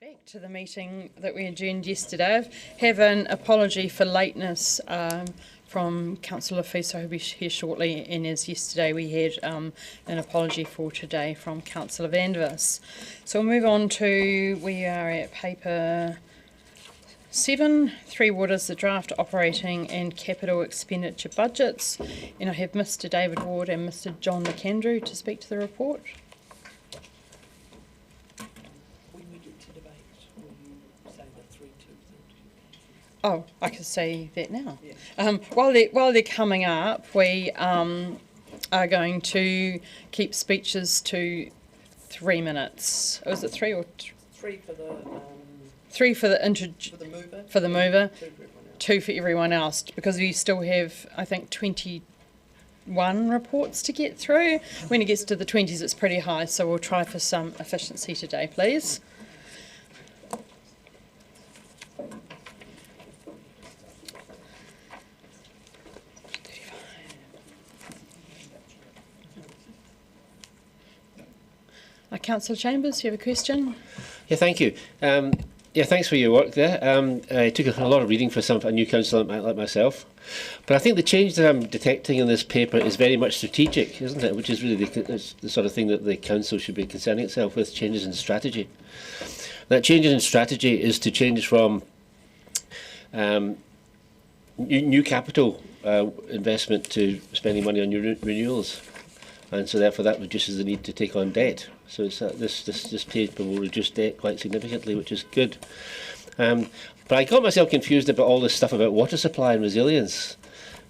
Back to the meeting that we adjourned yesterday. I have an apology for lateness from Councillor Fiscal, who will be here shortly, and as yesterday we had an apology for today from Councillor Vandervis. So we'll move on to, we are at paper 7, Three Waters, the draft operating and capital expenditure budgets, and I have Mr David Ward and Mr John McAndrew to speak to the report. Oh, I can say that now. Yeah. While they're coming up, we are going to keep speeches to 3 minutes. Was it 3 or 3 for the 3 for the mover, 2 for everyone else, because we still have, I think, 21 reports to get through. When it gets to the 20s, it's pretty high, so we'll try for some efficiency today, please. Councillor Chambers, you have a question? Yeah, thank you. Yeah, thanks for your work there. It took a lot of reading for a new councillor like myself. But I think the change that I'm detecting in this paper is very much strategic, isn't it? Which is really the sort of thing that the council should be concerning itself with, changes in strategy. That change in strategy is to change from new capital investment to spending money on new renewals. And so therefore that reduces the need to take on debt. So it's, this paper will reduce debt quite significantly, which is good. But I got myself confused about all this stuff about water supply and resilience.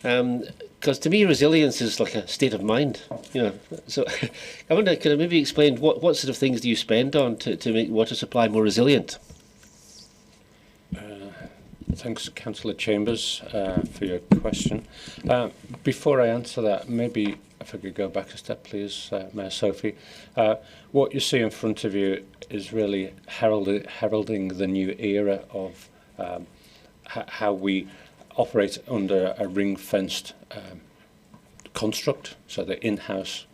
Because to me, resilience is like a state of mind, you know. So I wonder, can I maybe explain what sort of things do you spend on to make water supply more resilient? Thanks, Councillor Chambers, for your question. Before I answer that, maybe if I could go back a step, please, Mayor Sophie. What you see in front of you is really heralding the new era of how we operate under a ring-fenced construct, so the in-house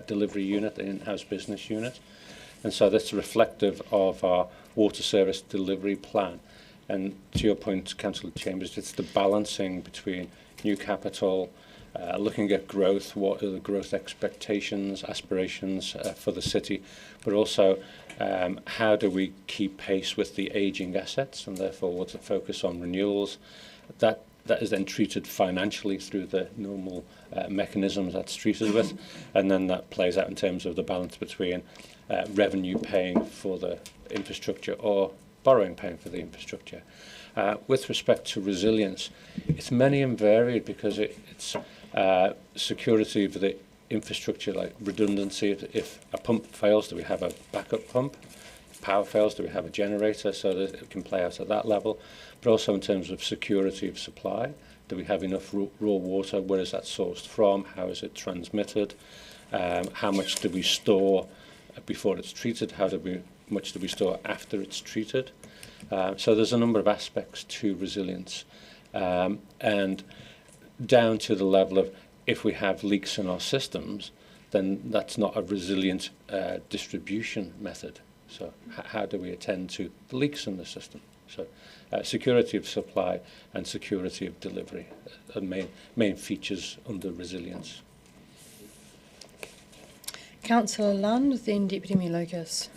delivery unit, the in-house business unit. And so that's reflective of our water service delivery plan. And to your point, Councillor Chambers, it's the balancing between new capital, looking at growth, what are the growth expectations, aspirations for the city, but also how do we keep pace with the ageing assets, and therefore what's the focus on renewals. That is then treated financially through the normal mechanisms that's treated with, and then that plays out in terms of the balance between revenue paying for the infrastructure or borrowing paying for the infrastructure. With respect to resilience, it's many and varied because it's security of the infrastructure, like redundancy. If a pump fails, do we have a backup pump? If power fails, do we have a generator, so that it can play out at that level? But also in terms of security of supply, do we have enough raw water? Where is that sourced from? How is it transmitted? How much do we store before it's treated? How much do we store after it's treated? So there's a number of aspects to resilience, and down to the level of if we have leaks in our systems, then that's not a resilient distribution method. So how do we attend to the leaks in the system? So security of supply and security of delivery are main features under resilience. Councillor Lund, then Deputy Mayor Lucas.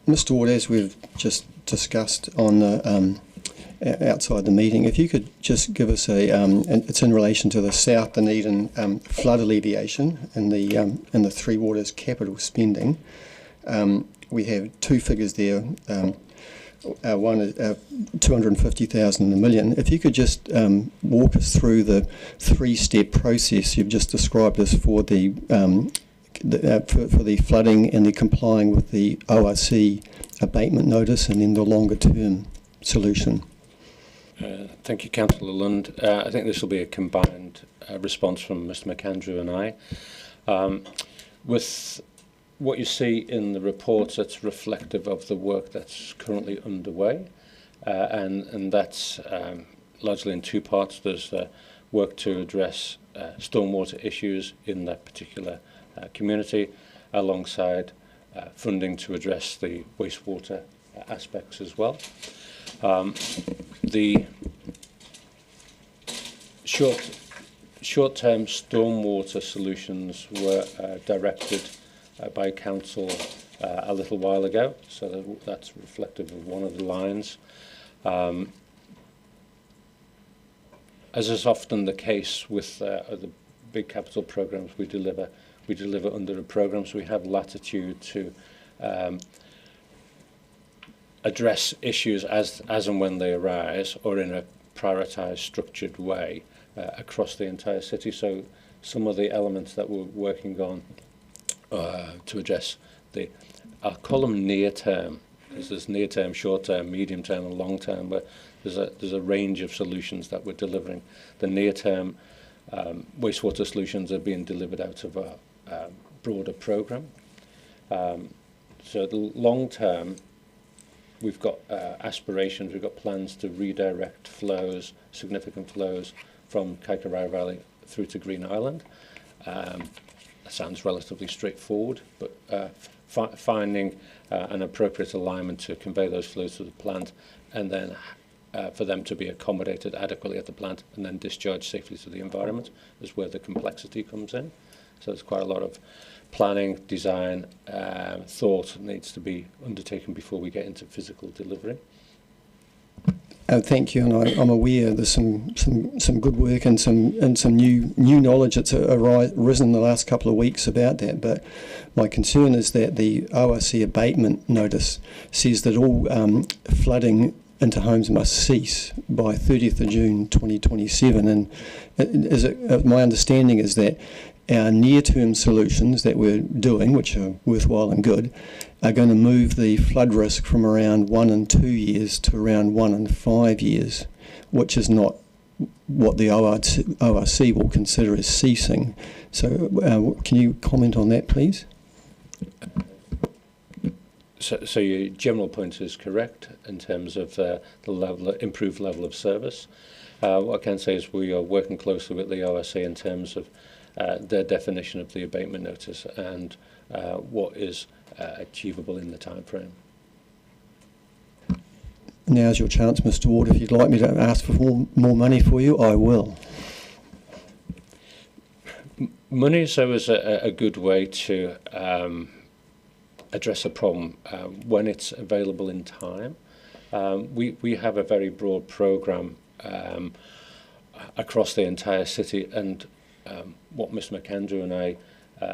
Mr Ward, as we've just discussed on the outside the meeting, if you could just give us it's in relation to the South Dunedin flood alleviation and the Three Waters capital spending. We have two figures there. One is 250,000 and a million. If you could just walk us through the three-step process you've just described us for the for the flooding and the complying with the ORC abatement notice, and then the longer-term solution. Thank you, Councillor Lund. I think this will be a combined response from Mr McAndrew and I. With what you see in the reports, it's reflective of the work that's currently underway, and that's largely in two parts. There's work to address stormwater issues in that particular community, alongside funding to address the wastewater aspects as well. The short-term stormwater solutions were directed by council a little while ago, so that's reflective of one of the lines. As is often the case with the big capital programs we deliver under the programs, we have latitude to address issues as and when they arise, or in a prioritised, structured way across the entire city. So some of the elements that we're working on to address I'll call them near term, because there's near term, short term, medium term and long term, but there's a range of solutions that we're delivering. The near term wastewater solutions are being delivered out of a broader programme. So the long term, we've got aspirations, we've got plans to redirect flows, significant flows from Kaikorai Valley through to Green Island. That sounds relatively straightforward, but finding an appropriate alignment to convey those flows to the plant, and then for them to be accommodated adequately at the plant and then discharged safely to the environment is where the complexity comes in. So there's quite a lot of planning, design, thought needs to be undertaken before we get into physical delivery. Thank you, and I'm aware there's some good work and some new knowledge that's arisen in the last couple of weeks about that. But my concern is that the ORC abatement notice says that all flooding into homes must cease by 30th of June 2027, and my understanding is that our near-term solutions that we're doing, which are worthwhile and good, are going to move the flood risk from around 1 and 2 years to around 1 and 5 years, which is not what the ORC will consider as ceasing. So can you comment on that, please? So your general point is correct in terms of the improved level of service. What I can say is we are working closely with the ORC in terms of their definition of the abatement notice and what is achievable in the time frame. Now's your chance, Mr. Ward. If you'd like me to ask for more money for you, I will. Money is always a good way to address a problem when it's available in time. We have a very broad programme across the entire city, and what Mr McAndrew and I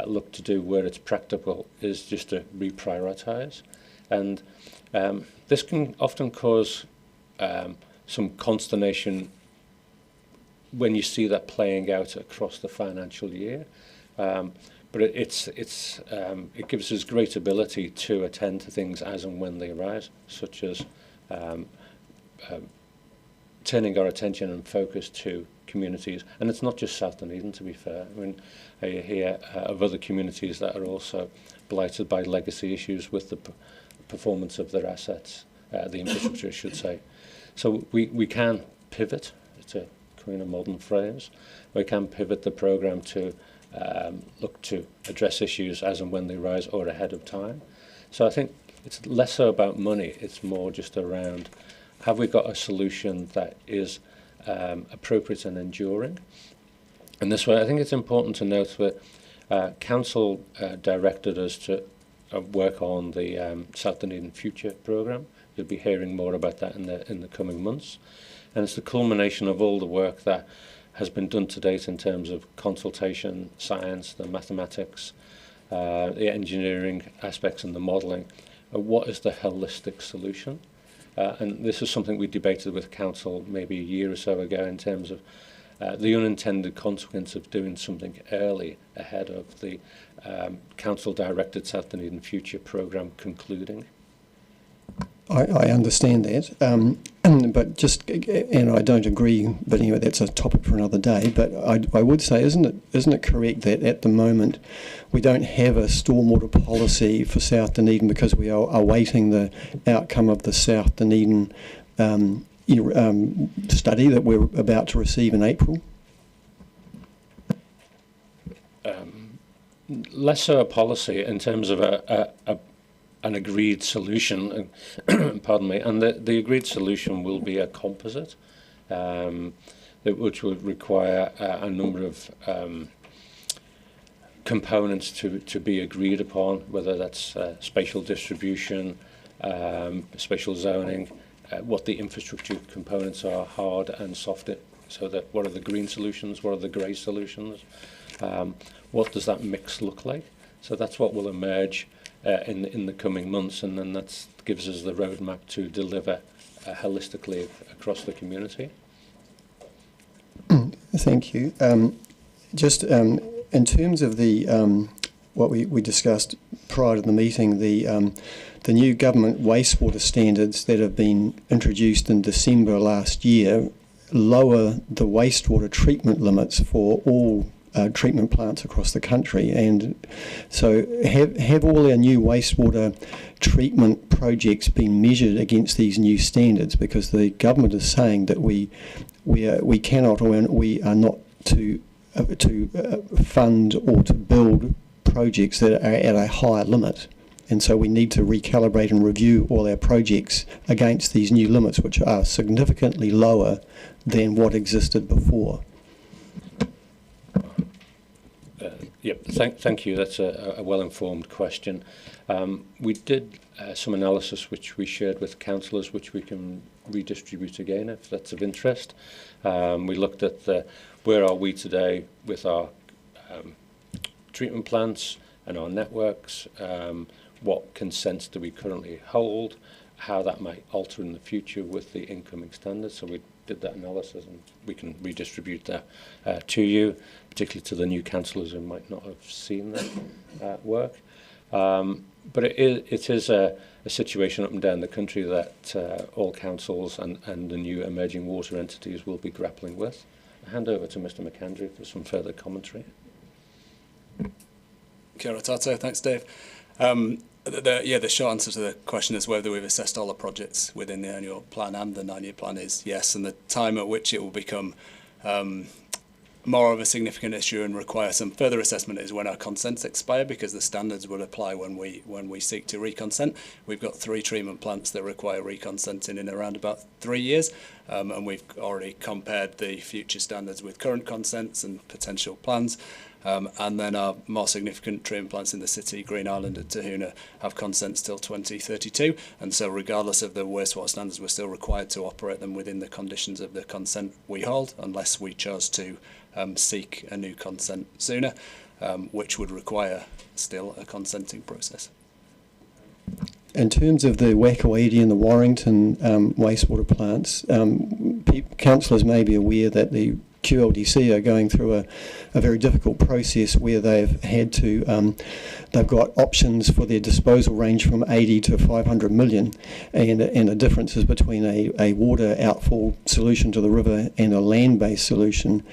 look to do where it's practical is just to reprioritise, and this can often cause some consternation when you see that playing out across the financial year. But it gives us great ability to attend to things as and when they arise, such as turning our attention and focus to communities. And it's not just South Dunedin, to be fair. I mean, I hear of other communities that are also blighted by legacy issues with the performance of their assets, the infrastructure, I should say. So we can pivot, to coin a modern phrase, we can pivot the programme to look to address issues as and when they rise or ahead of time. So I think it's less so about money, it's more just around, have we got a solution that is appropriate and enduring? And this way, I think it's important to note that Council directed us to work on the South Dunedin Future programme. You'll be hearing more about that in the coming months. And it's the culmination of all the work that has been done to date in terms of consultation, science, the mathematics, the engineering aspects and the modelling. What is the holistic solution? And this is something we debated with Council maybe a year or so ago in terms of the unintended consequence of doing something early ahead of the Council-directed South Dunedin Future programme concluding. I understand that, but just, and I don't agree, but anyway, that's a topic for another day, but I would say, isn't it correct that at the moment we don't have a stormwater policy for South Dunedin because we are awaiting the outcome of the South Dunedin study that we're about to receive in April? less so a policy in terms of an agreed solution, pardon me, and the agreed solution will be a composite, which would require a number of components to be agreed upon, whether that's spatial distribution, spatial zoning, what the infrastructure components are, hard and soft, so that what are the green solutions, what are the grey solutions, what does that mix look like? So that's what will emerge in the coming months, and then that gives us the roadmap to deliver holistically across the community. Thank you. Just in terms of the what we discussed prior to the meeting, the new government wastewater standards that have been introduced in December last year lower the wastewater treatment limits for all treatment plants across the country, and so have all our new wastewater treatment projects been measured against these new standards? Because the government is saying that we cannot, or we are not to fund or to build projects that are at a higher limit, and so we need to recalibrate and review all our projects against these new limits, which are significantly lower than what existed before. Yep, thank you. That's a well-informed question. We did some analysis which we shared with councillors, which we can redistribute again if that's of interest. We looked at where are we today with our treatment plants and our networks, what consents do we currently hold, how that might alter in the future with the incoming standards. So we did that analysis, and we can redistribute that to you, particularly to the new councillors who might not have seen that work. But it is a situation up and down the country that all councils and the new emerging water entities will be grappling with. I'll hand over to Mr McAndrew for some further commentary. Kia ora tātou. Thanks, Dave. The short answer to the question is whether we've assessed all the projects within the annual plan and the 9-year plan is yes, and the time at which it will become more of a significant issue and require some further assessment is when our consents expire, because the standards will apply when we seek to reconsent. We've got 3 treatment plants that require reconsenting in around about 3 years, and we've already compared the future standards with current consents and potential plans. And then our more significant treatment plants in the city, Green Island and Tahuna, have consents till 2032. And so regardless of the wastewater standards, we're still required to operate them within the conditions of the consent we hold, unless we chose to seek a new consent sooner, which would require still a consenting process. In terms of the Wakaiti and the Warrington wastewater plants, councillors may be aware that the QLDC are going through a very difficult process where they've had to, they've got options for their disposal range from 80 to 500 million, and the differences between a water outfall solution to the river and a land-based solution.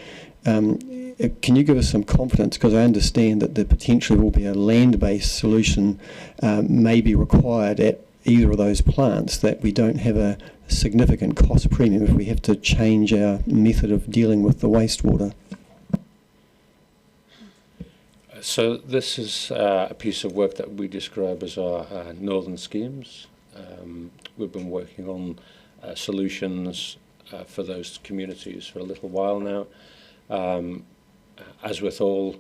Can you give us some confidence, because I understand that there potentially will be a land-based solution may be required at either of those plants, that we don't have a significant cost premium if we have to change our method of dealing with the wastewater? So this is a piece of work that we describe as our northern schemes. We've been working on solutions for those communities for a little while now. As with all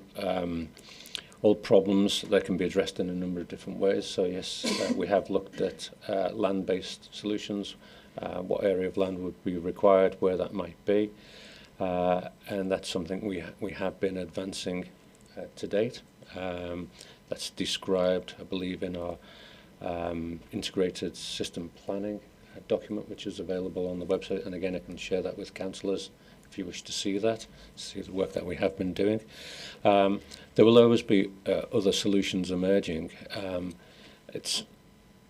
problems, they can be addressed in a number of different ways. So yes, we have looked at land-based solutions, what area of land would be required, where that might be, and that's something we have been advancing to date. That's described, I believe, in our integrated system planning document, which is available on the website. And again, I can share that with councillors if you wish to see that, see the work that we have been doing. There will always be other solutions emerging. It's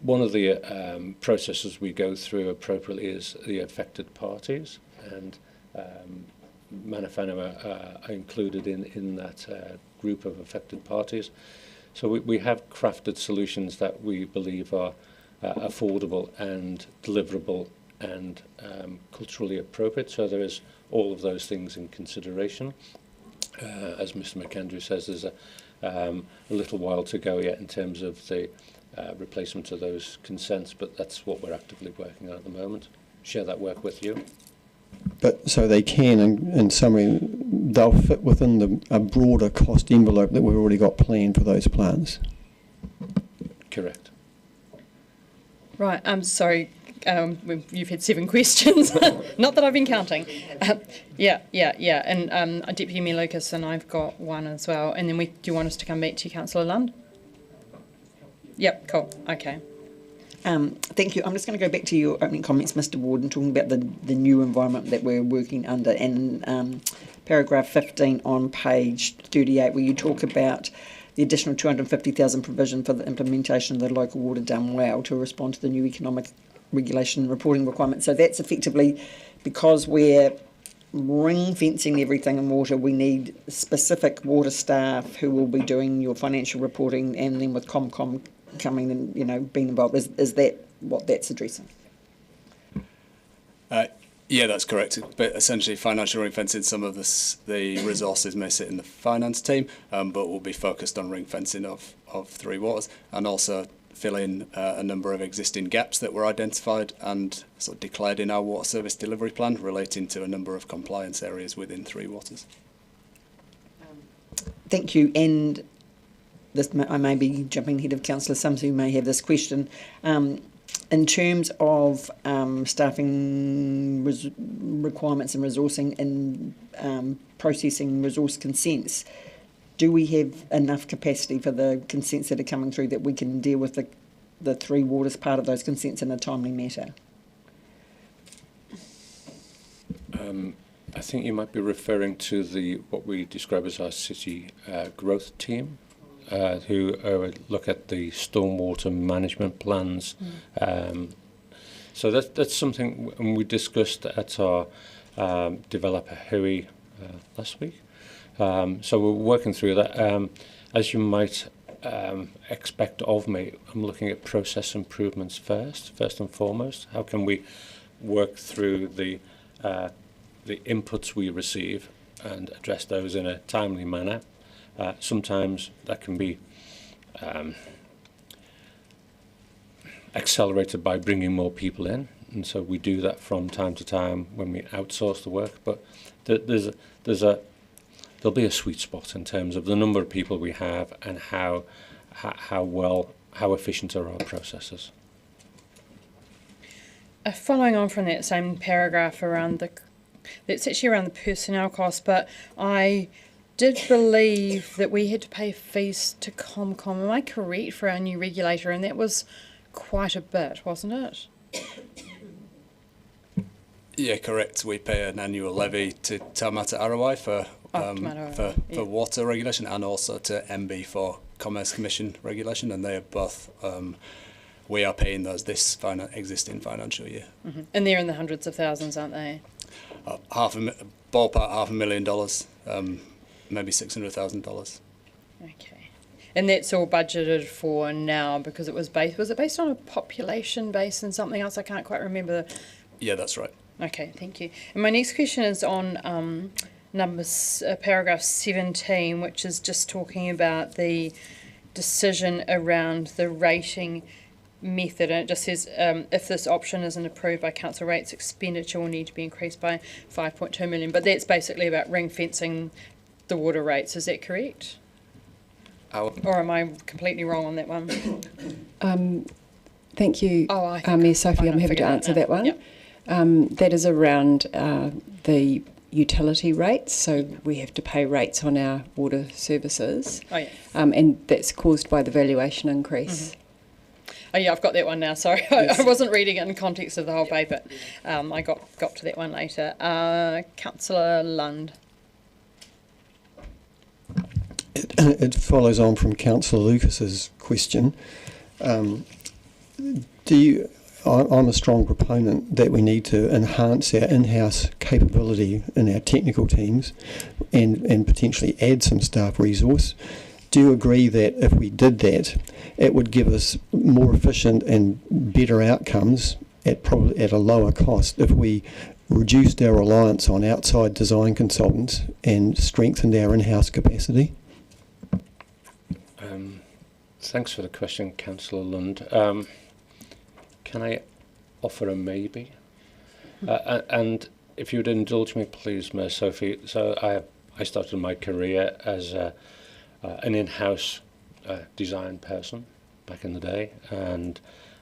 one of the processes we go through appropriately is the affected parties, and Manawhana are included in that group of affected parties. So we have crafted solutions that we believe are affordable and deliverable and culturally appropriate. So there is all of those things in consideration. as Mr McAndrew says, there's a little while to go yet in terms of the replacement of those consents, but that's what we're actively working on at the moment. Share that work with you. But so they can, in summary, they'll fit within a broader cost envelope that we've already got planned for those plants. Correct. Right, I'm sorry, you've had 7 questions, not that I've been counting. Yeah, and Deputy Mayor Lucas and I've got one as well, and then do you want us to come back to you, Councillor Lund? Yep, cool, okay. Thank you. I'm just going to go back to your opening comments, Mr. Ward, and talking about the new environment that we're working under. And paragraph 15 on page 38, where you talk about the additional 250,000 provision for the implementation of the local water done well to respond to the new economic regulation reporting requirements. So that's effectively, because we're ring fencing everything in water, we need specific water staff who will be doing your financial reporting, and then with ComCom coming and, you know, being involved. Is that what that's addressing? Yeah, that's correct. But essentially, financial ring fencing, some of the resources may sit in the finance team, but will be focused on ring fencing of Three Waters, and also fill in a number of existing gaps that were identified and sort of declared in our water service delivery plan relating to a number of compliance areas within Three Waters. Thank you. And this, I may be jumping ahead of Councillor Sums, who may have this question. In terms of staffing requirements and resourcing and processing resource consents, do we have enough capacity for the consents that are coming through that we can deal with the Three Waters part of those consents in a timely manner? I think you might be referring to what we describe as our city growth team, who look at the stormwater management plans. So that's something we discussed at our developer Hui last week. So we're working through that. As you might expect of me, I'm looking at process improvements first and foremost. How can we work through the inputs we receive and address those in a timely manner? Sometimes that can be accelerated by bringing more people in, and so we do that from time to time when we outsource the work. But there'll be a sweet spot in terms of the number of people we have and how efficient are our processes. Following on from that same paragraph it's actually around the personnel cost, but I did believe that we had to pay fees to ComCom. Am I correct, for our new regulator? And that was quite a bit, wasn't it? Yeah, correct. We pay an annual levy to Taumata Arawai for water regulation, and also to MB for Commerce Commission regulation, and they are both. We are paying those this existing financial year. Mm-hmm. And they're in the hundreds of thousands, aren't they? Ballpark $500,000, maybe $600,000. Okay. And that's all budgeted for now, because it was based on a population base and something else? I can't quite remember. Yeah, that's right. Okay, thank you. And my next question is on paragraph 17, which is just talking about the decision around the rating method, and it just says if this option isn't approved by council, rates expenditure will need to be increased by 5.2 million. But that's basically about ring fencing the water rates. Is that correct? Or am I completely wrong on that one? Thank you, Mayor Sophie. I'm happy to answer that one. Yep. That is around the utility rates. So we have to pay rates on our water services. Oh, yeah. And that's caused by the valuation increase. Mm-hmm. Oh yeah, I've got that one now, sorry. Yes. I wasn't reading it in context of the whole paper. I got to that one later. Councillor Lund. It follows on from Councillor Lucas's question. I'm a strong proponent that we need to enhance our in-house capability in our technical teams and potentially add some staff resource. Do you agree that if we did that, it would give us more efficient and better outcomes at a lower cost if we reduced our reliance on outside design consultants and strengthened our in-house capacity? Thanks for the question, Councillor Lund. Can I offer a maybe? And if you would indulge me, please, Mayor Sophie. So I started my career as an in-house design person back in the day, and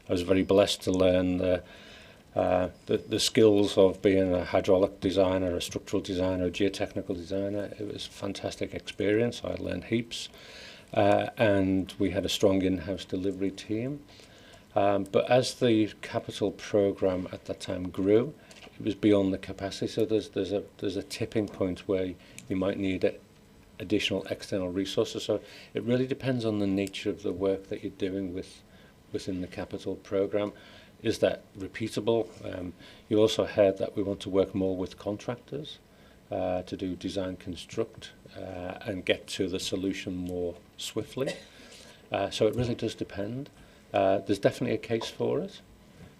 I was very blessed to learn the skills of being a hydraulic designer, a structural designer, a geotechnical designer. It was a fantastic experience. I learned heaps, and we had a strong in-house delivery team. But as the capital programme at that time grew, it was beyond the capacity. So there's a tipping point where you might need additional external resources. So it really depends on the nature of the work that you're doing within the capital programme. Is that repeatable? You also heard that we want to work more with contractors to do design construct and get to the solution more swiftly. So it really does depend. There's definitely a case for it,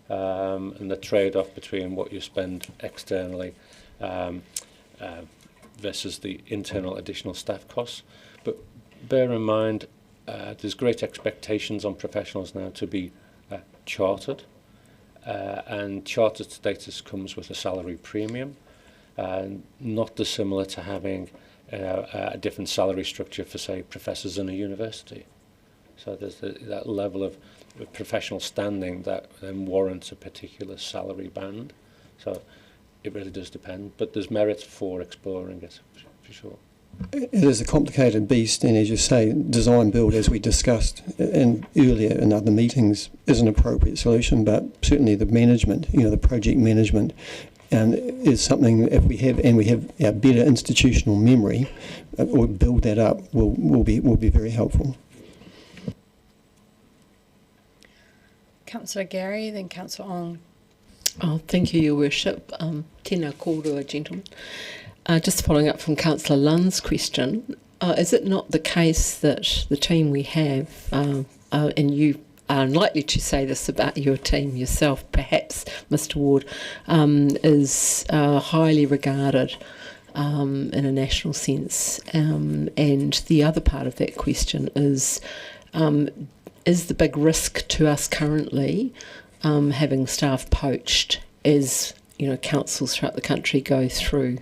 and the trade-off between what you spend externally versus the internal additional staff costs. But bear in mind, there's great expectations on professionals now to be chartered, and chartered status comes with a salary premium, not dissimilar to having a different salary structure for, say, professors in a university. So there's that level of professional standing that then warrants a particular salary band. So it really does depend, but there's merit for exploring it, for sure. It is a complicated beast, and as you say, design build, as we discussed earlier in other meetings, is an appropriate solution, but certainly the management, the project management, is something, if we have our better institutional memory, or build that up, will be very helpful. Councillor Gary, then Councillor Ong. Oh, thank you, Your Worship. Tēnā kōrua, gentlemen. Just following up from Councillor Lund's question, is it not the case that the team we have, and you are unlikely to say this about your team yourself, perhaps, Mr. Ward, is highly regarded in a national sense? And the other part of that question is the big risk to us currently having staff poached as councils throughout the country go through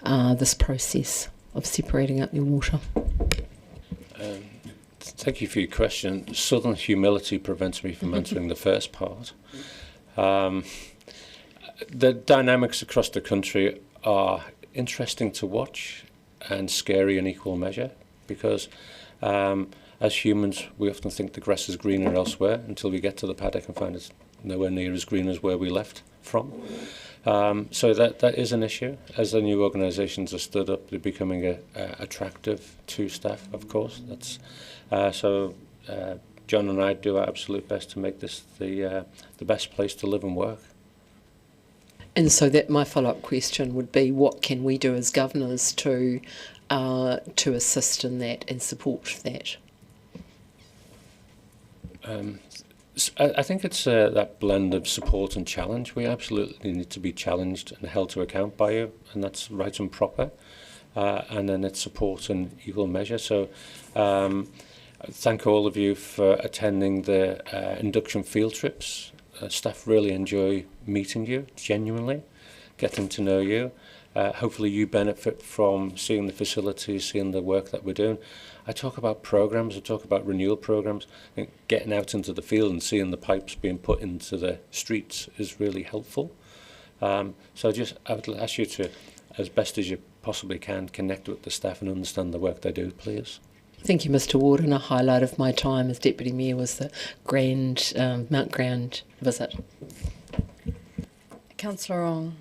this process of separating up your water? Thank you for your question. Southern humility prevents me from answering the first part. The dynamics across the country are interesting to watch and scary in equal measure, because as humans we often think the grass is greener elsewhere until we get to the paddock and find it's nowhere near as green as where we left from. So that is an issue. As the new organisations are stood up, they're becoming attractive to staff, of course. That's John and I do our absolute best to make this the best place to live and work. And so that my follow-up question would be, what can we do as governors to assist in that and support that? I think it's that blend of support and challenge. We absolutely need to be challenged and held to account by you, and that's right and proper. And then it's support in equal measure. So thank all of you for attending the induction field trips. Staff really enjoy meeting you, genuinely, getting to know you. Hopefully you benefit from seeing the facilities, seeing the work that we're doing. I talk about programs, I talk about renewal programs. I think getting out into the field and seeing the pipes being put into the streets is really helpful. So I would ask you to, as best as you possibly can, connect with the staff and understand the work they do, please. Thank you, Mr. Ward. And a highlight of my time as Deputy Mayor was the Mount Grand visit. Councillor Ong.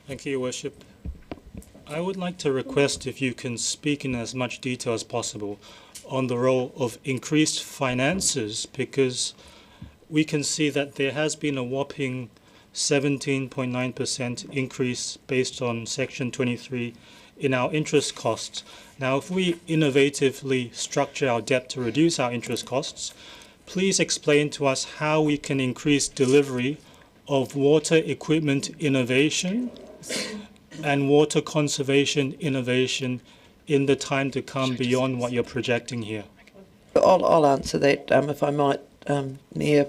Thank you, Your Worship. I would like to request if you can speak in as much detail as possible on the role of increased finances, because we can see that there has been a whopping 17.9% increase based on Section 23 in our interest costs. Now, if we innovatively structure our debt to reduce our interest costs, please explain to us how we can increase delivery of water equipment innovation and water conservation innovation in the time to come beyond what you're projecting here? I'll answer that, if I might, Mayor.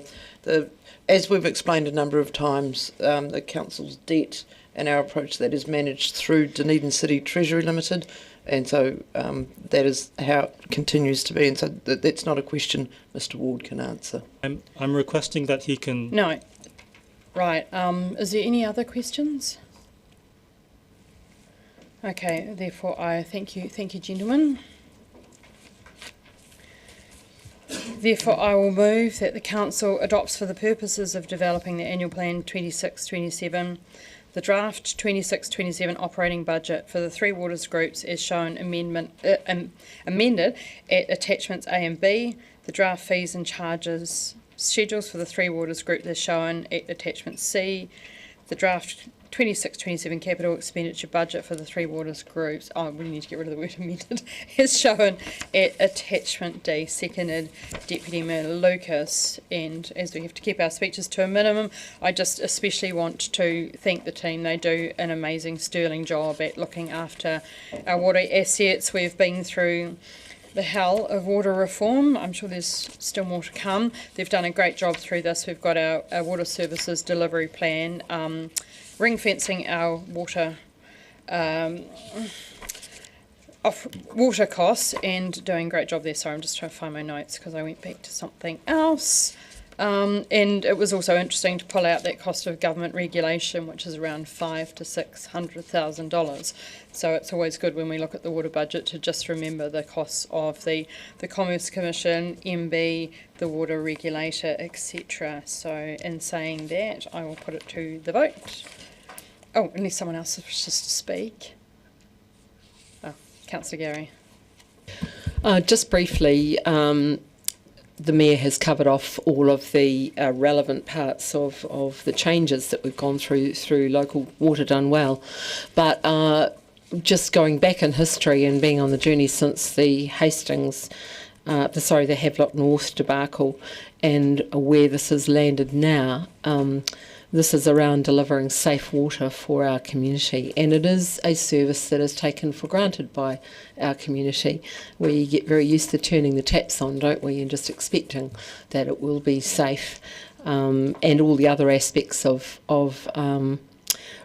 As we've explained a number of times, the Council's debt and our approach to that is managed through Dunedin City Treasury Limited, and so that is how it continues to be, and so that's not a question Mr Ward can answer. I'm requesting that he can... No. Right. Is there any other questions? Okay, therefore I thank you, gentlemen. Therefore, I will move that the Council adopts for the purposes of developing the annual plan 26-27, the draft 26-27 operating budget for the Three Waters groups as shown amended at attachments A and B, the draft fees and charges schedules for the Three Waters group as shown at attachment C, the draft 26-27 capital expenditure budget for the Three Waters groups. Oh, we need to get rid of the word amended. Is shown at attachment D, seconded Deputy Mayor Lucas. And as we have to keep our speeches to a minimum, I just especially want to thank the team. They do an amazing, sterling job at looking after our water assets. We've been through the hell of water reform. I'm sure there's still more to come. They've done a great job through this. We've got our water services delivery plan, ring fencing our water off water costs, and doing a great job there. Sorry, I'm just trying to find my notes because I went back to something else. And it was also interesting to pull out that cost of government regulation, which is around $500,000 to $600,000. So it's always good when we look at the water budget to just remember the costs of the Commerce Commission, MB, the water regulator, etc. So in saying that, I will put it to the vote. Oh, unless someone else wishes to speak. Oh, Councillor Gary. Just briefly, the Mayor has covered off all of the relevant parts of the changes that we've gone through local water done well. But just going back in history and being on the journey since the Hastings, the Havelock North debacle, and where this has landed now, this is around delivering safe water for our community, and it is a service that is taken for granted by our community. We get very used to turning the taps on, don't we, and just expecting that it will be safe, and all the other aspects of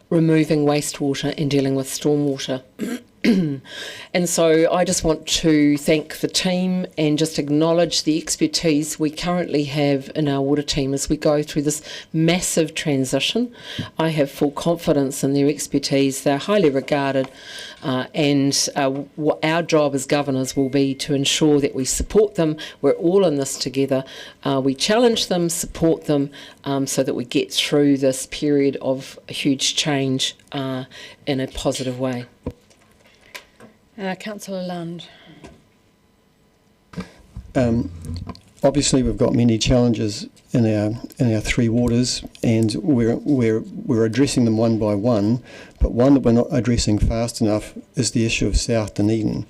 removing wastewater and dealing with stormwater. And so I just want to thank the team and just acknowledge the expertise we currently have in our water team as we go through this massive transition. I have full confidence in their expertise. They're highly regarded, and what our job as governors will be to ensure that we support them. We're all in this together. We challenge them, support them, so that we get through this period of huge change in a positive way. Councillor Lund. Obviously, we've got many challenges in our Three Waters, and we're addressing them one by one. But one that we're not addressing fast enough is the issue of South Dunedin.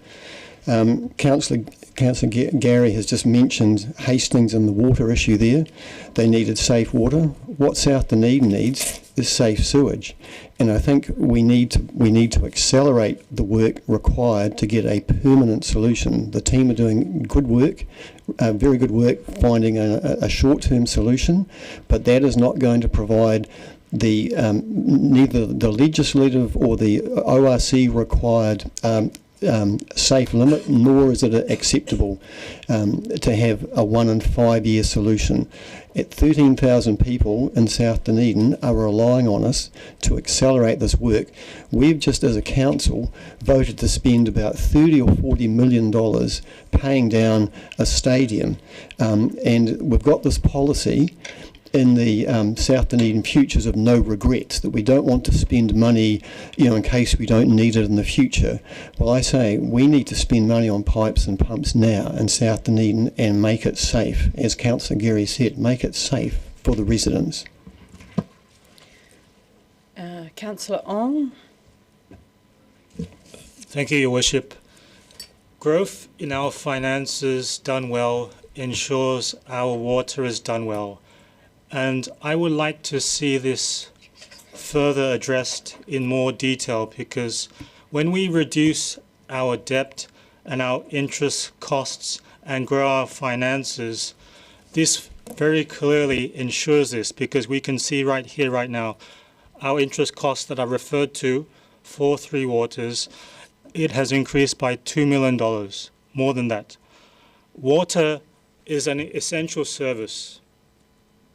Councillor Gary has just mentioned Hastings and the water issue there. They needed safe water. What South Dunedin needs is safe sewage, and I think we need to accelerate the work required to get a permanent solution. The team are doing good work, very good work finding a short-term solution, but that is not going to provide the neither the legislative or the ORC required safe limit, nor is it acceptable to have a 1 in 5 year solution. At 13,000 people in South Dunedin are relying on us to accelerate this work. We've just as a council voted to spend about $30 or $40 million paying down a stadium, and we've got this policy in the South Dunedin futures of no regrets, that we don't want to spend money, in case we don't need it in the future. Well, I say we need to spend money on pipes and pumps now in South Dunedin and make it safe. As Councillor Gary said, make it safe for the residents. Councillor Ong. Thank you, Your Worship. Growth in our finances done well ensures our water is done well. And I would like to see this further addressed in more detail, because when we reduce our debt and our interest costs and grow our finances, this very clearly ensures this, because we can see right here, right now, our interest costs that are referred to for Three Waters, it has increased by $2 million, more than that. Water is an essential service.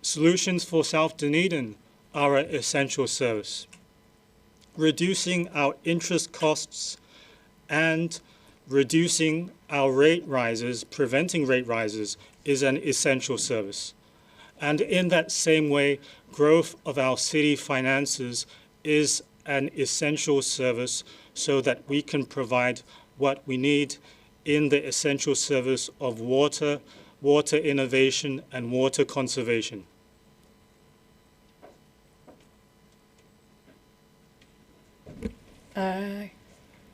Solutions for South Dunedin are an essential service. Reducing our interest costs and reducing our rate rises, preventing rate rises, is an essential service. And in that same way, growth of our city finances is an essential service, so that we can provide what we need in the essential service of water, water innovation, and water conservation.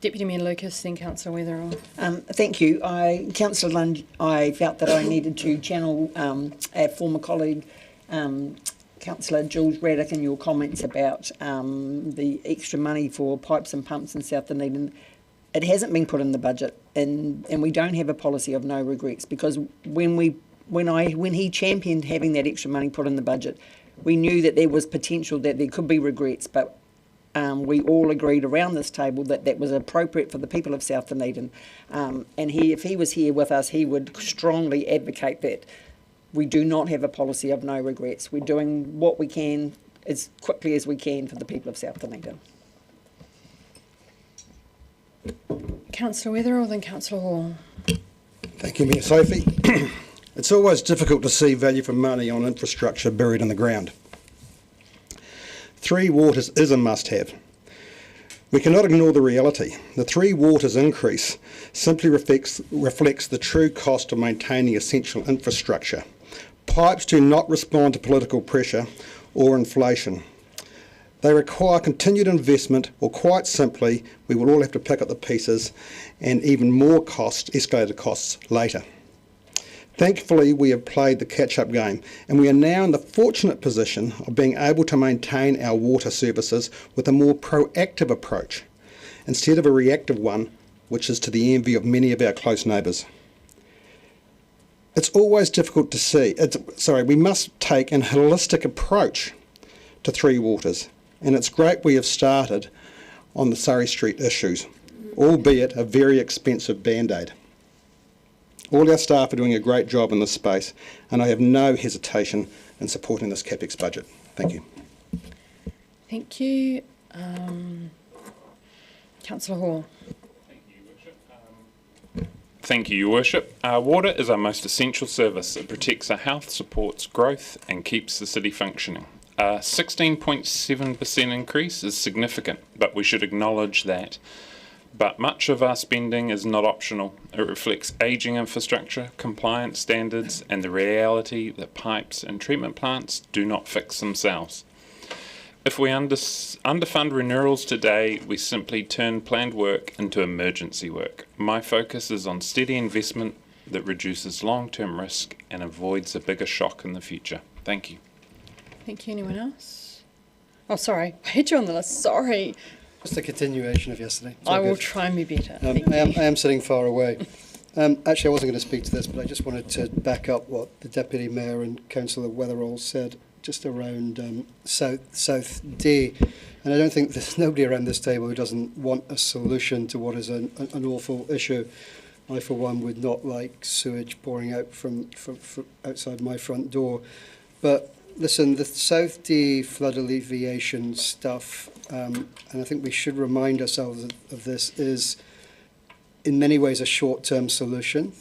Deputy Mayor Lucas, then Councillor Weatherall. Thank you. Councillor Lund, I felt that I needed to channel our former colleague, Councillor Jules Raddick, and your comments about the extra money for pipes and pumps in South Dunedin. It hasn't been put in the budget, and we don't have a policy of no regrets, because when he championed having that extra money put in the budget, we knew that there was potential that there could be regrets, but we all agreed around this table that that was appropriate for the people of South Dunedin. And if he was here with us, he would strongly advocate that we do not have a policy of no regrets. We're doing what we can as quickly as we can for the people of South Dunedin. Councillor Weatherall, then Councillor Hall. Thank you, Mayor Sophie. It's always difficult to see value for money on infrastructure buried in the ground. Three Waters is a must-have. We cannot ignore the reality. The Three Waters increase simply reflects the true cost of maintaining essential infrastructure. Pipes do not respond to political pressure or inflation. They require continued investment, or quite simply, we will all have to pick up the pieces and even more escalated costs later. Thankfully, we have played the catch-up game, and we are now in the fortunate position of being able to maintain our water services with a more proactive approach, instead of a reactive one, which is to the envy of many of our close neighbours. It's always difficult to see. We must take a holistic approach to Three Waters, and it's great we have started on the Surrey Street issues, albeit a very expensive band-aid. All our staff are doing a great job in this space, and I have no hesitation in supporting this CapEx budget. Thank you. Thank you. Councillor Hall. Thank you, Your Worship. Water is our most essential service. It protects our health, supports growth, and keeps the city functioning. A 16.7% increase is significant, but we should acknowledge that. But much of our spending is not optional. It reflects ageing infrastructure, compliance standards, and the reality that pipes and treatment plants do not fix themselves. If we underfund renewals today, we simply turn planned work into emergency work. My focus is on steady investment that reduces long-term risk and avoids a bigger shock in the future. Thank you. Thank you. Anyone else? Oh, sorry. I had you on the list. Sorry. Just a continuation of yesterday. I will try and be better. I am sitting far away. Actually, I wasn't going to speak to this, but I just wanted to back up what the Deputy Mayor and Councillor Weatherall said just around South D. And I don't think there's nobody around this table who doesn't want a solution to what is an awful issue. I, for one, would not like sewage pouring out from outside my front door. But listen, the South D flood alleviation stuff, and I think we should remind ourselves of this, is in many ways a short-term solution.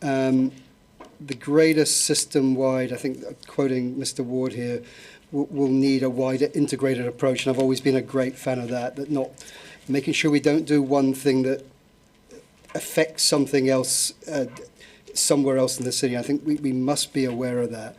The greatest system-wide, I think, quoting Mr. Ward here, will need a wider integrated approach, and I've always been a great fan of that not making sure we don't do one thing that affects something else somewhere else in the city. I think we must be aware of that.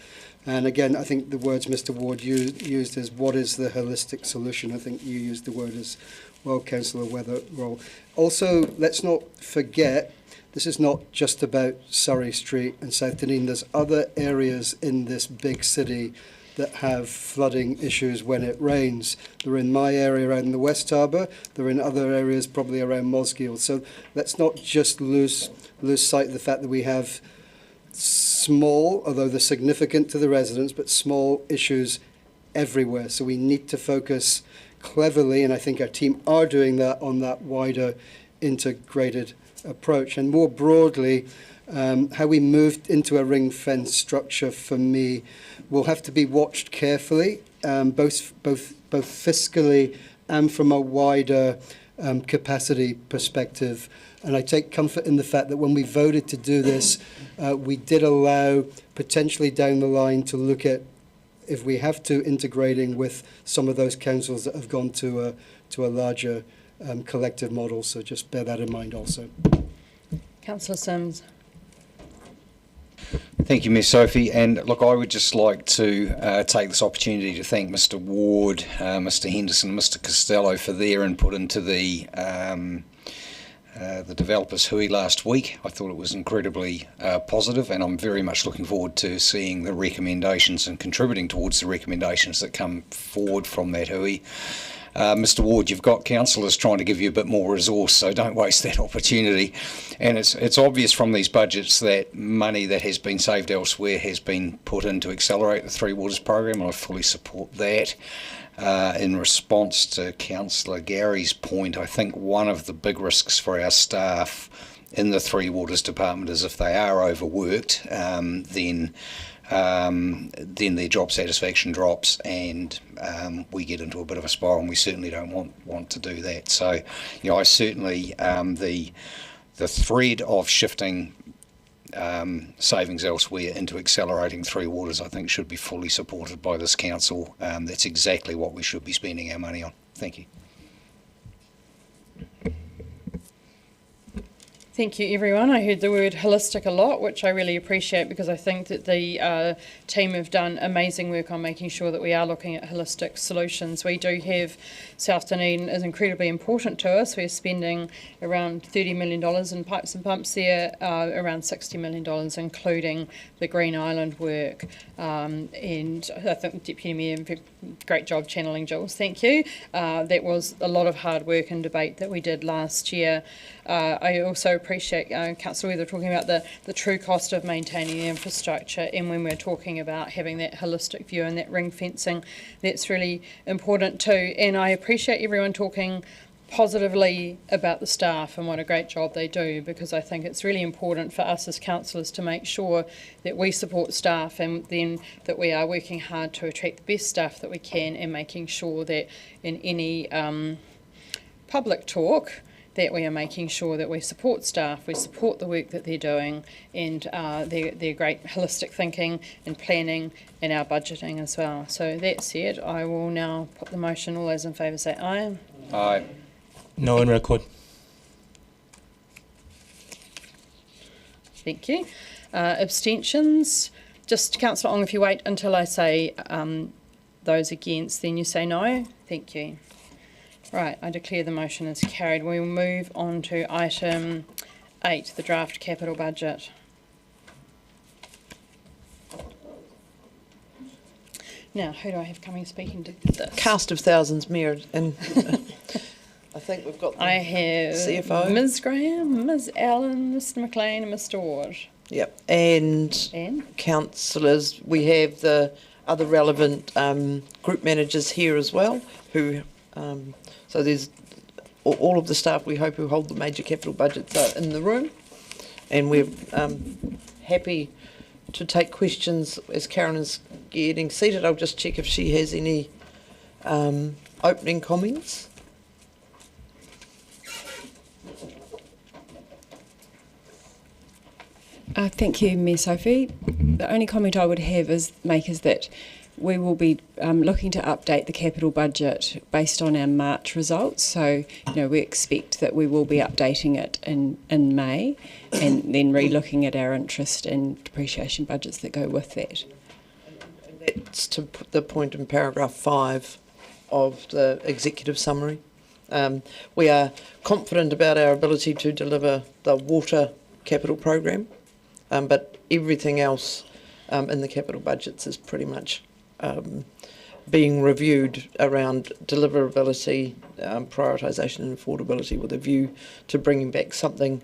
And again, I think the words Mr. Ward used is, what is the holistic solution? I think you used the word as well, Councillor Weatherall. Also, let's not forget, this is not just about Surrey Street and South Dunedin. There's other areas in this big city that have flooding issues when it rains. They're in my area around the West Harbour. They're in other areas probably around Mosgiel. So let's not just lose sight of the fact that we have small, although they're significant to the residents, but small issues everywhere. So we need to focus cleverly, and I think our team are doing that, on that wider integrated approach. And more broadly, how we moved into a ring fence structure, for me, will have to be watched carefully, both fiscally and from a wider capacity perspective. And I take comfort in the fact that when we voted to do this, we did allow potentially down the line to look at, if we have to, integrating with some of those councils that have gone to a larger collective model. So just bear that in mind also. Councillor Sims. Thank you, Ms Sophie. And look, I would just like to take this opportunity to thank Mr Ward, Mr Henderson and Mr Costello for their input into the developers hui last week. I thought it was incredibly positive, and I'm very much looking forward to seeing the recommendations and contributing towards the recommendations that come forward from that hui. Mr Ward, you've got councillors trying to give you a bit more resource, so don't waste that opportunity. And it's obvious from these budgets that money that has been saved elsewhere has been put in to accelerate the Three Waters program, and I fully support that. In response to Councillor Gary's point, I think one of the big risks for our staff in the Three Waters department is if they are overworked, then their job satisfaction drops, and we get into a bit of a spiral, and we certainly don't want to do that. So, I certainly, the thread of shifting savings elsewhere into accelerating Three Waters, I think, should be fully supported by this council. That's exactly what we should be spending our money on. Thank you. Thank you, everyone. I heard the word holistic a lot, which I really appreciate, because I think that the team have done amazing work on making sure that we are looking at holistic solutions. We do have South Dunedin is incredibly important to us. We're spending around $30 million in pipes and pumps there, around $60 million, including the Green Island work. And I think Deputy Mayor, great job channeling Jules. Thank you. That was a lot of hard work and debate that we did last year. I also appreciate Councillor Weather talking about the true cost of maintaining the infrastructure, and when we're talking about having that holistic view and that ring fencing, that's really important too. And I appreciate everyone talking positively about the staff and what a great job they do, because I think it's really important for us as councillors to make sure that we support staff, and then that we are working hard to attract the best staff that we can, and making sure that in any public talk that we are making sure that we support staff, we support the work that they're doing, and their great holistic thinking and planning and our budgeting as well. So that said, I will now put the motion. All those in favour say aye. Aye. No on record. Thank you. Abstentions? Just Councillor Ong, if you wait until I say those against, then you say no. Thank you. Right, I declare the motion is carried. We will move on to item 8, the draft capital budget. Now, who do I have coming speaking to this? Cast of thousands, Mayor, and I think we've got the I have CFO. Ms Graham, Ms Allen, Mr McLean and Mr Ward. Yep, and councillors. We have the other relevant group managers here as well, who... so there's all of the staff, we hope, who hold the major capital budgets are in the room, and we're happy to take questions as Karen is getting seated. I'll just check if she has any opening comments. Thank you, Mayor Sophie. The only comment I would have is that we will be looking to update the capital budget based on our March results. So, we expect that we will be updating it in May, and then re-looking at our interest and depreciation budgets that go with that. And that's to put the point in paragraph 5 of the executive summary. We are confident about our ability to deliver the water capital program, but everything else in the capital budgets is pretty much being reviewed around deliverability, prioritisation and affordability, with a view to bringing back something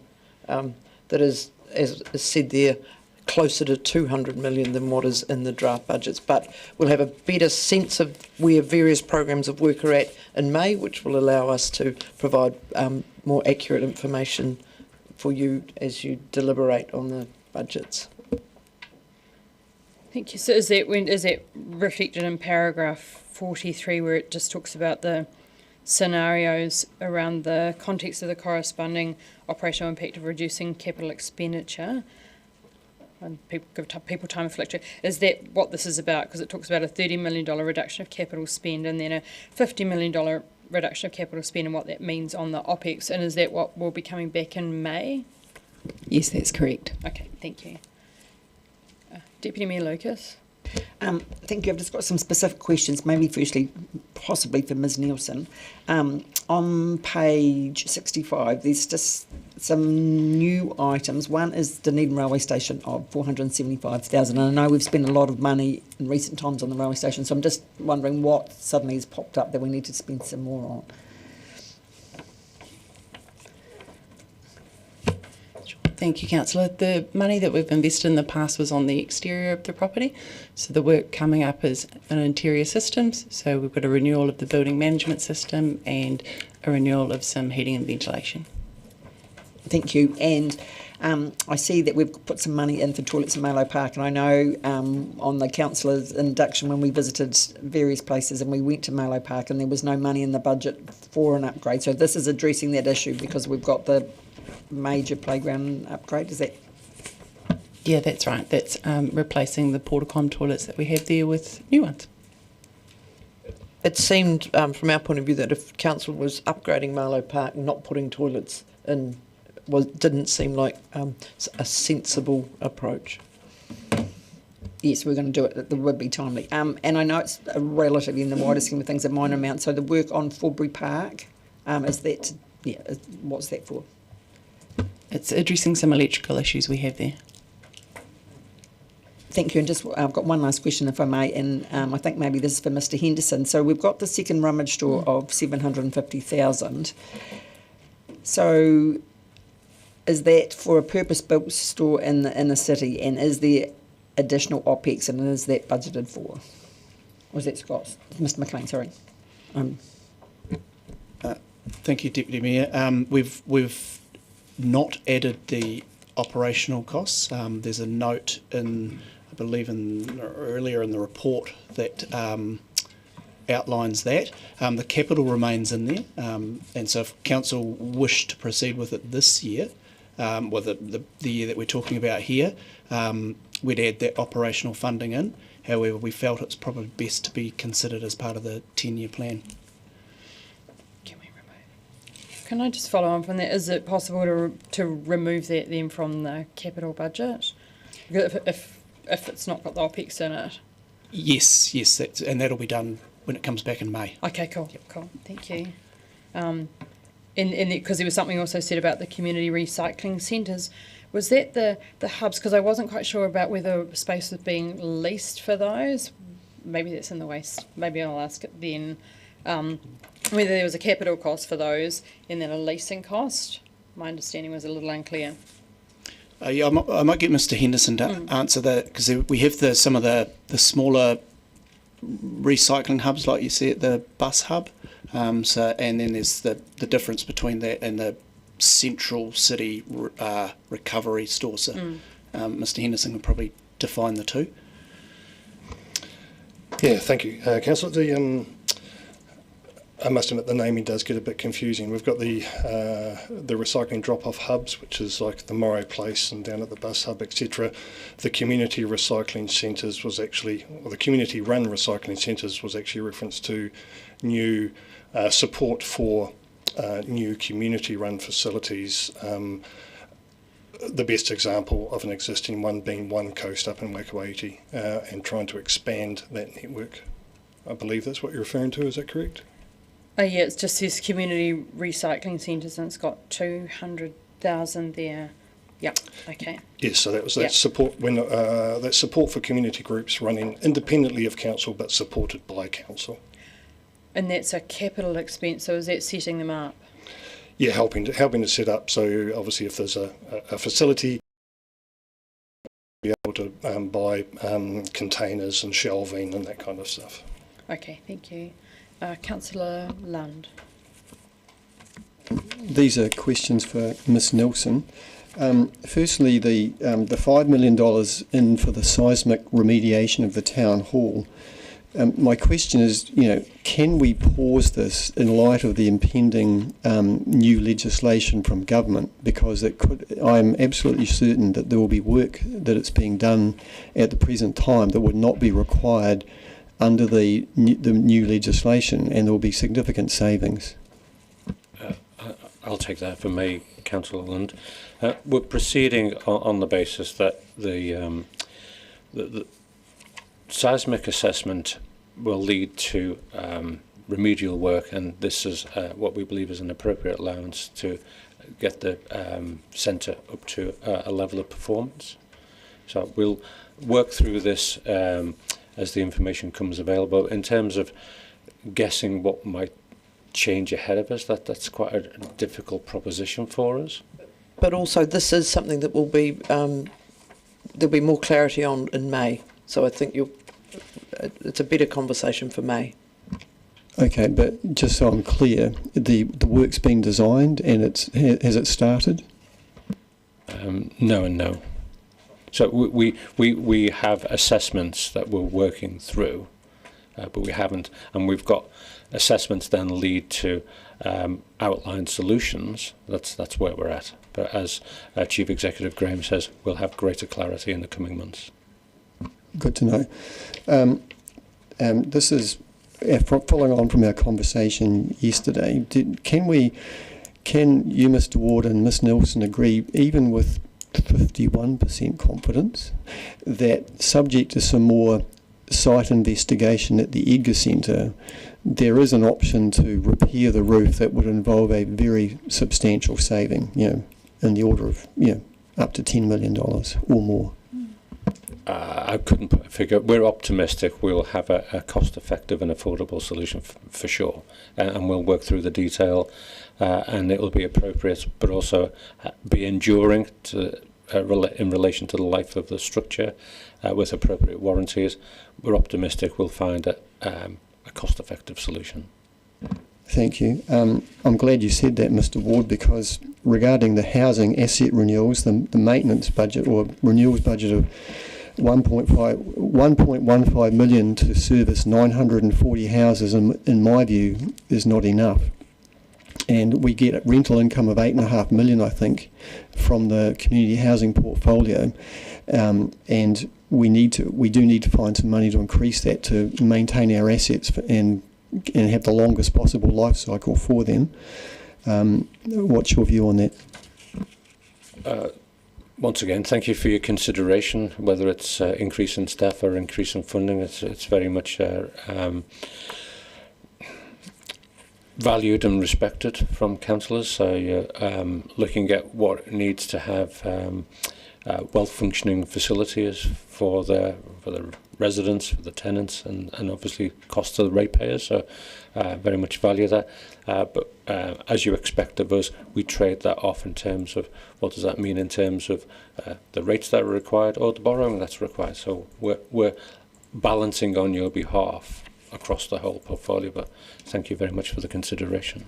that is, as is said there, closer to 200 million than what is in the draft budgets. But we'll have a better sense of where various programs of work are at in May, which will allow us to provide more accurate information for you as you deliberate on the budgets. Thank you. So is that reflected in paragraph 43, where it just talks about the scenarios around the context of the corresponding operational impact of reducing capital expenditure? And people give people time to fluctuate. Is that what this is about? Because it talks about a $30 million reduction of capital spend and then a $50 million reduction of capital spend and what that means on the OPEX. And is that what will be coming back in May? Yes, that's correct. Okay, thank you. Deputy Mayor Lucas. Thank you. I've just got some specific questions, maybe firstly, possibly for Ms Nielsen. On page 65, there's just some new items. One is Dunedin Railway Station of 475,000. And I know we've spent a lot of money in recent times on the railway station, so I'm just wondering what suddenly has popped up that we need to spend some more on. Thank you, Councillor. The money that we've invested in the past was on the exterior of the property. So the work coming up is on interior systems. So we've got a renewal of the building management system and a renewal of some heating and ventilation. Thank you. And I see that we've put some money in for toilets in Malo Park, and I know on the councillor's induction when we visited various places and we went to Malo Park and there was no money in the budget for an upgrade. So this is addressing that issue because we've got the major playground upgrade, is that? Yeah, that's right. That's replacing the Portacom toilets that we have there with new ones. It seemed, from our point of view, that if council was upgrading Marlow Park, not putting toilets in, didn't seem like a sensible approach. Yes, we're going to do it. That would be timely. And I know it's relatively, in the wider scheme of things, a minor amount. So the work on Forbury Park, is that? Yeah, what's that for? It's addressing some electrical issues we have there. Thank you. And just I've got one last question, if I may, and I think maybe this is for Mr Henderson. So we've got the second rummage store of 750,000. So is that for a purpose-built store in the inner city, and is there additional OPEX, and is that budgeted for? Or is that Scott's? Mr McLean, sorry. Thank you, Deputy Mayor. We've not added the operational costs. There's a note in, I believe, earlier in the report that outlines that. The capital remains in there, and so if council wished to proceed with it this year, the year that we're talking about here, we'd add that operational funding in. However, we felt it's probably best to be considered as part of the 10-year plan. Can I just follow on from that? Is it possible to remove that then from the capital budget? If it's not got the OPEX in it? Yes, and that'll be done when it comes back in May. Okay, cool, cool. Thank you. Because there was something also said about the community recycling centres. Was that the hubs? Because I wasn't quite sure about whether space was being leased for those. Maybe that's in the waste. Maybe I'll ask it then. Whether there was a capital cost for those and then a leasing cost. My understanding was a little unclear. Yeah, I might get Mr Henderson to answer that, because we have some of the smaller recycling hubs, like you see at the bus hub. And then there's the difference between that and the central city recovery store. So Mr Henderson will probably define the two. Yeah, thank you, Councillor. I must admit the naming does get a bit confusing. We've got the recycling drop-off hubs, which is like the Morrow Place and down at the bus hub, etc. The community recycling centres was actually, or the community-run recycling centres was actually reference to new support for new community-run facilities. The best example of an existing one being One Coast up in Wakawaiti, and trying to expand that network. I believe that's what you're referring to, is that correct? Oh yeah, it's just this community recycling centres and it's got 200,000 there. Yep. Okay. Yes, so that was that Yep. support when that support for community groups running independently of council but supported by council. And that's a capital expense. So is that setting them up? Yeah, helping to set up. So obviously, if there's a facility, be able to buy containers and shelving and that kind of stuff. Okay. Thank you, Councillor Lund. These are questions for Ms Nelson. Firstly, the $5 million in for the seismic remediation of the town hall. My question is, can we pause this in light of the impending new legislation from government? Because I'm absolutely certain that there will be work that it's being done at the present time that would not be required under the new legislation, and there will be significant savings. I'll take that for me, Councillor Lund. We're proceeding on the basis that the seismic assessment will lead to remedial work, and this is what we believe is an appropriate allowance to get the centre up to a level of performance. So we'll work through this as the information comes available. In terms of guessing what might change ahead of us, that's quite a difficult proposition for us. But also, this is something that will be there'll be more clarity on in May. So I think it's a better conversation for May. Okay, but just so I'm clear, the work's been designed and has it started? No and no. So we have assessments that we're working through, but we haven't, and we've got assessments then lead to outlined solutions. That's where we're at. But as Chief Executive Graham says, we'll have greater clarity in the coming months. Good to know. This is following on from our conversation yesterday. Can you, Mr. Ward, and Ms Nelson agree, even with 51% confidence, that subject to some more site investigation at the Edgar Centre, there is an option to repair the roof that would involve a very substantial saving, in the order of, up to $10 million or more? I couldn't put a figure. We're optimistic we'll have a cost-effective and affordable solution for sure, and we'll work through the detail, and it will be appropriate, but also be enduring in relation to the life of the structure, with appropriate warranties. We're optimistic we'll find a cost-effective solution. Thank you. I'm glad you said that, Mr. Ward, because regarding the housing asset renewals, the maintenance budget or renewals budget of 1.15 million to service 940 houses, in my view, is not enough. And we get a rental income of 8.5 million, I think, from the community housing portfolio, and we do need to find some money to increase that to maintain our assets and have the longest possible life cycle for them. What's your view on that? Once again, thank you for your consideration. Whether it's increase in staff or increase in funding, it's very much valued and respected from councillors. So you're looking at what needs to have well-functioning facilities for the residents, for the tenants, and obviously cost to the ratepayers. So very much value that. But as you expect of us, we trade that off in terms of what does that mean in terms of the rates that are required or the borrowing that's required. So we're balancing on your behalf across the whole portfolio. But thank you very much for the consideration.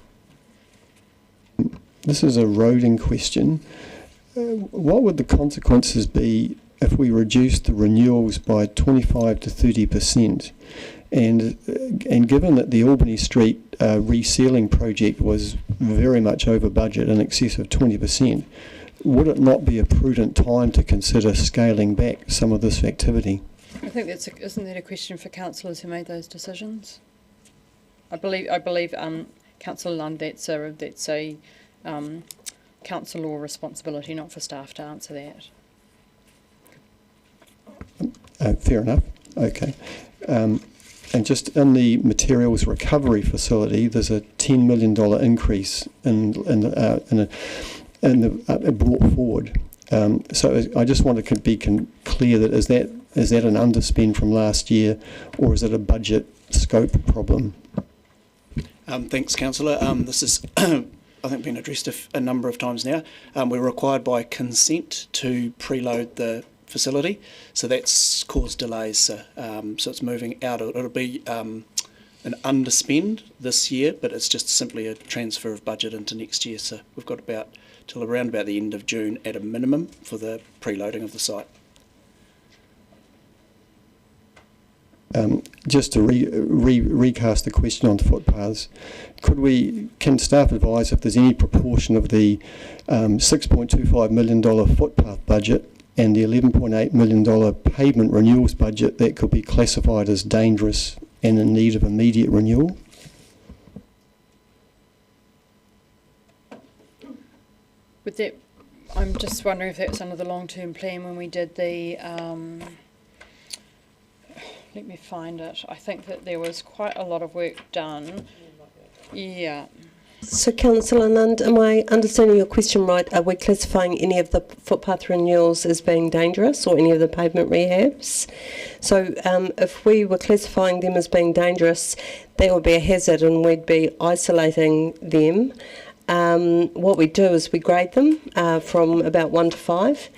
This is a roading question. What would the consequences be if we reduced the renewals by 25 to 30%? And given that the Albany Street resealing project was very much over budget, in excess of 20%, would it not be a prudent time to consider scaling back some of this activity? I think isn't that a question for councillors who made those decisions? I believe Councillor Lund, that's a council law responsibility, not for staff to answer that. Fair enough. Okay. And just in the materials recovery facility, there's a $10 million increase brought forward. So I just want to be clear that is that an underspend from last year, or is it a budget scope problem? Thanks, Councillor. This is, I think, been addressed a number of times now. We're required by consent to preload the facility, so that's caused delays. So it's moving out. It'll be an underspend this year, but it's just simply a transfer of budget into next year. So we've got about till around about the end of June at a minimum for the preloading of the site. Just to recast the question on footpaths, can staff advise if there's any proportion of the $6.25 million footpath budget and the $11.8 million pavement renewals budget that could be classified as dangerous and in need of immediate renewal? With that, I'm just wondering if that was under the long-term plan when we did the, let me find it. I think that there was quite a lot of work done. Yeah. So, Councillor Nund, am I understanding your question right? Are we classifying any of the footpath renewals as being dangerous, or any of the pavement rehabs? So, if we were classifying them as being dangerous, that would be a hazard, and we'd be isolating them. What we do is we grade them from about 1 to 5,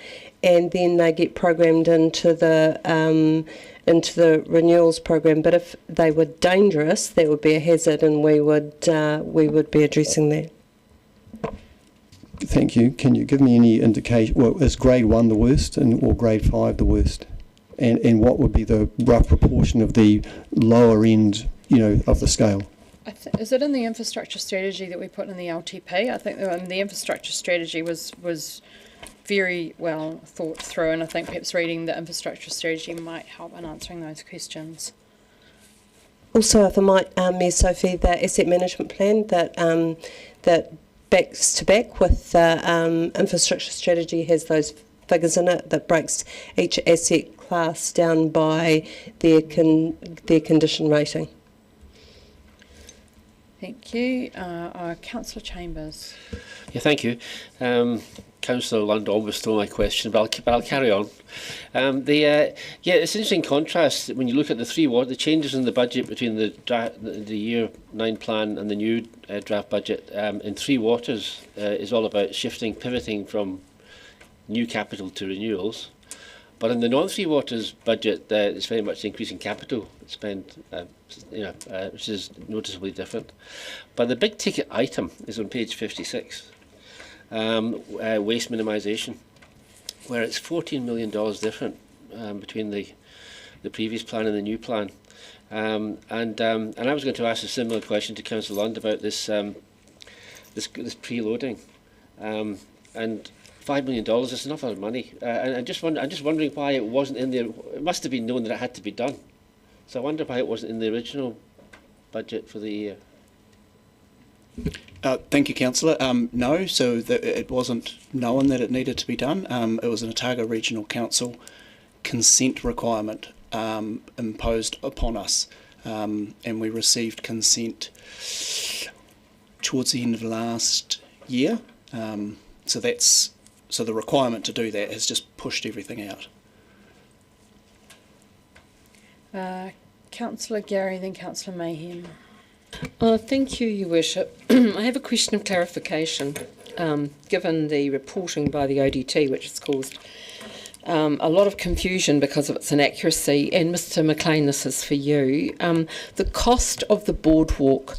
and then they get programmed into the renewals program. But if they were dangerous, that would be a hazard, and we would be addressing that. Thank you. Can you give me any indication? Well, is grade 1 the worst, or grade 5 the worst? And what would be the rough proportion of the lower end, of the scale? Is it in the infrastructure strategy that we put in the LTP? I think the infrastructure strategy was very well thought through, and I think perhaps reading the infrastructure strategy might help in answering those questions. Also, if I might, Mayor Sophie, the asset management plan that backs to back with the infrastructure strategy has those figures in it that breaks each asset class down by their condition rating. Thank you. Councillor Chambers. Yeah, thank you. Councillor Lund almost stole my question, but I'll carry on. It's an interesting contrast when you look at the changes in the budget between the year 9 plan and the new draft budget. In Three Waters is all about pivoting from new capital to renewals. But in the non-Three Waters budget, it's very much increasing capital spend, which is noticeably different. But the big ticket item is on page 56, waste minimisation, where it's $14 million different between the previous plan and the new plan. And I was going to ask a similar question to Councillor Lund about this this preloading, and $5 million is an awful lot of money, and I'm just wondering why it wasn't in there. It must have been known that it had to be done, so I wonder why it wasn't in the original budget for the year. Thank you, Councillor. No, so it wasn't known that it needed to be done. It was an Otago Regional Council consent requirement imposed upon us, and we received consent towards the end of last year. So the requirement to do that has just pushed everything out. Councillor Gary, then Councillor Mayhem. Thank you, Your Worship. I have a question of clarification. Given the reporting by the ODT, which has caused a lot of confusion because of its inaccuracy, and Mr McLean, this is for you. The cost of the boardwalk,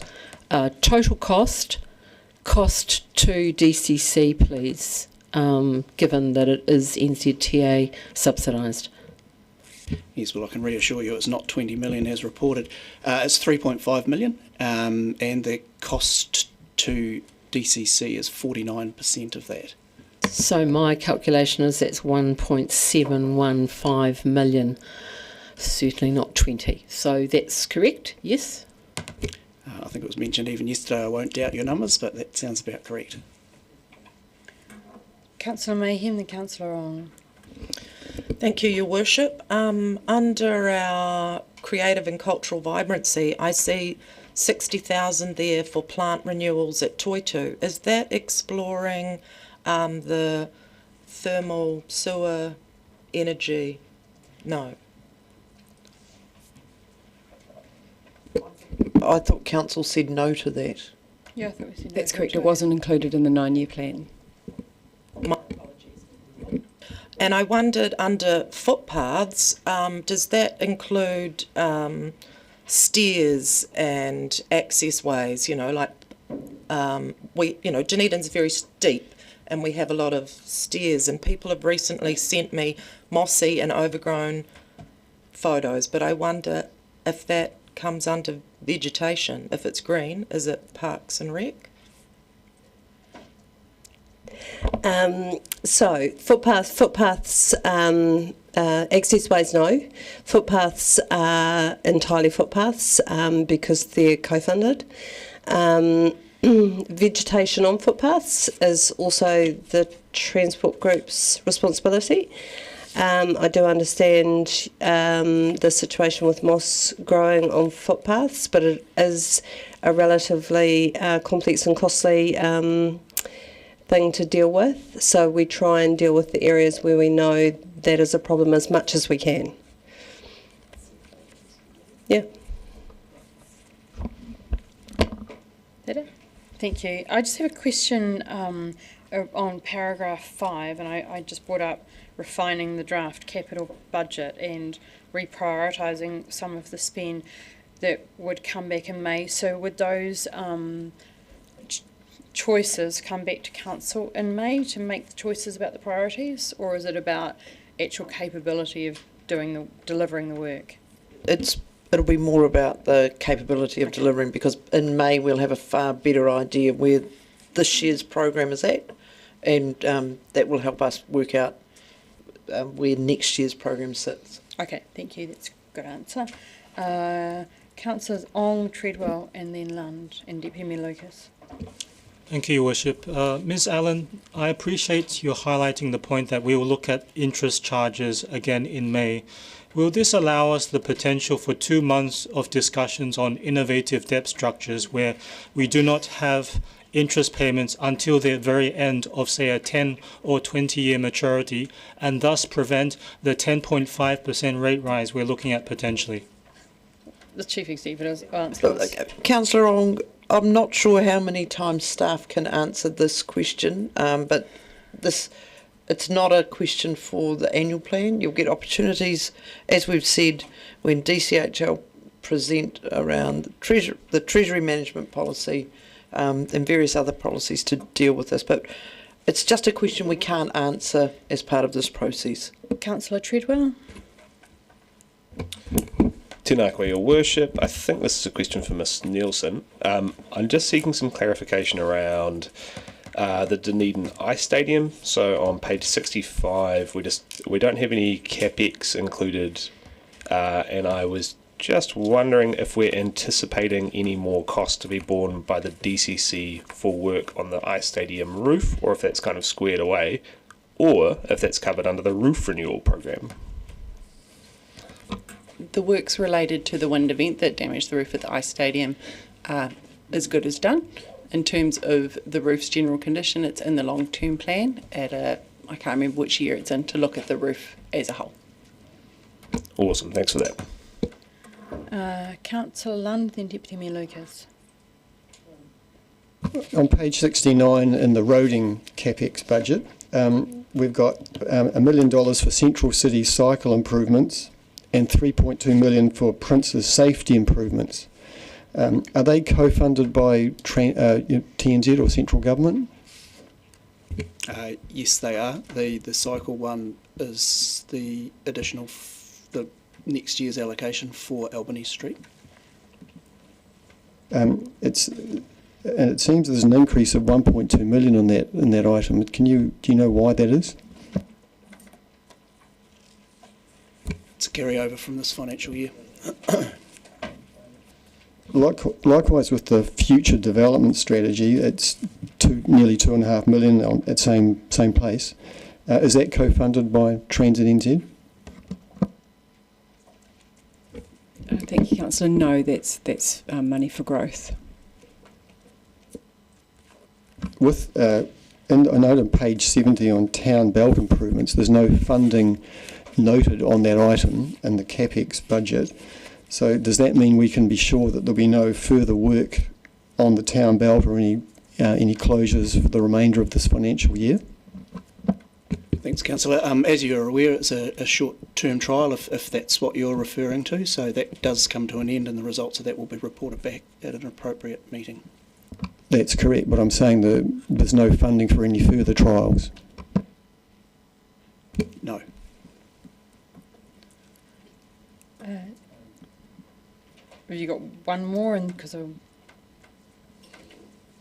total cost to DCC, please, given that it is NZTA subsidised. Yes, well, I can reassure you it's not 20 million as reported. It's 3.5 million, and the cost to DCC is 49% of that. So my calculation is that's 1.715 million, certainly not 20. So that's correct, yes? I think it was mentioned even yesterday. I won't doubt your numbers, but that sounds about correct. Councillor Mayhem, then Councillor Ong. Thank you, Your Worship. Under our creative and cultural vibrancy, I see 60,000 there for plant renewals at Toitu. Is that exploring the thermal, sewer, energy? No. I thought council said no to that. Yeah, I thought we said That's no correct. to It wasn't included in the 9-year plan. My apologies. And I wondered, under footpaths, does that include stairs and access ways? You know, like Dunedin's very steep, and we have a lot of stairs. And people have recently sent me mossy and overgrown photos, but I wonder if that comes under vegetation. If it's green, is it Parks and Rec? So footpaths, access ways, no. Footpaths are entirely footpaths because they're co-funded. Vegetation on footpaths is also the transport group's responsibility. I do understand the situation with moss growing on footpaths, but it is a relatively complex and costly thing to deal with. So we try and deal with the areas where we know that is a problem as much as we can. Yeah. That it? Thank you. I just have a question on paragraph 5, and I just brought up refining the draft capital budget and reprioritising some of the spend that would come back in May. So would those choices come back to council in May to make the choices about the priorities, or is it about actual capability of delivering the work? It'll be more about the capability of delivering, because in May we'll have a far better idea where this year's program is at, and that will help us work out where next year's program sits. Okay, thank you. That's a good answer. Councillors Ong, Treadwell, and then Lund, and Deputy Mayor Lucas. Thank you, Your Worship. Ms. Allen, I appreciate you highlighting the point that we will look at interest charges again in May. Will this allow us the potential for 2 months of discussions on innovative debt structures where we do not have interest payments until the very end of, say, a 10 or 20-year maturity, and thus prevent the 10.5% rate rise we're looking at potentially? The Chief Executive answers. Councillor Ong, I'm not sure how many times staff can answer this question, but it's not a question for the annual plan. You'll get opportunities, as we've said, when DCHL present around the Treasury management policy and various other policies to deal with this. But it's just a question we can't answer as part of this process. Councillor Treadwell. Tēnā koe, Your Worship. I think this is a question for Ms Nielsen. I'm just seeking some clarification around the Dunedin Ice Stadium. So on page 65, we don't have any capex included, and I was just wondering if we're anticipating any more costs to be borne by the DCC for work on the ice stadium roof, or if that's kind of squared away, or if that's covered under the roof renewal program. The works related to the wind event that damaged the roof at the ice stadium are as good as done. In terms of the roof's general condition, it's in the long-term plan I can't remember which year it's in, to look at the roof as a whole. Awesome, thanks for that. Councillor Lund, then Deputy Mayor Lucas. On page 69 in the roading capex budget, we've got $1 million for Central City cycle improvements and $3.2 million for Prince's safety improvements. Are they co-funded by TNZ or central government? Yes, they are. The cycle one is the additional, the next year's allocation for Albany Street. It seems there's an increase of 1.2 million on that in that item. Do you know why that is? It's a carryover from this financial year. Likewise with the future development strategy, it's nearly 2.5 million at same place. Is that co-funded by Transit NZ? Thank you, Councillor. No, that's money for growth. With I note on page 70 on town belt improvements, there's no funding noted on that item in the CapEx budget. So does that mean we can be sure that there'll be no further work on the town belt or any closures for the remainder of this financial year? Thanks, Councillor. As you're aware, it's a short-term trial, if that's what you're referring to, so that does come to an end and the results of that will be reported back at an appropriate meeting. That's correct, but I'm saying that there's no funding for any further trials. No. Have you got one more?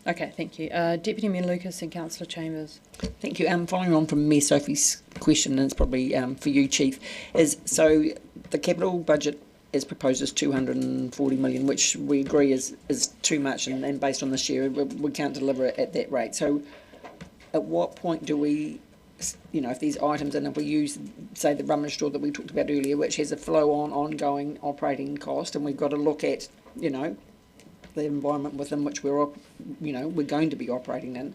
Okay, thank you. Deputy Mayor Lucas and Councillor Chambers. Thank you. Following on from Mayor Sophie's question, and it's probably for you, Chief, is so the capital budget is proposed as 240 million, which we agree is too much, and based on this year, we can't deliver it at that rate. So at what point do we, if these items, and if we use, say, the rummage drawer that we talked about earlier, which has a flow-on, ongoing operating cost, and we've got to look at, the environment within which we're going to be operating in.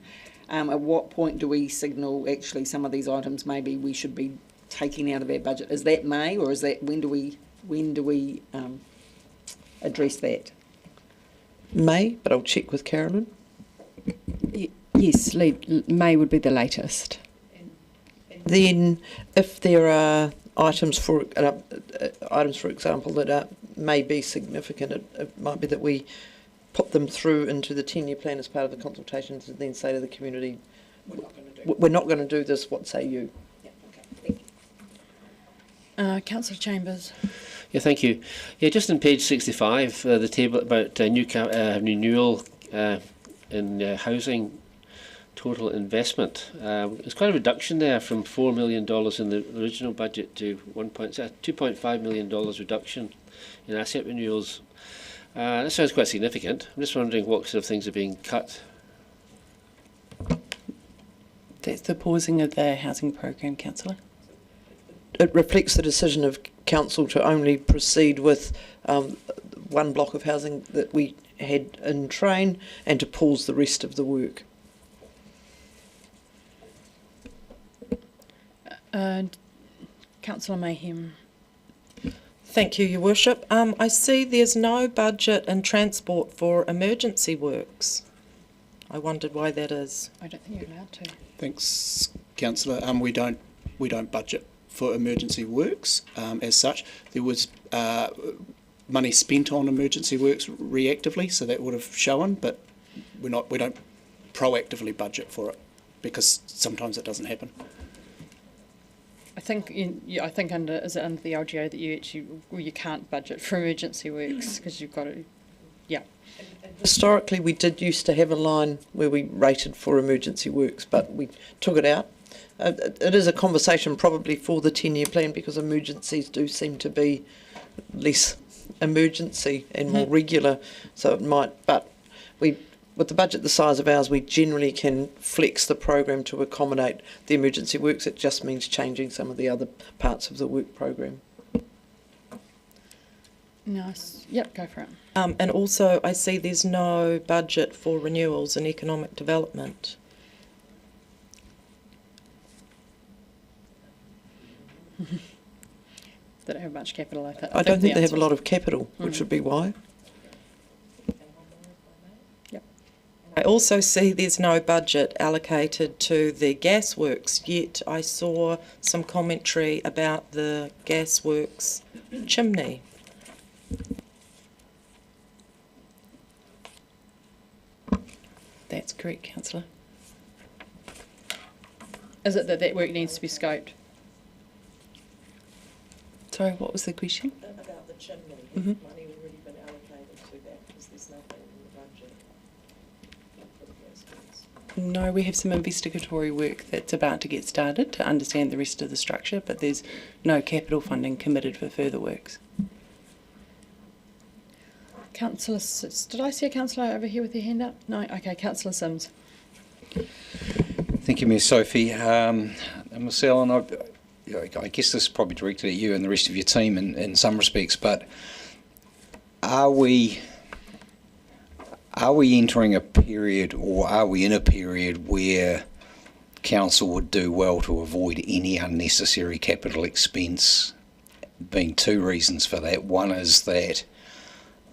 At what point do we signal actually some of these items maybe we should be taking out of our budget? Is that May, or is that when do we address that? May, but I'll check with Carolyn. Yes, May would be the latest. Then, if there are items, for example, that may be significant, it might be that we put them through into the 10-year plan as part of the consultations and then say to the community, we're not going to do this, what say you? Yeah, okay, thank you. Councillor Chambers. Yeah, thank you. Yeah, just on page 65, the table about renewal in housing total investment. There's quite a reduction there from $4 million in the original budget to $2.5 million reduction in asset renewals. That sounds quite significant. I'm just wondering what sort of things are being cut. That's the pausing of the housing program, Councillor. It reflects the decision of Council to only proceed with one block of housing that we had in train and to pause the rest of the work. Councillor Mayhem. Thank you, Your Worship. I see there's no budget in transport for emergency works. I wondered why that is. I don't think you're allowed to. Thanks, Councillor. We don't budget for emergency works as such. There was money spent on emergency works reactively, so that would have shown, but we don't proactively budget for it because sometimes it doesn't happen. I think under the LGO that you can't budget for emergency works because you've got to, yeah. Historically, we did used to have a line where we rated for emergency works, but we took it out. It is a conversation probably for the 10-year plan because emergencies do seem to be less emergency and more regular, so it might, but with the budget the size of ours, we generally can flex the program to accommodate the emergency works. It just means changing some of the other parts of the work program. Nice. Yep, go for it. And also, I see there's no budget for renewals and economic development. They don't have much capital like that. I don't think they have a lot of capital, which would be why. I also see there's no budget allocated to the gas works, yet I saw some commentary about the gas works chimney. That's correct, Councillor. Is it that work needs to be scoped? Sorry, what was the question? About the chimney. Mm-hmm. Money already been allocated to that because there's nothing in the budget. No, we have some investigatory work that's about to get started to understand the rest of the structure, but there's no capital funding committed for further works. Councillor, did I see a councillor over here with their hand up? No? Okay, Councillor Sims. Thank you, Mayor Sophie. Marcel, and I guess this is probably directed at you and the rest of your team in some respects, but are we entering a period, or are we in a period where council would do well to avoid any unnecessary capital expense, being two reasons for that. One is that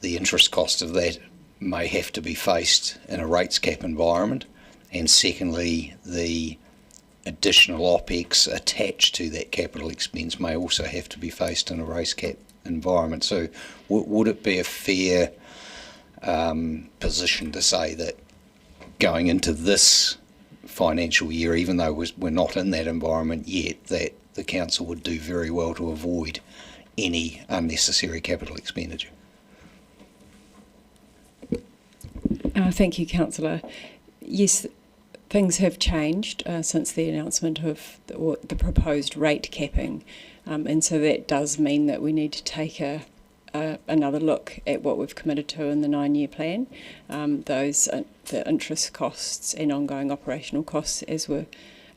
the interest cost of that may have to be faced in a rates cap environment, and secondly, the additional OPEX attached to that capital expense may also have to be faced in a rates cap environment. So would it be a fair position to say that going into this financial year, even though we're not in that environment yet, that the council would do very well to avoid any unnecessary capital expenditure? Thank you, Councillor. Yes, things have changed since the announcement of the proposed rate capping, and so that does mean that we need to take another look at what we've committed to in the 9-year plan. The interest costs and ongoing operational costs, as were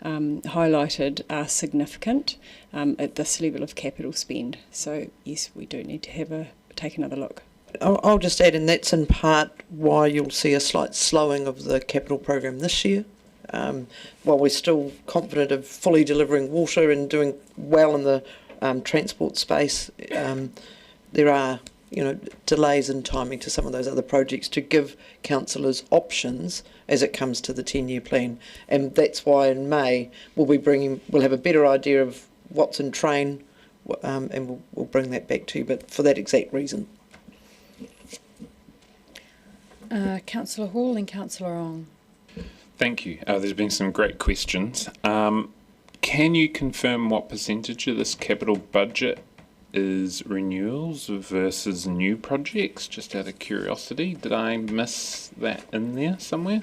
highlighted, are significant at this level of capital spend. So yes, we do need to take another look. I'll just add, and that's in part why you'll see a slight slowing of the capital program this year. While we're still confident of fully delivering water and doing well in the transport space, there are, delays in timing to some of those other projects to give councillors options as it comes to the 10-year plan, and that's why in May we'll have a better idea of what's in train, and we'll bring that back to you. But for that exact reason. Councillor Hall and Councillor Ong. Thank you. There's been some great questions. Can you confirm what percentage of this capital budget is renewals versus new projects? Just out of curiosity, did I miss that in there somewhere?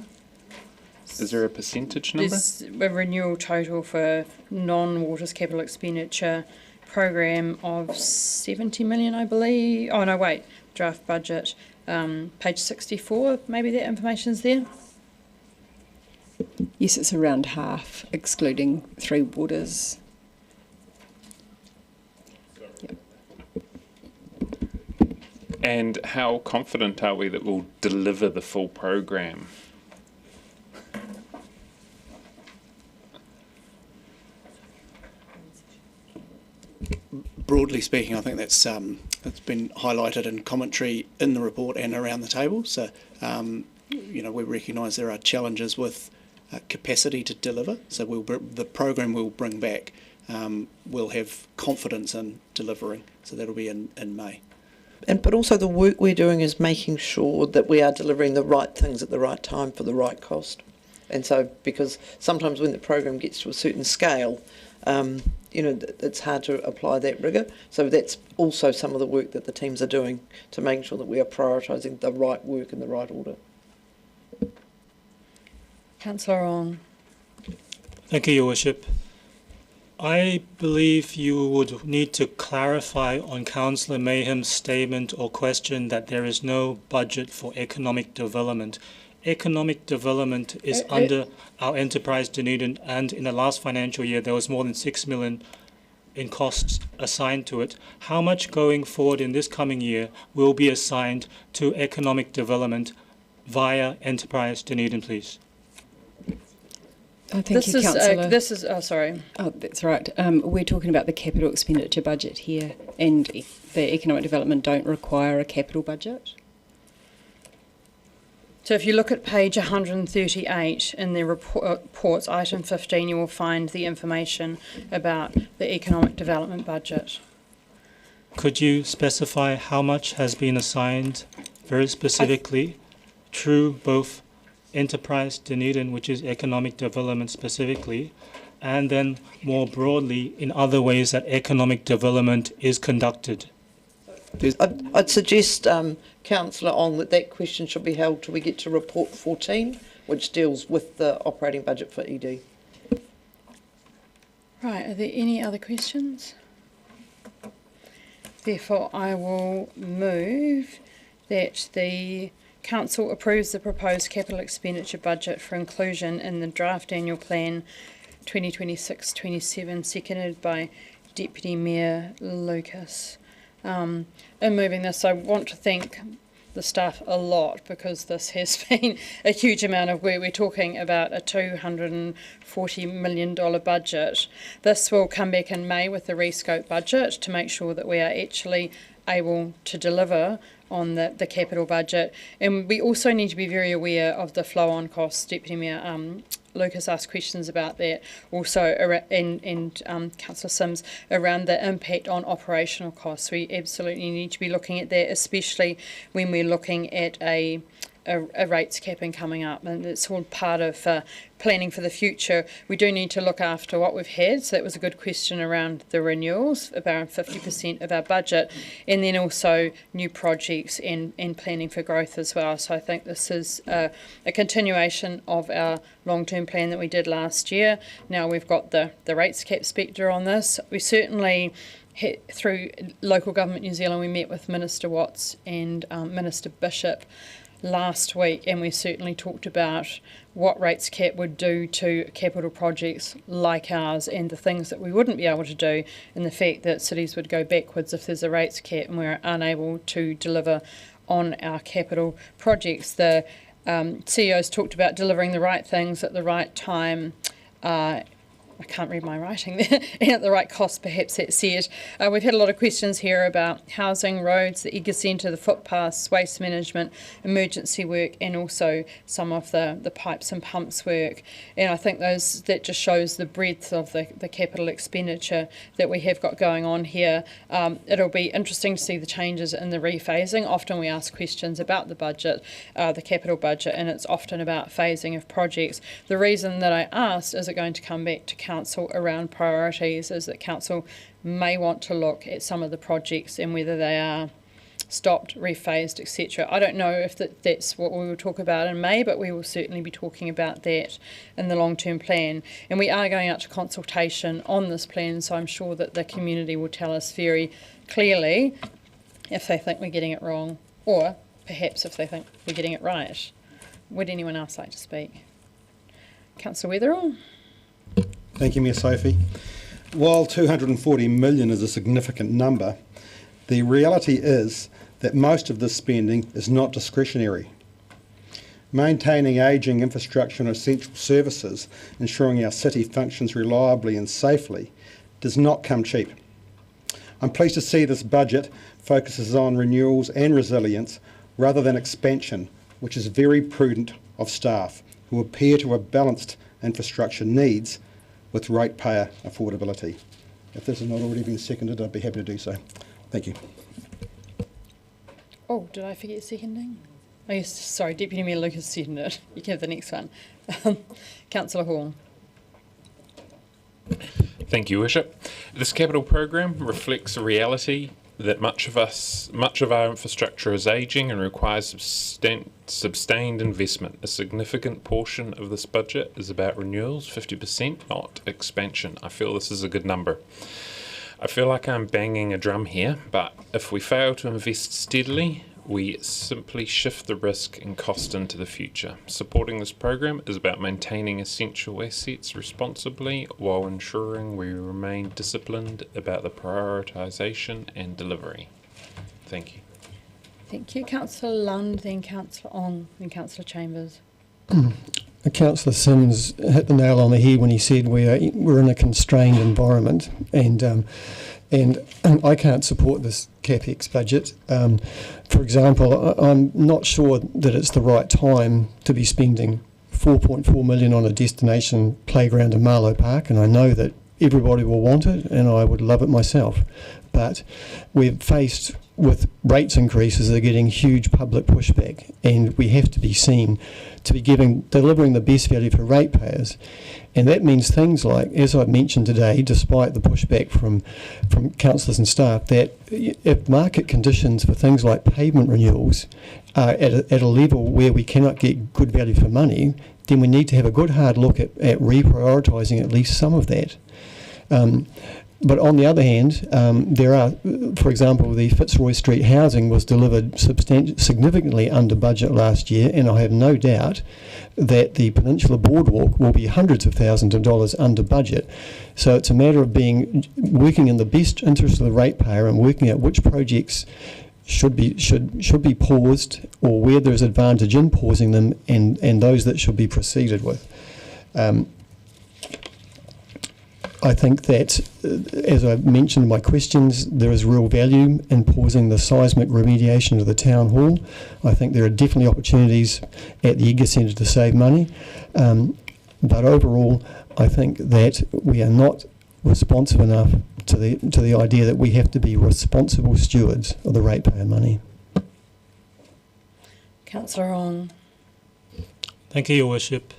Is there a percentage number? There's a renewal total for non-waters capital expenditure program of 70 million, I believe. Oh no, wait, draft budget. Page 64, maybe that information's there? Yes, it's around half, excluding 3 waters. Yep. And how confident are we that we'll deliver the full program? Broadly speaking, I think that's been highlighted in commentary in the report and around the table. So, we recognise there are challenges with capacity to deliver. So the program we'll bring back, we'll have confidence in delivering. So that'll be in May. But also the work we're doing is making sure that we are delivering the right things at the right time for the right cost. And so, because sometimes when the program gets to a certain scale, it's hard to apply that rigour. So that's also some of the work that the teams are doing to making sure that we are prioritising the right work in the right order. Councillor Ong. Thank you, Your Worship. I believe you would need to clarify on Councillor Mayhem's statement or question that there is no budget for economic development. Economic development is under our enterprise Dunedin, and in the last financial year there was more than 6 million in costs assigned to it. How much going forward in this coming year will be assigned to economic development via enterprise Dunedin, please? Thank you, Councillor. Oh, sorry. Oh, that's right. We're talking about the capital expenditure budget here, and the economic development don't require a capital budget. So if you look at page 138 in the reports, item 15, you will find the information about the economic development budget. Could you specify how much has been assigned very specifically through both enterprise Dunedin, which is economic development specifically, and then more broadly in other ways that economic development is conducted? I'd suggest, Councillor Ong, that question should be held till we get to report 14, which deals with the operating budget for ED. Right, are there any other questions? Therefore, I will move that the Council approves the proposed capital expenditure budget for inclusion in the draft annual plan 2026-27, seconded by Deputy Mayor Lucas. In moving this, I want to thank the staff a lot because this has been a huge amount of work. We're talking about a $240 million budget. This will come back in May with the rescope budget to make sure that we are actually able to deliver on the capital budget. And we also need to be very aware of the flow-on costs. Deputy Mayor Lucas asked questions about that also, and Councillor Sims, around the impact on operational costs. We absolutely need to be looking at that, especially when we're looking at a rates capping coming up, and it's all part of planning for the future. We do need to look after what we've had, so that was a good question around the renewals, about 50% of our budget, and then also new projects and planning for growth as well. So I think this is a continuation of our long-term plan that we did last year. Now we've got the rates cap spectre on this. We certainly through Local Government New Zealand, we met with Minister Watts and Minister Bishop last week, and we certainly talked about what rates cap would do to capital projects like ours and the things that we wouldn't be able to do, and the fact that cities would go backwards if there's a rates cap and we're unable to deliver on our capital projects. The CEO's talked about delivering the right things at the right time. I can't read my writing there, and at the right cost, perhaps that's it. We've had a lot of questions here about housing, roads, the Edgar Centre, the footpaths, waste management, emergency work, and also some of the pipes and pumps work. And I think that just shows the breadth of the capital expenditure that we have got going on here. It'll be interesting to see the changes in the rephasing. Often we ask questions about the budget, the capital budget, and it's often about phasing of projects. The reason that I asked, is it going to come back to Council around priorities, is that Council may want to look at some of the projects and whether they are stopped, rephased, etc. I don't know if that's what we will talk about in May, but we will certainly be talking about that in the long-term plan. And we are going out to consultation on this plan, so I'm sure that the community will tell us very clearly if they think we're getting it wrong, or perhaps if they think we're getting it right. Would anyone else like to speak? Councillor Weatherall? Thank you, Mayor Sophie. While 240 million is a significant number, the reality is that most of this spending is not discretionary. Maintaining ageing infrastructure and essential services, ensuring our city functions reliably and safely, does not come cheap. I'm pleased to see this budget focuses on renewals and resilience rather than expansion, which is very prudent of staff who appear to have balanced infrastructure needs with ratepayer affordability. If this has not already been seconded, I'd be happy to do so. Thank you. Oh, did I forget seconding? Oh yes, sorry, Deputy Mayor Lucas seconded it. You can have the next one. Councillor Hall. Thank you, Worship. This capital program reflects a reality that much of our infrastructure is ageing and requires sustained investment. A significant portion of this budget is about renewals, 50%, not expansion. I feel this is a good number. I feel like I'm banging a drum here, but if we fail to invest steadily, we simply shift the risk and cost into the future. Supporting this program is about maintaining essential assets responsibly while ensuring we remain disciplined about the prioritisation and delivery. Thank you. Thank you. Councillor Lund, then Councillor Ong, then Councillor Chambers. Councillor Sims hit the nail on the head when he said we're in a constrained environment, and I can't support this CapEx budget. For example, I'm not sure that it's the right time to be spending $4.4 million on a destination playground in Marlow Park, and I know that everybody will want it, and I would love it myself. But we're faced with rates increases that are getting huge public pushback, and we have to be seen to be delivering the best value for ratepayers. And that means things like, as I've mentioned today, despite the pushback from councillors and staff, that if market conditions for things like pavement renewals are at a level where we cannot get good value for money, then we need to have a good hard look at reprioritising at least some of that. But on the other hand, there are, for example, the Fitzroy Street housing was delivered significantly under budget last year, and I have no doubt that the Peninsula Boardwalk will be hundreds of thousands of dollars under budget. So it's a matter of working in the best interest of the ratepayer and working out which projects should be paused, or where there's advantage in pausing them, and those that should be proceeded with. I think that, as I mentioned in my questions, there is real value in pausing the seismic remediation of the town hall. I think there are definitely opportunities at the Edgar Centre to save money, but overall, I think that we are not responsive enough to the idea that we have to be responsible stewards of the ratepayer money. Councillor Ong. Thank you, Your Worship.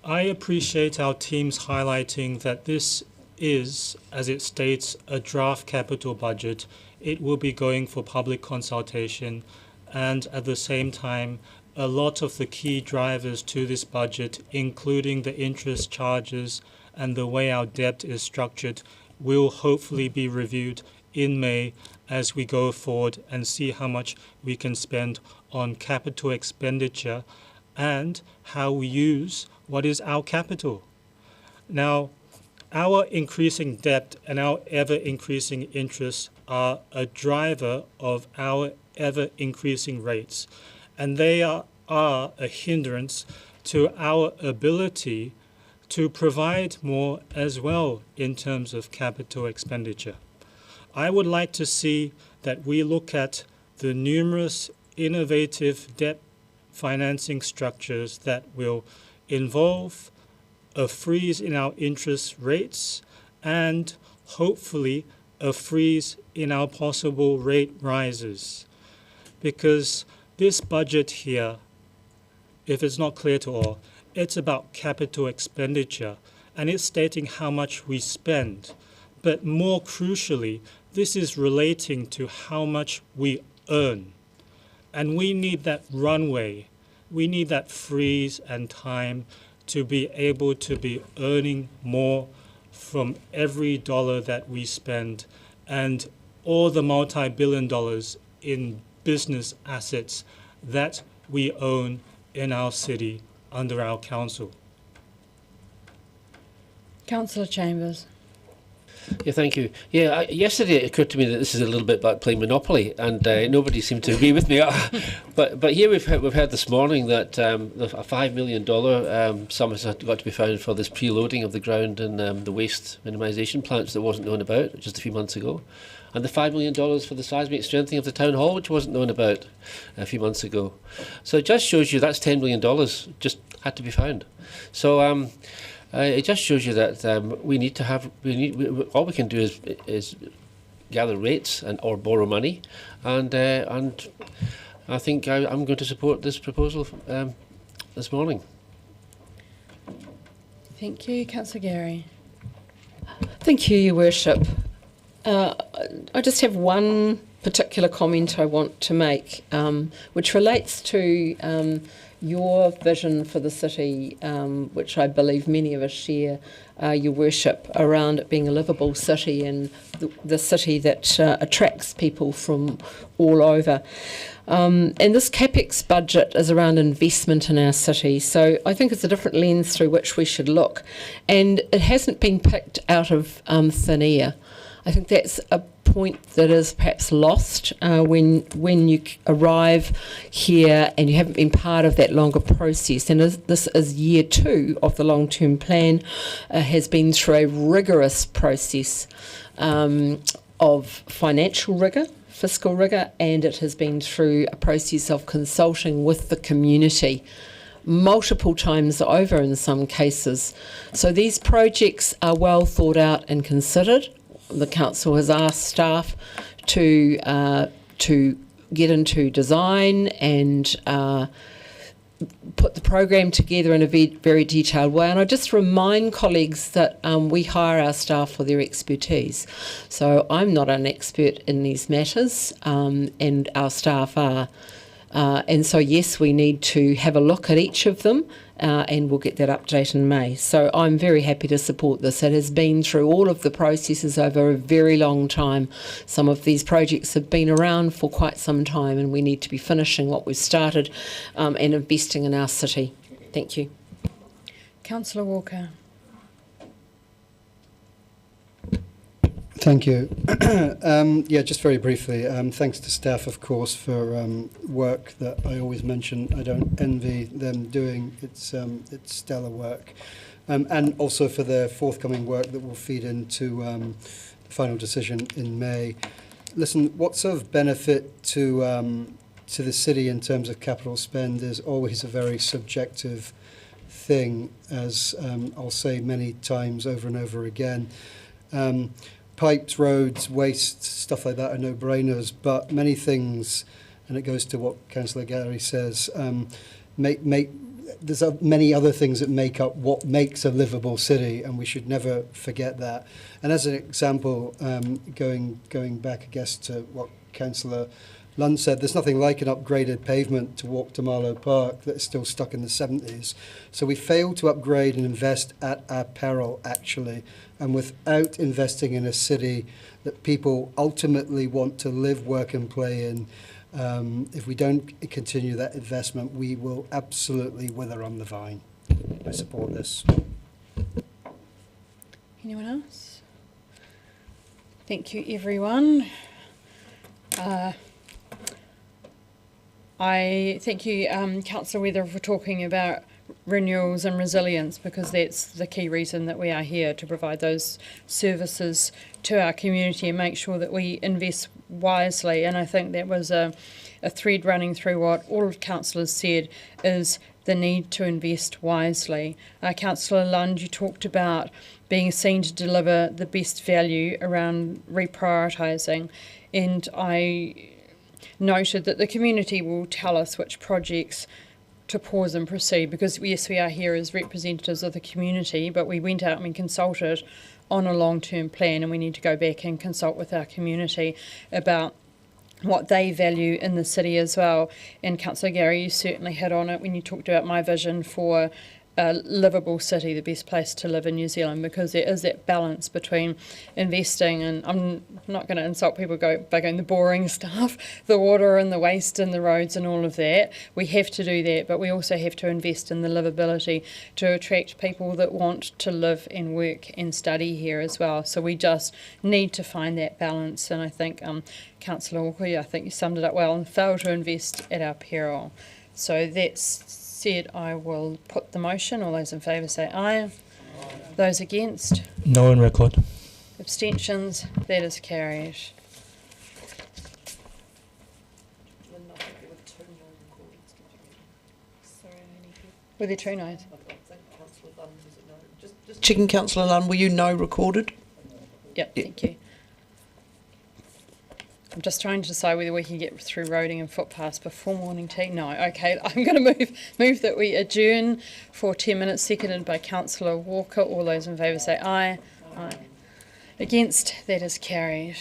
I appreciate our teams highlighting that this is, as it states, a draft capital budget. It will be going for public consultation, and at the same time, a lot of the key drivers to this budget, including the interest charges and the way our debt is structured, will hopefully be reviewed in May as we go forward and see how much we can spend on capital expenditure and how we use what is our capital. Now, our increasing debt and our ever-increasing interest are a driver of our ever-increasing rates, and they are a hindrance to our ability to provide more as well in terms of capital expenditure. I would like to see that we look at the numerous innovative debt financing structures that will involve a freeze in our interest rates and hopefully a freeze in our possible rate rises. Because this budget here, if it's not clear to all, it's about capital expenditure and it's stating how much we spend. But more crucially, this is relating to how much we earn. And we need that runway. We need that freeze and time to be able to be earning more from every dollar that we spend and all the multi-billion dollars in business assets that we own in our city under our council. Councillor Chambers. Yeah, thank you. Yeah, yesterday it occurred to me that this is a little bit like playing Monopoly, and nobody seemed to agree with me. But here we've heard this morning that a $5 million sum has got to be found for this preloading of the ground in the waste minimisation plants that wasn't known about just a few months ago, and the $5 million for the seismic strengthening of the town hall, which wasn't known about a few months ago. So it just shows you that's $10 million just had to be found. So. It just shows you that we need to have. All we can do is gather rates or borrow money, and I think I'm going to support this proposal this morning. Thank you, Councillor Gary. Thank you, Your Worship. I just have one particular comment I want to make, which relates to your vision for the city, which I believe many of us share, Your Worship, around it being a livable city and the city that attracts people from all over. And this CapEx budget is around investment in our city, so I think it's a different lens through which we should look. And it hasn't been picked out of thin air. I think that's a point that is perhaps lost when you arrive here and you haven't been part of that longer process. And this is year 2 of the long-term plan, has been through a rigorous process of financial rigour, fiscal rigour, and it has been through a process of consulting with the community multiple times over in some cases. So these projects are well thought out and considered. The council has asked staff to get into design and put the program together in a very detailed way. And I just remind colleagues that we hire our staff for their expertise. So I'm not an expert in these matters, and our staff are. And so, yes, we need to have a look at each of them, and we'll get that update in May. So I'm very happy to support this. It has been through all of the processes over a very long time. Some of these projects have been around for quite some time, and we need to be finishing what we've started and investing in our city. Thank you. Councillor Walker. Thank you. Yeah, just very briefly, thanks to staff, of course, for work that I always mention. I don't envy them doing. It's stellar work. And also for the forthcoming work that will feed into the final decision in May. Listen, what's of benefit to the city in terms of capital spend is always a very subjective thing, as I'll say many times over and over again. Pipes, roads, waste, stuff like that are no-brainers, but many things, and it goes to what Councillor Gary says, there's many other things that make up what makes a livable city, and we should never forget that. And as an example, going back, I guess, to what Councillor Lund said, there's nothing like an upgraded pavement to walk to Marlow Park that is still stuck in the 70s. So we fail to upgrade and invest at our peril, actually. And without investing in a city that people ultimately want to live, work and play in, if we don't continue that investment, we will absolutely wither on the vine. I support this. Anyone else? Thank you, everyone. I thank you, Councillor Weather, for talking about renewals and resilience, because that's the key reason that we are here, to provide those services to our community and make sure that we invest wisely. And I think that was a thread running through what all of councillors said, is the need to invest wisely. Councillor Lund, you talked about being seen to deliver the best value around reprioritising, and I noted that the community will tell us which projects to pause and proceed, because yes, we are here as representatives of the community, but we went out and we consulted on a long-term plan, and we need to go back and consult with our community about what they value in the city as well. And Councillor Gary, you certainly hit on it when you talked about my vision for a livable city, the best place to live in New Zealand, because there is that balance between investing, and I'm not going to insult people by going the boring stuff, the water and the waste and the roads and all of that. We have to do that, but we also have to invest in the livability to attract people that want to live and work and study here as well. So we just need to find that balance, and I think Councillor Walker, I think you summed it up well, and fail to invest at our peril. So that's said, I will put the motion. All those in favour say aye. Aye. Those against? No on record. Abstentions? That is carried. Were there two no's? Just checking, Councillor Lund, were you no recorded? Yep, thank you. I'm just trying to decide whether we can get through roading and footpaths before morning tea. No, okay. I'm going to move that we adjourn for 10 minutes, seconded by Councillor Walker. All those in favour say aye. Aye. Against? That is carried.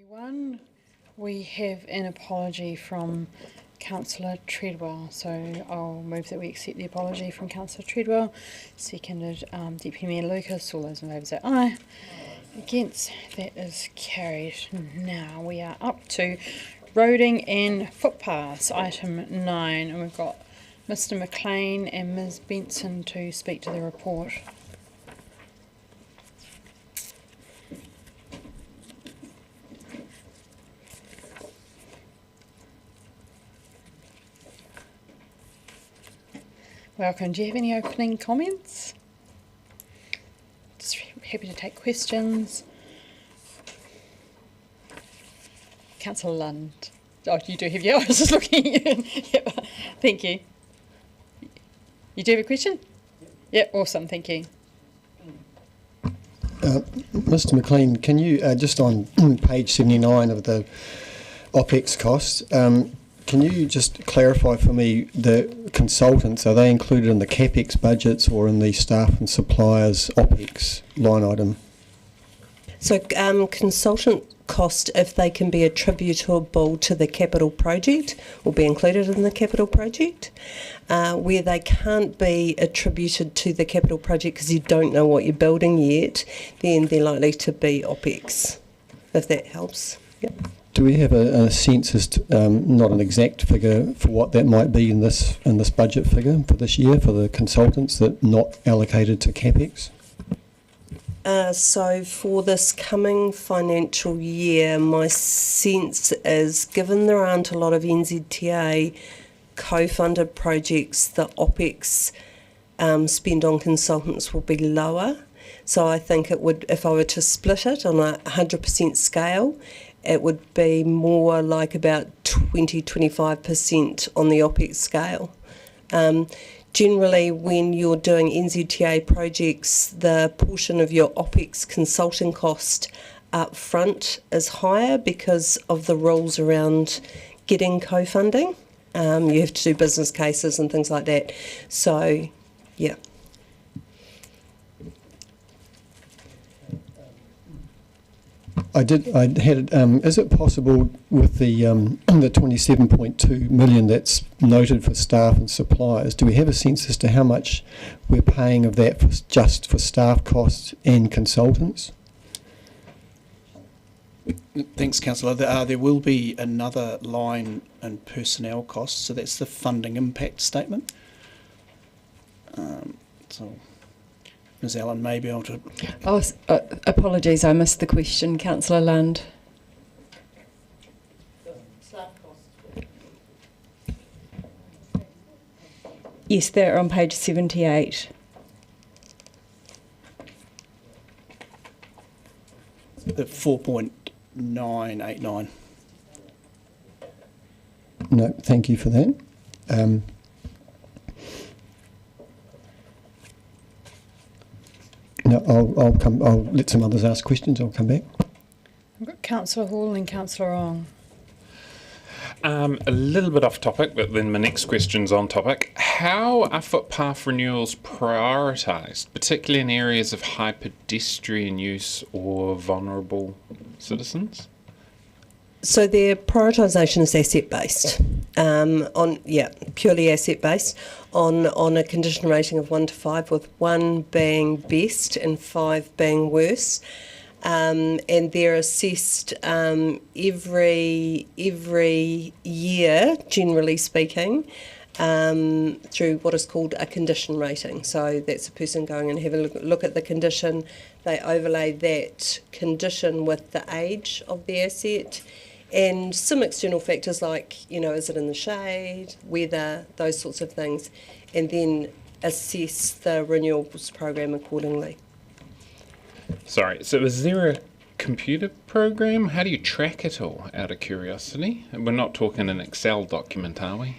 Everyone, we have an apology from Councillor Treadwell, so I'll move that we accept the apology from Councillor Treadwell. Seconded Deputy Mayor Lucas. All those in favour say aye. Against, that is carried. Now we are up to roading and footpaths, item 9, and we've got Mr McLean and Ms Benson to speak to the report. Welcome. Do you have any opening comments? Just happy to take questions. Councillor Lund. Oh, you do have, yeah, I was just looking at you. Yep. Thank you. You do have a question? Yep, awesome, thank you. Mr McLean, can you, just on page 79 of the OPEX costs, can you just clarify for me the consultants, are they included in the CapEx budgets or in the staff and suppliers OPEX line item? So consultant cost, if they can be attributable to the capital project, will be included in the capital project. Where they can't be attributed to the capital project because you don't know what you're building yet, then they're likely to be OPEX, if that helps. Yep. Do we have a sense as to, not an exact figure for what that might be in this budget figure for this year for the consultants that not allocated to CapEx? So for this coming financial year, my sense is, given there aren't a lot of NZTA co-funded projects, the OPEX spend on consultants will be lower. So I think it would, if I were to split it on a 100% scale, it would be more like about 20-25% on the OPEX scale. Generally, when you're doing NZTA projects, the portion of your OPEX consulting cost up front is higher because of the rules around getting co-funding. You have to do business cases and things like that. So, yeah. Is it possible with the 27.2 million that's noted for staff and suppliers, do we have a sense as to how much we're paying of that just for staff costs and consultants? Thanks, Councillor. There will be another line in personnel costs, so that's the funding impact statement. So Ms Allen may be able to... Oh, apologies, I missed the question, Councillor Lund. Yes, they're on page 78. The 4.989. No, thank you for that. No, I'll let some others ask questions. I'll come back. I've got Councillor Hall and Councillor Ong. A little bit off topic, but then my next question's on topic. How are footpath renewals prioritised, particularly in areas of high pedestrian use or vulnerable citizens? So their prioritisation is asset-based, purely asset-based, on a condition rating of 1 to 5, with 1 being best and 5 being worse. And they're assessed every year, generally speaking, through what is called a condition rating. So that's a person going and having a look at the condition. They overlay that condition with the age of the asset and some external factors like, is it in the shade, weather, those sorts of things, and then assess the renewals program accordingly. Sorry, so is there a computer program? How do you track it all, out of curiosity? We're not talking an Excel document, are we?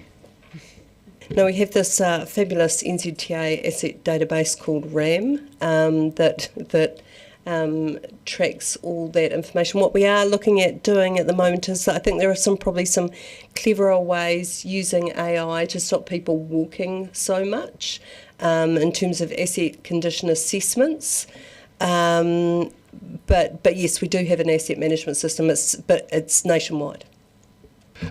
No, we have this fabulous NZTA asset database called RAM that tracks all that information. What we are looking at doing at the moment is, I think there are probably some cleverer ways using AI to stop people walking so much in terms of asset condition assessments. but yes, we do have an asset management system. But it's nationwide.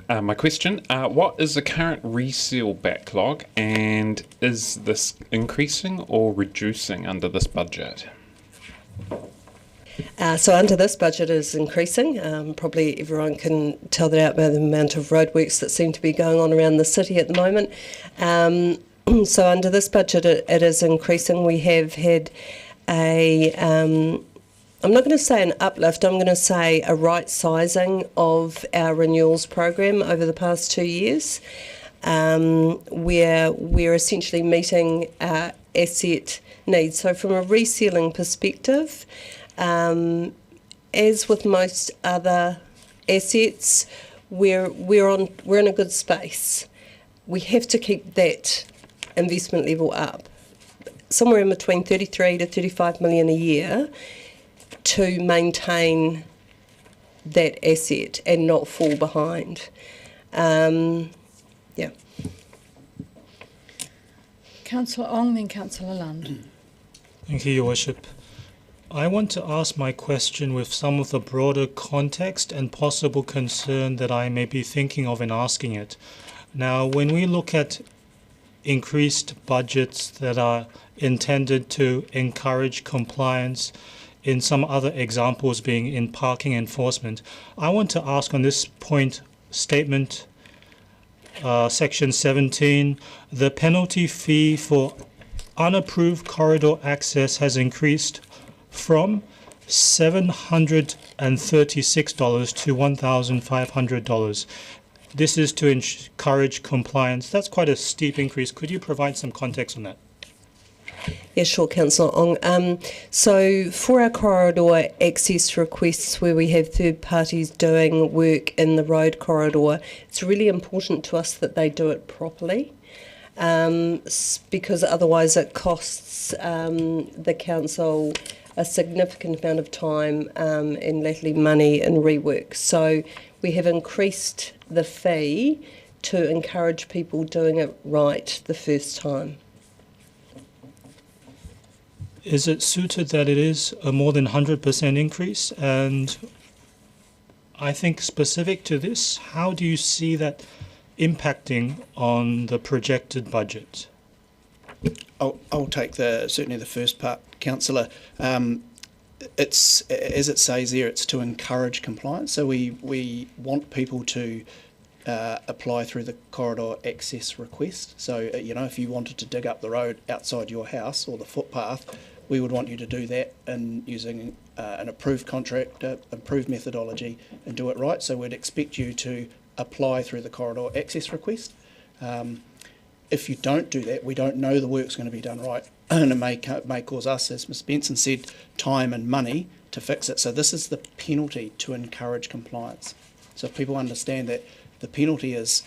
My question, what is the current resale backlog, and is this increasing or reducing under this budget? So under this budget is increasing. Probably everyone can tell that out by the amount of roadworks that seem to be going on around the city at the moment. So under this budget it is increasing. We have had a, I'm not going to say an uplift, I'm going to say a right sizing of our renewals program over the past 2 years. Where we're essentially meeting asset needs. So from a resealing perspective, as with most other assets, we're in a good space. We have to keep that investment level up, somewhere in between 33 to 35 million a year, to maintain that asset and not fall behind. Yeah. Councillor Ong, then Councillor Lund. Thank you, Your Worship. I want to ask my question with some of the broader context and possible concern that I may be thinking of in asking it. Now, when we look at increased budgets that are intended to encourage compliance, in some other examples being in parking enforcement, I want to ask on this point statement, section 17, the penalty fee for unapproved corridor access has increased from $736 to $1,500. This is to encourage compliance. That's quite a steep increase. Could you provide some context on that? Yeah, sure, Councillor Ong. So for our corridor access requests where we have third parties doing work in the road corridor, it's really important to us that they do it properly, because otherwise it costs the council a significant amount of time and latterly money and rework. So we have increased the fee to encourage people doing it right the first time. Is it suited that it is a more than 100% increase? And I think specific to this, how do you see that impacting on the projected budget? I'll take certainly the first part, Councillor. It's, as it says there, it's to encourage compliance. So we want people to apply through the corridor access request. So, if you wanted to dig up the road outside your house or the footpath, we would want you to do that in using an approved contract, approved methodology, and do it right. So we'd expect you to apply through the corridor access request. If you don't do that, we don't know the work's going to be done right, and it may cause us, as Ms Benson said, time and money to fix it. So this is the penalty to encourage compliance. So if people understand that the penalty is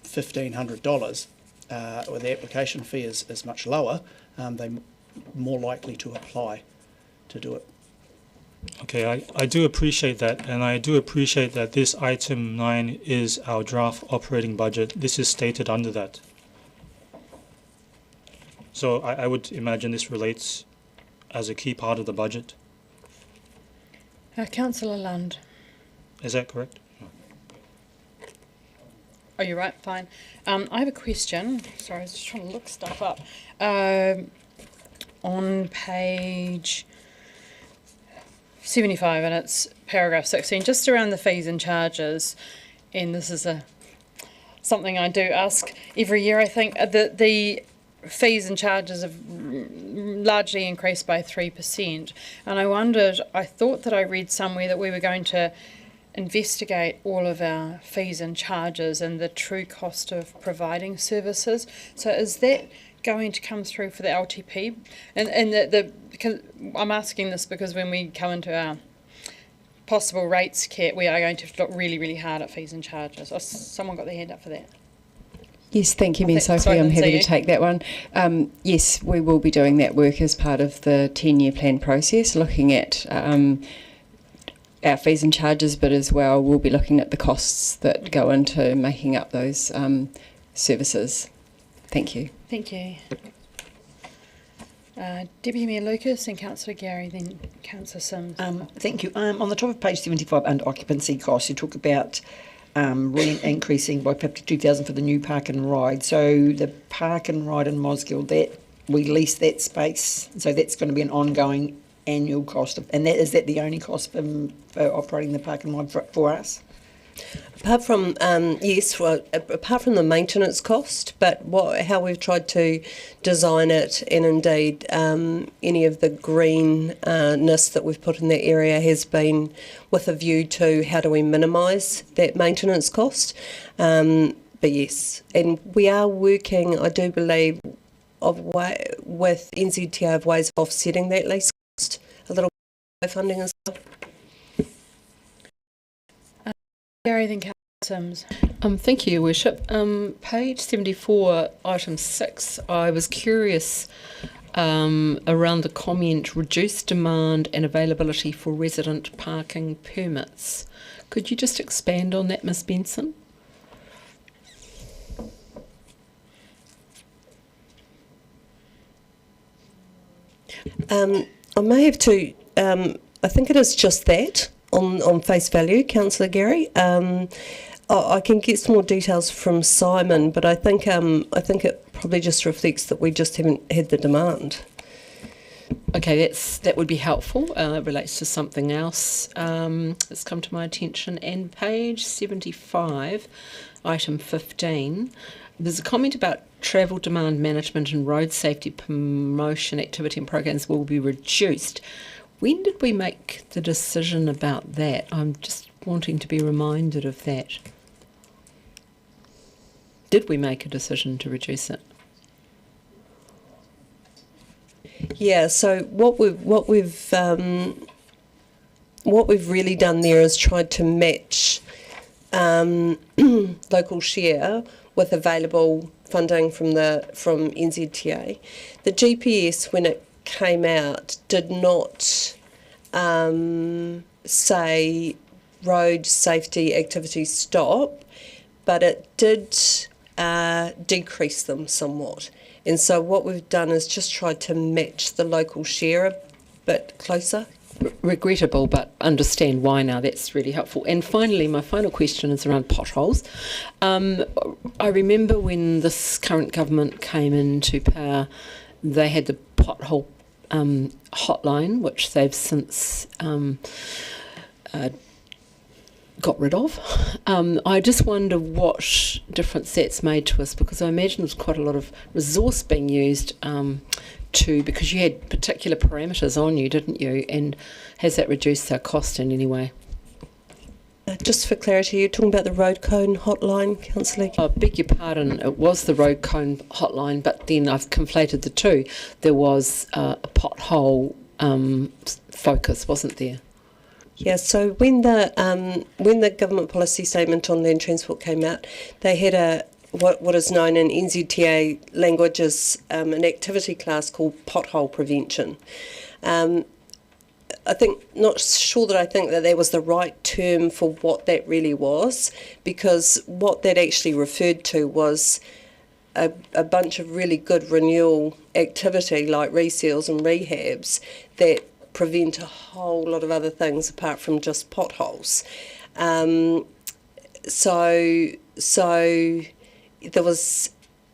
$1,500, or the application fee is much lower, they're more likely to apply to do it. Okay, I do appreciate that, and I do appreciate that this item 9 is our draft operating budget. This is stated under that. So I would imagine this relates as a key part of the budget. Councillor Lund. Is that correct? Oh, you're right, fine. I have a question. Sorry, I was just trying to look stuff up. On page 75, and it's paragraph 16, just around the fees and charges, and this is something I do ask every year, I think. The fees and charges have largely increased by 3%, and I thought that I read somewhere that we were going to investigate all of our fees and charges and the true cost of providing services. So is that going to come through for the LTP? And because I'm asking this because when we come into our possible rates kit, we are going to have to look really, really hard at fees and charges. Oh, someone got their hand up for that. Yes, thank you, Ms Sophie. Sorry, I'm happy Lindsay. to take that one. Yes, we will be doing that work as part of the 10-year plan process, looking at our fees and charges, but as well we'll be looking at the costs that go into making up those services. Thank you. Thank you. Deputy Mayor Lucas and Councillor Gary, then Councillor Sims. Thank you. On the top of page 75 under occupancy costs, you talk about rent increasing by 52,000 for the new park and ride. So the park and ride in Mosgiel, that we lease that space, so that's going to be an ongoing annual cost. And is that the only cost for operating the park and ride for us? Apart from apart from the maintenance cost, but how we've tried to design it, and indeed any of the greenness that we've put in that area has been with a view to how do we minimise that maintenance cost. But yes, and we are working, I do believe, with NZTA of ways of offsetting that lease cost a little bit by funding as well. Gary, then Councillor Sims. Thank you, Your Worship. Page 74, item 6, I was curious around the comment, reduced demand and availability for resident parking permits. Could you just expand on that, Ms Benson? I may have to, I think it is just that on face value, Councillor Gary. I can get some more details from Simon, but I think it probably just reflects that we just haven't had the demand. Okay, that would be helpful. It relates to something else that's come to my attention. And page 75, item 15, there's a comment about travel demand management and road safety promotion activity and programs will be reduced. When did we make the decision about that? I'm just wanting to be reminded of that. Did we make a decision to reduce it? Yeah. So what we've really done there is tried to match local share with available funding from NZTA. The GPS, when it came out, did not say road safety activities stop, but it did decrease them somewhat. And so what we've done is just tried to match the local share a bit closer. Regrettable, but understand why now. That's really helpful. And finally, my final question is around potholes. I remember when this current government came into power, they had the pothole hotline, which they've since got rid of. I just wonder what difference that's made to us, because I imagine there's quite a lot of resource being used because you had particular parameters on you, didn't you? And has that reduced our cost in any way? Just for clarity, you're talking about the road cone hotline, Councillor? I beg your pardon, it was the road cone hotline, but then I've conflated the two. There was a pothole focus, wasn't there? Yeah, so when the government policy statement on land transport came out, they had what is known in NZTA language as an activity class called pothole prevention. I think that was the right term for what that really was, because what that actually referred to was a bunch of really good renewal activity like reseals and rehabs that prevent a whole lot of other things apart from just potholes. So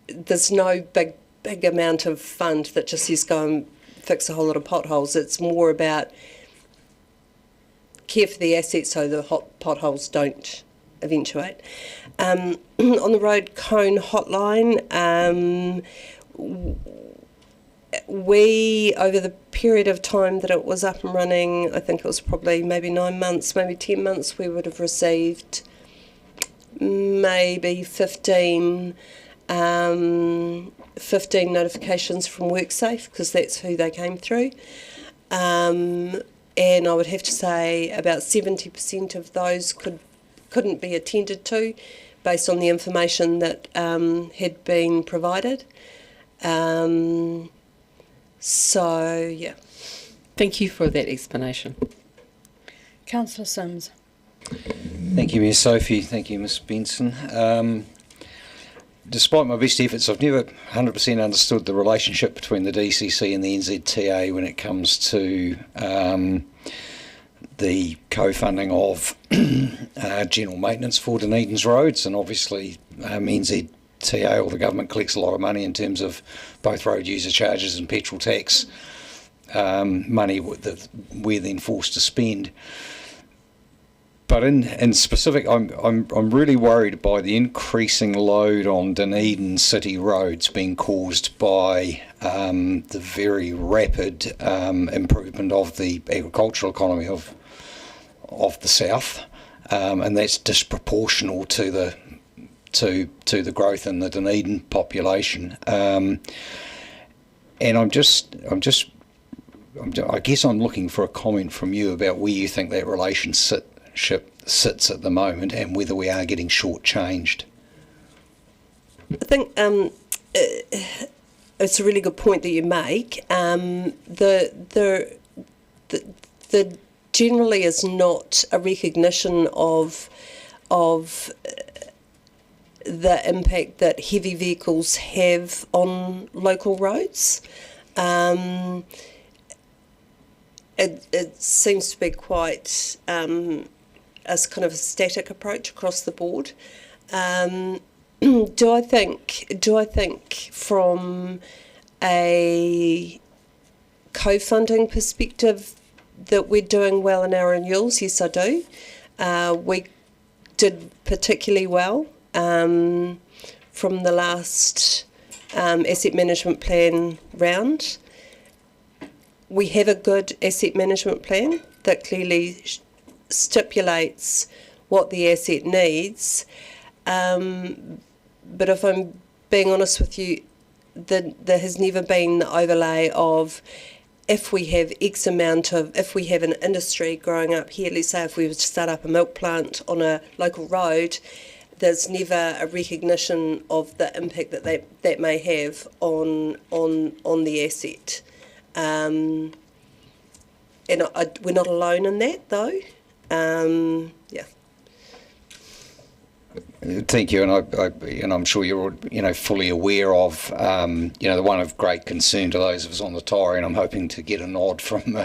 there's no big amount of fund that just says go and fix a whole lot of potholes. It's more about care for the assets so the potholes don't eventuate. On the road cone hotline, we, over the period of time that it was up and running, I think it was probably maybe 9 months, maybe 10 months, we would have received maybe 15 notifications from WorkSafe, because that's who they came through. And I would have to say about 70% of those couldn't be attended to based on the information that had been provided. So, yeah. Thank you for that explanation. Councillor Sims. Thank you, Ms Sophie. Thank you, Ms Benson. despite my best efforts, I've never 100% understood the relationship between the DCC and the NZTA when it comes to the co-funding of general maintenance for Dunedin's roads, and obviously NZTA, or the government, collects a lot of money in terms of both road user charges and petrol tax money that we're then forced to spend. But in specific, I'm really worried by the increasing load on Dunedin city roads being caused by the very rapid improvement of the agricultural economy of the south, and that's disproportional to the growth in the Dunedin population. And I guess I'm looking for a comment from you about where you think that relationship sits at the moment, and whether we are getting shortchanged. I think it's a really good point that you make. The generally is not a recognition of the impact that heavy vehicles have on local roads. It seems to be quite as kind of a static approach across the board. Do I think from a co-funding perspective that we're doing well in our renewals? Yes, I do. We did particularly well from the last asset management plan round. We have a good asset management plan that clearly stipulates what the asset needs. But if I'm being honest with you, there has never been the overlay of if we have if we have an industry growing up here, let's say if we were to start up a milk plant on a local road, there's never a recognition of the impact that may have on the asset. And we're not alone in that, though. Yeah. Thank you, and I'm sure you're fully aware of the one of great concern to those of us on the Torre, and I'm hoping to get a nod from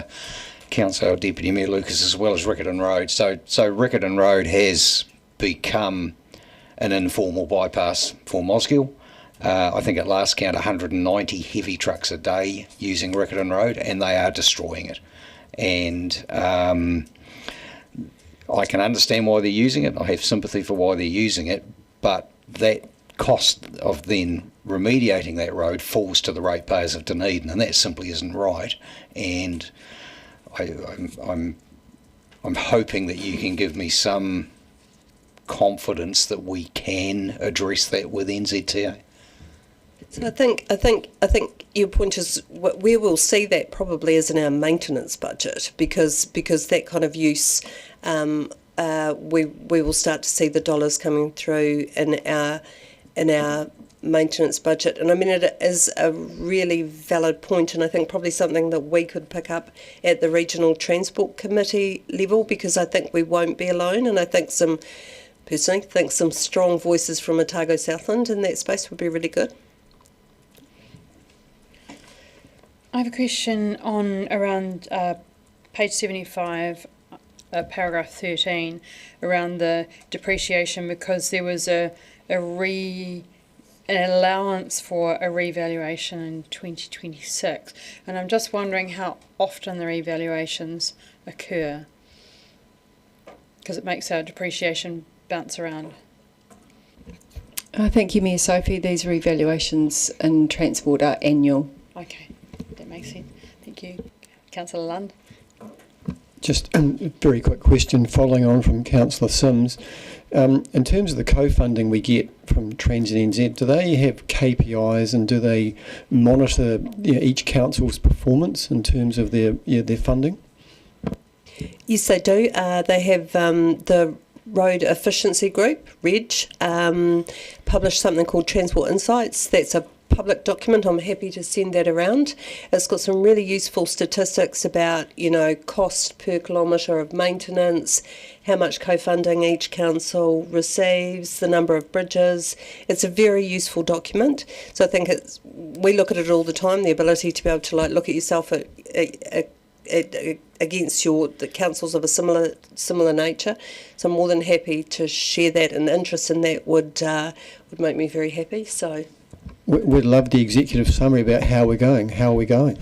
Councillor Deputy Mayor Lucas as well as Riccarton Road. So Riccarton Road has become an informal bypass for Mosgiel. I think at last count 190 heavy trucks a day using Riccarton Road, and they are destroying it. And I can understand why they're using it. I have sympathy for why they're using it, but that cost of then remediating that road falls to the ratepayers of Dunedin, and that simply isn't right. And I'm hoping that you can give me some confidence that we can address that with NZTA. So I think your point is where we'll see that probably is in our maintenance budget, because that kind of use, we will start to see the dollars coming through in our maintenance budget. And I mean, it is a really valid point, and I think probably something that we could pick up at the Regional Transport Committee level, because I think we won't be alone, and I think personally think some strong voices from Otago Southland in that space would be really good. I have a question around page 75, paragraph 13, around the depreciation, because there was an allowance for a revaluation in 2026, and I'm just wondering how often the revaluations occur, because it makes our depreciation bounce around. Thank you, Mayor Sophie. These revaluations in transport are annual. Okay. Makes sense. Thank you. Councillor Lund. Just a very quick question following on from Councillor Sims. In terms of the co-funding we get from Transit NZ, do they have KPIs, and do they monitor each council's performance in terms of their funding? Yes, they do. They have the Road Efficiency Group, REG, published something called Transport Insights. That's a public document. I'm happy to send that around. It's got some really useful statistics about, cost per kilometre of maintenance, how much co-funding each council receives, the number of bridges. It's a very useful document. So I think we look at it all the time, the ability to be able to look at yourself against the councils of a similar nature. So I'm more than happy to share that, and interest in that would make me very happy. So we'd love the executive summary about how we're going. How are we going?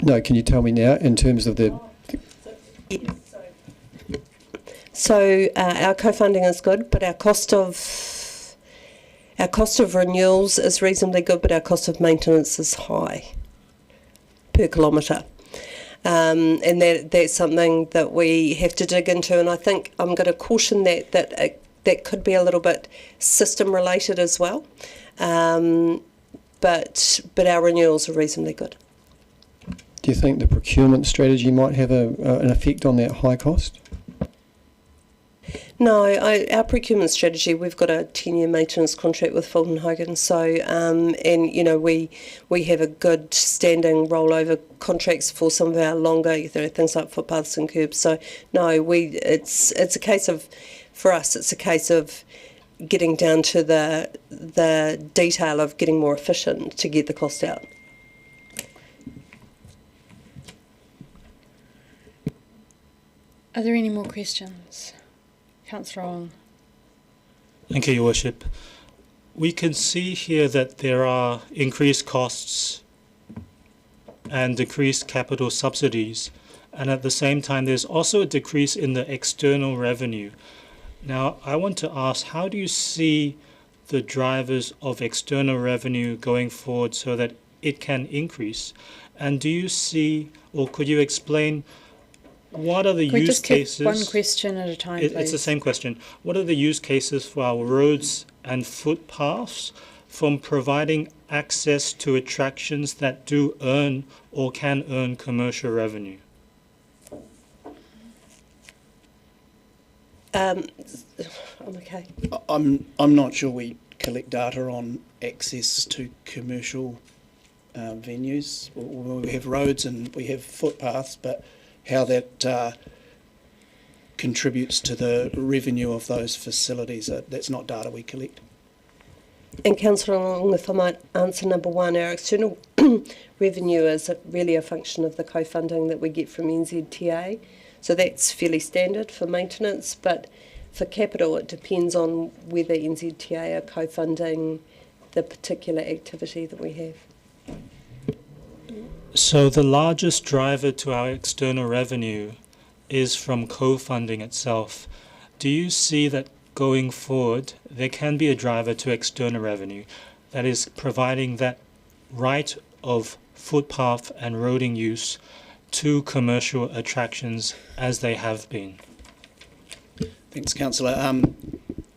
No, can you tell me now in terms of the... So our co-funding is good, but our cost of renewals is reasonably good, but our cost of maintenance is high per kilometre. And that's something that we have to dig into, and I think I'm going to caution that could be a little bit system related as well. But our renewals are reasonably good. Do you think the procurement strategy might have an effect on that high cost? No, our procurement strategy, we've got a 10-year maintenance contract with Fulton Hogan, so we have a good standing rollover contracts for some of our longer, things like footpaths and curbs. So no, it's a case of, for us, it's a case of getting down to the detail of getting more efficient to get the cost out. Are there any more questions? Councillor Owen. Thank you, Your Worship. We can see here that there are increased costs and decreased capital subsidies, and at the same time there's also a decrease in the external revenue. Now, I want to ask, how do you see the drivers of external revenue going forward so that it can increase? And do you see, or could you explain, what are the use cases? One question at a time, please. It's the same question. What are the use cases for our roads and footpaths from providing access to attractions that do earn or can earn commercial revenue? Okay. I'm not sure we collect data on access to commercial venues. We have roads and we have footpaths, but how that contributes to the revenue of those facilities, that's not data we collect. And Councillor Long, if I might answer number one, our external revenue is really a function of the co-funding that we get from NZTA. So that's fairly standard for maintenance, but for capital it depends on whether NZTA are co-funding the particular activity that we have. So the largest driver to our external revenue is from co-funding itself. Do you see that going forward there can be a driver to external revenue, that is providing that right of footpath and roading use to commercial attractions as they have been? Thanks, Councillor.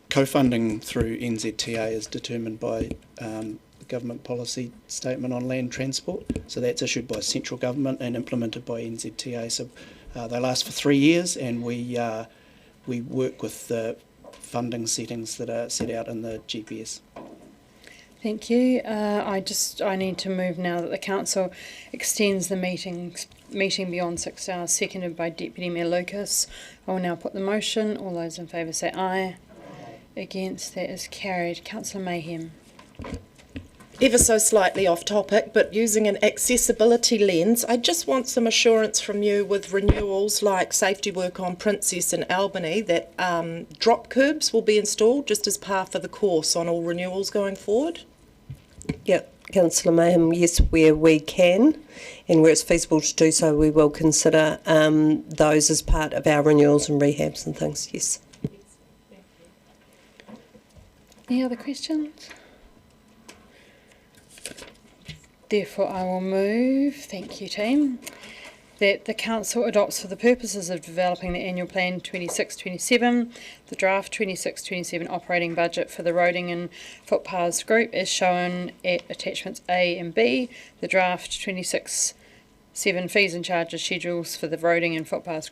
Co-funding through NZTA is determined by the government policy statement on land transport. So that's issued by central government and implemented by NZTA. So they last for 3 years, and we work with the funding settings that are set out in the GPS. Thank you. I need to move now that the council extends the meeting beyond 6 hours, seconded by Deputy Mayor Lucas. I will now put the motion. All those in favour say aye. Against, that is carried. Councillor Mayhem. Ever so slightly off topic, but using an accessibility lens, I just want some assurance from you with renewals like safety work on Princess and Albany that drop curbs will be installed just as part of the course on all renewals going forward. Yep, Councillor Mayhem, yes, where we can and where it's feasible to do so, we will consider those as part of our renewals and rehabs and things, yes. Any other questions? Therefore, I will move, thank you team, that the Council adopts for the purposes of developing the Annual Plan 26-27, the draft 26-27 operating budget for the Roading and Footpaths Group as shown at attachments A and B, the draft 26-7 fees and charges schedules for the Roading and Footpaths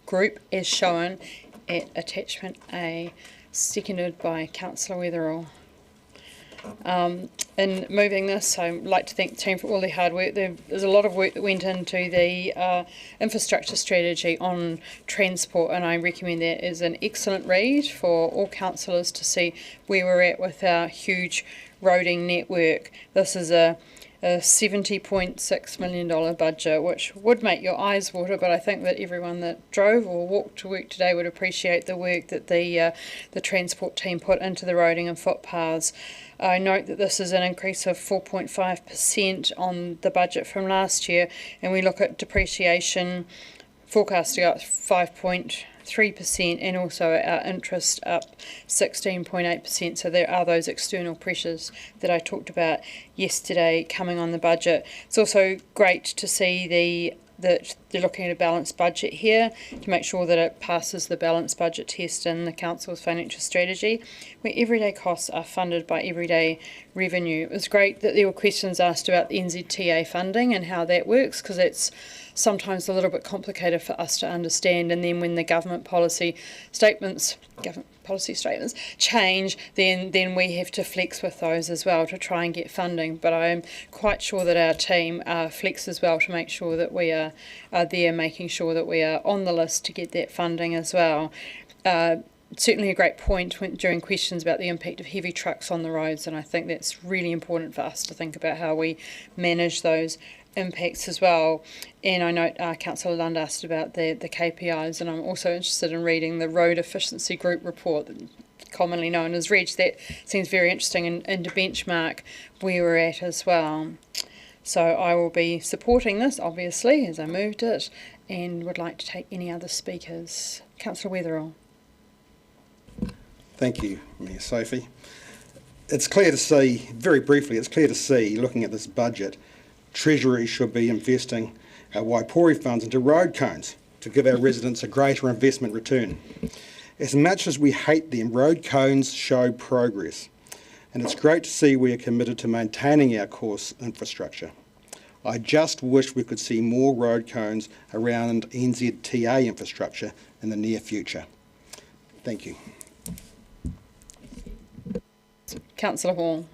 Group as shown at attachment A, seconded by Councillor Weatherall. in moving this. So I'd like to thank the team for all their hard work. There's a lot of work that went into the infrastructure strategy on transport, and I recommend that as an excellent read for all councillors to see where we're at with our huge roading network. This is a $70.6 million budget, which would make your eyes water, but I think that everyone that drove or walked to work today would appreciate the work that the transport team put into the roading and footpaths. I note that this is an increase of 4.5% on the budget from last year, and we look at depreciation forecast to go up 5.3%, and also our interest up 16.8%. So there are those external pressures that I talked about yesterday coming on the budget. It's also great to see that they're looking at a balanced budget here to make sure that it passes the balanced budget test in the council's financial strategy, where everyday costs are funded by everyday revenue. It was great that there were questions asked about the NZTA funding and how that works, because it's sometimes a little bit complicated for us to understand, and then when the government policy statements change, then we have to flex with those as well to try and get funding. But I'm quite sure that our team flex as well to make sure that we are there, making sure that we are on the list to get that funding as well. Certainly a great point during questions about the impact of heavy trucks on the roads, and I think that's really important for us to think about how we manage those impacts as well. And I note Councillor Lund asked about the KPIs, and I'm also interested in reading the Road Efficiency Group report, commonly known as REG. That seems very interesting and to benchmark where we're at as well. So I will be supporting this, obviously, as I moved it, and would like to take any other speakers. Councillor Weatherall. Thank you, Mayor Sophie. It's clear to see, very briefly, looking at this budget, Treasury should be investing our Waipori funds into road cones to give our residents a greater investment return. As much as we hate them, road cones show progress, and it's great to see we are committed to maintaining our course infrastructure. I just wish we could see more road cones around NZTA infrastructure in the near future. Thank you. Councillor Hall.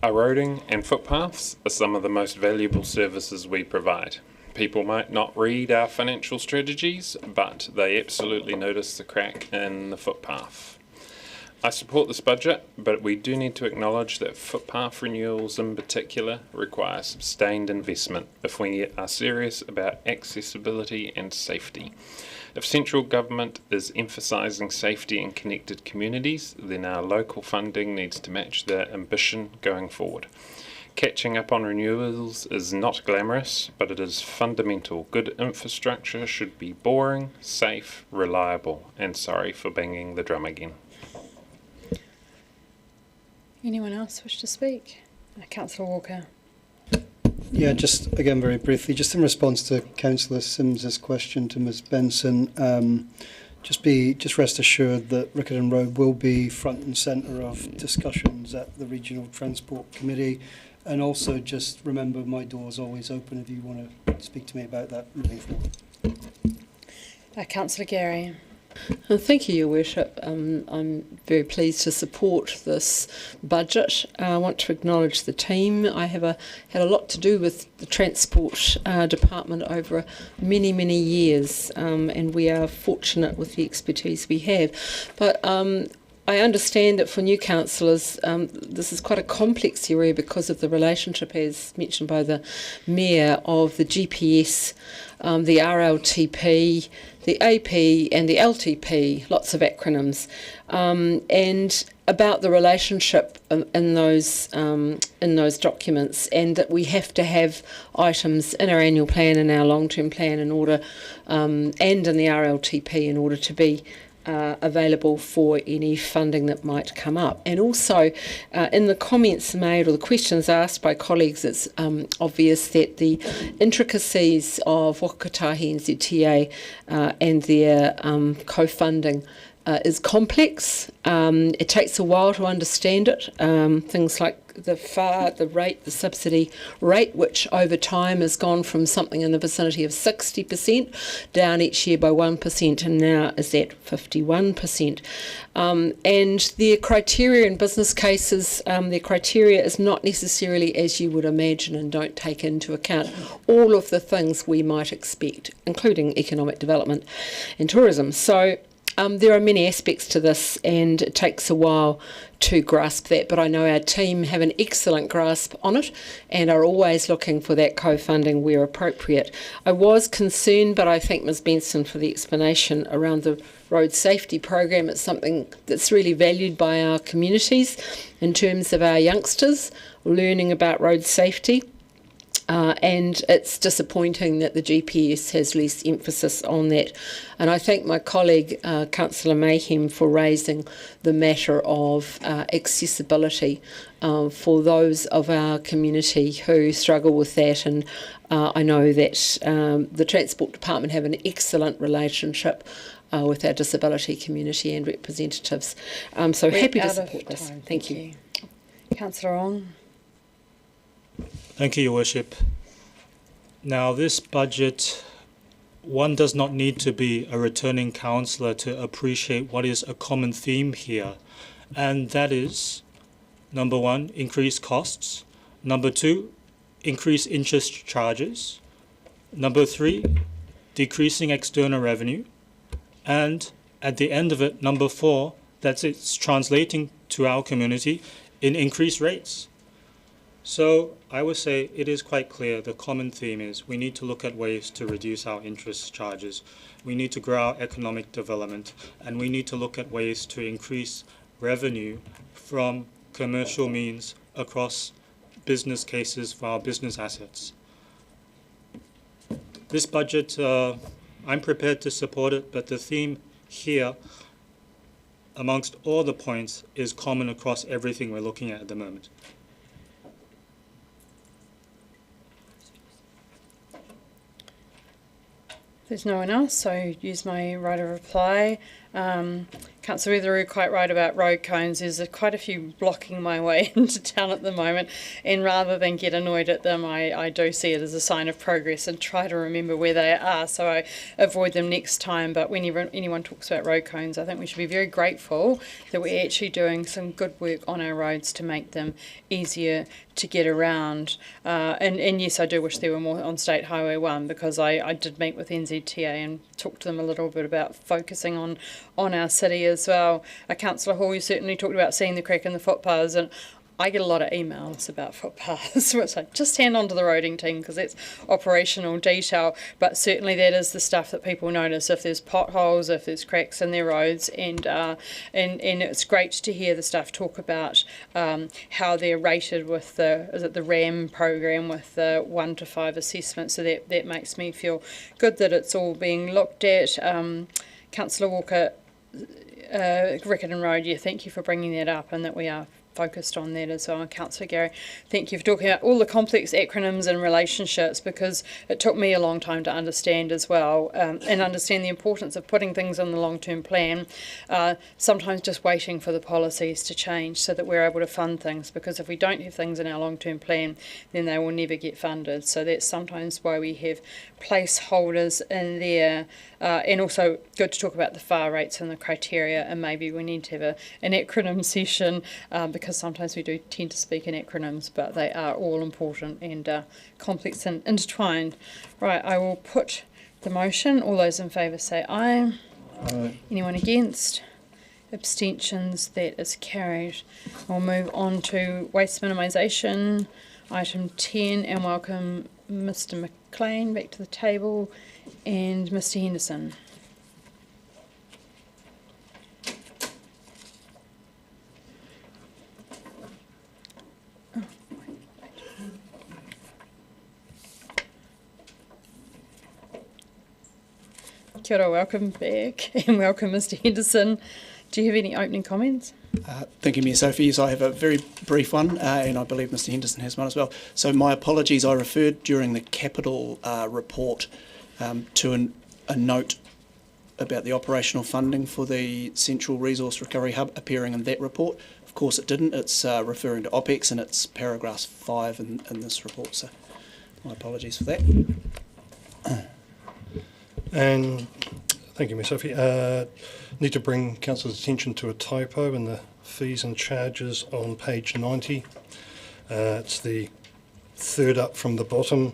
Our roading and footpaths are some of the most valuable services we provide. People might not read our financial strategies, but they absolutely notice the crack in the footpath. I support this budget, but we do need to acknowledge that footpath renewals in particular require sustained investment if we are serious about accessibility and safety. If central government is emphasising safety and connected communities, then our local funding needs to match their ambition going forward. Catching up on renewals is not glamorous, but it is fundamental. Good infrastructure should be boring, safe, reliable, and sorry for banging the drum again. Anyone else wish to speak? Councillor Walker. Yeah, just again very briefly, just in response to Councillor Sims's question to Ms Benson, just rest assured that Riccarton Road will be front and centre of discussions at the Regional Transport Committee, and also just remember my door is always open if you want to speak to me about that moving forward. Councillor Gary. Thank you, Your Worship. I'm very pleased to support this budget. I want to acknowledge the team. I have had a lot to do with the Transport Department over many, many years, and we are fortunate with the expertise we have. But I understand that for new councillors, this is quite a complex area because of the relationship, as mentioned by the Mayor, of the GPS, the RLTP, the AP and the LTP, lots of acronyms, and about the relationship in those documents, and that we have to have items in our annual plan and our long-term plan in order, and in the RLTP in order to be available for any funding that might come up. And also in the comments made or the questions asked by colleagues, it's obvious that the intricacies of Whakatahi and ZTA and their co-funding is complex. It takes a while to understand it. Things like the rate, the subsidy rate, which over time has gone from something in the vicinity of 60% down each year by 1% and now is at 51%. And their criteria in business cases, their criteria is not necessarily as you would imagine and don't take into account all of the things we might expect, including economic development and tourism. So there are many aspects to this and it takes a while to grasp that, but I know our team have an excellent grasp on it and are always looking for that co-funding where appropriate. I was concerned, but I thank Ms Benson for the explanation around the road safety program. It's something that's really valued by our communities in terms of our youngsters learning about road safety. And it's disappointing that the GPS has less emphasis on that. And I thank my colleague, Councillor Mayhem, for raising the matter of accessibility for those of our community who struggle with that. And I know that the Transport Department have an excellent relationship with our disability community and representatives. So We're happy to out of support this. time. Thank you. Councillor Ong. Thank you, Your Worship. Now, this budget, one does not need to be a returning councillor to appreciate what is a common theme here, and that is, number one, increased costs, number two, increased interest charges, number three, decreasing external revenue, and at the end of it, number four, that it's translating to our community in increased rates. So I would say it is quite clear the common theme is we need to look at ways to reduce our interest charges. We need to grow our economic development and we need to look at ways to increase revenue from commercial means across business cases for our business assets. This budget, I'm prepared to support it, but the theme here amongst all the points is common across everything we're looking at the moment. There's no one else, so use my right of reply. Councillor Weatheru, quite right about road cones. There's quite a few blocking my way into town at the moment, and rather than get annoyed at them, I do see it as a sign of progress and try to remember where they are so I avoid them next time. But whenever anyone talks about road cones, I think we should be very grateful that we're actually doing some good work on our roads to make them easier to get around. And yes, I do wish there were more on State Highway 1 because I did meet with NZTA and talk to them a little bit about focusing on our city as well. Councillor Hall, you certainly talked about seeing the crack in the footpaths, and I get a lot of emails about footpaths, which I just hand on to the roading team because it's operational detail, but certainly that is the stuff that people notice if there's potholes, if there's cracks in their roads, and it's great to hear the staff talk about how they're rated with the RAM program with the 1 to 5 assessment, so that makes me feel good that it's all being looked at. Councillor Walker, Riccarton Road, thank you for bringing that up and that we are focused on that as well. Councillor Gary, thank you for talking about all the complex acronyms and relationships because it took me a long time to understand as well and understand the importance of putting things in the long-term plan, sometimes just waiting for the policies to change so that we're able to fund things, because if we don't have things in our long-term plan then they will never get funded. So that's sometimes why we have placeholders in there, and also good to talk about the FAR rates and the criteria, and maybe we need to have an acronym session because sometimes we do tend to speak in acronyms, but they are all important and complex and intertwined. Right, I will put the motion. All those in favour say aye. Aye. Anyone against? Abstentions? That is carried. We'll move on to waste minimisation, item 10, and welcome Mr McLean back to the table and Mr Henderson. Kia ora, welcome back, and welcome Mr Henderson. Do you have any opening comments? Thank you, Mayor Sophie. Yes, I have a very brief one, and I believe Mr Henderson has one as well. So my apologies, I referred during the capital report to a note about the operational funding for the Central Resource Recovery Hub appearing in that report. Of course it didn't. It's referring to OPEX and it's paragraph 5 in this report, so my apologies for that. And thank you, Ms. Sophie. Need to bring Council's attention to a typo in the fees and charges on page 90. It's the third up from the bottom,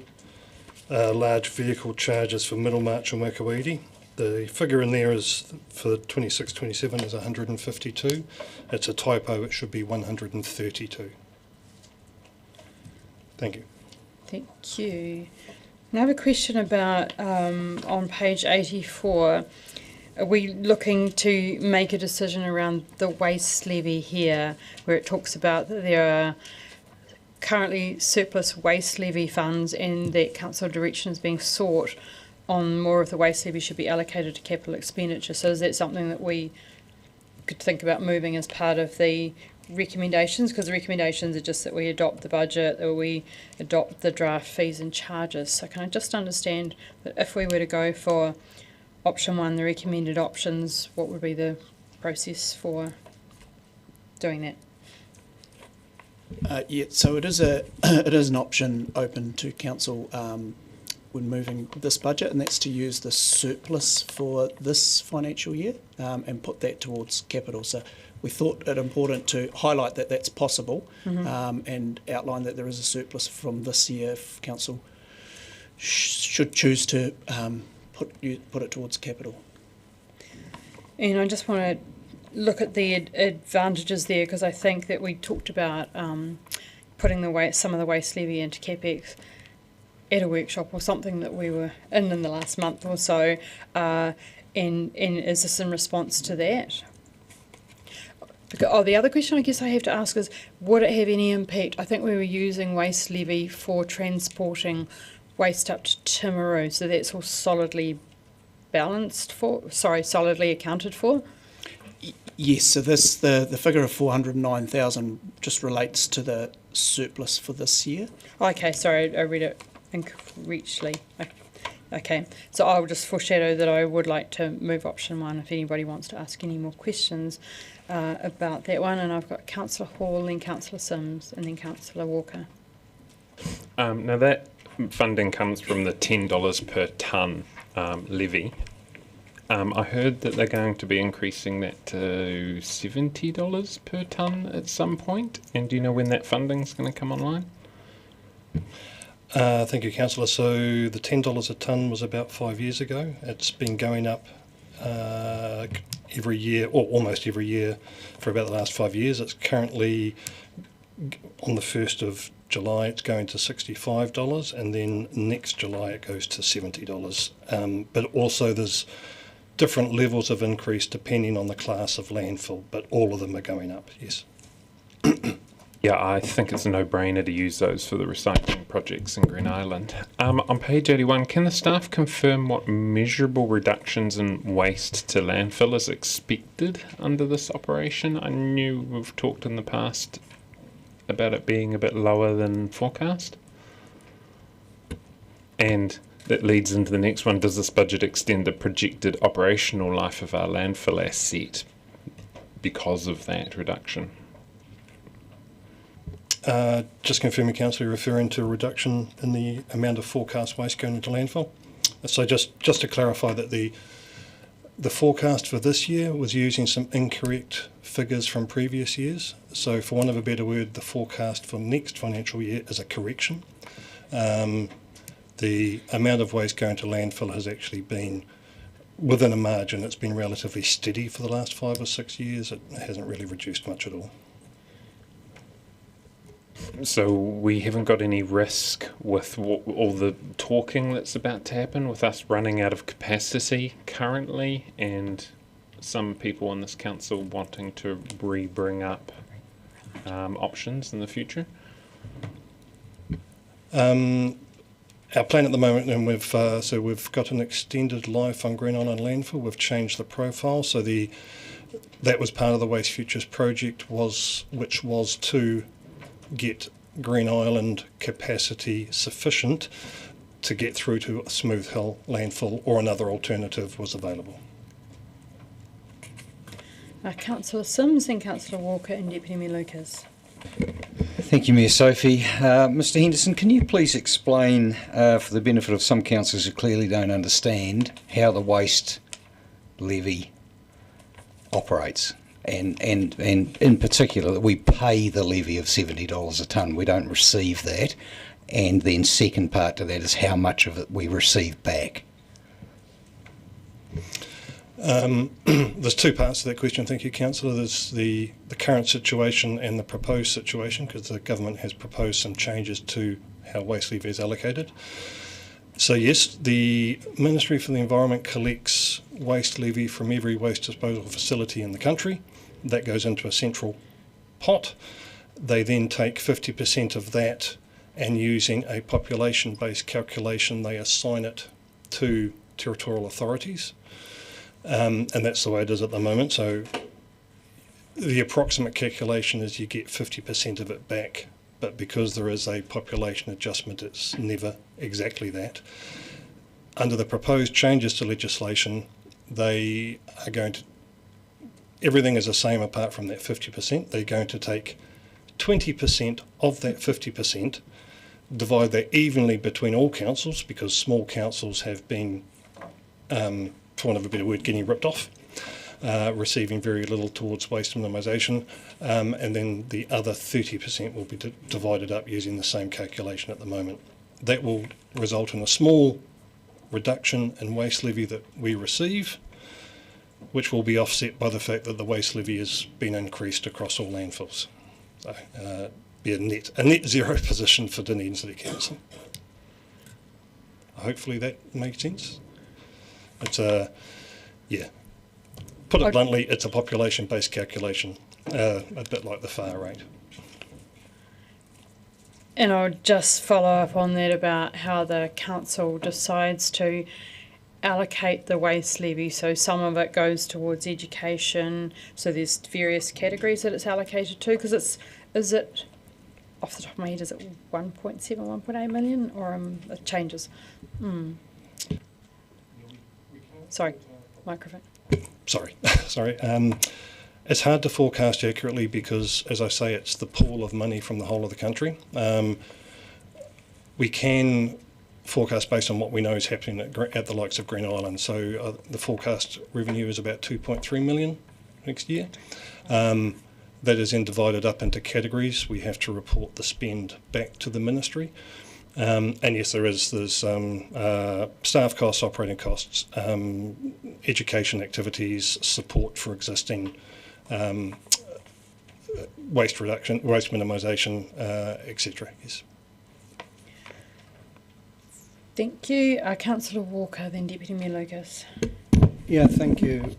large vehicle charges for Middlemarch and Wakawiti. The figure in there is for 26-27 is 152. It's a typo, it should be 132. Thank you. Thank you. Now I have a question about on page 84. Are we looking to make a decision around the waste levy here, where it talks about that there are currently surplus waste levy funds and that council direction is being sought on more of the waste levy should be allocated to capital expenditure? So is that something that we could think about moving as part of the recommendations? Because the recommendations are just that we adopt the budget, or we adopt the draft fees and charges. So can I just understand that if we were to go for option 1, the recommended options, what would be the process for doing that? Yeah, so it is an option open to council when moving this budget, and that's to use the surplus for this financial year and put that towards capital. So we thought it important to highlight that that's possible, and outline that there is a surplus from this year if council should choose to put it towards capital. And I just want to look at the advantages there, because I think that we talked about putting some of the waste levy into CapEx at a workshop or something that we were in the last month or so, and is this in response to that? The other question I guess I have to ask is, would it have any impact? I think we were using waste levy for transporting waste up to Timaru, so that's all solidly solidly accounted for? Yes, so the figure of 409,000 just relates to the surplus for this year. Okay, sorry, I read it incorrectly. Okay, so I'll just foreshadow that I would like to move option 1 if anybody wants to ask any more questions about that one. And I've got Councillor Hall, then Councillor Sims, and then Councillor Walker. Now that funding comes from the $10 per tonne levy. I heard that they're going to be increasing that to $70 per tonne at some point. And do you know when that funding's going to come online? Thank you, Councillor. So the $10 a tonne was about 5 years ago. It's been going up every year, or almost every year, for about the last 5 years. It's currently, on the 1st of July, it's going to $65, and then next July it goes to $70. But also there's different levels of increase depending on the class of landfill, but all of them are going up, yes. Yeah, I think it's a no-brainer to use those for the recycling projects in Green Island. On page 81, can the staff confirm what measurable reductions in waste to landfill is expected under this operation? I knew we've talked in the past about it being a bit lower than forecast. And that leads into the next one. Does this budget extend the projected operational life of our landfill asset because of that reduction? Just confirming, Councillor, referring to a reduction in the amount of forecast waste going into landfill. So just to clarify that the forecast for this year was using some incorrect figures from previous years. So for want of a better word, the forecast for next financial year is a correction. The amount of waste going to landfill has actually been within a margin. It's been relatively steady for the last 5 or 6 years. It hasn't really reduced much at all. So we haven't got any risk with all the talking that's about to happen, with us running out of capacity currently, and some people in this council wanting to bring up options in the future? Our plan at the moment, and we've got an extended life on Green Island landfill. We've changed the profile, so that was part of the Waste Futures project, which was to get Green Island capacity sufficient to get through to a Smooth Hill landfill, or another alternative was available. Councillor Sims and Councillor Walker and Deputy Mayor Lucas. Thank you, Mayor Sophie. Mr Henderson, can you please explain, for the benefit of some councillors who clearly don't understand, how the waste levy operates? And in particular, that we pay the levy of $70 a tonne. We don't receive that. And then second part to that is how much of it we receive back. There's two parts to that question. Thank you, Councillor. There's the current situation and the proposed situation, because the government has proposed some changes to how waste levy is allocated. So yes, the Ministry for the Environment collects waste levy from every waste disposal facility in the country. That goes into a central pot. They then take 50% of that, and using a population-based calculation, they assign it to territorial authorities. And that's the way it is at the moment. So the approximate calculation is you get 50% of it back, but because there is a population adjustment, it's never exactly that. Under the proposed changes to legislation, they are going to, everything is the same apart from that 50%. They're going to take 20% of that 50%, divide that evenly between all councils, because small councils have been, for want of a better word, getting ripped off, receiving very little towards waste minimisation, and then the other 30% will be divided up using the same calculation at the moment. That will result in a small reduction in waste levy that we receive, which will be offset by the fact that the waste levy has been increased across all landfills. So, be a net zero position for Dunedin City Council. Hopefully that makes sense. It's a, yeah, put it bluntly, it's a population-based calculation, a bit like the FAR rate. And I'll just follow up on that about how the council decides to allocate the waste levy. So some of it goes towards education. So there's various categories that it's allocated to. Because is it, off the top of my head, is it 1.7, 1.8 million, or it changes? Sorry, microphone. Sorry. It's hard to forecast accurately because, as I say, it's the pool of money from the whole of the country. We can forecast based on what we know is happening at the likes of Green Island. So the forecast revenue is about 2.3 million next year. That is then divided up into categories. We have to report the spend back to the ministry. And yes, there's staff costs, operating costs, education activities, support for existing waste reduction, waste minimisation, etc. Yes. Thank you. Councillor Walker, then Deputy Mayor Lucas. Yeah, thank you,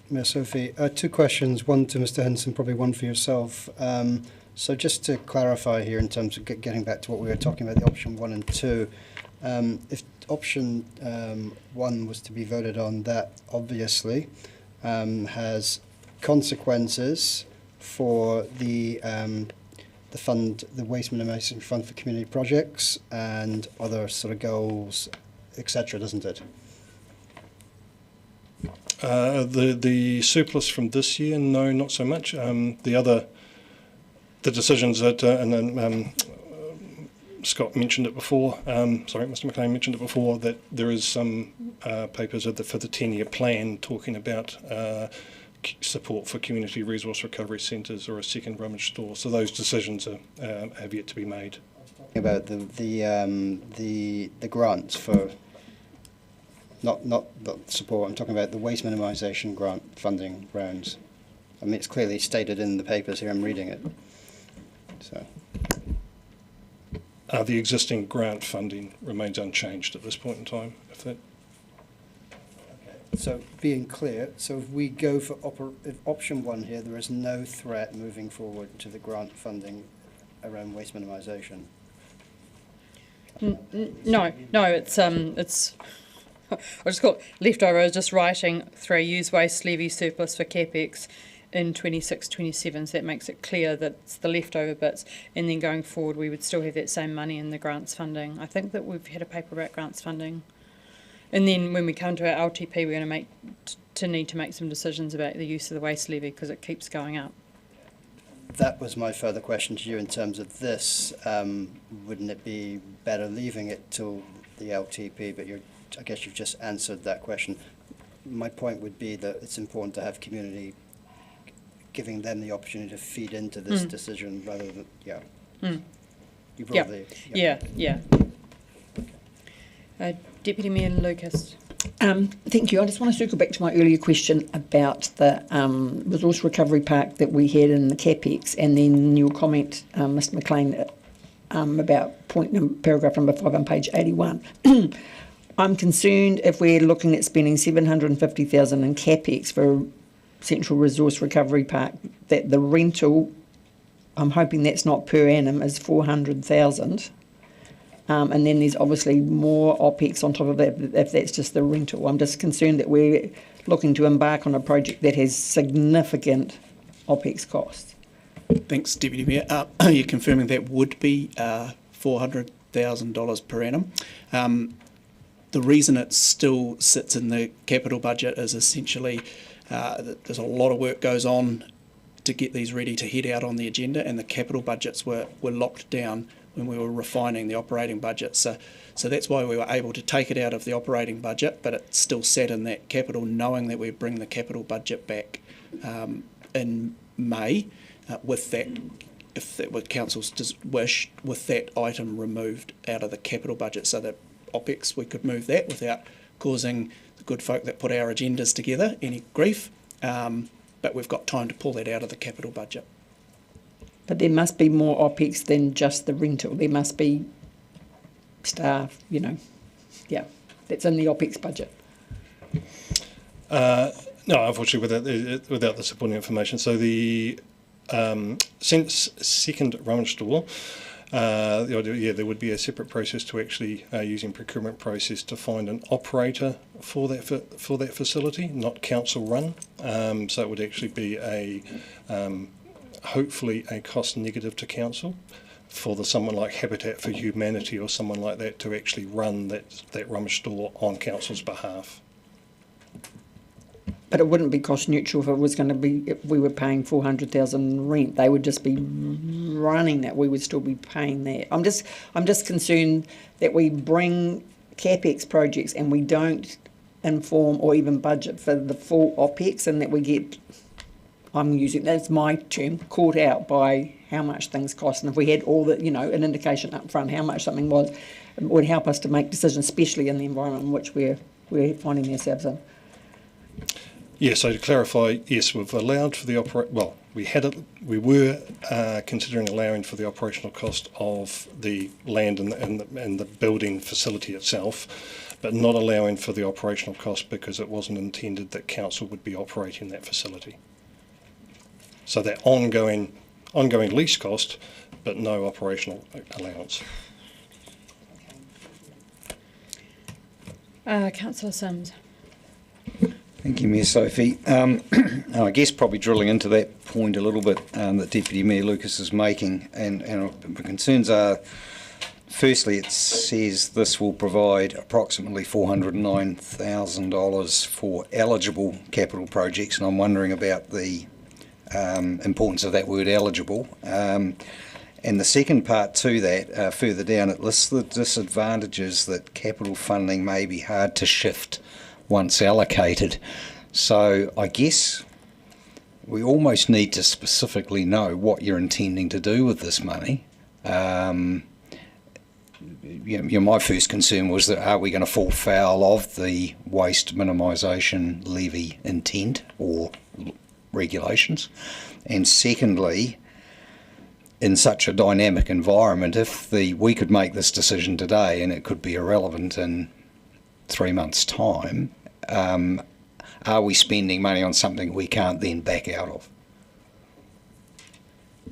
Mayor Sophie. Two questions, one to Mr Henderson, probably one for yourself. So just to clarify here in terms of getting back to what we were talking about, the option 1 and 2, if option 1 was to be voted on, that obviously has consequences for the fund, the waste minimisation fund for community projects and other sort of goals, etc., doesn't it? The surplus from this year, no, not so much. The decisions that, and then Scott mentioned it before, Mr McLean mentioned it before, that there is some papers for the 10-year plan talking about support for community resource recovery centres or a second rummage store. So those decisions have yet to be made. About the grants for not support. I'm talking about the waste minimisation grant funding rounds. I mean, it's clearly stated in the papers here. I'm reading it. So. The existing grant funding remains unchanged at this point in time. So being clear, so if we go for option 1 here, there is no threat moving forward to the grant funding around waste minimisation. No, it's I just got leftover. I was just writing 3 use waste levy surplus for capex in 26-27, so that makes it clear that it's the leftover bits, and then going forward we would still have that same money in the grants funding. I think that we've had a paper about grants funding And then when we come to our LTP, we're going to need to make some decisions about the use of the waste levy because it keeps going up. That was my further question to you in terms of this. Wouldn't it be better leaving it till the LTP? But I guess you've just answered that question. My point would be that it's important to have community, giving them the opportunity to feed into this decision rather than, You probably, Yeah. Deputy Mayor Lucas. Thank you. I just want to circle back to my earlier question about the resource recovery park that we had in the CapEx, and then your comment, Mr McLean, about paragraph number 5 on page 81. I'm concerned if we're looking at spending $750,000 in CapEx for Central Resource Recovery Park, that the rental, I'm hoping that's not per annum, is $400,000. And then there's obviously more OPEX on top of that if that's just the rental. I'm just concerned that we're looking to embark on a project that has significant OPEX costs. Thanks, Deputy Mayor. You're confirming that would be $400,000 per annum. The reason it still sits in the capital budget is essentially there's a lot of work goes on to get these ready to head out on the agenda, and the capital budgets were locked down when we were refining the operating budget. So that's why we were able to take it out of the operating budget, but it still sat in that capital, knowing that we'd bring the capital budget back in May with that, if that were Council's wish, with that item removed out of the capital budget, so that OPEX, we could move that without causing the good folk that put our agendas together any grief. But we've got time to pull that out of the capital budget. But there must be more OPEX than just the rental. There must be staff, that's in the OPEX budget. No, unfortunately, without the supporting information. So the since second rummage store, the idea, there would be a separate process to actually using procurement process to find an operator for that facility, not council run. So it would actually be a hopefully a cost negative to council for someone like Habitat for Humanity or someone like that to actually run that rummage store on council's behalf. But it wouldn't be cost neutral if it was going to be, if we were paying $400,000 rent. They would just be running that. We would still be paying that. I'm just concerned that we bring CapEx projects and we don't inform or even budget for the full OPEX, and that we get, that's my term, caught out by how much things cost. And if we had all the, an indication up front how much something was, it would help us to make decisions, especially in the environment in which we're finding ourselves in. Yeah, so to clarify, yes, we've allowed for the we were considering allowing for the operational cost of the land and the building facility itself, but not allowing for the operational cost because it wasn't intended that council would be operating that facility. So that ongoing lease cost, but no operational allowance. Councillor Sims. Thank you, Mayor Sophie. I guess probably drilling into that point a little bit that Deputy Mayor Lucas is making, and the concerns are, firstly, it says this will provide approximately $409,000 for eligible capital projects, and I'm wondering about the importance of that word eligible. And the second part to that, further down, it lists the disadvantages that capital funding may be hard to shift once allocated. So I guess we almost need to specifically know what you're intending to do with this money. My first concern was that are we going to fall foul of the waste minimisation levy intent or regulations? And secondly, in such a dynamic environment, if we could make this decision today and it could be irrelevant in 3 months' time, are we spending money on something we can't then back out of?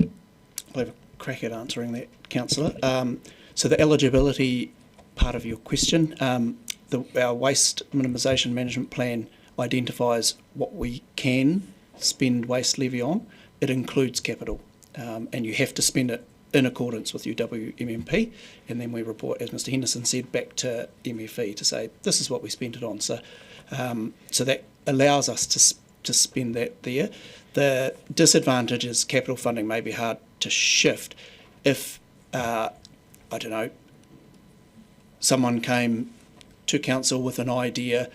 I'll have a crack at answering that, Councillor. So the eligibility part of your question, our waste minimisation management plan identifies what we can spend waste levy on. It includes capital, and you have to spend it in accordance with UWMMP, and then we report, as Mr Henderson said, back to MFE to say this is what we spent it on. So, so that allows us to spend that there. The disadvantage is capital funding may be hard to shift if, I don't know, someone came to council with an idea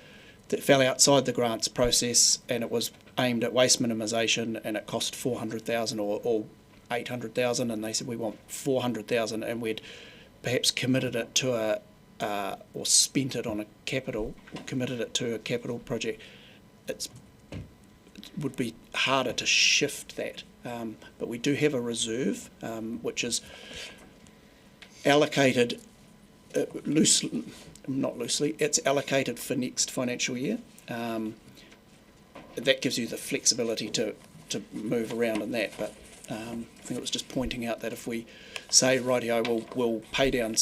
that fell outside the grants process and it was aimed at waste minimisation and it cost 400,000 or 800,000, and they said we want 400,000, and we'd perhaps committed it to or spent it on a capital, or committed it to a capital project. It would be harder to shift that, but we do have a reserve which is allocated loosely, not loosely, it's allocated for next financial year. That gives you the flexibility to move around in that, but I think it was just pointing out that if we say, rightio, we'll pay down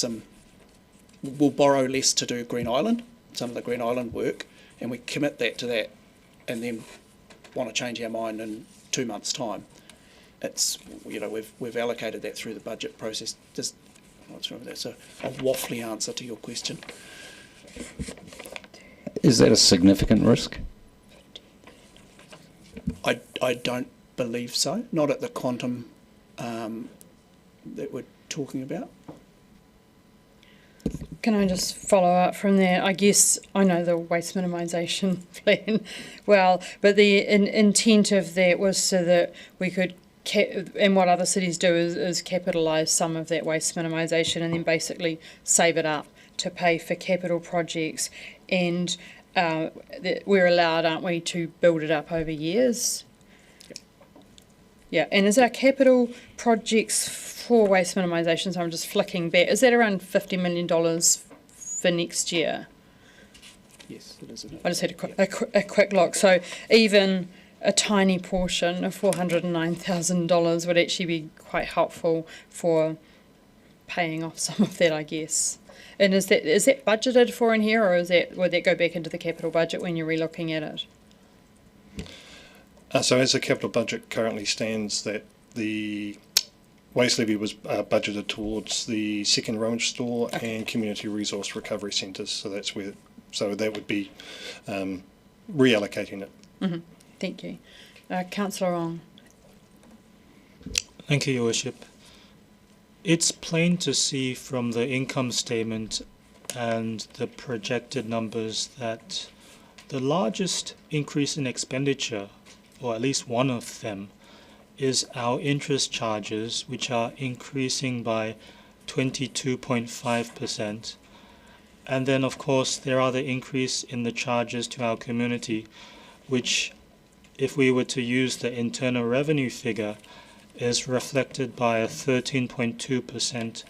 we'll borrow less to do Green Island, some of the Green Island work, and we commit that to that, and then want to change our mind in 2 months' time. It's, you know, we've allocated that through the budget process. Just what's wrong with that? So a waffly answer to your question. Is that a significant risk? I don't believe so. Not at the quantum that we're talking about. Can I just follow up from there? I guess I know the waste minimisation plan well, but the intent of that was so that we could, and what other cities do is capitalise some of that waste minimisation and then basically save it up to pay for capital projects, and we're allowed, aren't we, to build it up over years? Yeah, and is our capital projects for waste minimisation, so I'm just flicking back, is that around $50 million for next year? Yes, it is. I just had a quick look. So even a tiny portion of $409,000 would actually be quite helpful for paying off some of that, I guess. And is that budgeted for in here, or would that go back into the capital budget when you're relooking at it? So as the capital budget currently stands, that the waste levy was budgeted towards the second rummage store and community resource recovery centres. So that's where, so that would be reallocating it. Mm-hmm. Thank you. Councillor Ong. Thank you, Your Worship. It's plain to see from the income statement and the projected numbers that the largest increase in expenditure, or at least one of them, is our interest charges, which are increasing by 22.5%. And then, of course, there are the increase in the charges to our community, which, if we were to use the internal revenue figure, is reflected by a 13.2%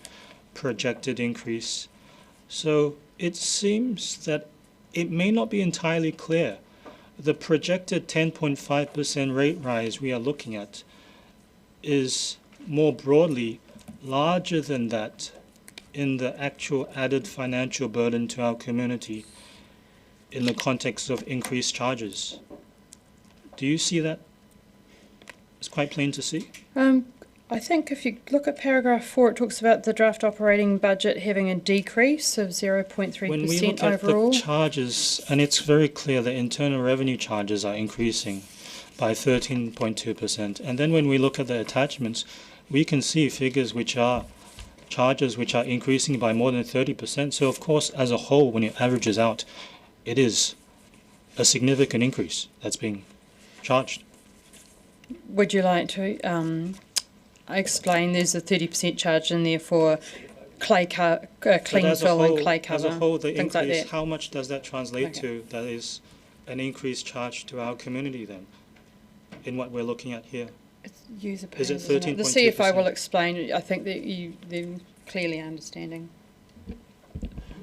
projected increase. So it seems that it may not be entirely clear. The projected 10.5% rate rise we are looking at is more broadly larger than that in the actual added financial burden to our community in the context of increased charges. Do you see that? It's quite plain to see. I think if you look at paragraph 4, it talks about the draft operating budget having a decrease of 0.3% When we look at overall. the charges, and it's very clear that internal revenue charges are increasing by 13.2%. And then when we look at the attachments, we can see figures which are charges which are increasing by more than 30%. So of course, as a whole, when it averages out, it is a significant increase that's being charged. Would you like to explain? There's a 30% charge in there for clean fill and clay cover. As a whole, the things increase, like that. how much does that translate to? That is an increased charge to our community then, in what we're looking at here. User Is it pays, isn't it? 13.2%? The CFO will explain. I think that they're clearly understanding.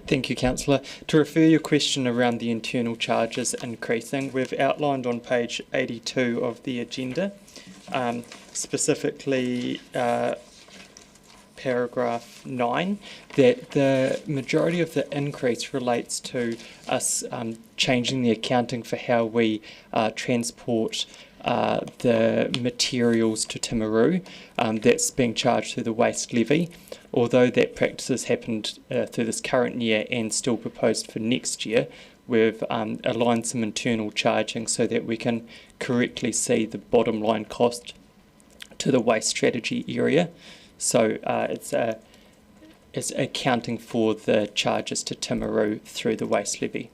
Thank you, Councillor. To refer your question around the internal charges increasing, we've outlined on page 82 of the agenda, specifically paragraph 9, that the majority of the increase relates to us changing the accounting for how we transport the materials to Timaru that's being charged through the waste levy. Although that practice has happened through this current year and still proposed for next year, we've aligned some internal charging so that we can correctly see the bottom line cost to the waste strategy area. So it's accounting for the charges to Timaru through the waste levy.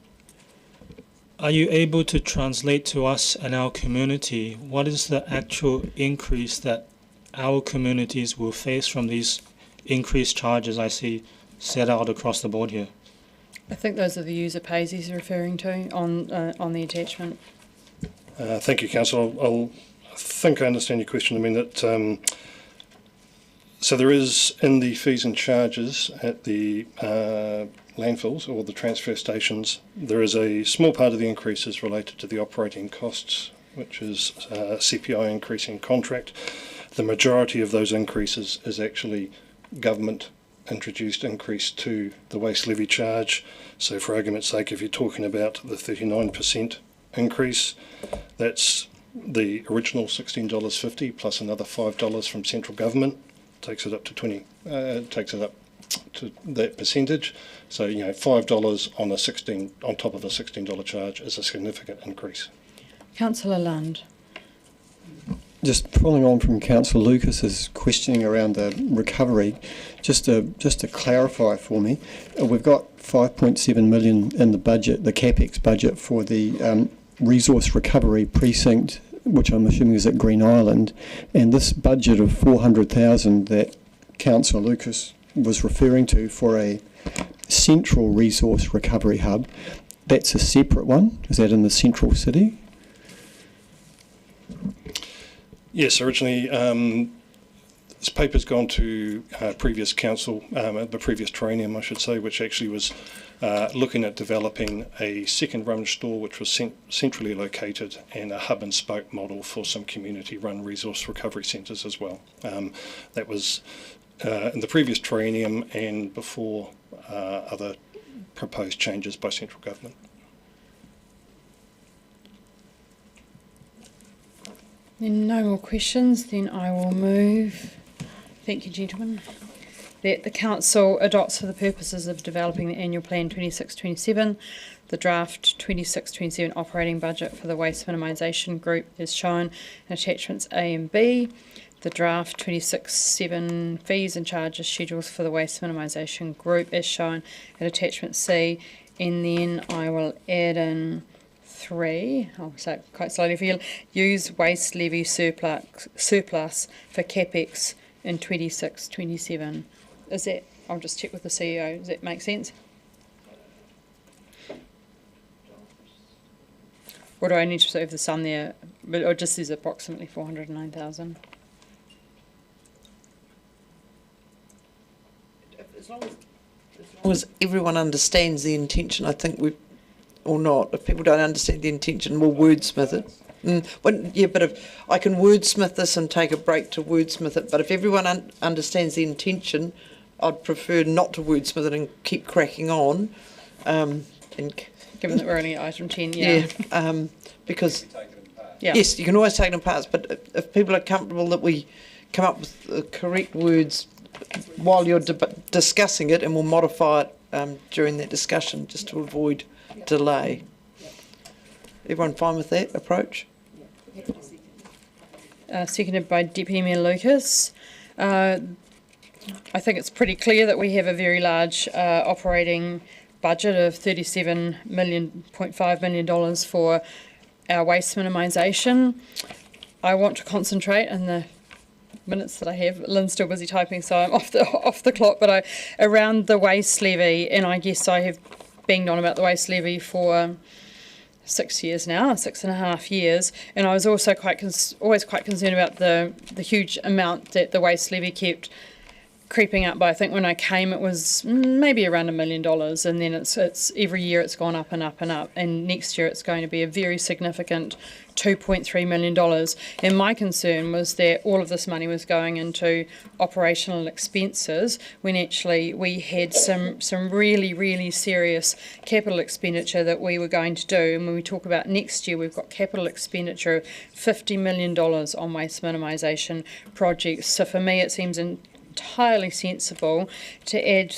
Are you able to translate to us and our community what is the actual increase that our communities will face from these increased charges I see set out across the board here? I think those are the user pays he's referring to on the attachment. Thank you, Councillor. I think I understand your question. I mean that. So there is in the fees and charges at the landfills or the transfer stations, there is a small part of the increases related to the operating costs, which is CPI increase in contract. The majority of those increases is actually government introduced increase to the waste levy charge. So for argument's sake, if you're talking about the 39% increase, that's the original $16.50 plus another $5 from central government, takes it up to 20, takes it up to that percentage. So, you know, $5 on a 16 on top of a $16 charge is a significant increase. Councillor Lund. Just following on from Councillor Lucas's questioning around the recovery, just to clarify for me, we've got 5.7 million in the budget, the CapEx budget for the resource recovery precinct, which I'm assuming is at Green Island, and this budget of 400,000 that Councillor Lucas was referring to for a central resource recovery hub, that's a separate one. Is that in the central city? Yes, originally this paper's gone to previous council, the previous triennium I should say, which actually was looking at developing a second run store which was centrally located and a hub and spoke model for some community run resource recovery centres as well. That was in the previous triennium and before other proposed changes by central government. No more questions, then I will move. Thank you, gentlemen. That the Council adopts for the purposes of developing the annual plan 26-27, the draft 26-27 operating budget for the waste minimisation group is shown in attachments A and B. The draft 26-7 fees and charges schedules for the waste minimisation group is shown at attachment C, and then I will add in 3, I'll say it quite slowly for you, use waste levy surplus for CapEx in 26-27. Is that, I'll just check with the CEO, does that make sense? Or do I need to save the sum there, or just says approximately 409,000? As long as everyone understands the intention, I think we, or not. If people don't understand the intention, we'll wordsmith it. But if I can wordsmith this and take a break to wordsmith it, but if everyone understands the intention, I'd prefer not to wordsmith it and keep cracking on. Given that we're only at item 10, because yes, you can always take it in parts, but if people are comfortable that we come up with the correct words while you're discussing it, and we'll modify it during that discussion just to avoid delay. Everyone fine with that approach? Seconded by Deputy Mayor Lucas. I think it's pretty clear that we have a very large operating budget of $37.5 million for our waste minimisation. I want to concentrate in the minutes that I have. Lynn's still busy typing, so I'm off the clock. But around the waste levy, and I guess I have banged on about the waste levy for 6 years now, 6.5 years, and I was also always quite concerned about the huge amount that the waste levy kept creeping up by, I think when I came it was maybe around $1 million, and then it's every year it's gone up and up and up, and next year it's going to be a very significant $2.3 million. And my concern was that all of this money was going into operational expenses when actually we had some really serious capital expenditure that we were going to do. And when we talk about next year, we've got capital expenditure of $50 million on waste minimisation projects. So for me it seems entirely sensible to add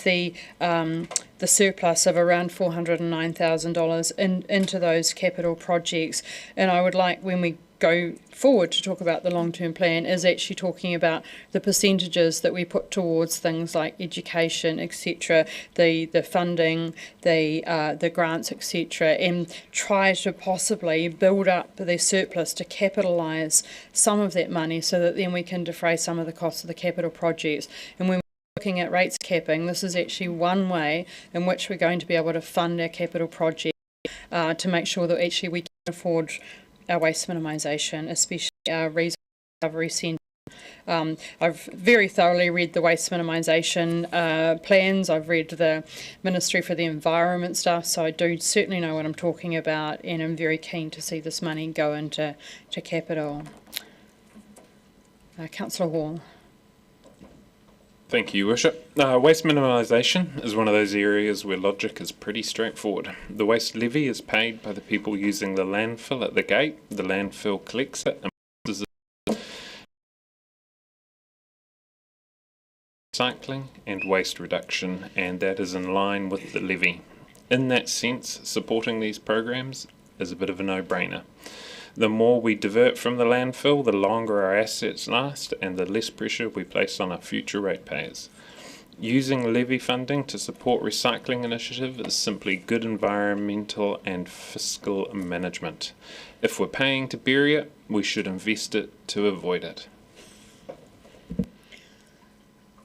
the surplus of around $409,000 into those capital projects. And I would like, when we go forward to talk about the long-term plan, is actually talking about the percentages that we put towards things like education, etc., the funding, the grants, etc., and try to possibly build up the surplus to capitalise some of that money so that then we can defray some of the costs of the capital projects. And when we're looking at rates capping, this is actually one way in which we're going to be able to fund our capital projects to make sure that actually we can afford our waste minimisation, especially our resource recovery centre. I've very thoroughly read the waste minimisation plans. I've read the Ministry for the Environment stuff, so I do certainly know what I'm talking about, and I'm very keen to see this money go into capital. Councillor Hall. Thank you, Your Worship. Waste minimisation is one of those areas where logic is pretty straightforward. The waste levy is paid by the people using the landfill at the gate. The landfill collects it and uses it. Recycling and waste reduction, and that is in line with the levy. In that sense, supporting these programs is a bit of a no-brainer. The more we divert from the landfill, the longer our assets last and the less pressure we place on our future ratepayers. Using levy funding to support recycling initiative is simply good environmental and fiscal management. If we're paying to bury it, we should invest it to avoid it.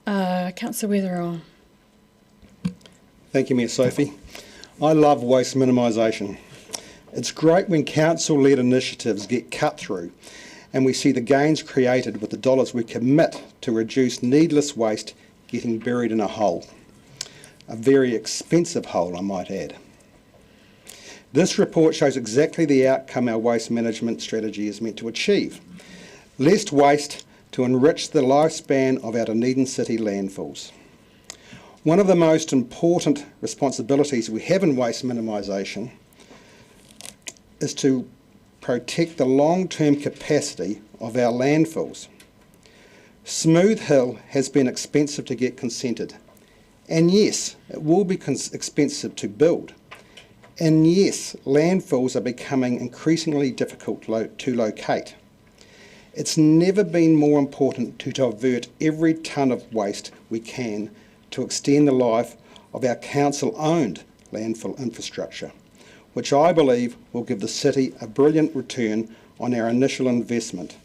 Councillor Weatherall. Thank you, Mayor Sophie. I love waste minimisation. It's great when council-led initiatives get cut through and we see the gains created with the dollars we commit to reduce needless waste getting buried in a hole. A very expensive hole, I might add. This report shows exactly the outcome our waste management strategy is meant to achieve. Less waste to enrich the lifespan of our Dunedin City landfills. One of the most important responsibilities we have in waste minimisation is to protect the long-term capacity of our landfills. Smooth Hill has been expensive to get consented, and yes, it will be expensive to build, and yes, landfills are becoming increasingly difficult to locate. It's never been more important to divert every tonne of waste we can to extend the life of our council-owned landfill infrastructure, which I believe will give the city a brilliant return on our initial investment,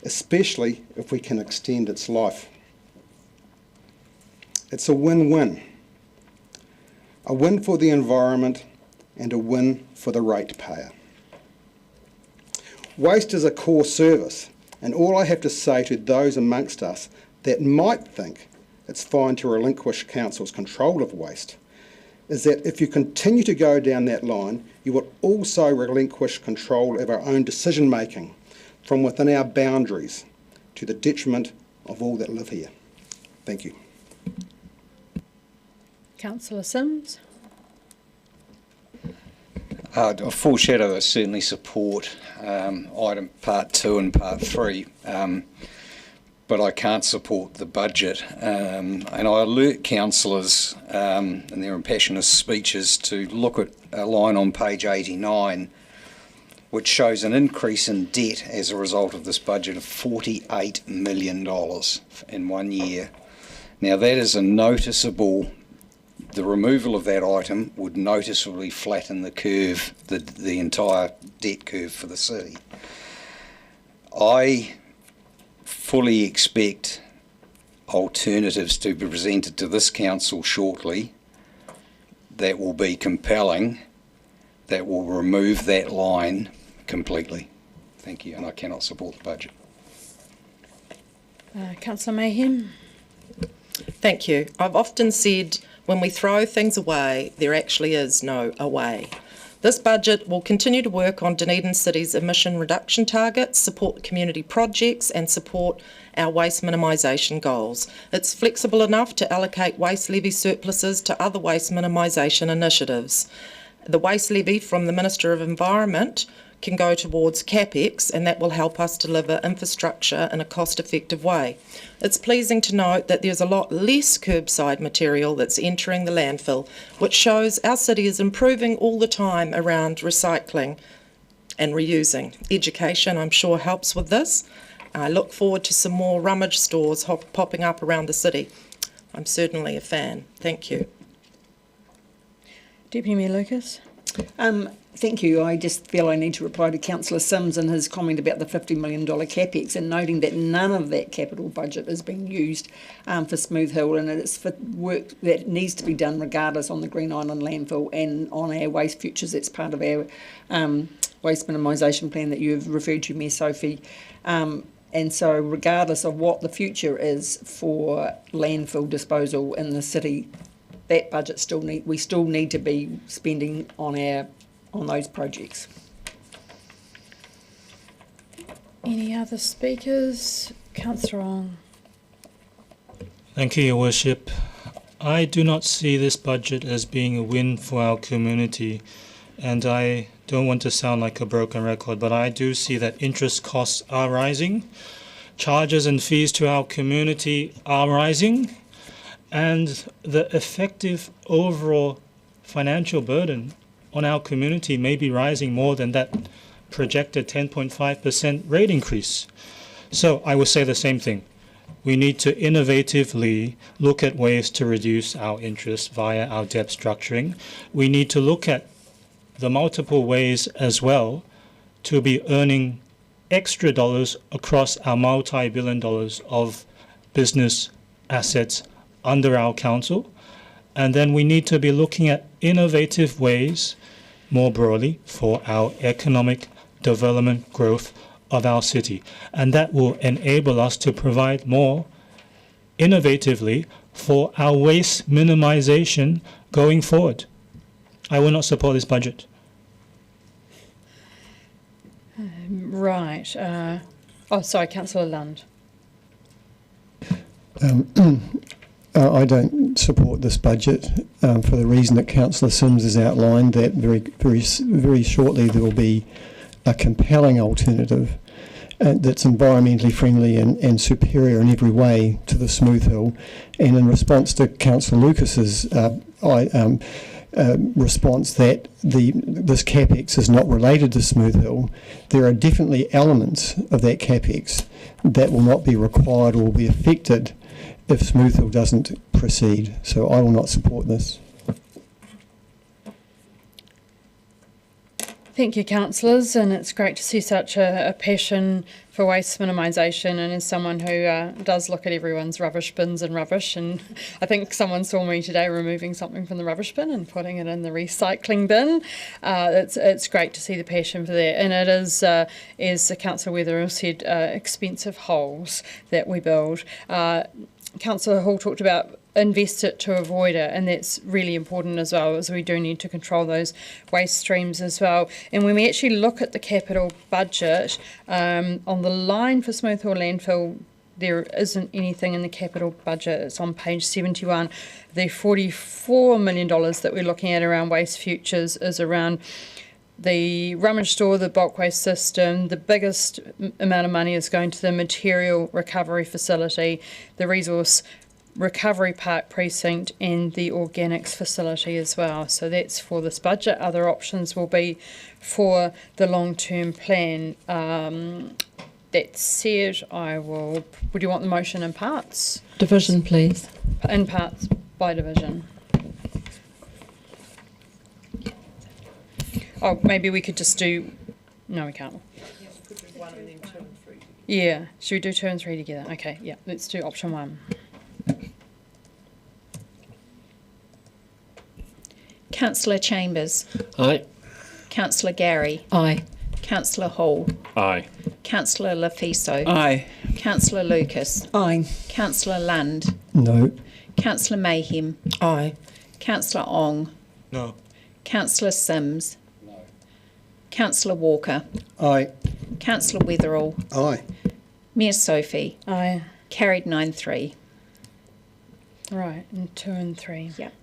especially if we can extend its life. It's a win-win. A win for the environment and a win for the ratepayer. Waste is a core service, and all I have to say to those amongst us that might think it's fine to relinquish council's control of waste is that if you continue to go down that line, you will also relinquish control of our own decision-making from within our boundaries to the detriment of all that live here. Thank you. Councillor Simms. A full shadow, I certainly support item part 2 and part 3. But I can't support the budget. And I alert councillors in their impassioned speeches to look at a line on page 89 which shows an increase in debt as a result of this budget of $48 million in 1 year. Now that is a noticeable, the removal of that item would noticeably flatten the curve, the entire debt curve for the city. I fully expect alternatives to be presented to this council shortly that will be compelling, that will remove that line completely. Thank you, and I cannot support the budget. Councillor Mayhem. Thank you. I've often said when we throw things away, there actually is no away. This budget will continue to work on Dunedin City's emission reduction targets, support community projects and support our waste minimisation goals. It's flexible enough to allocate waste levy surpluses to other waste minimisation initiatives. The waste levy from the Minister of Environment can go towards CapEx, and that will help us deliver infrastructure in a cost-effective way. It's pleasing to note that there's a lot less curbside material that's entering the landfill, which shows our city is improving all the time around recycling and reusing. Education, I'm sure, helps with this. I look forward to some more rummage stores popping up around the city. I'm certainly a fan. Thank you. Deputy Mayor Lucas. Thank you. I just feel I need to reply to Councillor Sims and his comment about the $50 million CapEx, and noting that none of that capital budget is being used for Smooth Hill, and it's for work that needs to be done regardless on the Green Island landfill and on our waste futures. That's part of our waste minimisation plan that you've referred to, Mayor Sophie. And so regardless of what the future is for landfill disposal in the city, that budget we still need to be spending on those projects. Any other speakers? Councillor Ong. Thank you, Your Worship. I do not see this budget as being a win for our community, and I don't want to sound like a broken record, but I do see that interest costs are rising, charges and fees to our community are rising, and the effective overall financial burden on our community may be rising more than that projected 10.5% rate increase. So I will say the same thing. We need to innovatively look at ways to reduce our interest via our debt structuring. We need to look at the multiple ways as well to be earning extra dollars across our multi-billion dollars of business assets under our council. And then we need to be looking at innovative ways more broadly for our economic development growth of our city. And that will enable us to provide more innovatively for our waste minimisation going forward. I will not support this budget. Right. Sorry, Councillor Lund. I don't support this budget for the reason that Councillor Sims has outlined, that very shortly there will be a compelling alternative that's environmentally friendly and superior in every way to the Smooth Hill. And in response to Councillor Lucas's response that this CapEx is not related to Smooth Hill, there are definitely elements of that CapEx that will not be required or will be affected if Smooth Hill doesn't proceed. So I will not support this. Thank you, councillors, and it's great to see such a passion for waste minimisation, and as someone who does look at everyone's rubbish bins and rubbish, and I think someone saw me today removing something from the rubbish bin and putting it in the recycling bin. It's great to see the passion for that, and it is, as Councillor Weatherall said, expensive holes that we build. Councillor Hall talked about invest it to avoid it, and that's really important as well, as we do need to control those waste streams as well. And when we actually look at the capital budget, on the line for Smooth Hill Landfill, there isn't anything in the capital budget. It's on page 71. The $44 million that we're looking at around waste futures is around the rummage store, the bulk waste system. The biggest amount of money is going to the material recovery facility, the resource recovery park precinct, and the organics facility as well. So that's for this budget. Other options will be for the long-term plan. That said, would you want the motion in parts? Division, please. In parts by division. Oh, maybe we could just do... No, we can't. Yeah, should we do 2 and 3 together? Okay, yeah, let's do option 1. Councillor Chambers. Aye. Councillor Gary. Aye. Councillor Hall. Aye. Councillor Lefiso. Aye. Councillor Lucas. Aye. Councillor Lund. No. Councillor Mayhem. Aye. Councillor Ong. No. Councillor Sims. No. Councillor Walker. Aye. Councillor Weatherall. Aye. Mayor Sophie. Aye. Carried 9-3. Right, and 2 and 3. Yep.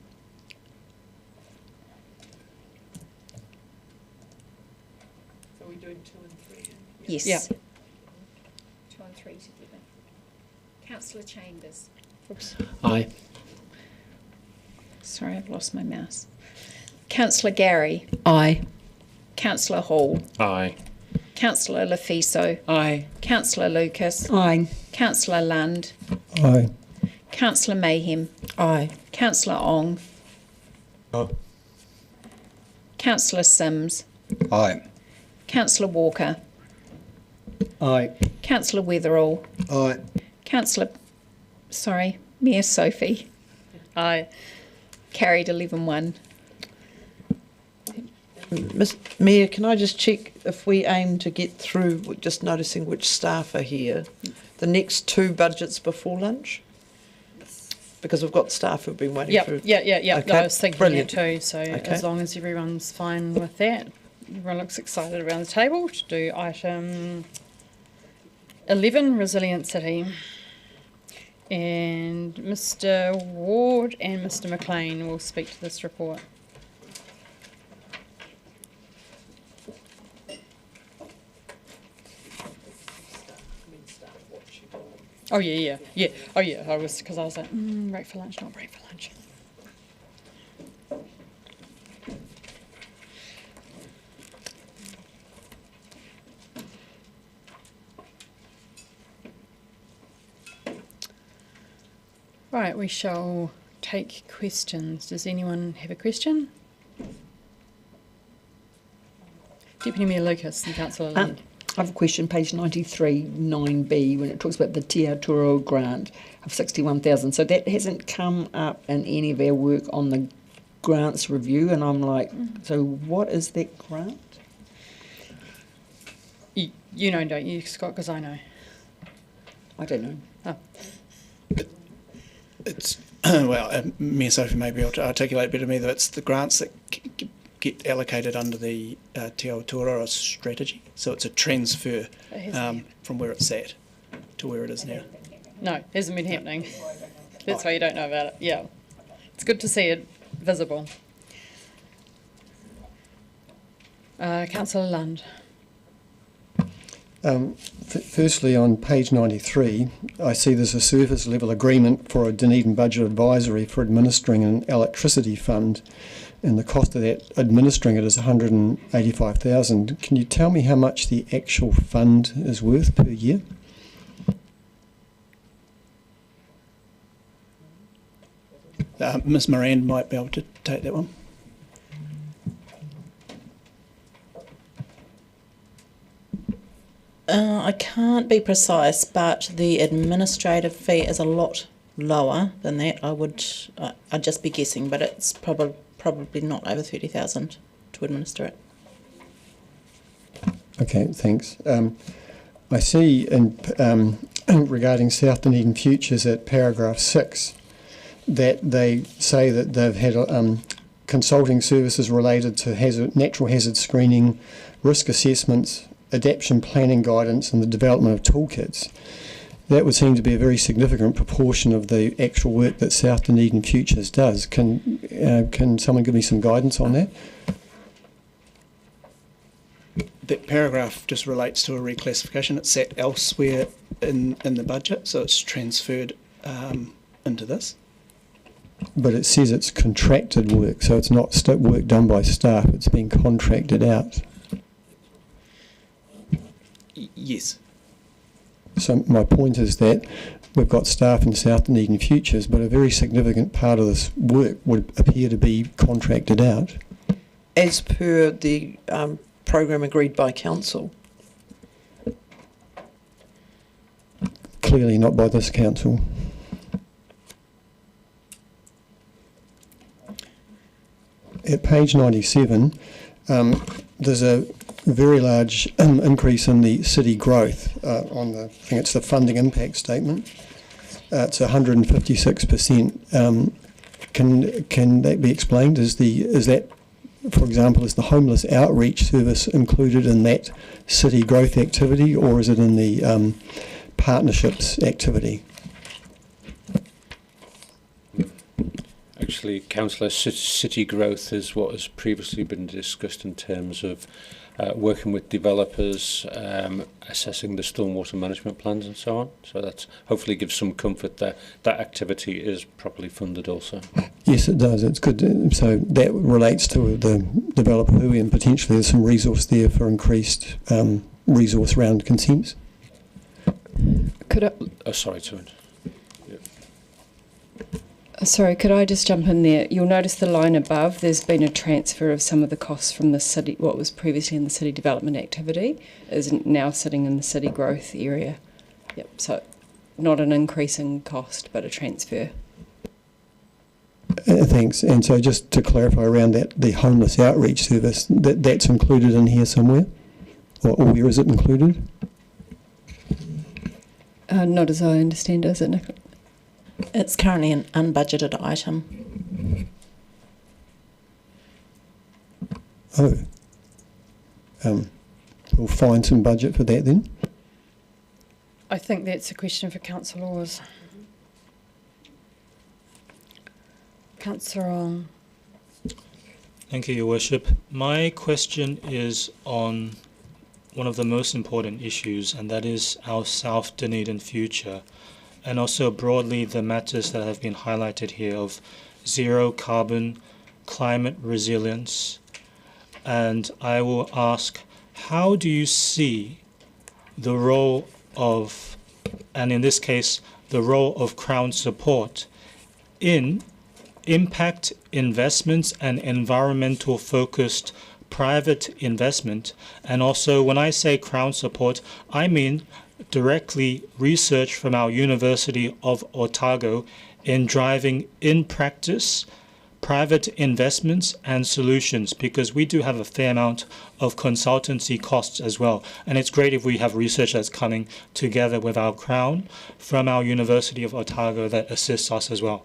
So we're doing 2 and 3. Yes. Yeah. 2 and 3 together. Councillor Chambers. Oops. Aye. Sorry, I've lost my mouse. Councillor Gary. Aye. Councillor Hall. Aye. Councillor Lefiso. Aye. Councillor Lucas. Aye. Councillor Lund. Aye. Councillor Mayhem. Aye. Councillor Ong. No. Councillor Sims. Aye. Councillor Walker. Aye. Councillor Weatherall. Aye. Mayor Sophie. Aye. Carried 11-1. Mayor, can I just check if we aim to get through, just noticing which staff are here, the next 2 budgets before lunch? Because we've got staff who've been waiting for... Yeah. Okay, I was thinking brilliant. that too. So Okay. as long as everyone's fine with that, everyone looks excited around the table to do item 11, Resilient City. And Mr. Ward and Mr. McLean will speak to this report. Oh yeah. Oh yeah. I was like, break for lunch, not break for lunch. Right, we shall take questions. Does anyone have a question? Deputy Mayor Lucas and Councillor Lund. I have a question, page 93, 9B, when it talks about the Te Aotearoa grant of 61,000. So that hasn't come up in any of our work on the grants review, and I'm like, so what is that grant? You know, don't you, Scott? Because I know. I don't know. Oh. It's, well, Mayor Sophie may be able to articulate better than me that it's the grants that get allocated under the Te Aotearoa strategy. So it's a transfer from where it's at to where it is now. No, hasn't been happening. That's why you don't know about it. Yeah. It's good to see it visible. Councillor Lund. Firstly, on page 93, I see there's a surface level agreement for a Dunedin budget advisory for administering an electricity fund, and the cost of that administering it is 185,000. Can you tell me how much the actual fund is worth per year? Ms Moran might be able to take that one. I can't be precise, but the administrative fee is a lot lower than that. I'd just be guessing, but it's probably not over 30,000 to administer it. Okay, thanks. I see in regarding South Dunedin Futures at paragraph 6 that they say that they've had consulting services related to natural hazard screening, risk assessments, adaptation planning guidance and the development of toolkits. That would seem to be a very significant proportion of the actual work that South Dunedin Futures does. Can someone give me some guidance on that? That paragraph just relates to a reclassification. It's sat elsewhere in the budget, so it's transferred into this. But it says it's contracted work, so it's not work done by staff, it's being contracted out. Yes. So my point is that we've got staff in South Dunedin Futures, but a very significant part of this work would appear to be contracted out. As per the program agreed by council. Clearly not by this council. At page 97, there's a very large increase in the city growth on the, I think it's the funding impact statement. it's 156%. Can that be explained? Is that, for example, is the homeless outreach service included in that city growth activity, or is it in the partnerships activity? Actually, Councillor, city growth is what has previously been discussed in terms of working with developers, assessing the stormwater management plans and so on. So that hopefully gives some comfort that that activity is properly funded also. Yes, it does. It's good. So that relates to the developer who, and potentially there's some resource there for increased resource around consents. Could I? Oh, sorry, Tuan. Sorry, could I just jump in there? You'll notice the line above, there's been a transfer of some of the costs from the city, what was previously in the city development activity, is now sitting in the city growth area. Yep, so not an increase in cost, but a transfer. Thanks. And so just to clarify around that, the homeless outreach service, that's included in here somewhere? Or where is it included? Not as I understand, is it, Nicola? It's currently an unbudgeted item. Oh. We'll find some budget for that then. I think that's a question for Councillor Oars. Councillor Ong. Thank you, Your Worship. My question is on one of the most important issues, and that is our South Dunedin future, and also broadly the matters that have been highlighted here of zero carbon, climate resilience. And I will ask, how do you see the role of, and in this case, the role of Crown support in impact investments and environmental focused private investment? And also when I say Crown support, I mean directly research from our University of Otago in driving in practice private investments and solutions, because we do have a fair amount of consultancy costs as well. And it's great if we have research that's coming together with our Crown from our University of Otago that assists us as well.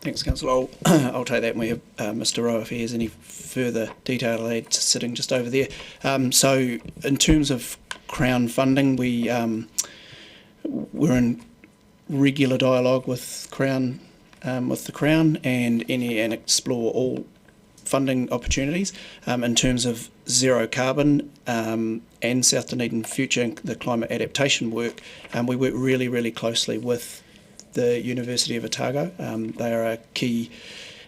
Thanks, Councillor. I'll take that, and we have Mr. Rowe if he has any further detail to add, sitting just over there. So in terms of Crown funding, we're in regular dialogue with Crown, the Crown, and explore all funding opportunities. In terms of zero carbon and South Dunedin future and the climate adaptation work, we work really, really closely with the University of Otago. They are a key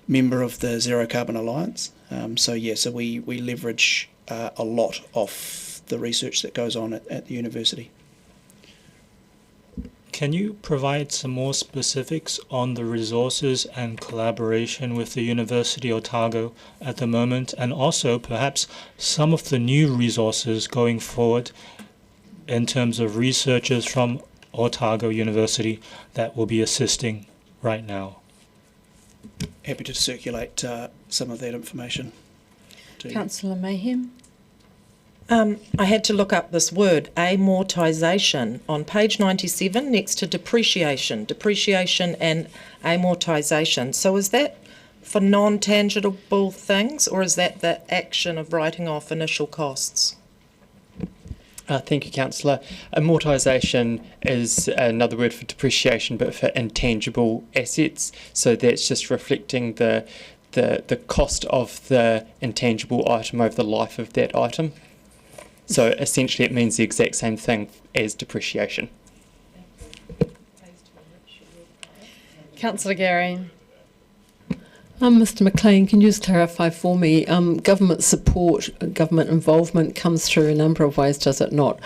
member of the Zero Carbon Alliance. So we leverage a lot of the research that goes on at the university. Can you provide some more specifics on the resources and collaboration with the University of Otago at the moment, and also perhaps some of the new resources going forward in terms of researchers from Otago University that will be assisting right now? Happy to circulate some of that information to you. Councillor Mayhem. I had to look up this word, amortisation, on page 97 next to depreciation and amortisation. So is that for non-tangible things, or is that the action of writing off initial costs? Thank you, Councillor. Amortisation is another word for depreciation, but for intangible assets. So that's just reflecting the cost of the intangible item over the life of that item. So essentially it means the exact same thing as depreciation. Councillor Gary. Mr. McLean, can you just clarify for me, government support, government involvement comes through a number of ways, does it not?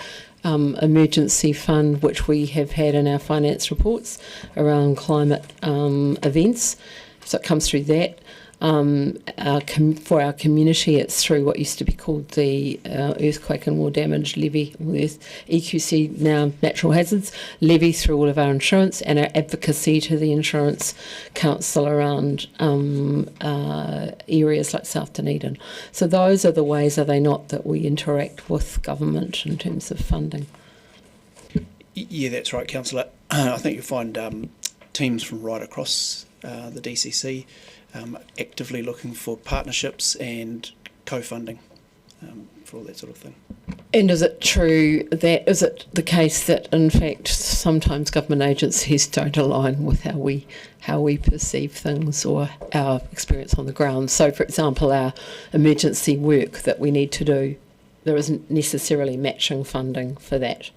Emergency fund, which we have had in our finance reports around climate events, so it comes through that. For our community, it's through what used to be called the Earthquake and War Damage Levy, with EQC, now Natural Hazards Levy, through all of our insurance, and our advocacy to the Insurance Council around areas like South Dunedin. So those are the ways, are they not, that we interact with government in terms of funding? Yeah, that's right, Councillor. I think you'll find teams from right across the DCC actively looking for partnerships and co-funding for all that sort of thing. And is it true that, is it the case that in fact sometimes government agencies don't align with how we perceive things or our experience on the ground? So for example, our emergency work that we need to do, there isn't necessarily matching funding for that.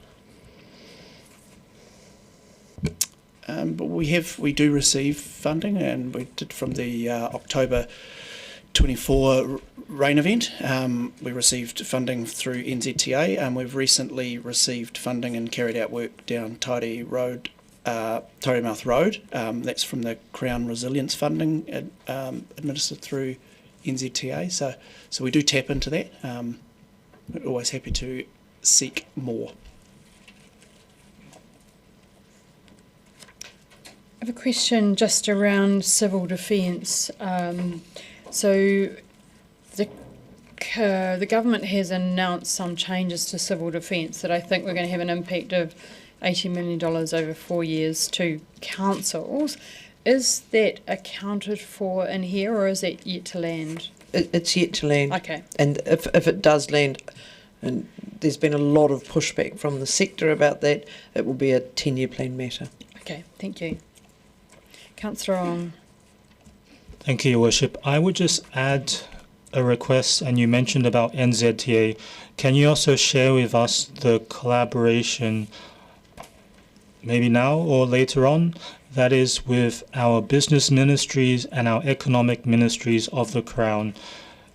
But we do receive funding, and we did from the October 24 rain event. We received funding through NZTA, and we've recently received funding and carried out work down Tauremouth Road. That's from the Crown Resilience funding administered through NZTA. So we do tap into that. We're always happy to seek more. I have a question just around civil defence. So the government has announced some changes to civil defence that I think we're going to have an impact of $80 million over 4 years to councils. Is that accounted for in here, or is that yet to land? It's yet to land. Okay. And if it does land, and there's been a lot of pushback from the sector about that, it will be a 10-year plan matter. Okay, thank you. Councillor Ong. Thank you, Your Worship. I would just add a request, and you mentioned about NZTA. Can you also share with us the collaboration, maybe now or later on, that is with our business ministries and our economic ministries of the Crown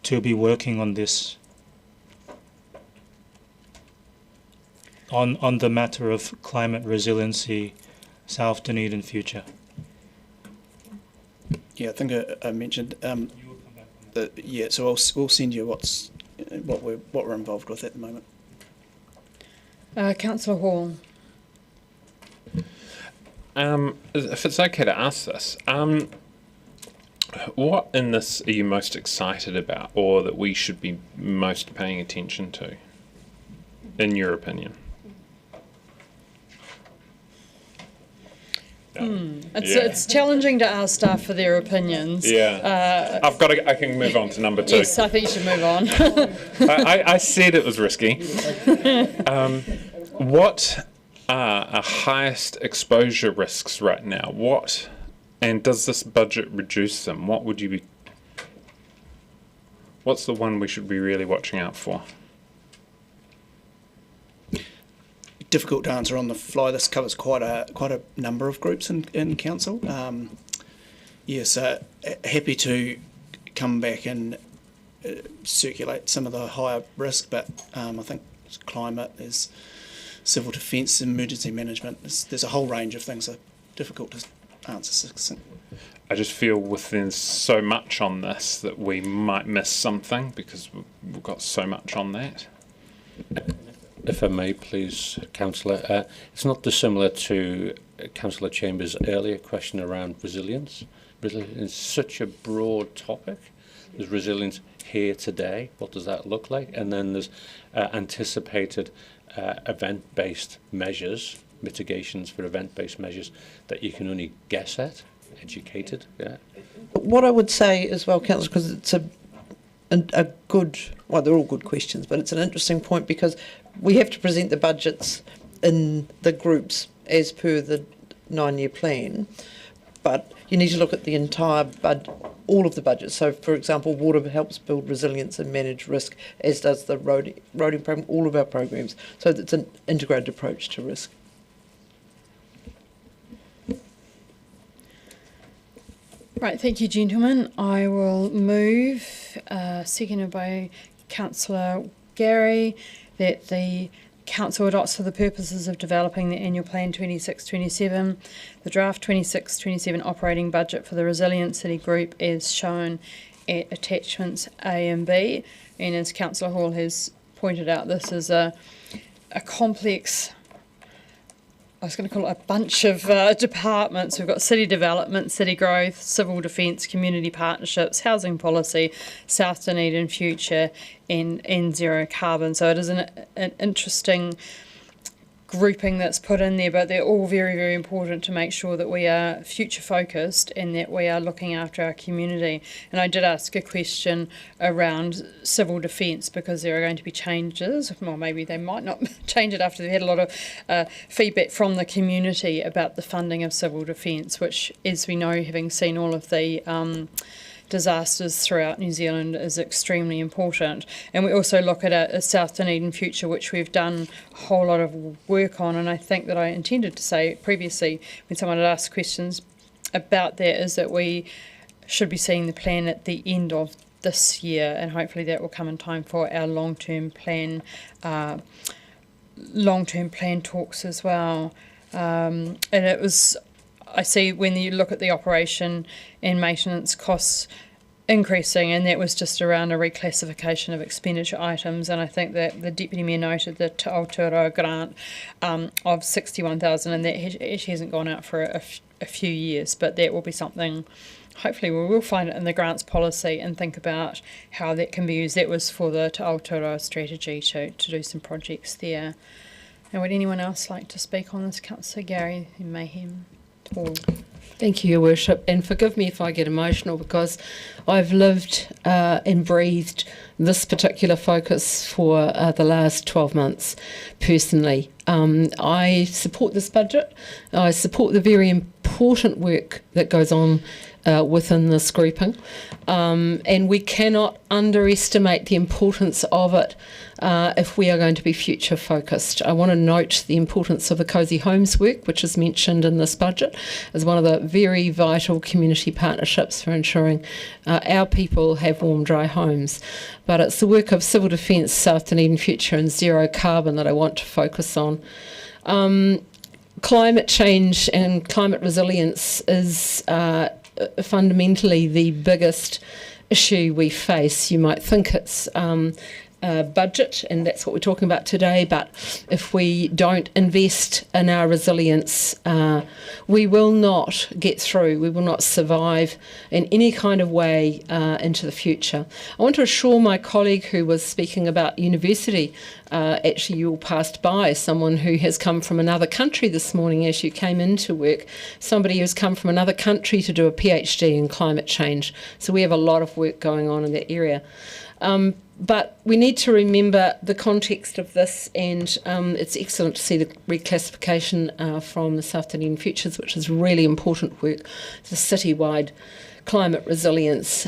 to be working on this? On the matter of climate resiliency, South Dunedin future. Yeah, I think I mentioned. Yeah, so we'll send you what we're involved with at the moment. Councillor Hall. If it's okay to ask this, what in this are you most excited about, or that we should be most paying attention to, in your opinion? It's challenging to ask staff for their opinions. Yeah, I can move on to number 2. Yes, I think you should move on. I said it was risky. What are our highest exposure risks right now? And does this budget reduce them? What's the one we should be really watching out for? Difficult to answer on the fly. This covers quite a number of groups in council. Yes, happy to come back and circulate some of the higher risk, but I think climate, there's civil defence, emergency management. There's a whole range of things that are difficult to answer succinctly. I just feel within so much on this that we might miss something because we've got so much on that. If I may, please, Councillor, it's not dissimilar to Councillor Chambers' earlier question around resilience. Resilience is such a broad topic. There's resilience here today. What does that look like? And then there's anticipated event-based measures, mitigations for event-based measures that you can only guess at, educated. Yeah. What I would say as well, Councillor, because it's a good, well, they're all good questions, but it's an interesting point because we have to present the budgets in the groups as per the 9-year plan, but you need to look at the entire all of the budgets. So, for example, water helps build resilience and manage risk, as does the roading program, all of our programs. So it's an integrated approach to risk. Right, thank you, gentlemen. I will move, seconded by Councillor Gary, that the Council adopts for the purposes of developing the annual plan 26-27, the draft 26-27 operating budget for the Resilient City Group as shown at attachments A and B. And as Councillor Hall has pointed out, this is a complex, I was going to call it a bunch of departments. We've got city development, city growth, civil defence, community partnerships, housing policy, South Dunedin future, and zero carbon. So it is an interesting grouping that's put in there, but they're all very, very important to make sure that we are future focused and that we are looking after our community. And I did ask a question around civil defence, because there are going to be changes, well, maybe they might not change it after they've had a lot of feedback from the community about the funding of civil defence, which, as we know, having seen all of the disasters throughout New Zealand, is extremely important. And we also look at a South Dunedin future, which we've done a whole lot of work on. And I think that I intended to say previously, when someone had asked questions about that, is that we should be seeing the plan at the end of this year, and hopefully that will come in time for our long-term plan talks as well. And it was, I see when you look at the operation and maintenance costs increasing, and that was just around a reclassification of expenditure items. And I think that the Deputy Mayor noted the Te Aotearoa grant of 61,000, and that actually hasn't gone out for a few years, but that will be something, hopefully we will find it in the grants policy and think about how that can be used. That was for the Te Aotearoa strategy to do some projects there. And would anyone else like to speak on this? Councillor Gary Mayhem. Thank you, Your Worship, and forgive me if I get emotional, because I've lived and breathed this particular focus for the last 12 months personally. I support this budget. I support the very important work that goes on within this grouping, and we cannot underestimate the importance of it if we are going to be future focused. I want to note the importance of the Cosy Homes work, which is mentioned in this budget as one of the very vital community partnerships for ensuring our people have warm, dry homes. But it's the work of Civil Defence, South Dunedin Future and Zero Carbon that I want to focus on. Climate change and climate resilience is fundamentally the biggest issue we face. You might think it's budget, and that's what we're talking about today, but if we don't invest in our resilience, we will not get through, we will not survive in any kind of way into the future. I want to assure my colleague who was speaking about university, actually you all passed by someone who has come from another country this morning as you came into work, somebody who's come from another country to do a PhD in climate change. So we have a lot of work going on in that area. But we need to remember the context of this, and it's excellent to see the reclassification from the South Dunedin Futures, which is really important work, the citywide climate resilience.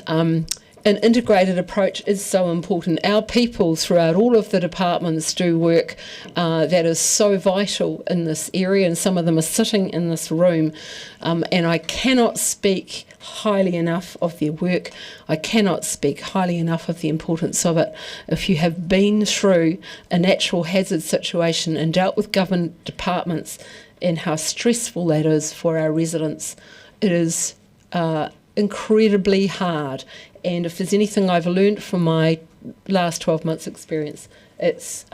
An integrated approach is so important. Our people throughout all of the departments do work that is so vital in this area, and some of them are sitting in this room, and I cannot speak highly enough of their work. I cannot speak highly enough of the importance of it. If you have been through a natural hazard situation and dealt with government departments and how stressful that is for our residents, it is incredibly hard. And if there's anything I've learned from my last 12 months experience, it's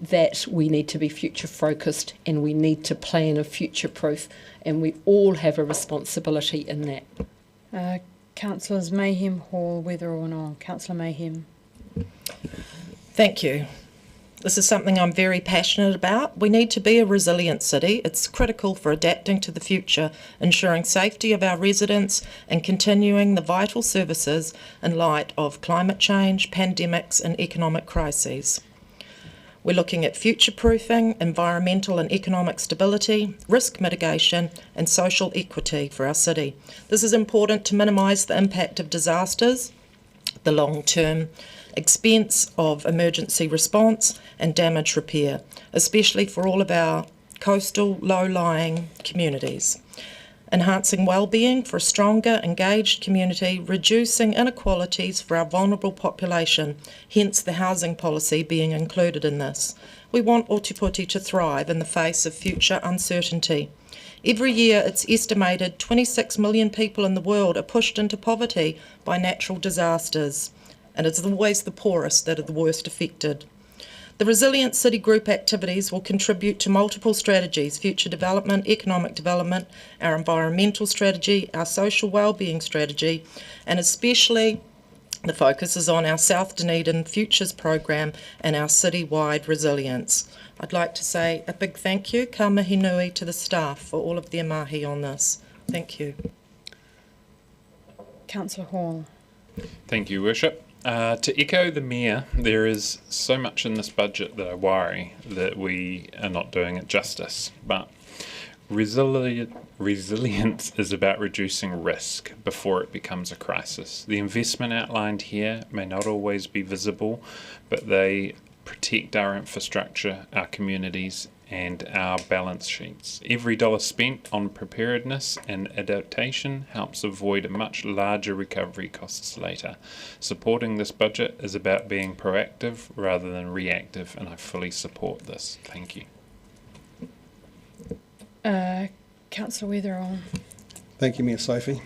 that we need to be future focused and we need to plan a future proof, and we all have a responsibility in that. Councillors Mayhem, Hall, Weatherall and on. Councillor Mayhem. Thank you. This is something I'm very passionate about. We need to be a resilient city. It's critical for adapting to the future, ensuring safety of our residents and continuing the vital services in light of climate change, pandemics and economic crises. We're looking at future-proofing, environmental and economic stability, risk mitigation and social equity for our city. This is important to minimise the impact of disasters, the long-term expense of emergency response and damage repair, especially for all of our coastal, low-lying communities. Enhancing wellbeing for a stronger, engaged community, reducing inequalities for our vulnerable population, hence the housing policy being included in this. We want Ōtepoti to thrive in the face of future uncertainty. Every year it's estimated 26 million people in the world are pushed into poverty by natural disasters, and it's always the poorest that are the worst affected. The Resilient City Group activities will contribute to multiple strategies: future development, economic development, our environmental strategy, our social wellbeing strategy, and especially The focus is on our South Dunedin Futures program and our citywide resilience. I'd like to say a big thank you, ka mihi nui, to the staff for all of their mahi on this. Thank you. Councillor Hall. Thank you, Worship. To echo the Mayor, there is so much in this budget that I worry that we are not doing it justice. But resilience is about reducing risk before it becomes a crisis. The investment outlined here may not always be visible, but they protect our infrastructure, our communities, and our balance sheets. Every dollar spent on preparedness and adaptation helps avoid a much larger recovery costs later. Supporting this budget is about being proactive rather than reactive, and I fully support this. Thank you. Councillor Weatherall. Thank you, Mayor Sophie.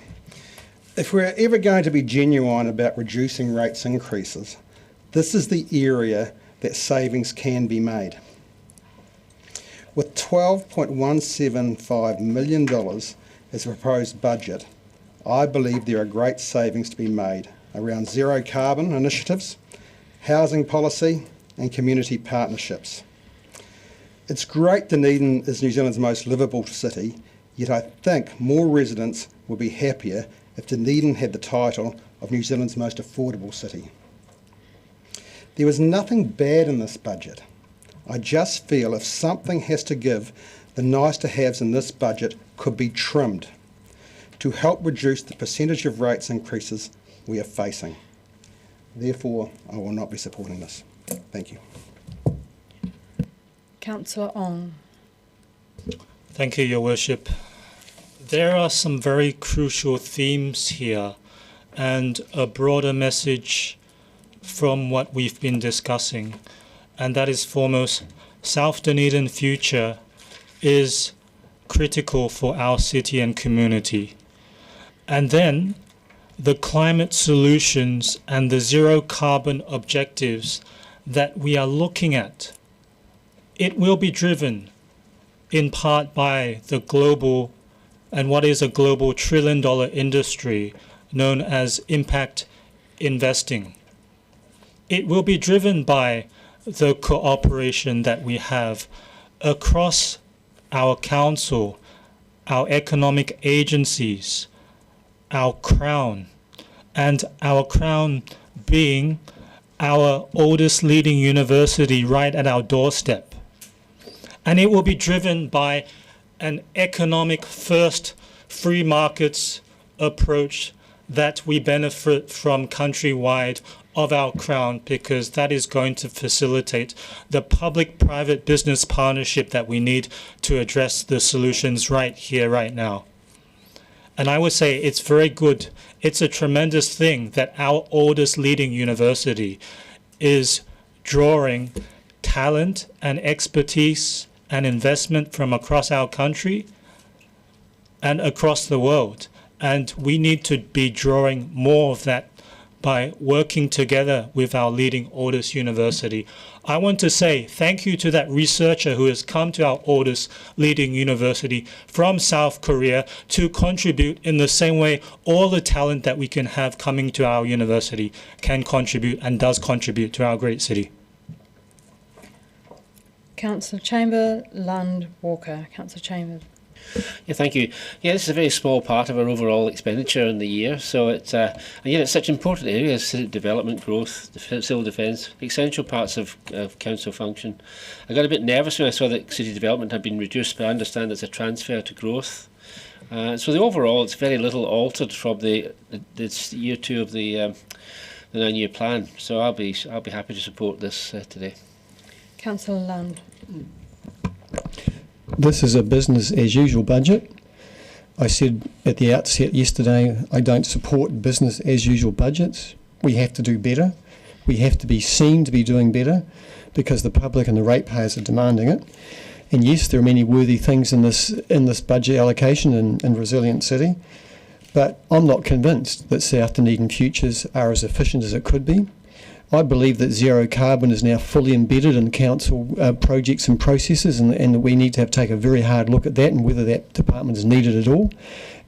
If we're ever going to be genuine about reducing rates increases, this is the area that savings can be made. With $12.175 million as a proposed budget, I believe there are great savings to be made around zero carbon initiatives, housing policy and community partnerships. It's great Dunedin is New Zealand's most livable city, yet I think more residents would be happier if Dunedin had the title of New Zealand's most affordable city. There was nothing bad in this budget. I just feel if something has to give, the nice to haves in this budget could be trimmed to help reduce the percentage of rates increases we are facing. Therefore, I will not be supporting this. Thank you. Councillor Ong. Thank you, Your Worship. There are some very crucial themes here and a broader message from what we've been discussing, and that is foremost, South Dunedin future is critical for our city and community. And then the climate solutions and the zero carbon objectives that we are looking at, it will be driven in part by the global and what is a global $1 trillion industry known as impact investing. It will be driven by the cooperation that we have across our council, our economic agencies, our Crown, and our Crown being our oldest leading university right at our doorstep. And it will be driven by an economic first free markets approach that we benefit from countrywide of our Crown, because that is going to facilitate the public-private business partnership that we need to address the solutions right here, right now. And I would say it's very good. It's a tremendous thing that our oldest leading university is drawing talent and expertise and investment from across our country and across the world. And we need to be drawing more of that by working together with our leading oldest university. I want to say thank you to that researcher who has come to our oldest leading university from South Korea to contribute in the same way all the talent that we can have coming to our university can contribute and does contribute to our great city. Councillor Chamber, Lund, Walker. Councillor Chambers. Yeah, thank you. Yeah, this is a very small part of our overall expenditure in the year, so it's and yet it's such important areas: city development, growth, civil defence, essential parts of council function. I got a bit nervous when I saw that city development had been reduced, but I understand it's a transfer to growth. So the overall, it's very little altered from this year two of the 9-year plan. So I'll be happy to support this today. Councillor Lund. This is a business as usual budget. I said at the outset yesterday, I don't support business as usual budgets. We have to do better. We have to be seen to be doing better because the public and the ratepayers are demanding it. And yes, there are many worthy things in this budget allocation in Resilient City, but I'm not convinced that South Dunedin futures are as efficient as it could be. I believe that zero carbon is now fully embedded in council projects and processes, and that we need to take a very hard look at that and whether that department is needed at all.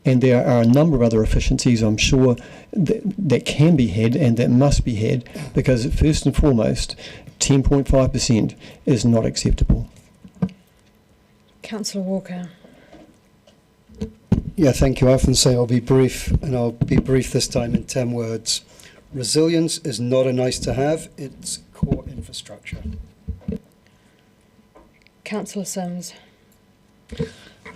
And there are a number of other efficiencies, I'm sure, that can be had and that must be had, because first and foremost, 10.5% is not acceptable. Councillor Walker. Yeah, thank you. I often say I'll be brief, and I'll be brief this time in 10 words. Resilience is not a nice to have, it's core infrastructure. Councillor Sims.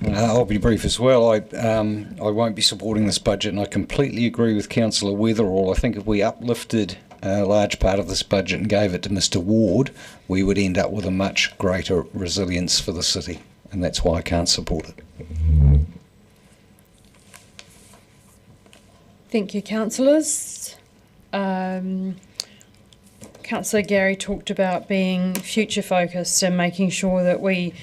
I'll be brief as well. I won't be supporting this budget, and I completely agree with Councillor Weatherall. I think if we uplifted a large part of this budget and gave it to Mr Ward, we would end up with a much greater resilience for the city, and that's why I can't support it. Thank you, councillors. Councillor Gary talked about being future focused and making sure that we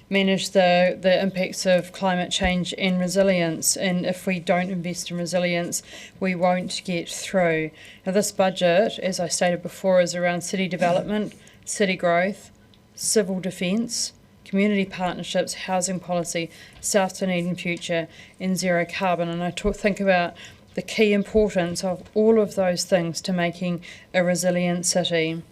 manage the impacts of climate change and resilience, and if we don't invest in resilience we won't get through. Now this budget, as I stated before, is around city development, city growth, civil defence, community partnerships, housing policy, South Dunedin future and zero carbon, and I think about the key importance of all of those things to making a resilient city.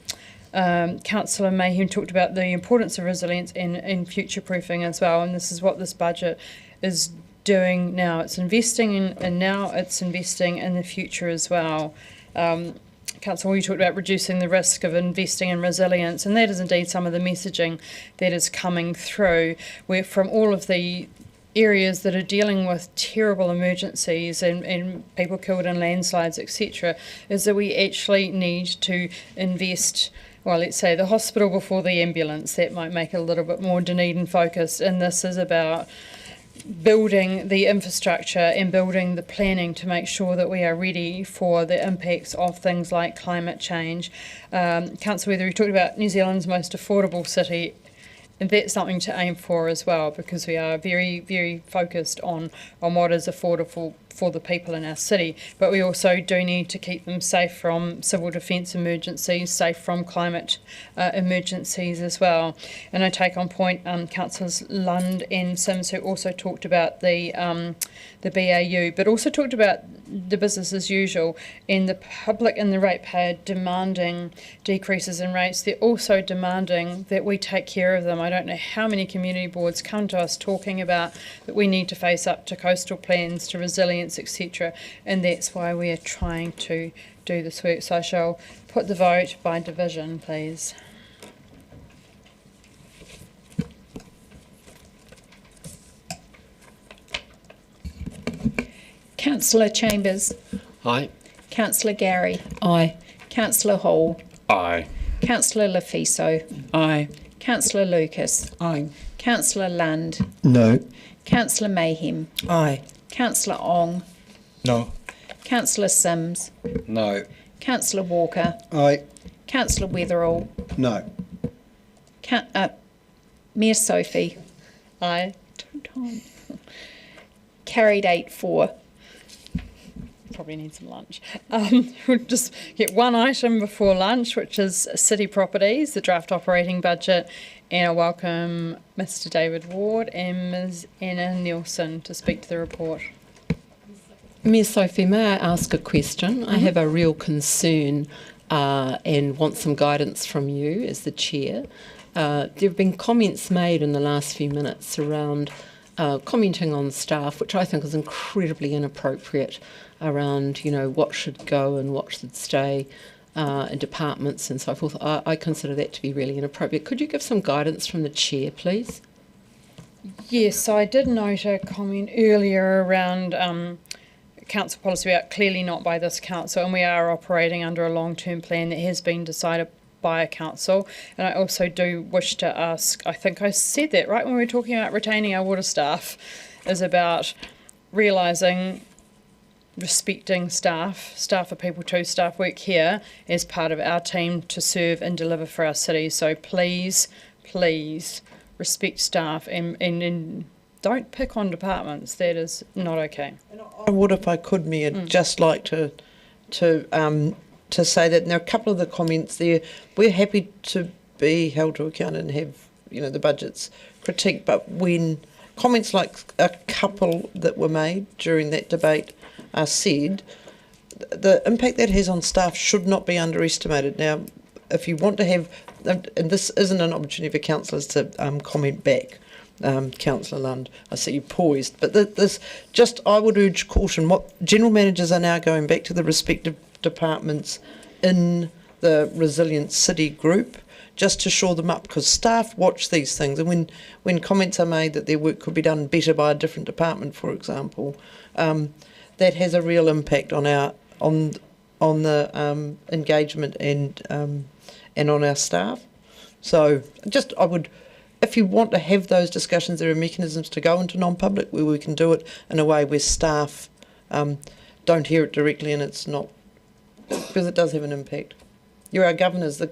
Councillor Mayhem talked about the importance of resilience and future-proofing as well, and this is what this budget is doing now. It's investing in, and now it's investing in the future as well. Councillor, you talked about reducing the risk of investing in resilience, and that is indeed some of the messaging that is coming through, where from all of the areas that are dealing with terrible emergencies and people killed in landslides, etc., is that we actually need to invest, well, let's say the hospital before the ambulance. That might make it a little bit more Dunedin focused, and this is about building the infrastructure and building the planning to make sure that we are ready for the impacts of things like climate change. Councillor Weather, you talked about New Zealand's most affordable city, and that's something to aim for as well, because we are very, very focused on what is affordable for the people in our city, but we also do need to keep them safe from civil defence emergencies, safe from climate emergencies as well. And I take on point Councillors Lund and Sims, who also talked about the BAU, but also talked about the business as usual, and the public and the ratepayer demanding decreases in rates. They're also demanding that we take care of them. I don't know how many community boards come to us talking about that we need to face up to coastal plans, to resilience, etc., and that's why we are trying to do this work. So I shall put the vote by division, please. Councillor Chambers. Aye. Councillor Gary. Aye. Councillor Hall. Aye. Councillor Lefiso. Aye. Councillor Lucas. Aye. Councillor Lund. No. Councillor Mayhem. Aye. Councillor Ong. No. Councillor Sims. No. Councillor Walker. Aye. Councillor Weatherall. No. Mayor Sophie. Aye. 2 times. Carried 8-4. Probably need some lunch. We'll just get one item before lunch, which is city properties, the draft operating budget, and I welcome Mr. David Ward and Ms. Anna Nielsen to speak to the report. Mayor Sophie, may I ask a question? I have a real concern and want some guidance from you as the chair. There have been comments made in the last few minutes around commenting on staff, which I think is incredibly inappropriate, around, you know, what should go and what should stay in departments and so forth. I consider that to be really inappropriate. Could you give some guidance from the chair, please? Yes, I did note a comment earlier around council policy about clearly not by this council, and we are operating under a long-term plan that has been decided by a council. And I also do wish to ask, I think I said that right when we were talking about retaining our water staff, is about realising, respecting staff. Staff are people too. Staff work here as part of our team to serve and deliver for our city. So please, please respect staff and don't pick on departments. That is not okay. I would, if I could, Mayor, just like to say that, and there are a couple of the comments there. We're happy to be held to account and have, you know, the budget's critiqued, but when comments like a couple that were made during that debate are said, the impact that has on staff should not be underestimated. Now, if you want to have, and this isn't an opportunity for councillors to comment back, Councillor Lund, I see you poised, but I would urge caution. What general managers are now going back to the respective departments in the Resilient City group just to shore them up, because staff watch these things, and when comments are made that their work could be done better by a different department, for example, that has a real impact on the engagement and on our staff. So I would, if you want to have those discussions, there are mechanisms to go into non-public where we can do it in a way where staff don't hear it directly, and it's not, because it does have an impact. You're our governors, the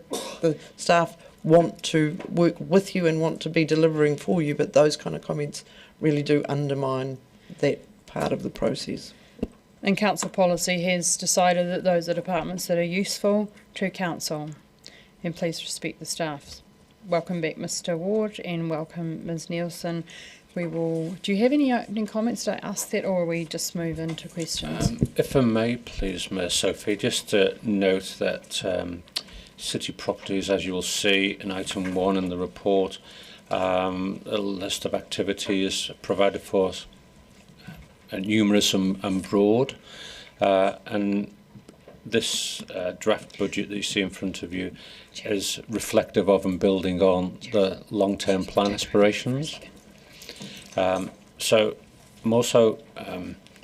staff want to work with you and want to be delivering for you, but those kind of comments really do undermine that part of the process. And council policy has decided that those are departments that are useful to council. And please respect the staff. Welcome back, Mr. Ward, and welcome, Ms. Nielsen. Do you have any opening comments to ask that, or will we just move into questions? If I may, please, Ms. Sophie, just to note that city properties, as you will see in item 1 in the report, a list of activities provided for us, numerous and broad, and this draft budget that you see in front of you is reflective of and building on the long-term plan aspirations. So I'm also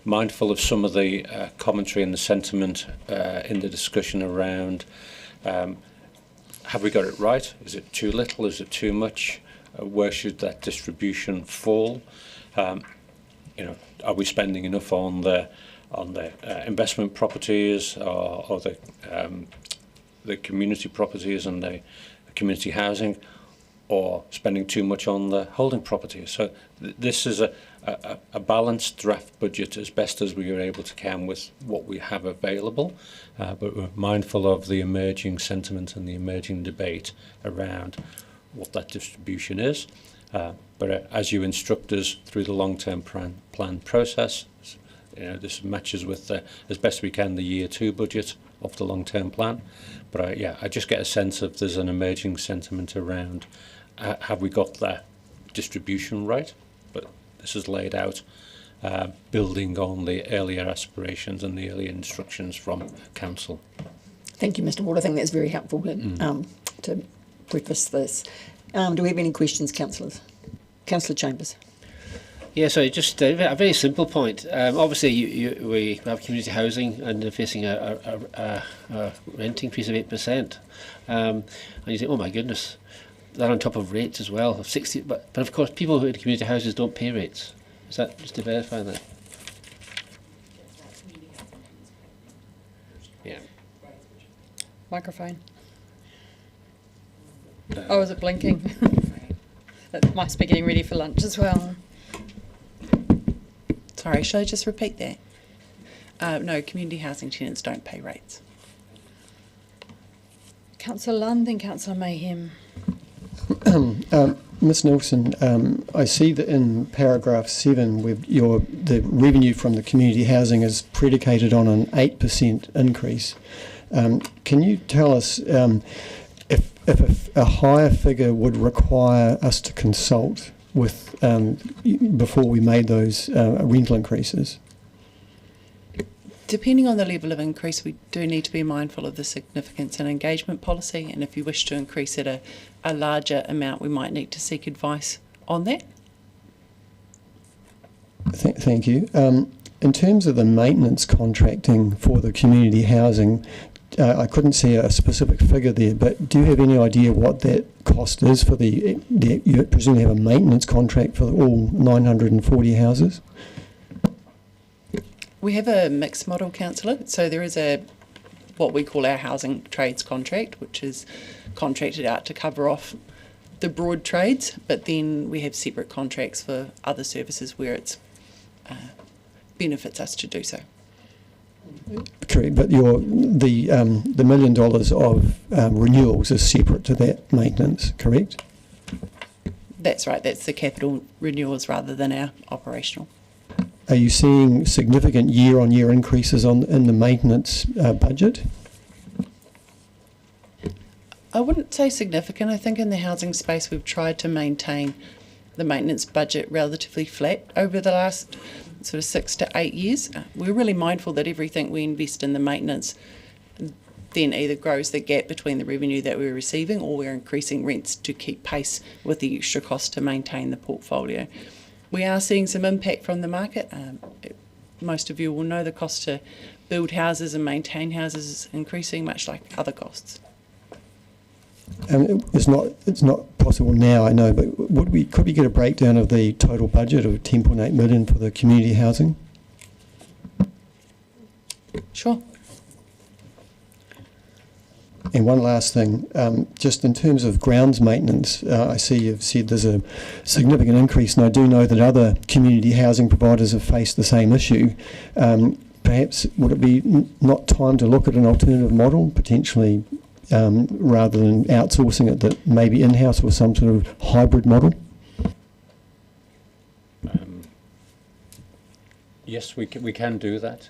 mindful of some of the commentary and the sentiment in the discussion around have we got it right? Is it too little? Is it too much? Where should that distribution fall? Are we spending enough on the investment properties or the community properties and the community housing, or spending too much on the holding properties? So this is a balanced draft budget as best as we are able to can with what we have available, but we're mindful of the emerging sentiment and the emerging debate around what that distribution is. But as you instruct us through the long-term plan process, this matches with as best we can the year 2 budget of the long-term plan. But I just get a sense of there's an emerging sentiment around have we got that distribution right? But this is laid out building on the earlier aspirations and the earlier instructions from council. Thank you, Mr. Ward. I think that's very helpful to preface this. Do we have any questions, councillors? Councillor Chambers. Yeah, so just a very simple point. Obviously, we have community housing and they're facing a rent increase of 8%. And you think, oh my goodness, that on top of rates as well of 60. But of course, people who in community houses don't pay rates. Is that just to verify that? Yeah. Microphone. Oh, is it blinking? That must be getting ready for lunch as well. Sorry, should I just repeat that? No, community housing tenants don't pay rates. Councillor Lund and Councillor Mayhem. Ms. Nielsen, I see that in paragraph 7, the revenue from the community housing is predicated on an 8% increase. Can you tell us if a higher figure would require us to consult with before we made those rental increases? Depending on the level of increase, we do need to be mindful of the significance and engagement policy, and if you wish to increase at a larger amount, we might need to seek advice on that. Thank you. In terms of the maintenance contracting for the community housing, I couldn't see a specific figure there, but do you have any idea what that cost is for you presumably have a maintenance contract for all 940 houses? We have a mixed model, councillor, so there is what we call our housing trades contract, which is contracted out to cover off the broad trades, but then we have separate contracts for other services where it benefits us to do so. Correct, but the $1 million of renewals is separate to that maintenance, correct? That's right, that's the capital renewals rather than our operational. Are you seeing significant year-on-year increases in the maintenance budget? I wouldn't say significant. I think in the housing space we've tried to maintain the maintenance budget relatively flat over the last sort of 6 to 8 years. We're really mindful that everything we invest in the maintenance then either grows the gap between the revenue that we're receiving or we're increasing rents to keep pace with the extra cost to maintain the portfolio. We are seeing some impact from the market. Most of you will know the cost to build houses and maintain houses is increasing, much like other costs. It's not possible now, I know, but could we get a breakdown of the total budget of 10.8 million for the community housing? Sure. And one last thing, just in terms of grounds maintenance, I see you've said there's a significant increase, and I do know that other community housing providers have faced the same issue. Perhaps would it be not time to look at an alternative model, potentially rather than outsourcing it, that maybe in-house or some sort of hybrid model? Yes, we can do that.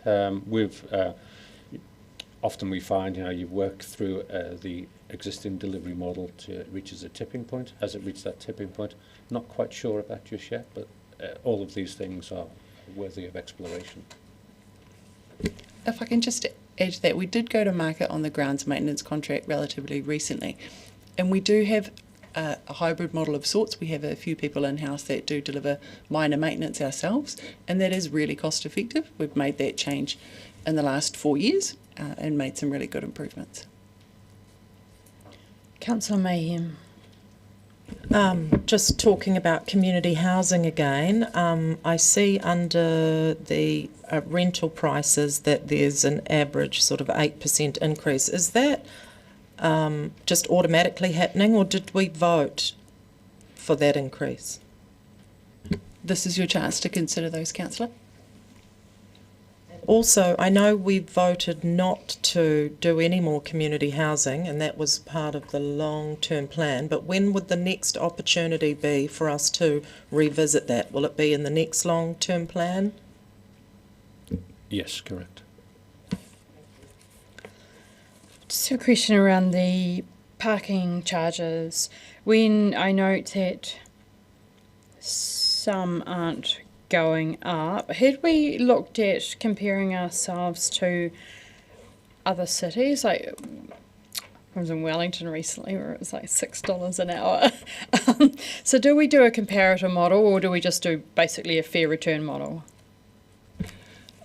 Often we find, you work through the existing delivery model till it reaches a tipping point. Has it reached that tipping point? Not quite sure of that just yet, but all of these things are worthy of exploration. If I can just add to that, we did go to market on the grounds maintenance contract relatively recently, and we do have a hybrid model of sorts. We have a few people in-house that do deliver minor maintenance ourselves, and that is really cost effective. We've made that change in the last 4 years and made some really good improvements. Councillor Mayhem. Just talking about community housing again, I see under the rental prices that there's an average sort of 8% increase. Is that just automatically happening, or did we vote for that increase? This is your chance to consider those, Councillor. Also, I know we voted not to do any more community housing, and that was part of the long-term plan, but when would the next opportunity be for us to revisit that? Will it be in the next long-term plan? Yes, correct. Just a question around the parking charges. When I note that some aren't going up, had we looked at comparing ourselves to other cities? Like, I was in Wellington recently where it was like $6 an hour. So do we do a comparator model, or do we just do basically a fair return model?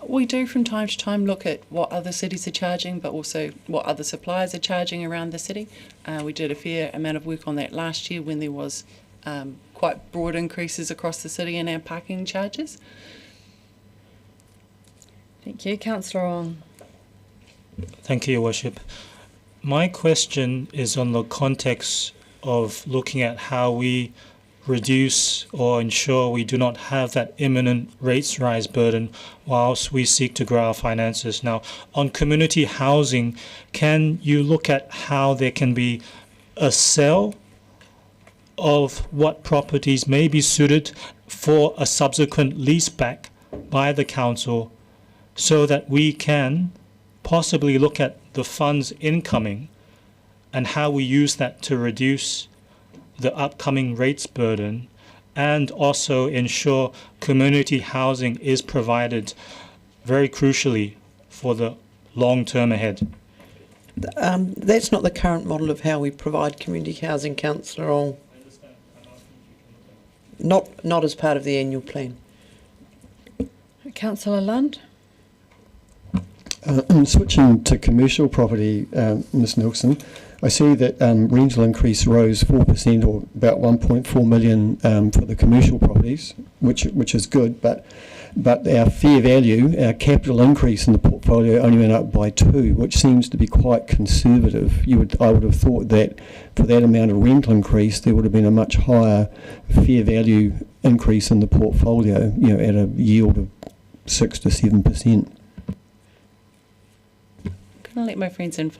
We do from time to time look at what other cities are charging, but also what other suppliers are charging around the city. We did a fair amount of work on that last year when there was quite broad increases across the city in our parking charges. Thank you. Councillor Ong. Thank you, Your Worship. My question is on the context of looking at how we reduce or ensure we do not have that imminent rates rise burden whilst we seek to grow our finances. Now, on community housing, can you look at how there can be a sale of what properties may be suited for a subsequent lease back by the council, so that we can possibly look at the funds incoming and how we use that to reduce the upcoming rates burden, and also ensure community housing is provided very crucially for the long term ahead? That's not the current model of how we provide community housing, Councillor Ong. Not as part of the annual plan. Councillor Lund. Switching to commercial property, Ms Nielsen, I see that rental increase rose 4%, or about 1.4 million for the commercial properties, which is good, but our fair value, our capital increase in the portfolio only went up by 2, which seems to be quite conservative. I would have thought that for that amount of rental increase, there would have been a much higher fair value increase in the portfolio, at a yield of 6 to 7%. Can I let my friends in?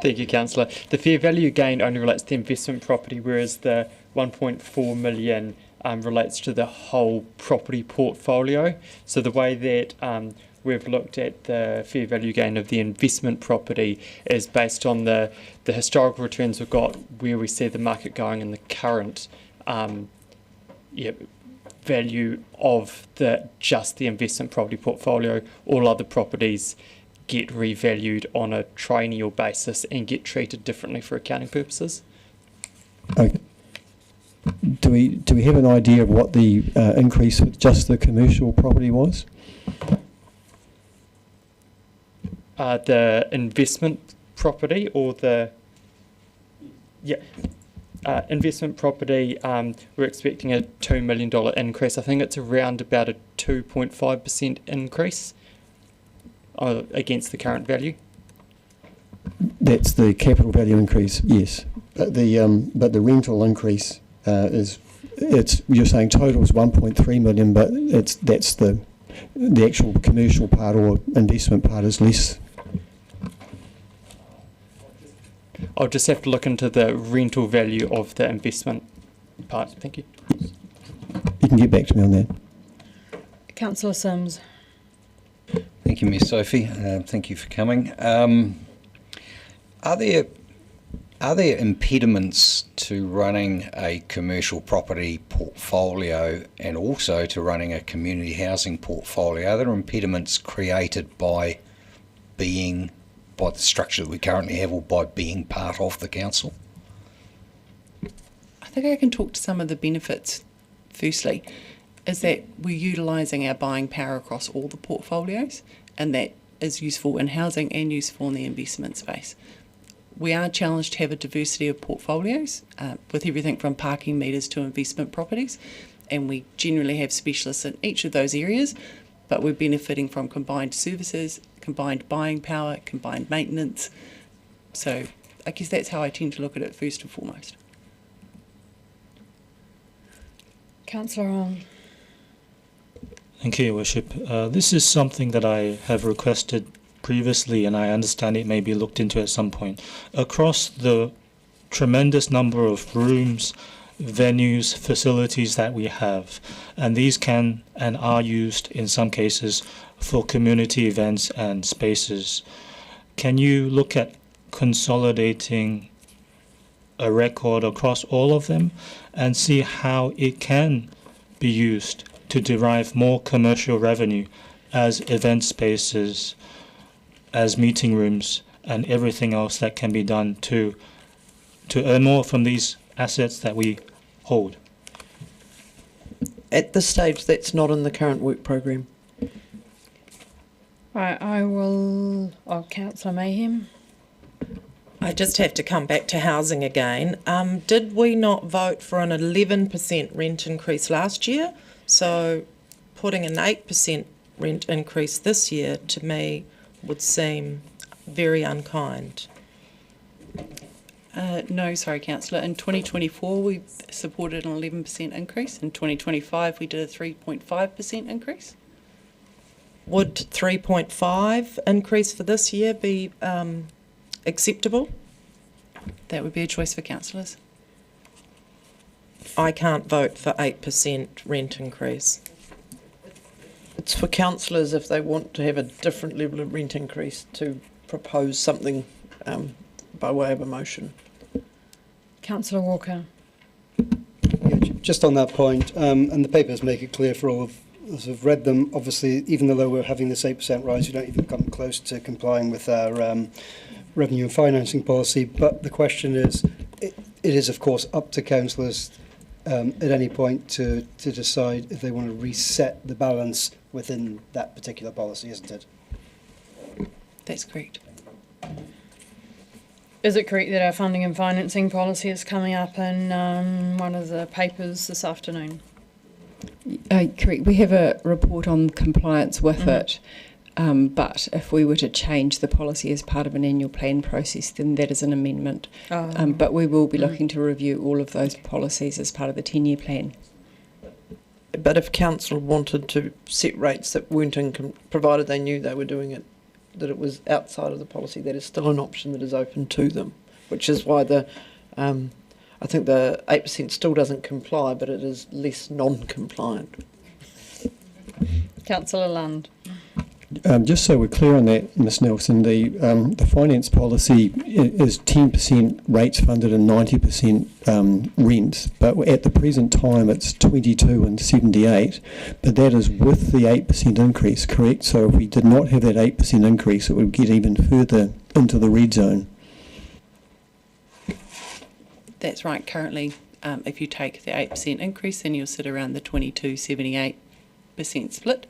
Thank you, Councillor. The fair value gain only relates to investment property, whereas the 1.4 million relates to the whole property portfolio. So the way that we've looked at the fair value gain of the investment property is based on the historical returns we've got, where we see the market going, and the current value of just the investment property portfolio. All other properties get revalued on a triennial basis and get treated differently for accounting purposes. Okay. Do we have an idea of what the increase with just the commercial property was? The investment property, or the investment property, we're expecting a $2 million increase. I think it's around about a 2.5% increase against the current value. That's the capital value increase, yes. But the rental increase you're saying total is 1.3 million, but that's the actual commercial part or investment part is less. I'll just have to look into the rental value of the investment part. Thank you. You can get back to me on that. Councillor Sims. Thank you, Ms Sophie. Thank you for coming. Are there impediments to running a commercial property portfolio and also to running a community housing portfolio? Are there impediments created by the structure that we currently have, or by being part of the council? I think I can talk to some of the benefits. Firstly, is that we're utilising our buying power across all the portfolios, and that is useful in housing and useful in the investment space. We are challenged to have a diversity of portfolios with everything from parking meters to investment properties, and we generally have specialists in each of those areas, but we're benefiting from combined services, combined buying power, combined maintenance. So I guess that's how I tend to look at it first and foremost. Councillor Ong. Thank you, Your Worship. This is something that I have requested previously, and I understand it may be looked into at some point. Across the tremendous number of rooms, venues, facilities that we have, and these can and are used in some cases for community events and spaces, can you look at consolidating a record across all of them and see how it can be used to derive more commercial revenue as event spaces, as meeting rooms, and everything else that can be done to earn more from these assets that we hold? At this stage, that's not in the current work programme. Right, Councillor Mayhem. I just have to come back to housing again. Did we not vote for an 11% rent increase last year? So putting an 8% rent increase this year, to me, would seem very unkind. No, sorry, Councillor. In 2024, we supported an 11% increase. In 2025, we did a 3.5% increase. Would 3.5 increase for this year be acceptable? That would be a choice for councillors. I can't vote for 8% rent increase. It's for councillors, if they want to have a different level of rent increase, to propose something by way of a motion. Councillor Walker. Yeah, just on that point, and the papers make it clear for all of us who've read them, obviously, even though we're having this 8% rise, we don't even come close to complying with our revenue and financing policy. But the question is, it is, of course, up to councillors at any point to decide if they want to reset the balance within that particular policy, isn't it? That's correct. Is it correct that our funding and financing policy is coming up in one of the papers this afternoon? Correct. We have a report on compliance with it, but if we were to change the policy as part of an annual plan process, then that is an amendment. But we will be looking to review all of those policies as part of the 10-year plan. But if council wanted to set rates that weren't provided they knew they were doing it, that it was outside of the policy, that is still an option that is open to them, which is why I I think the 8% still doesn't comply, but it is less non-compliant. Councillor Lund. Just so we're clear on that, Ms Nelson, the finance policy is 10% rates funded and 90% rent, but at the present time it's 22 and 78, but that is with the 8% increase, correct? So if we did not have that 8% increase, it would get even further into the red zone. That's right. Currently, if you take the 8% increase, then you'll sit around the 22-78% split.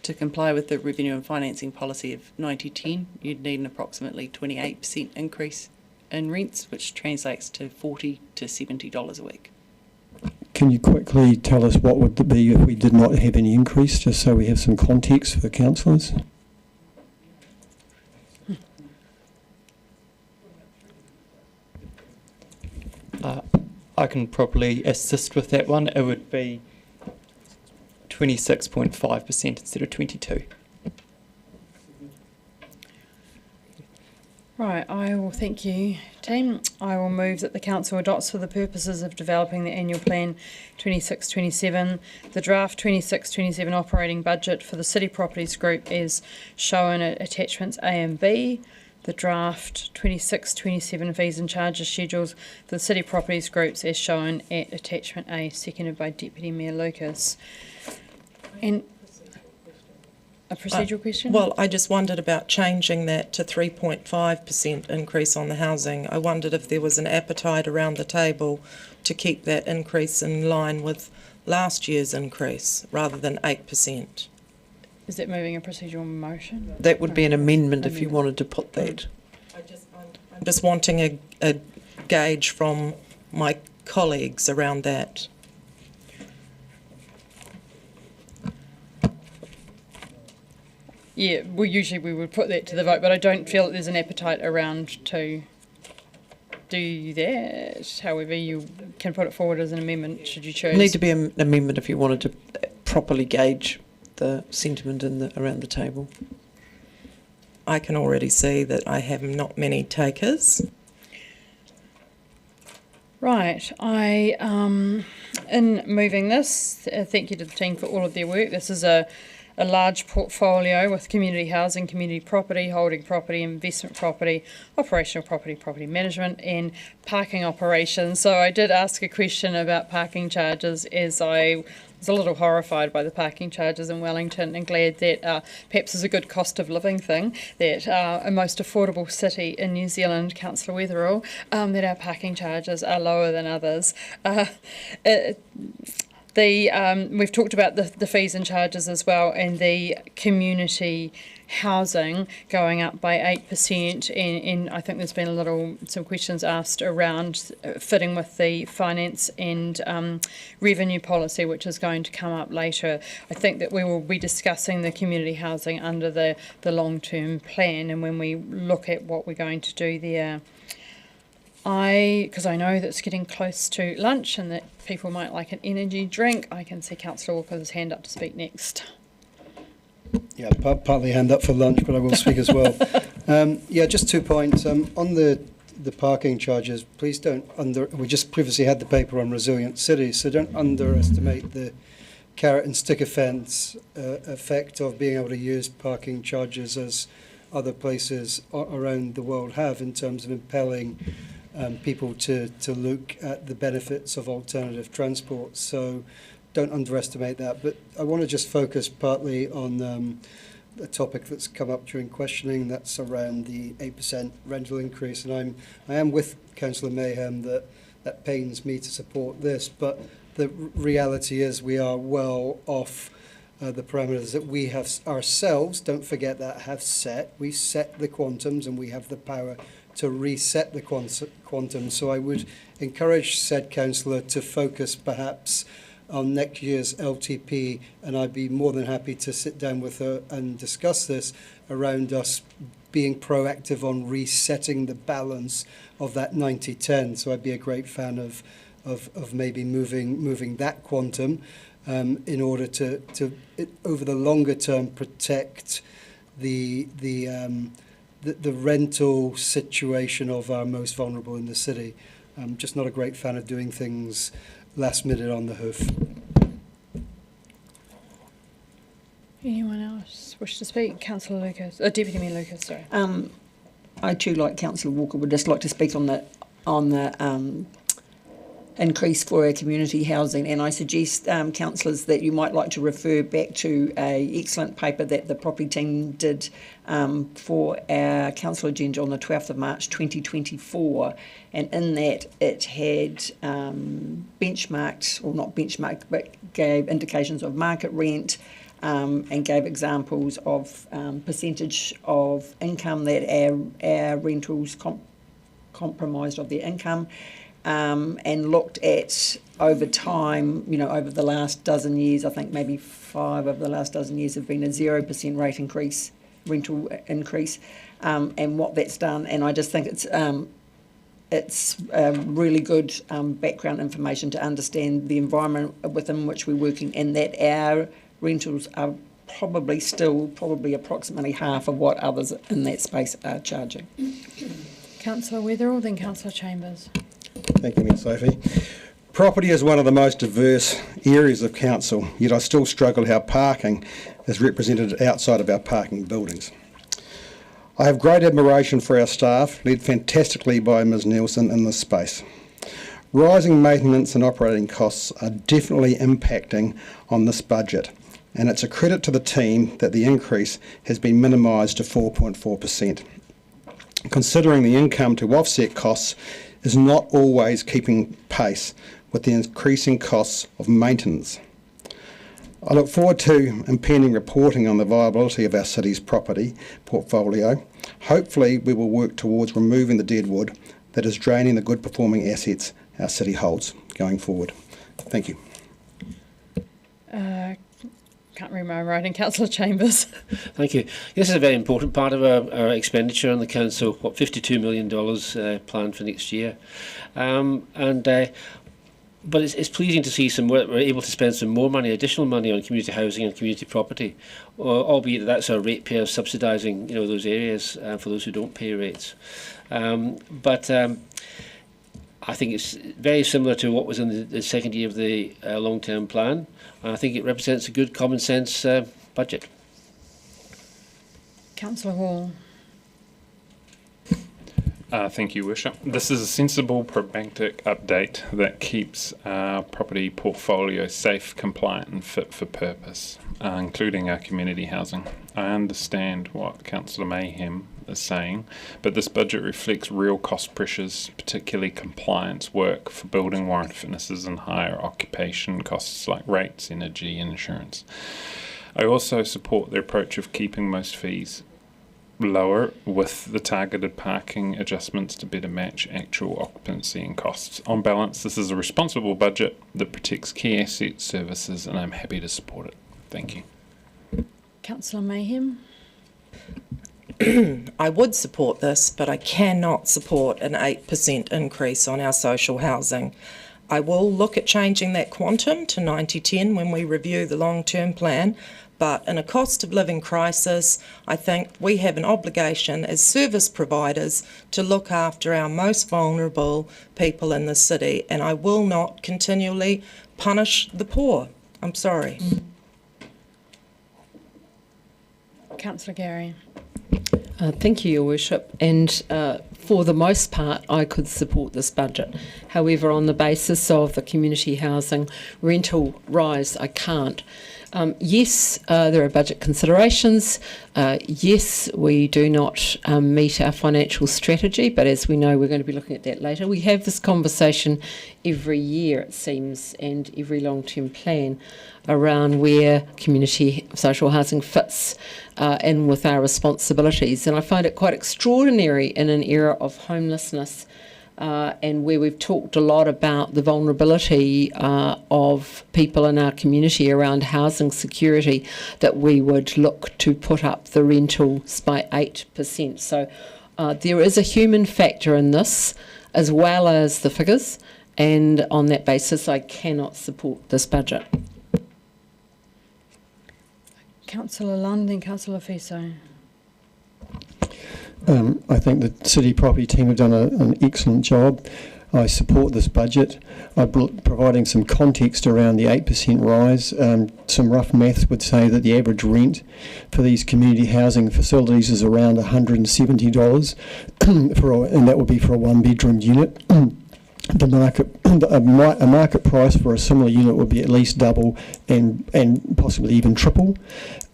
To comply with the revenue and financing policy of 90-10, you'd need an approximately 28% increase in rents, which translates to $40 to $70 a week. Can you quickly tell us what would it be if we did not have any increase, just so we have some context for the councillors? I can probably assist with that one. It would be 26.5% instead of 22. Right, I will thank you, team. I will move that the council adopts for the purposes of developing the annual plan 26-27, the draft 26-27 operating budget for the City Properties Group as shown at attachments A and B, the draft 26-27 fees and charges schedules for the City Properties Groups as shown at attachment A, seconded by Deputy Mayor Lucas. And a procedural question? Well, I just wondered about changing that to 3.5% increase on the housing. I wondered if there was an appetite around the table to keep that increase in line with last year's increase rather than 8%. Is that moving a procedural motion? That would be an amendment if you wanted to put that. I'm just wanting a gauge from my colleagues around that. Yeah, well, usually we would put that to the vote, but I don't feel that there's an appetite around to do that. However, you can put it forward as an amendment should you choose. Need to be an amendment if you wanted to properly gauge the sentiment around the table. I can already see that I have not many takers. Right, in moving this, thank you to the team for all of their work. This is a large portfolio with community housing, community property, holding property, investment property, operational property, property management and parking operations. So I did ask a question about parking charges as I was a little horrified by the parking charges in Wellington and glad that perhaps is a good cost of living thing that a most affordable city in New Zealand, Councillor Weatherall, that our parking charges are lower than others. We've talked about the fees and charges as well, and the community housing going up by 8%, and I think there's been some questions asked around fitting with the finance and revenue policy, which is going to come up later. I think that we will be discussing the community housing under the long-term plan, and when we look at what we're going to do there. Because I know that it's getting close to lunch and that people might like an energy drink, I can see Councillor Walker's hand up to speak next. Yeah, partly hand up for lunch, but I will speak as well. Yeah, just 2 points. On the parking charges, please don't we just previously had the paper on resilient cities, so don't underestimate the carrot and stick effect of being able to use parking charges as other places around the world have in terms of impelling people to look at the benefits of alternative transport. So don't underestimate that. But I want to just focus partly on a topic that's come up during questioning, that's around the 8% rental increase. And I am with Councillor Mayhem that pains me to support this, but the reality is we are well off the parameters that we have ourselves, don't forget that, have set. We set the quantums and we have the power to reset the quantum. So I would encourage said councillor to focus perhaps on next year's LTP, and I'd be more than happy to sit down with her and discuss this around us being proactive on resetting the balance of that 90-10. So I'd be a great fan of maybe moving that quantum in order to over the longer term protect the rental situation of our most vulnerable in the city. I'm just not a great fan of doing things last minute on the hoof. Anyone else wish to speak? Councillor Lucas, Deputy Mayor Lucas, sorry. I too, like Councillor Walker, would just like to speak on the increase for our community housing, and I suggest, councillors, that you might like to refer back to an excellent paper that the property team did for our council agenda on the 12th of March 2024, and in that it had benchmarked, or not benchmarked, but gave indications of market rent, and gave examples of percentage of income that our rentals comprised of their income, and looked at over time, over the last dozen years, I think maybe 5 of the last dozen years have been a 0% rate increase, rental increase, and what that's done. And I just think it's really good background information to understand the environment within which we're working, and that our rentals are probably approximately half of what others in that space are charging. Councillor Weatherall, then Councillor Chambers. Thank you, Ms. Sophie. Property is one of the most diverse areas of council, yet I still struggle how parking is represented outside of our parking buildings. I have great admiration for our staff, led fantastically by Ms. Nielsen in this space. Rising maintenance and operating costs are definitely impacting on this budget, and it's a credit to the team that the increase has been minimised to 4.4%. Considering the income to offset costs is not always keeping pace with the increasing costs of maintenance. I look forward to impending reporting on the viability of our city's property portfolio. Hopefully we will work towards removing the deadwood that is draining the good performing assets our city holds going forward. Thank you. Can't read my writing. Councillor Chambers. Thank you. This is a very important part of our expenditure on the council. What, $52 million planned for next year, but it's pleasing to see we're able to spend some more money, additional money, on community housing and community property, albeit that's our ratepayer subsidising those areas for those who don't pay rates. But I think it's very similar to what was in the second year of the long-term plan. I think it represents a good common sense budget. Councillor Hall. Thank you, Worship. This is a sensible, pragmatic update that keeps our property portfolio safe, compliant and fit for purpose, including our community housing. I understand what Councillor Mayhem is saying, but this budget reflects real cost pressures, particularly compliance work for building warrant fitnesses and higher occupation costs like rates, energy and insurance. I also support the approach of keeping most fees lower with the targeted parking adjustments to better match actual occupancy and costs. On balance, this is a responsible budget that protects key asset services, and I'm happy to support it. Thank you. Councillor Mayhem. I would support this, but I cannot support an 8% increase on our social housing. I will look at changing that quantum to 90-10 when we review the long-term plan, but in a cost of living crisis, I think we have an obligation as service providers to look after our most vulnerable people in the city, and I will not continually punish the poor. I'm sorry. Councillor Gary. Thank you, Your Worship. And for the most part, I could support this budget. However, on the basis of the community housing rental rise, I can't. Yes, there are budget considerations. Yes, we do not meet our financial strategy, but as we know, we're going to be looking at that later. We have this conversation every year, it seems, and every long-term plan around where community social housing fits in with our responsibilities. And I find it quite extraordinary in an era of homelessness and where we've talked a lot about the vulnerability of people in our community around housing security, that we would look to put up the rentals by 8%. So there is a human factor in this as well as the figures, and on that basis I cannot support this budget. Councillor Lund and Councillor Fiso. I think the city property team have done an excellent job. I support this budget. I'm providing some context around the 8% rise. Some rough maths would say that the average rent for these community housing facilities is around $170 and that would be for a one-bedroom unit. A market price for a similar unit would be at least double and possibly even triple.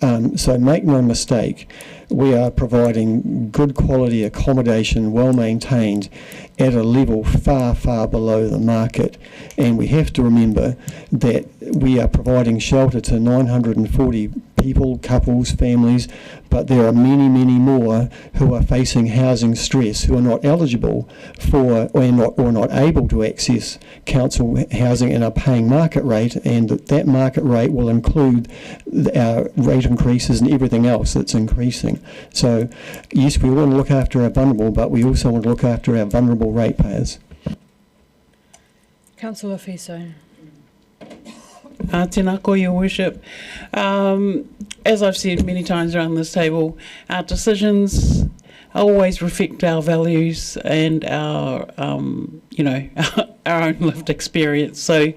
So make no mistake, we are providing good quality accommodation, well maintained, at a level far, far below the market. And we have to remember that we are providing shelter to 940 people, couples, families, but there are many, many more who are facing housing stress, who are not eligible for or not able to access council housing and are paying market rate, and that market rate will include our rate increases and everything else that's increasing. So yes, we want to look after our vulnerable, but we also want to look after our vulnerable ratepayers. Councillor Fiso. Tēnā koe, Your Worship. As I've said many times around this table, our decisions always reflect our values and our, our own lived experience. So,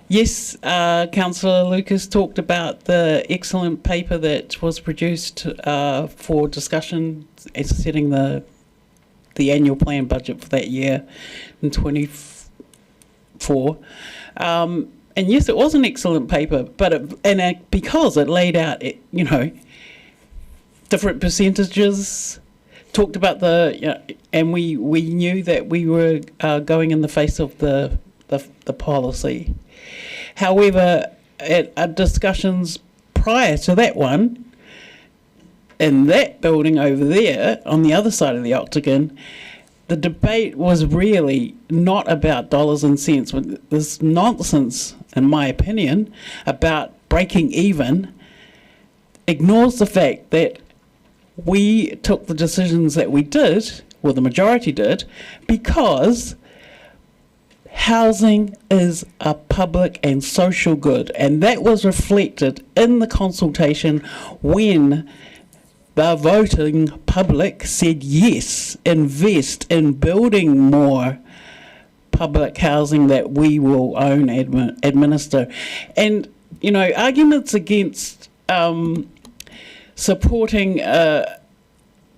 yes, Councillor Lucas talked about the excellent paper that was produced for discussion as setting the annual plan budget for that year in 24. And yes, it was an excellent paper, but because it laid out, different percentages, talked about and we knew that we were going in the face of the policy. However, at our discussions prior to that one, in that building over there, on the other side of the octagon, the debate was really not about dollars and cents. This nonsense, in my opinion, about breaking even ignores the fact that we took the decisions that we did, well, the majority did, because housing is a public and social good, and that was reflected in the consultation when the voting public said yes, invest in building more public housing that we will own, administer. And, arguments against supporting a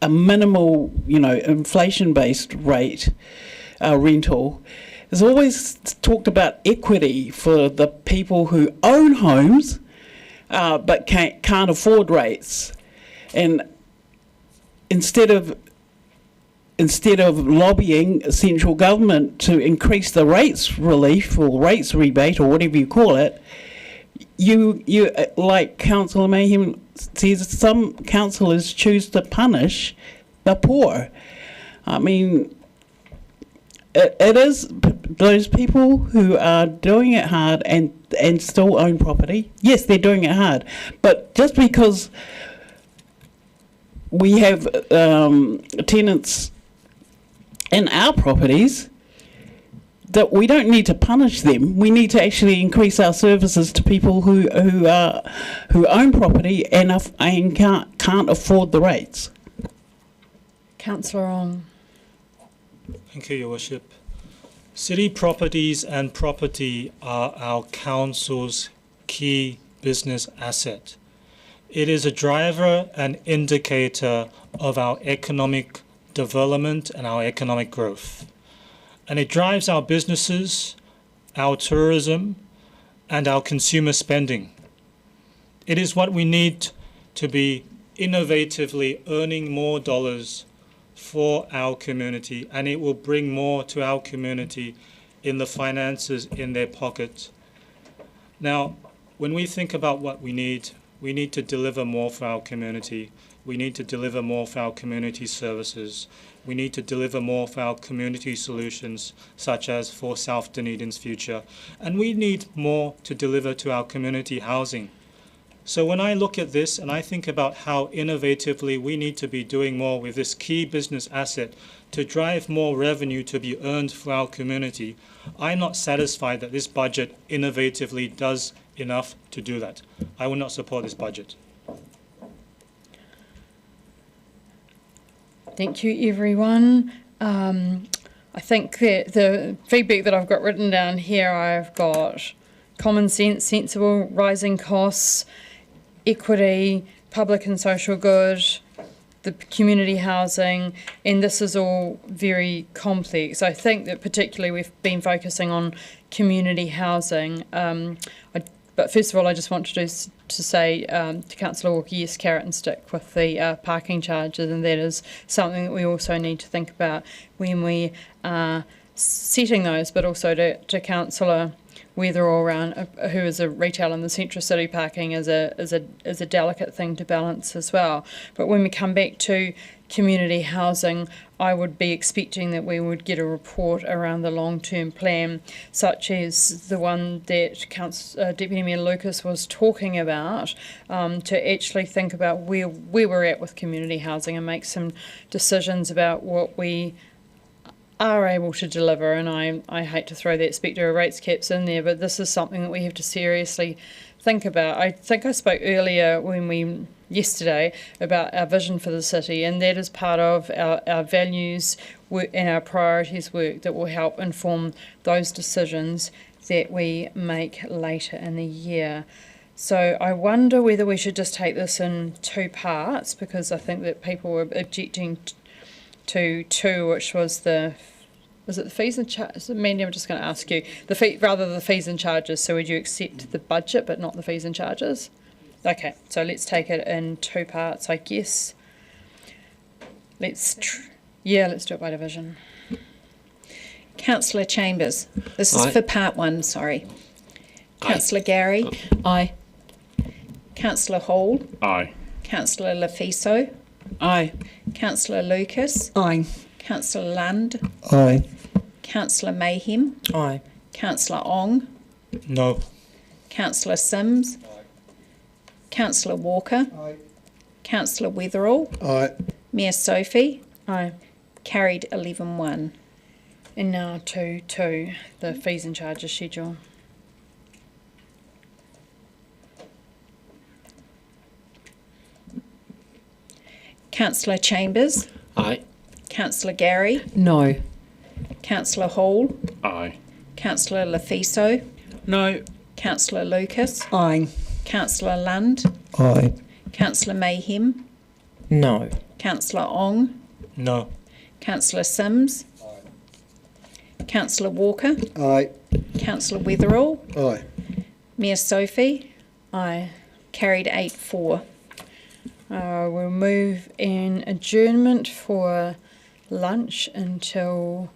minimal, inflation-based rate rental is always talked about equity for the people who own homes but can't afford rates. And instead of lobbying central government to increase the rates relief or rates rebate or whatever you call it, you like Councillor Mayhem says, some councillors choose to punish the poor. I mean, it is those people who are doing it hard and still own property. Yes, they're doing it hard, but just because we have tenants in our properties, that we don't need to punish them. We need to actually increase our services to people who own property and can't afford the rates. Councillor Ong. Thank you, Your Worship. City properties and property are our council's key business asset. It is a driver and indicator of our economic development and our economic growth. And it drives our businesses, our tourism, and our consumer spending. It is what we need to be innovatively earning more dollars for our community, and it will bring more to our community in the finances in their pocket. Now, when we think about what we need to deliver more for our community. We need to deliver more for our community services. We need to deliver more for our community solutions, such as for South Dunedin's future. And we need more to deliver to our community housing. So when I look at this and I think about how innovatively we need to be doing more with this key business asset to drive more revenue to be earned for our community, I'm not satisfied that this budget innovatively does enough to do that. I will not support this budget. Thank you, everyone. I think that the feedback that I've got written down here, I've got common sense, sensible, rising costs, equity, public and social good, the community housing, and this is all very complex. I think that particularly we've been focusing on community housing. But first of all, I just want to say to Councillor Walker, yes, carrot and stick with the parking charges, and that is something that we also need to think about when we are setting those, but also to Councillor Weatherall around who is a retail in the central city, parking is a delicate thing to balance as well. But when we come back to community housing, I would be expecting that we would get a report around the long-term plan, such as the one that Deputy Mayor Lucas was talking about, to actually think about where we're at with community housing and make some decisions about what we are able to deliver. And I hate to throw that spectre of rates caps in there, but this is something that we have to seriously think about. I think I spoke earlier yesterday about our vision for the city, and that is part of our values work and our priorities work that will help inform those decisions that we make later in the year. So I wonder whether we should just take this in two parts, because I think that people were objecting to two, which was the fees and charges? Mandy, I'm just going to ask you the fees and charges. So would you accept the budget but not the fees and charges? Okay, so let's take it in two parts, I guess. Let's do it by division. Councillor Chambers. This is Aye. for part one, sorry. Councillor Gary. Aye. Councillor Hall. Aye. Councillor Lefiso. Aye. Councillor Lucas. Aye. Councillor Lund. Aye. Councillor Mayhem. Aye. Councillor Ong. No. Councillor Sims. Councillor Walker. Aye. Councillor Weatherall. Aye. Mayor Sophie. Aye. Carried 11-1. And now to the fees and charges schedule. Councillor Chambers. Aye. Councillor Gary. No. Councillor Hall. Aye. Councillor Lefiso. No. Councillor Lucas. Aye. Councillor Lund. Aye. Councillor Mayhem. No. Councillor Ong. No. Councillor Sims. Councillor Walker. Aye. Councillor Weatherall. Aye. Mayor Sophie. Aye. Carried 8-4. We'll move in adjournment for lunch until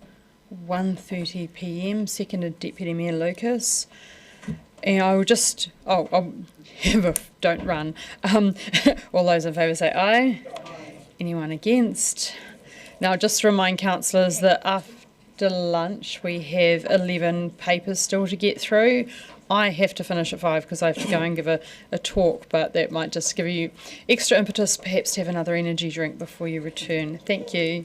1:30 p.m. Seconded Deputy Mayor Lucas. And I will just, don't run. All those in favour say aye. Anyone against? Now, just to remind councillors that after lunch we have 11 papers still to get through. I have to finish at 5 because I have to go and give a talk, but that might just give you extra impetus perhaps to have another energy drink before you return. Thank you.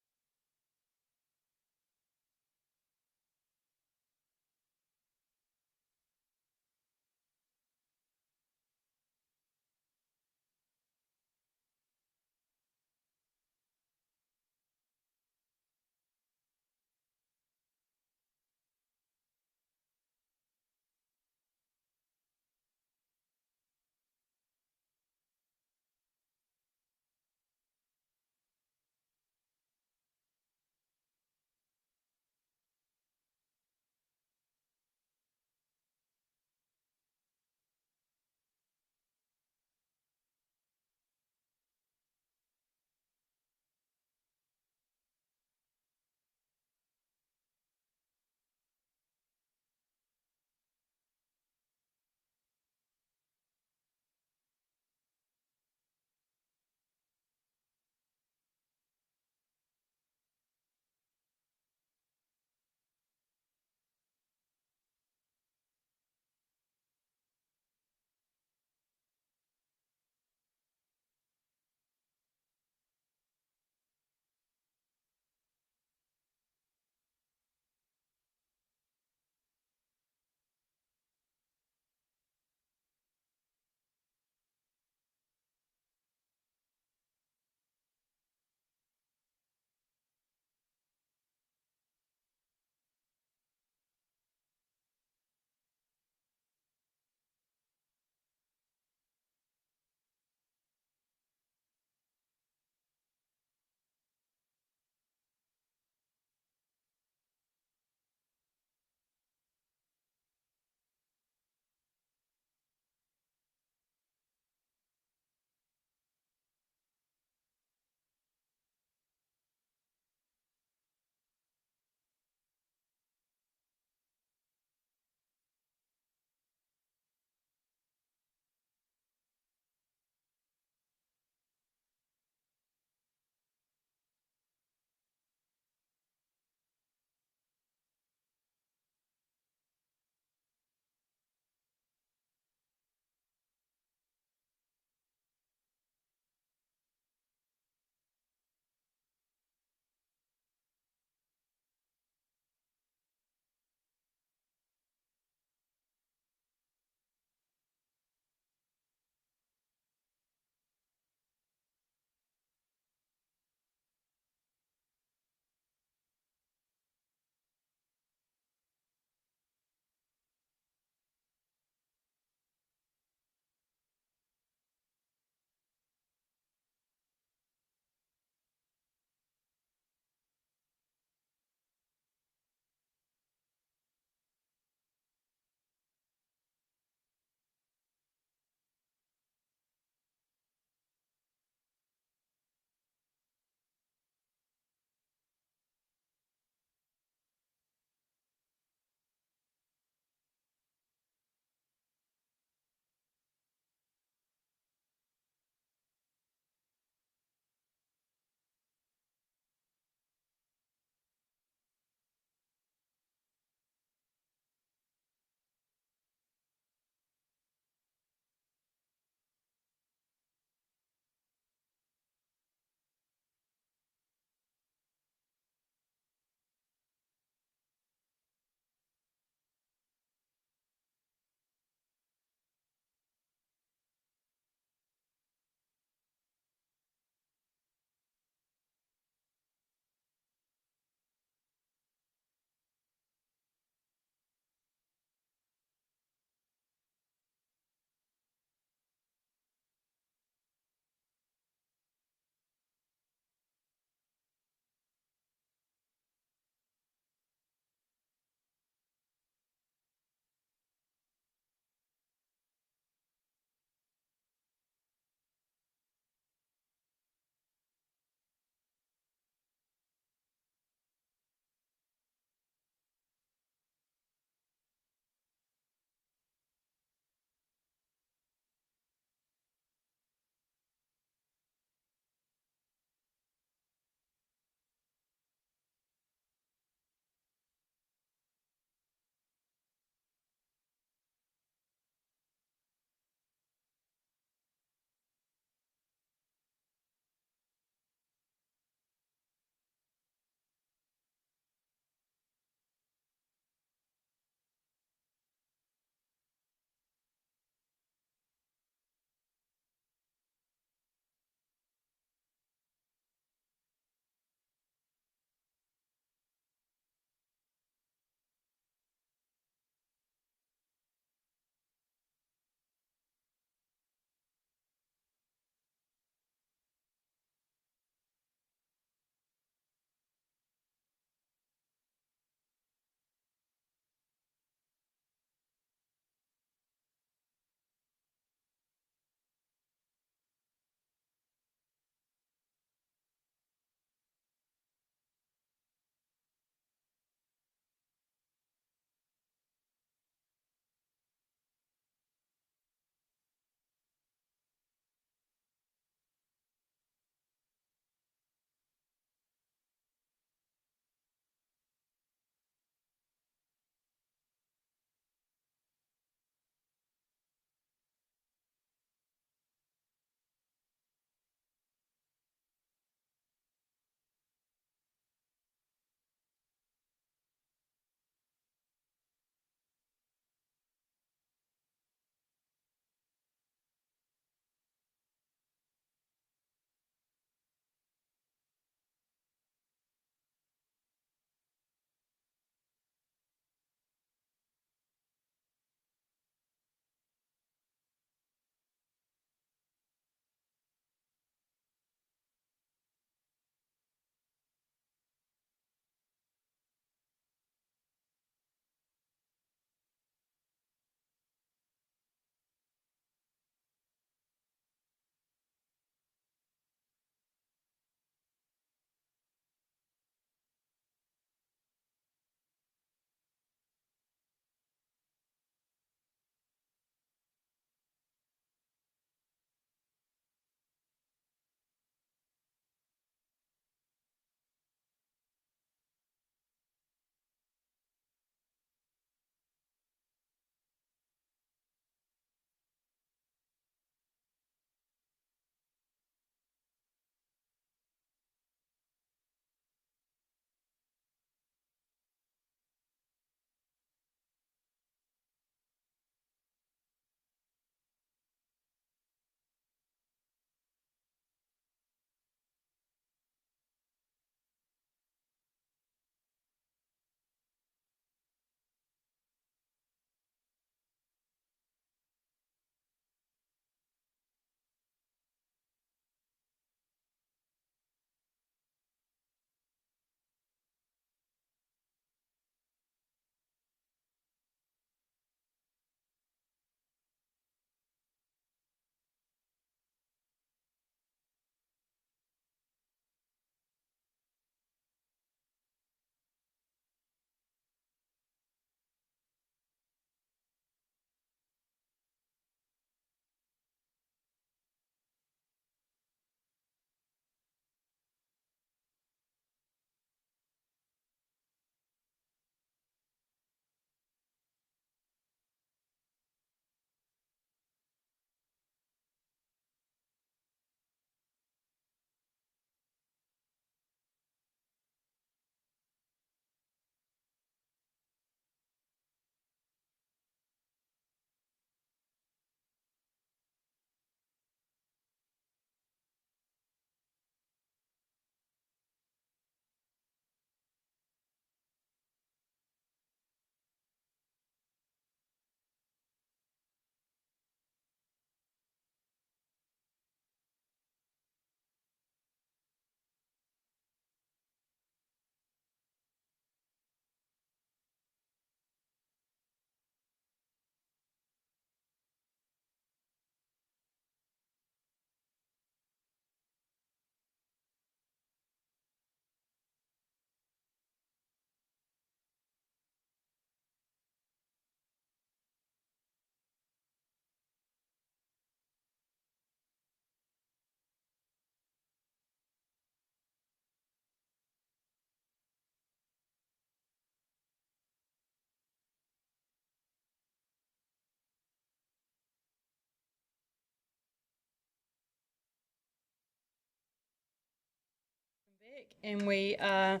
And we are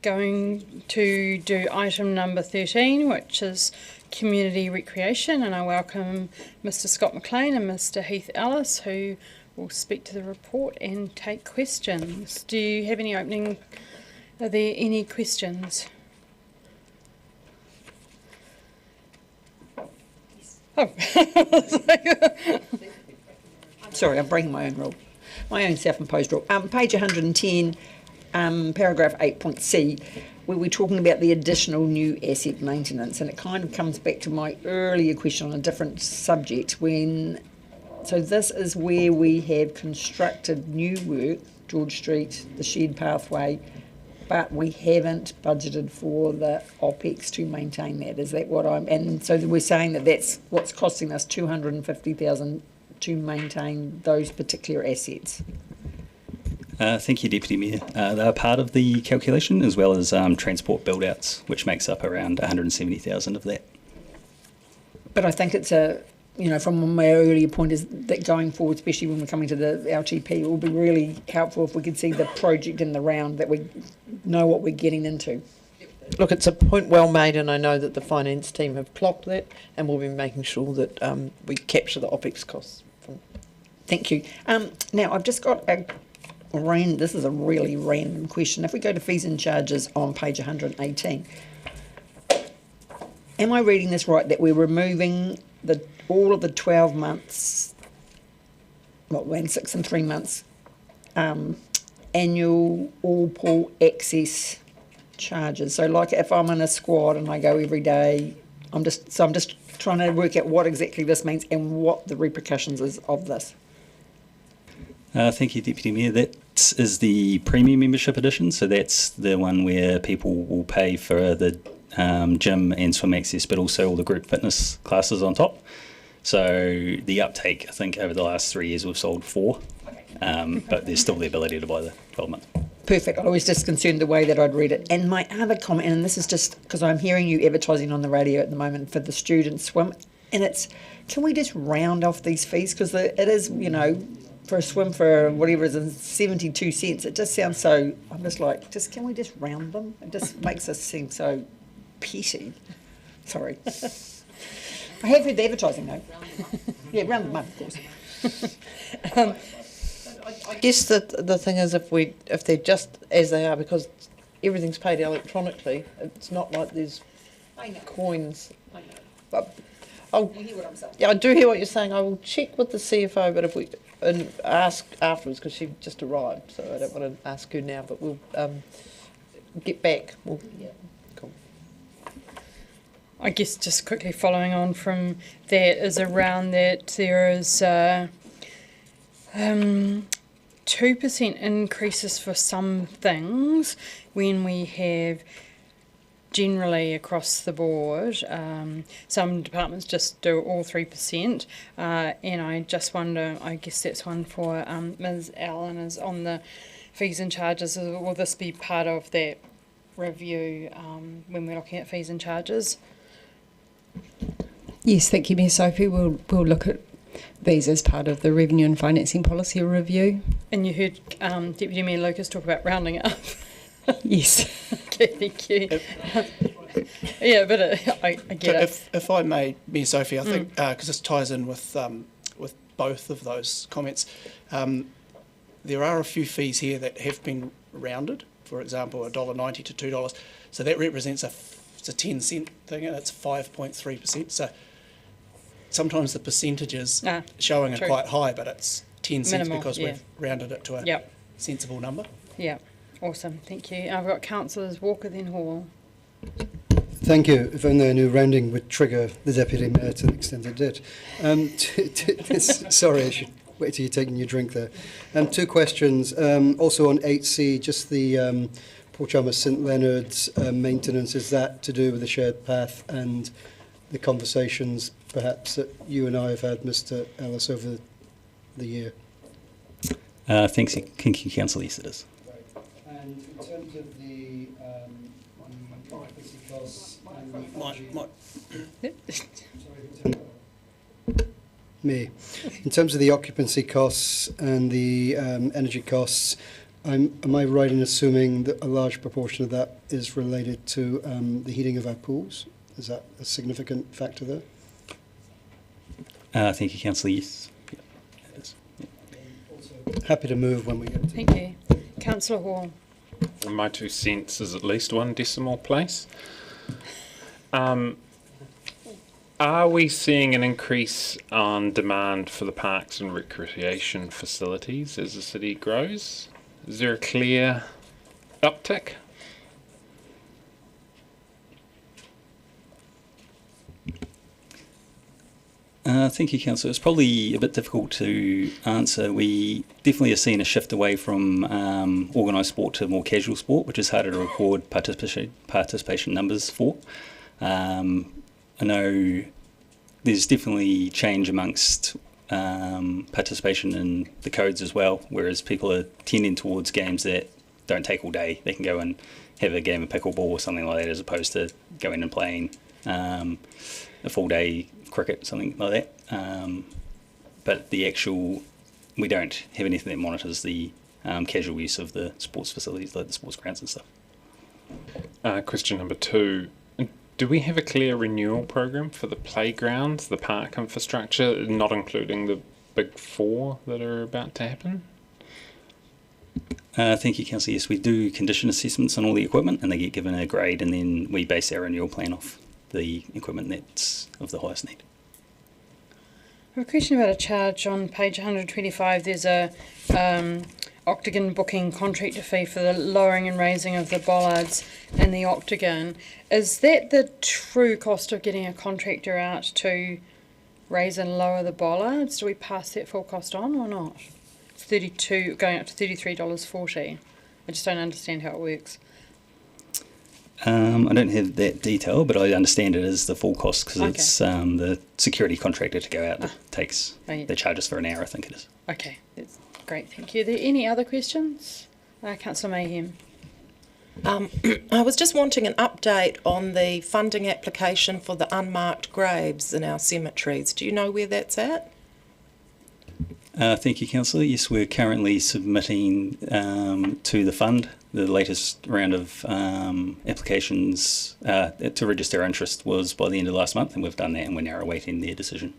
going to do item number 13, which is community recreation, and I welcome Mr. Scott McLean and Mr. Heath Ellis, who will speak to the report and take questions. Do you have any opening? Are there any questions? Oh. Sorry, I'm breaking my own rule, my own self-imposed rule. Page 110, paragraph 8.c, where we're talking about the additional new asset maintenance, and it kind of comes back to my earlier question on a different subject. So this is where we have constructed new work, George Street, the shared pathway, but we haven't budgeted for the OPEX to maintain that. Is that what and so we're saying that that's what's costing us $250,000 to maintain those particular assets? Thank you, Deputy Mayor. They are part of the calculation, as well as transport build-outs, which makes up around 170,000 of that. But I think it's from my earlier point is that going forward, especially when we're coming to the LTP, it will be really helpful if we could see the project in the round, that we know what we're getting into. Look, it's a point well made, and I know that the finance team have clocked that, and we'll be making sure that we capture the OPEX costs. Thank you. Now, I've just got this is a really random question. If we go to fees and charges on page 118, am I reading this right, that we're removing all of the 12 months, when 6 and 3 months, annual all-pool access charges? So like if I'm in a squad and I go every day, I'm just trying to work out what exactly this means and what the repercussions is of this. Thank you, Deputy Mayor. That is the premium membership edition, so that's the one where people will pay for the gym and swim access, but also all the group fitness classes on top. So the uptake, I think, over the last 3 years we've sold 4, but there's still the ability to buy the 12-month. Perfect. I was just concerned the way that I'd read it. And my other comment, and this is just because I'm hearing you advertising on the radio at the moment for the student swim, and it's, can we just round off these fees? Because it is, for a swim for whatever it is, 72 cents. It just sounds so, I'm just like, can we just round them? It just makes us seem so petty. Sorry. I have heard the advertising though. Yeah, round them up, of course. I guess the thing is, if they're just as they are, because everything's paid electronically, it's not like there's coins. I know. But You hear what I'm saying? Yeah, I do hear what you're saying. I will check with the CFO, but if we ask afterwards, because she just arrived, so I don't want to ask her now. But we'll get back. Cool. I guess just quickly following on from that is around that there is 2% increases for some things when we have generally across the board. Some departments just do all 3%, and I just wonder, I guess that's one for Ms. Allen, is on the fees and charges. Will this be part of that review when we're looking at fees and charges? Yes, thank you, Mayor Sophie. We'll look at these as part of the revenue and financing policy review. And you heard Deputy Mayor Lucas talk about rounding up. Yes. Okay, thank you. Yeah, but I get it. If I may, Mayor Sophie, I think because this ties in with both of those comments, there are a few fees here that have been rounded. For example, $1.90 to $2. So that represents it's a 10-cent thing, and it's 5.3%. So sometimes the percentages showing are quite high, but it's 10 cents minimal, because we've rounded it to a sensible number. Yeah, awesome, thank you. I've got councillors Walker, then Hall. Thank you. If only I knew rounding would trigger the Deputy Mayor to the extent it did. Sorry, I should wait till you're taking your drink there. 2 questions. Also on 8C, just the Porchammer St Leonard's maintenance. Is that to do with the shared path and the conversations perhaps that you and I have had, Mr Ellis, over the year? Thank you, Council. Yes, it is. Right. And in terms of the occupancy costs and in terms of the occupancy costs and the energy costs, am I right in assuming that a large proportion of that is related to the heating of our pools? Is that a significant factor there? Thank you, Councillor. Yes. Happy to move when we get to Thank you. Councillor Hall. My 2 cents is at least 1 decimal place. Are we seeing an increase on demand for the parks and recreation facilities as the city grows? Is there a clear uptick? Thank you, Councillor. It's probably a bit difficult to answer. We definitely are seeing a shift away from organised sport to more casual sport, which is harder to record participation numbers for. I know there's definitely change amongst participation in the codes as well, whereas people are tending towards games that don't take all day. They can go and have a game of pickleball or something like that, as opposed to going and playing a full day cricket, something like that. But the actual, we don't have anything that monitors the casual use of the sports facilities, like the sports grounds and stuff. Question number 2. Do we have a clear renewal program for the playgrounds, the park infrastructure, not including the big 4 that are about to happen? Thank you, Councillor. Yes, we do condition assessments on all the equipment, and they get given a grade, and then we base our renewal plan off the equipment that's of the highest need. I have a question about a charge on page 125. There's a Octagon booking contractor fee for the lowering and raising of the bollards and the Octagon. Is that the true cost of getting a contractor out to raise and lower the bollards? Do we pass that full cost on or not? It's $32, going up to $33.40. I just don't understand how it works. I don't have that detail, but I understand it is the full cost because it's the security contractor to go out that takes the charges for an hour, I think it is. Okay, that's great, thank you. Are there any other questions? Councillor Mayhem. I was just wanting an update on the funding application for the unmarked graves in our cemeteries. Do you know where that's at? Thank you, Councillor. Yes, we're currently submitting to the fund the latest round of applications to register our interest was by the end of last month, and we've done that, and we're now awaiting their decision.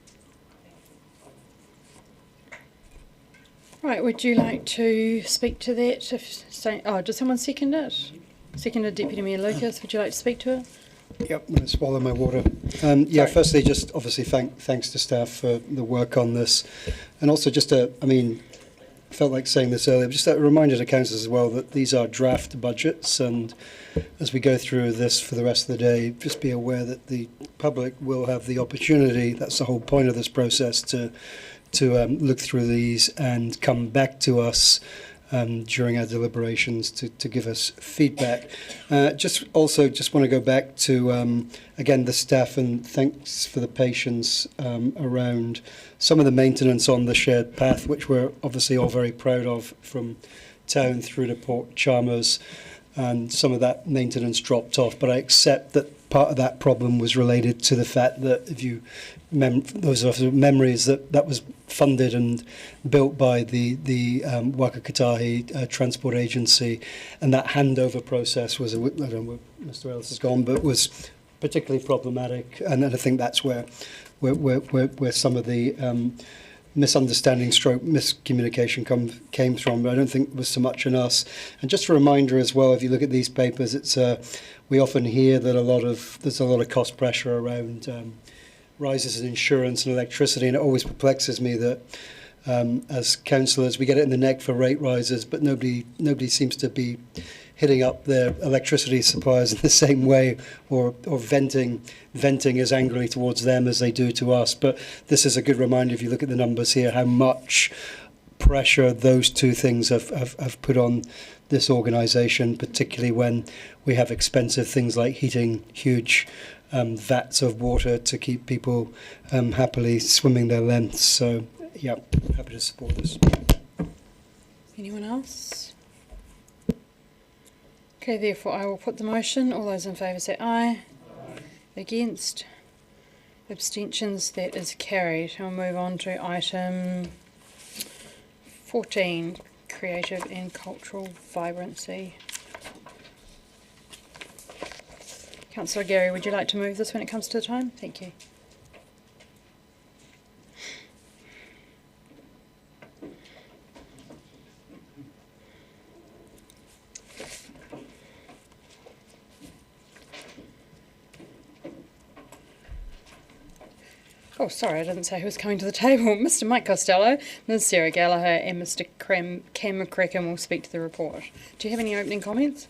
Right, would you like to speak to that? Does someone second it? Seconded Deputy Mayor Lucas. Would you like to speak to it? Yep, I'm going to swallow my water. Firstly, just obviously thanks to staff for the work on this. And also just I felt like saying this earlier, but just a reminder to councillors as well that these are draft budgets, and as we go through this for the rest of the day, just be aware that the public will have the opportunity, that's the whole point of this process, to look through these and come back to us during our deliberations to give us feedback. Just want to go back to, again, the staff, and thanks for the patience around some of the maintenance on the shared path, which we're obviously all very proud of, from town through to Port Chalmers, and some of that maintenance dropped off. But I accept that part of that problem was related to the fact that if you those are memories that was funded and built by the Waka Kotahi Transport Agency, and that handover process was, I don't know where Mr. Ellis has gone, but was particularly problematic, and I think that's where some of the misunderstanding stroke miscommunication came from, but I don't think it was so much on us. And just a reminder as well, if you look at these papers, it's we often hear that there's a lot of cost pressure around rises in insurance and electricity, and it always perplexes me that as councillors we get it in the neck for rate rises, but nobody seems to be hitting up their electricity suppliers in the same way, or venting as angrily towards them as they do to us. But this is a good reminder, if you look at the numbers here, how much pressure those two things have put on this organisation, particularly when we have expensive things like heating huge vats of water to keep people happily swimming their lengths. So, yeah, happy to support this. Anyone else? Okay, therefore I will put the motion. All those in favour say aye. Against? Abstentions? That is carried. I'll move on to item 14. creative and cultural vibrancy. Councillor Gary, would you like to move this when it comes to the time? Thank you. Oh, sorry, I didn't say who was coming to the table. Mr. Mike Costello, Ms. Sarah Gallagher, and Mr. Cam McCracken will speak to the report. Do you have any opening comments?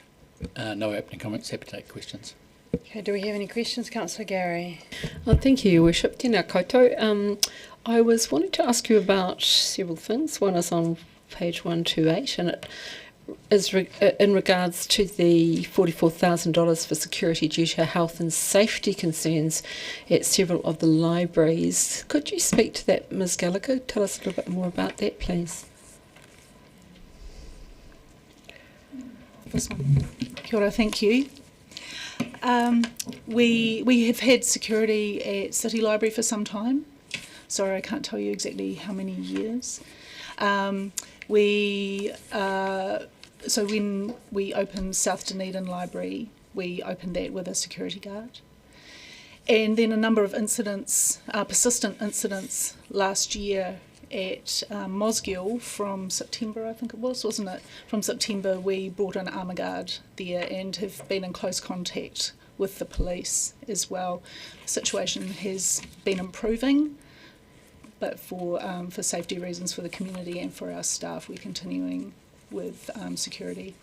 No opening comments. Happy to take questions. Okay, do we have any questions, Councillor Gary? Thank you, Your Worship. Tēnā koutou. I was wanting to ask you about several things. One is on page 128, and it is in regards to the $44,000 for security due to health and safety concerns at several of the libraries. Could you speak to that, Ms. Gallagher? Tell us a little bit more about that, please. Kia ora, thank you. We have had security at City Library for some time. Sorry, I can't tell you exactly how many years. So when we opened South Dunedin Library, we opened that with a security guard. And then a number of incidents, persistent incidents last year at Mosgiel from September, I think it was, wasn't it? From September, we brought an armour guard there and have been in close contact with the police as well. The situation has been improving, but for safety reasons for the community and for our staff, we're continuing with security.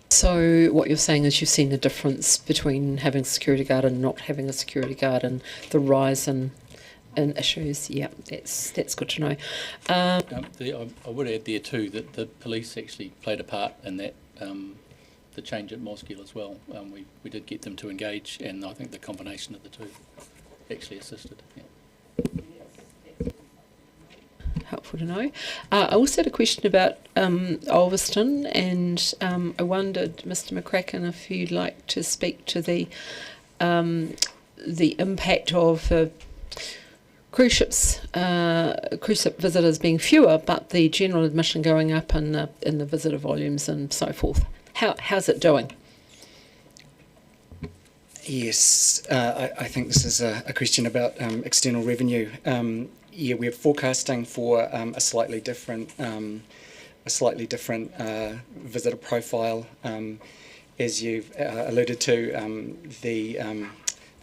So what you're saying is you've seen the difference between having a security guard and not having a security guard, and the rise in issues. Yeah, that's good to know. I would add there too that the police actually played a part in that, the change at Mosgiel as well. We did get them to engage, and I think the combination of the two actually assisted. Yeah. Helpful to know. I also had a question about Ulverston, and I wondered, Mr. McCracken, if you'd like to speak to the impact of cruise ship visitors being fewer, but the general admission going up in the visitor volumes and so forth. How's it doing? Yes, I think this is a question about external revenue. Yeah, we're forecasting for a slightly different visitor profile. As you've alluded to, the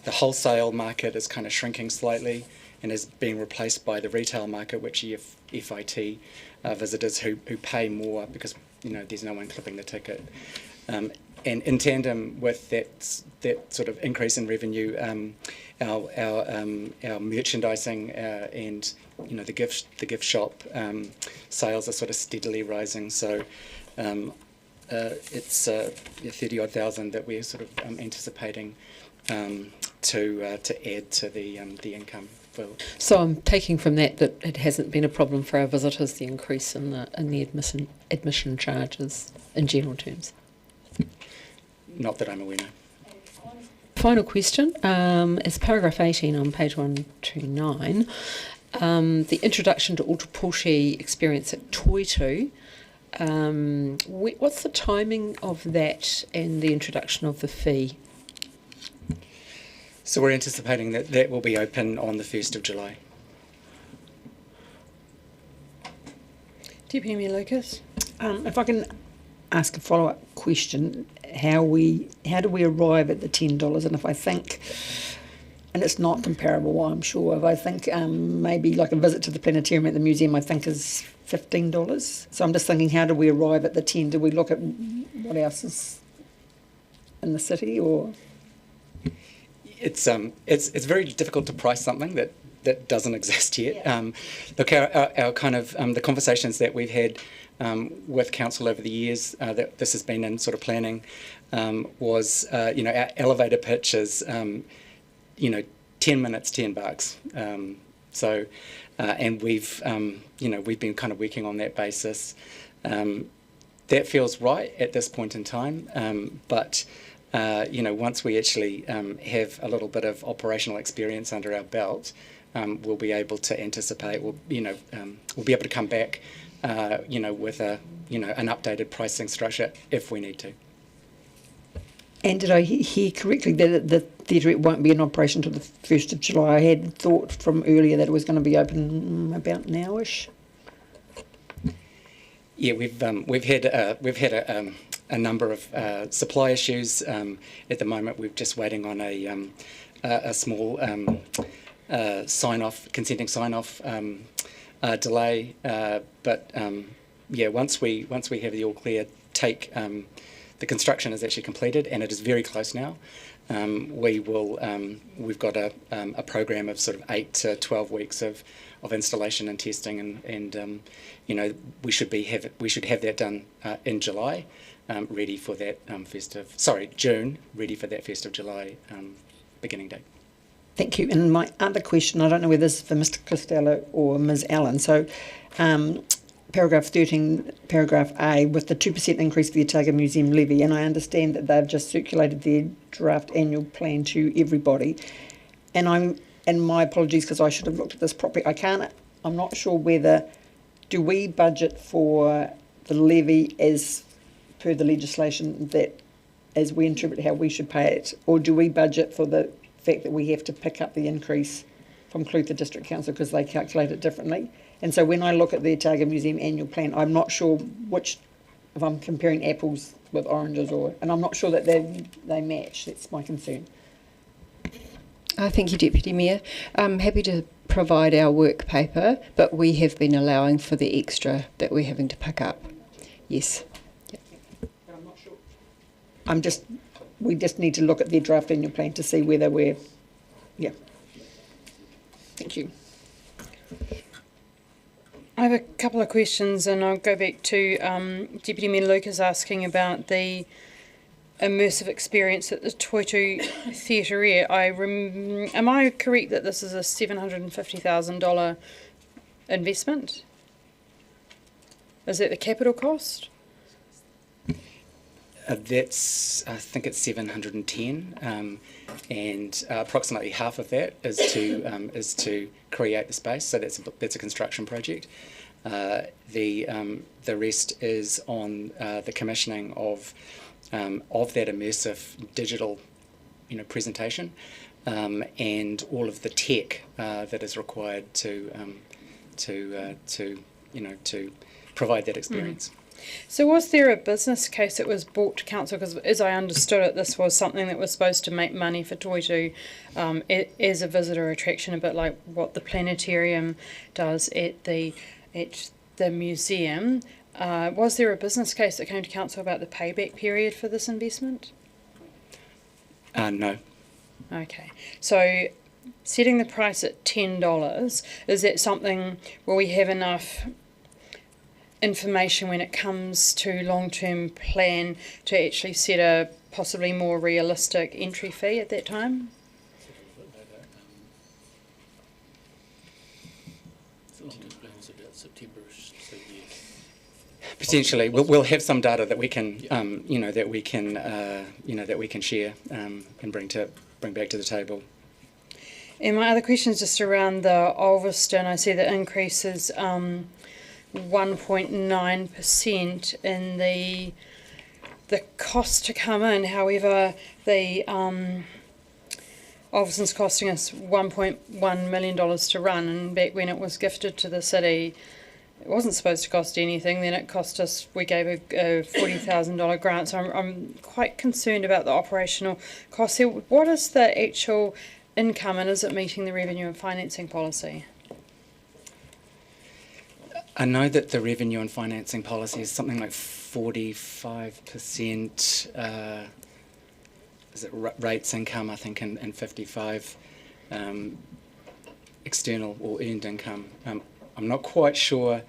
wholesale market is kind of shrinking slightly and is being replaced by the retail market, which are FIT visitors who pay more because there's no one clipping the ticket. And in tandem with that sort of increase in revenue, our merchandising and the gift shop sales are sort of steadily rising. So it's 30,000 that we're sort of anticipating to add to the income. So I'm taking from that it hasn't been a problem for our visitors, the increase in the admission charges in general terms. Not that I'm aware of. Final question is paragraph 18 on page 129. The introduction to Utapushi experience at Toitu. What's the timing of that and the introduction of the fee? So we're anticipating that will be open on the 1st of July. Deputy Mayor Lucas. If I can ask a follow-up question, how do we arrive at the $10? And if I think, and it's not comparable, I'm sure, if I think maybe like a visit to the planetarium at the museum, I think is $15. So I'm just thinking, how do we arrive at the 10? Do we look at what else is in the city, or? It's very difficult to price something that doesn't exist yet. Yeah. Look, our kind of the conversations that we've had with council over the years that this has been in sort of planning was our elevator pitch is 10 minutes, $10. So and we've been kind of working on that basis. That feels right at this point in time, but. Once we actually have a little bit of operational experience under our belt, we'll be able to anticipate. We'll be able to come back, with a an updated pricing structure if we need to. And did I hear correctly that the theatre won't be in operation until the 1st of July? I had thought from earlier that it was going to be open about now-ish. Yeah, we've had a number of supply issues. At the moment, we're just waiting on a small consenting sign-off delay. But once we have the all clear, the construction is actually completed and it is very close now. We've got a program of sort of 8 to 12 weeks of installation and testing, and we should have that done in July, ready for that June, ready for that 1st of July beginning date. Thank you. And my other question, I don't know whether this is for Mr. Costello or Ms. Allen. So, paragraph 13, paragraph A, with the 2% increase for the Otago Museum levy, and I understand that they've just circulated their draft annual plan to everybody. And my apologies because I should have looked at this properly. I'm not sure whether, do we budget for the levy as per the legislation that, as we interpret how we should pay it, or do we budget for the fact that we have to pick up the increase from Clutha District Council because they calculate it differently? And so when I look at the Otago Museum annual plan, I'm not sure if I'm comparing apples with oranges, and I'm not sure that they match. That's my concern. Thank you, Deputy Mayor. I'm happy to provide our work paper, but we have been allowing for the extra that we're having to pick up. Yes. Yep. I'm not sure. We just need to look at their draft annual plan to see whether Thank you. I have a couple of questions, and I'll go back to Deputy Mayor Lucas asking about the immersive experience at the Toitu Theatre. Am I correct that this is a $750,000 investment? Is that the capital cost? I think it's 710, and approximately half of that is to create the space. So that's a construction project. The rest is on the commissioning of that immersive digital, presentation, and all of the tech that is required to provide that experience. So was there a business case that was brought to council? Because as I understood it, this was something that was supposed to make money for Toitu as a visitor attraction, a bit like what the planetarium does at the museum. Was there a business case that came to council about the payback period for this investment? No. Okay. So setting the price at $10, is that something where we have enough information when it comes to long-term plan to actually set a possibly more realistic entry fee at that time? Potentially, we'll have some data that we can, that we can share and bring back to the table. And my other question is just around the Ulverston. I see the increase is 1.9% in the cost to come in. However, the Ulverston's costing us $1.1 million to run, and back when it was gifted to the city, it wasn't supposed to cost anything. Then it cost us, we gave a $40,000 grant. So I'm quite concerned about the operational costs here. What is the actual income, and is it meeting the revenue and financing policy? I know that the revenue and financing policy is something like 45%, is it rates income, I think, and 55 external or earned income. I'm not quite sure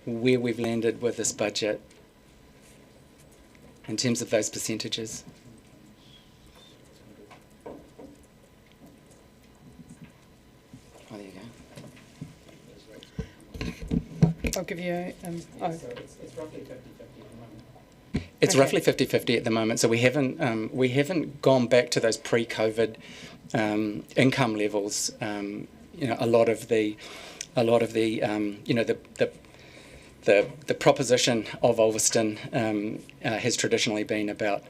where we've landed with this budget in terms of those percentages. Oh, there you go. I'll give you It's roughly 50-50 at the moment. It's roughly 50-50 at the moment, so we haven't gone back to those pre-COVID income levels. A lot of the the proposition of Ulverston has traditionally been about,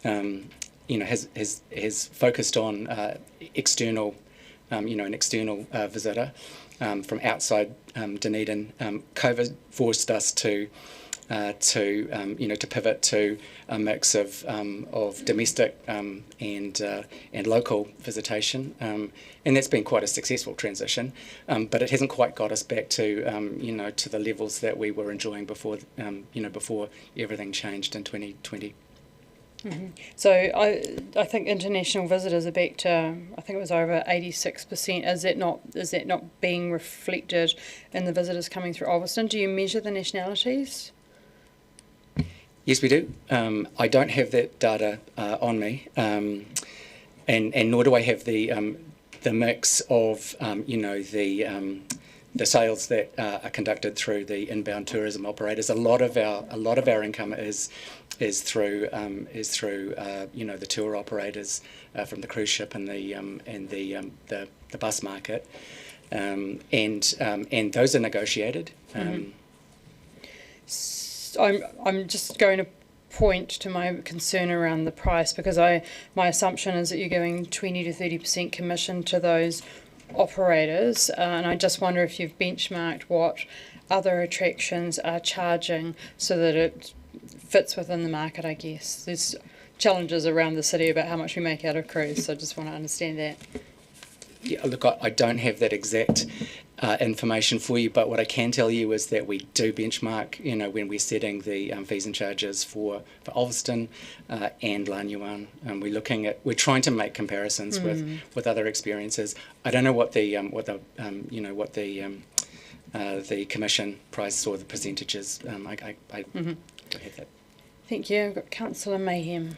has focused on external, an external visitor from outside Dunedin. COVID forced us to pivot to a mix of domestic and local visitation, and that's been quite a successful transition. But it hasn't quite got us back to to the levels that we were enjoying before before everything changed in 2020. Mm-hmm. So I think international visitors are back to, I think it was over 86%. Is that not being reflected in the visitors coming through Ulverston? Do you measure the nationalities? Yes, we do. I don't have that data on me, and nor do I have the mix of the sales that are conducted through the inbound tourism operators. A lot of our income is through the tour operators from the cruise ship and the bus market, and those are negotiated. I'm just going to point to my concern around the price, because my assumption is that you're giving 20 to 30% commission to those operators, and I just wonder if you've benchmarked what other attractions are charging so that it fits within the market, I guess. There's challenges around the city about how much we make out of cruise, so I just want to understand that. Yeah, look, I don't have that exact information for you, but what I can tell you is that we do benchmark, when we're setting the fees and charges for Ulverston and Lanyuan. We're trying to make comparisons with other experiences. I don't know what the commission price or the percentages. I don't have that. Thank you. I've got Councillor Mayhem.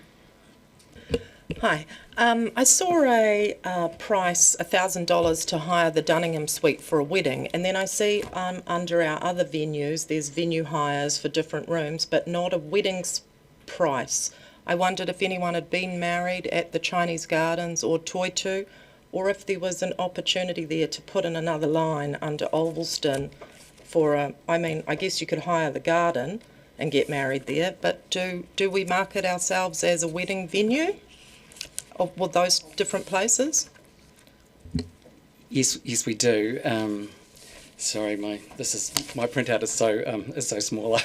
Hi. I saw a price, $1,000 to hire the Dunningham suite for a wedding, and then I see under our other venues there's venue hires for different rooms, but not a weddings price. I wondered if anyone had been married at the Chinese Gardens or Toitu, or if there was an opportunity there to put in another line under Ulverston for I guess you could hire the garden and get married there, but do we market ourselves as a wedding venue? With those different places? Yes, we do. Sorry, my printout is so small.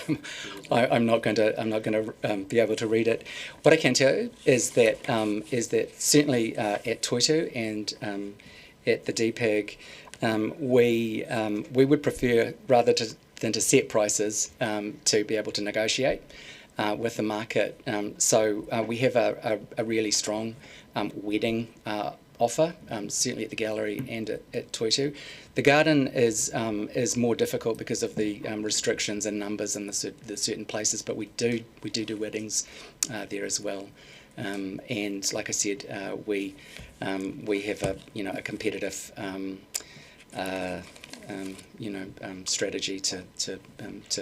I'm not going to be able to read it. What I can tell you is that certainly at Toitu and at the DPAG, we would prefer, rather than to set prices, to be able to negotiate with the market. So we have a really strong wedding offer, certainly at the gallery and at Toitu. The garden is more difficult because of the restrictions and numbers in the certain places, but we do weddings there as well. And like I said, we have a competitive strategy to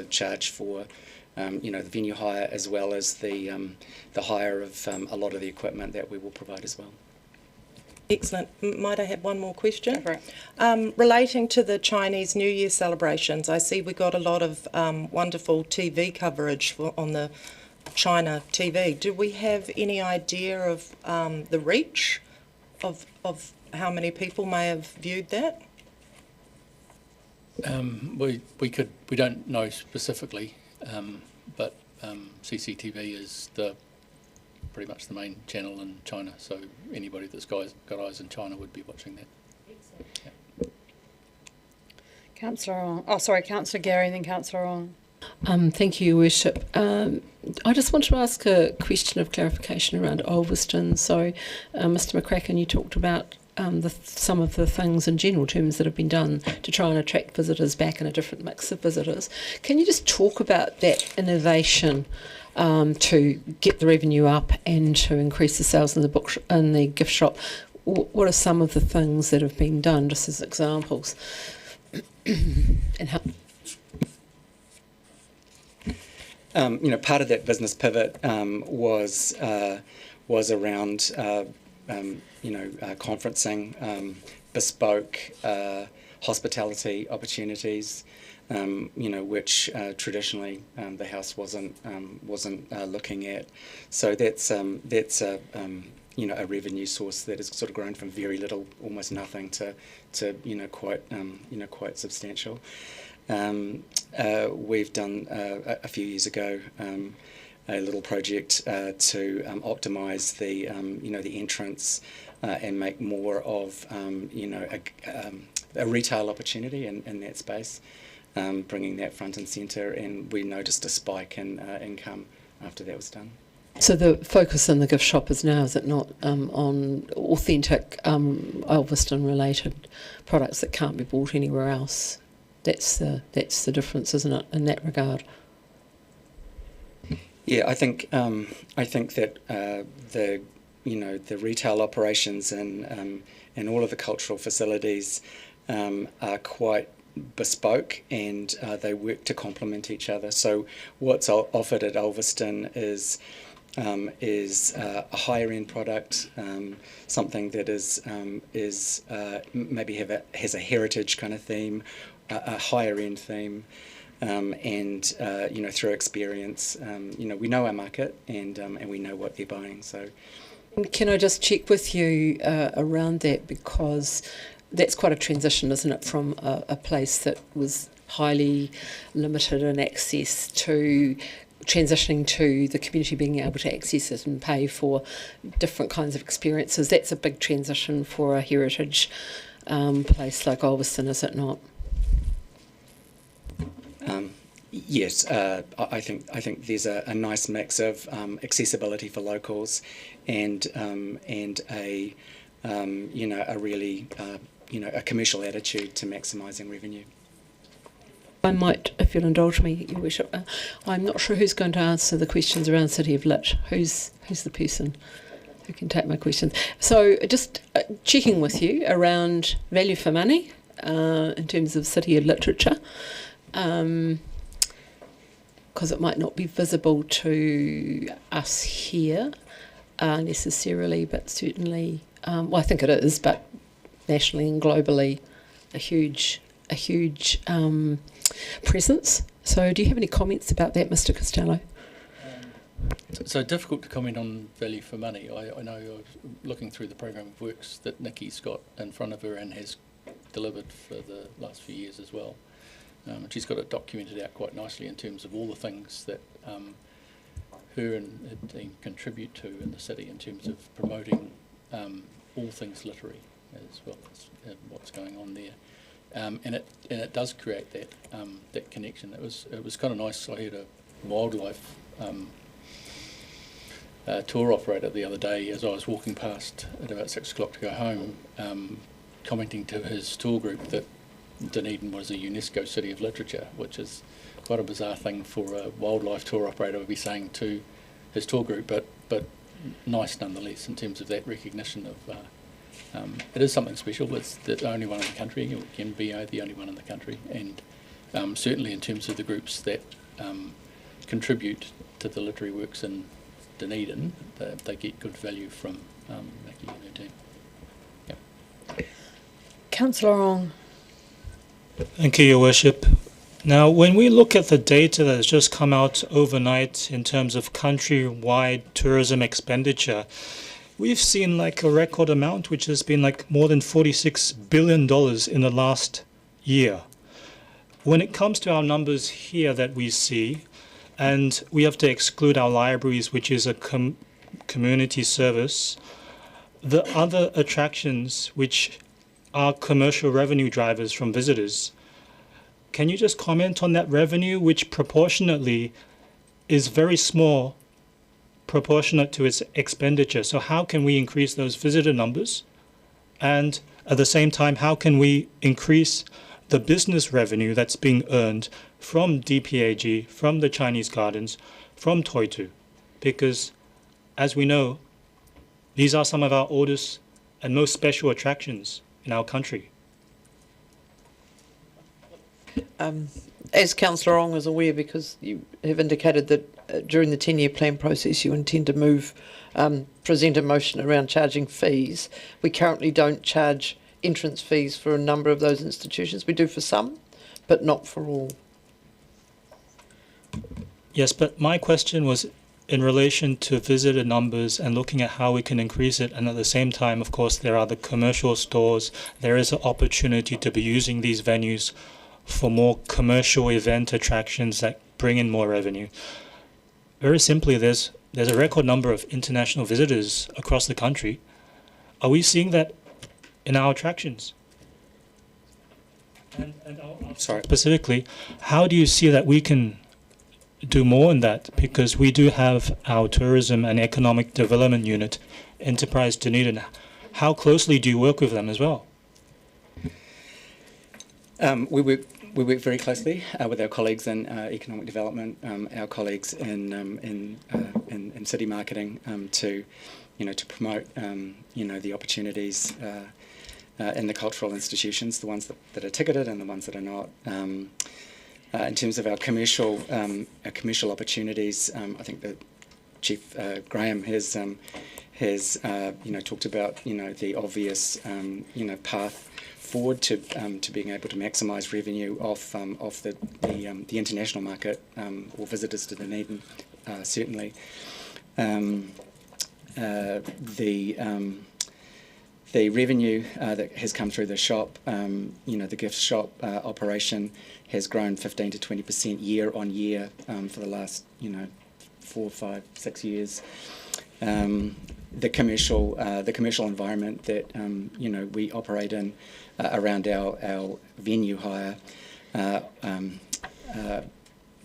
charge for the venue hire, as well as the hire of a lot of the equipment that we will provide as well. Excellent. Might I have one more question? Relating to the Chinese New Year celebrations, I see we got a lot of wonderful TV coverage on the China TV. Do we have any idea of the reach of how many people may have viewed that? We don't know specifically, but CCTV is pretty much the main channel in China, so anybody that's got eyes in China would be watching that. Yeah. Councillor Gary, then Councillor Ong. Thank you, Your Worship. I just want to ask a question of clarification around Ulverston. So, Mr McCracken, you talked about some of the things in general terms that have been done to try and attract visitors back, and a different mix of visitors. Can you just talk about that innovation to get the revenue up and to increase the sales in the gift shop? What are some of the things that have been done, just as examples? And how? Part of that business pivot was around conferencing, bespoke hospitality opportunities, which traditionally the House wasn't looking at. So that's a revenue source that has sort of grown from very little, almost nothing, to quite substantial. We've done a few years ago a little project to optimise the the entrance and make more of a retail opportunity in that space, bringing that front and centre, and we noticed a spike in income after that was done. So the focus in the gift shop is now, is it not, on authentic Ulverston-related products that can't be bought anywhere else? That's the difference, isn't it, in that regard? Yeah, I think that the retail operations and all of the cultural facilities are quite bespoke, and they work to complement each other. So what's offered at Ulverston is a higher end product, something that maybe has a heritage kind of theme, a higher end theme, and through experience, we know our market and we know what they're buying. So, can I just check with you around that, because that's quite a transition, isn't it, from a place that was highly limited in access to transitioning to the community being able to access it and pay for different kinds of experiences. That's a big transition for a heritage place like Ulverston, is it not? Yes, I think there's a nice mix of accessibility for locals and a really a commercial attitude to maximising revenue. I might, if you'll indulge me, Your Worship, I'm not sure who's going to answer the questions around City of Lit. Who's the person who can take my questions? So just checking with you around value for money in terms of City of Literature, because it might not be visible to us here necessarily, but certainly, well, I think it is, but nationally and globally, a huge presence. So do you have any comments about that, Mr. Costello? So difficult to comment on value for money. I know I was looking through the program of works that Nikki's got in front of her and has delivered for the last few years as well. And she's got it documented out quite nicely in terms of all the things that her and her team contribute to in the city in terms of promoting all things literary as well as what's going on there. And it does create that connection. It was kind of nice. I heard a wildlife tour operator the other day as I was walking past at about 6 o'clock to go home, commenting to his tour group that Dunedin was a UNESCO City of Literature, which is quite a bizarre thing for a wildlife tour operator to be saying to his tour group, but nice nonetheless in terms of that recognition of. It is something special. It's the only one in the country. It can be the only one in the country, and certainly in terms of the groups that contribute to the literary works in Dunedin, they get good value from Nikki and her team. Yep. Councillor Ong. Thank you, Your Worship. Now, when we look at the data that has just come out overnight in terms of countrywide tourism expenditure, we've seen like a record amount, which has been like more than $46 billion in the last year. When it comes to our numbers here that we see, and we have to exclude our libraries, which is a community service, the other attractions, which are commercial revenue drivers from visitors, can you just comment on that revenue, which proportionately is very small proportionate to its expenditure? So how can we increase those visitor numbers? And at the same time, how can we increase the business revenue that's being earned from DPAG, from the Chinese Gardens, from Toitu? Because as we know, these are some of our oldest and most special attractions in our country. As Councillor Ong is aware, because you have indicated that during the 10-year plan process you intend to present a motion around charging fees, we currently don't charge entrance fees for a number of those institutions. We do for some, but not for all. Yes, but my question was in relation to visitor numbers and looking at how we can increase it. And at the same time, of course, there are the commercial stores. There is an opportunity to be using these venues for more commercial event attractions that bring in more revenue. Very simply, there's a record number of international visitors across the country. Are we seeing that in our attractions? And Sorry. specifically, how do you see that we can do more in that? Because we do have our tourism and economic development unit, Enterprise Dunedin. How closely do you work with them as well? We work very closely with our colleagues in economic development, our colleagues in city marketing to promote the opportunities in the cultural institutions, the ones that are ticketed and the ones that are not. In terms of our commercial opportunities, I think that Chief Graham has talked about the obvious path forward to being able to maximise revenue off the international market or visitors to Dunedin, certainly. The revenue that has come through the shop, the gift shop operation, has grown 15 to 20% year on year for the last 4, 5, 6 years. The commercial environment that we operate in around our venue hire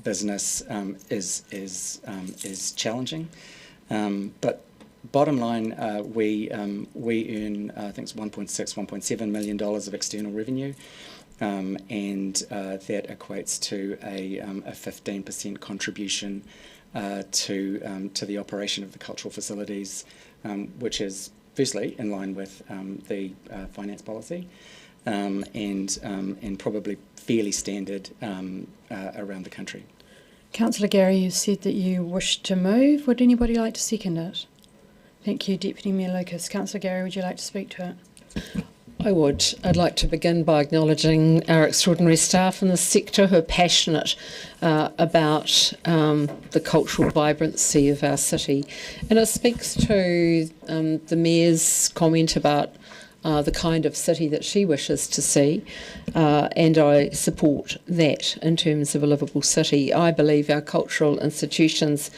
business is challenging, but bottom line, we earn I think it's $1.7 million of external revenue, and that equates to a 15% contribution to the operation of the cultural facilities, which is firstly in line with the finance policy, and probably fairly standard around the country. Councillor Gary, you said that you wish to move. Would anybody like to second it? Thank you, Deputy Mayor Lucas. Councillor Gary, would you like to speak to it? I would. I'd like to begin by acknowledging our extraordinary staff in the sector who are passionate about the cultural vibrancy of our city. And it speaks to the Mayor's comment about the kind of city that she wishes to see, and I support that in terms of a livable city. I believe our cultural institutions,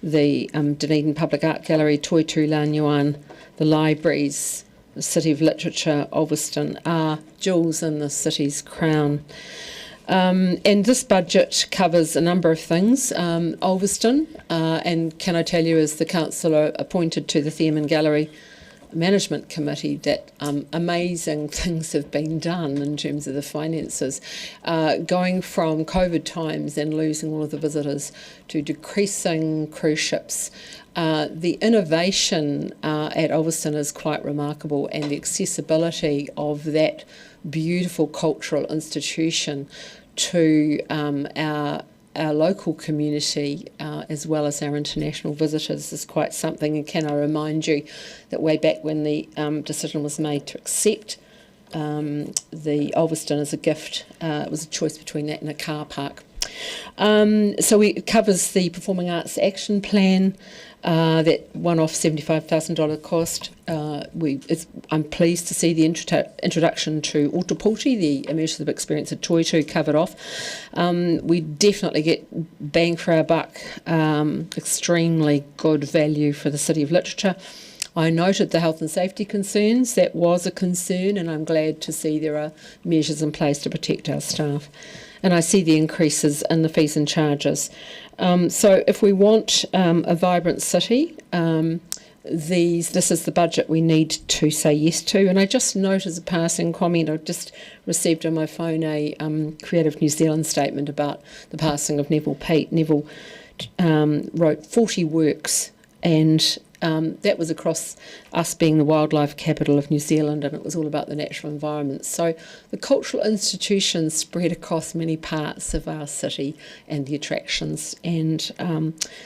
the Dunedin Public Art Gallery, Toitu Lanyuan, the libraries, the City of Literature, Ulverston, are jewels in the city's crown. And this budget covers a number of things. Ulverston, and can I tell you, as the councillor appointed to the Thearman Gallery Management Committee, that amazing things have been done in terms of the finances, going from COVID times and losing all of the visitors to decreasing cruise ships. The innovation at Ulverston is quite remarkable, and the accessibility of that beautiful cultural institution to our local community as well as our international visitors is quite something. And can I remind you that way back when the decision was made to accept the Ulverston as a gift, it was a choice between that and a car park. So it covers the Performing Arts Action Plan, that one-off $75,000 cost. I'm pleased to see the introduction to Ōtepoti, the immersive experience at Toitu, covered off. We definitely get bang for our buck, extremely good value for the City of Literature. I noted the health and safety concerns. That was a concern, and I'm glad to see there are measures in place to protect our staff. And I see the increases in the fees and charges. So if we want a vibrant city, this is the budget we need to say yes to. And I just note as a passing comment, I just received on my phone a Creative New Zealand statement about the passing of Neville Pete. Neville wrote 40 works, and that was across us being the wildlife capital of New Zealand, and it was all about the natural environment. So the cultural institutions spread across many parts of our city and the attractions, and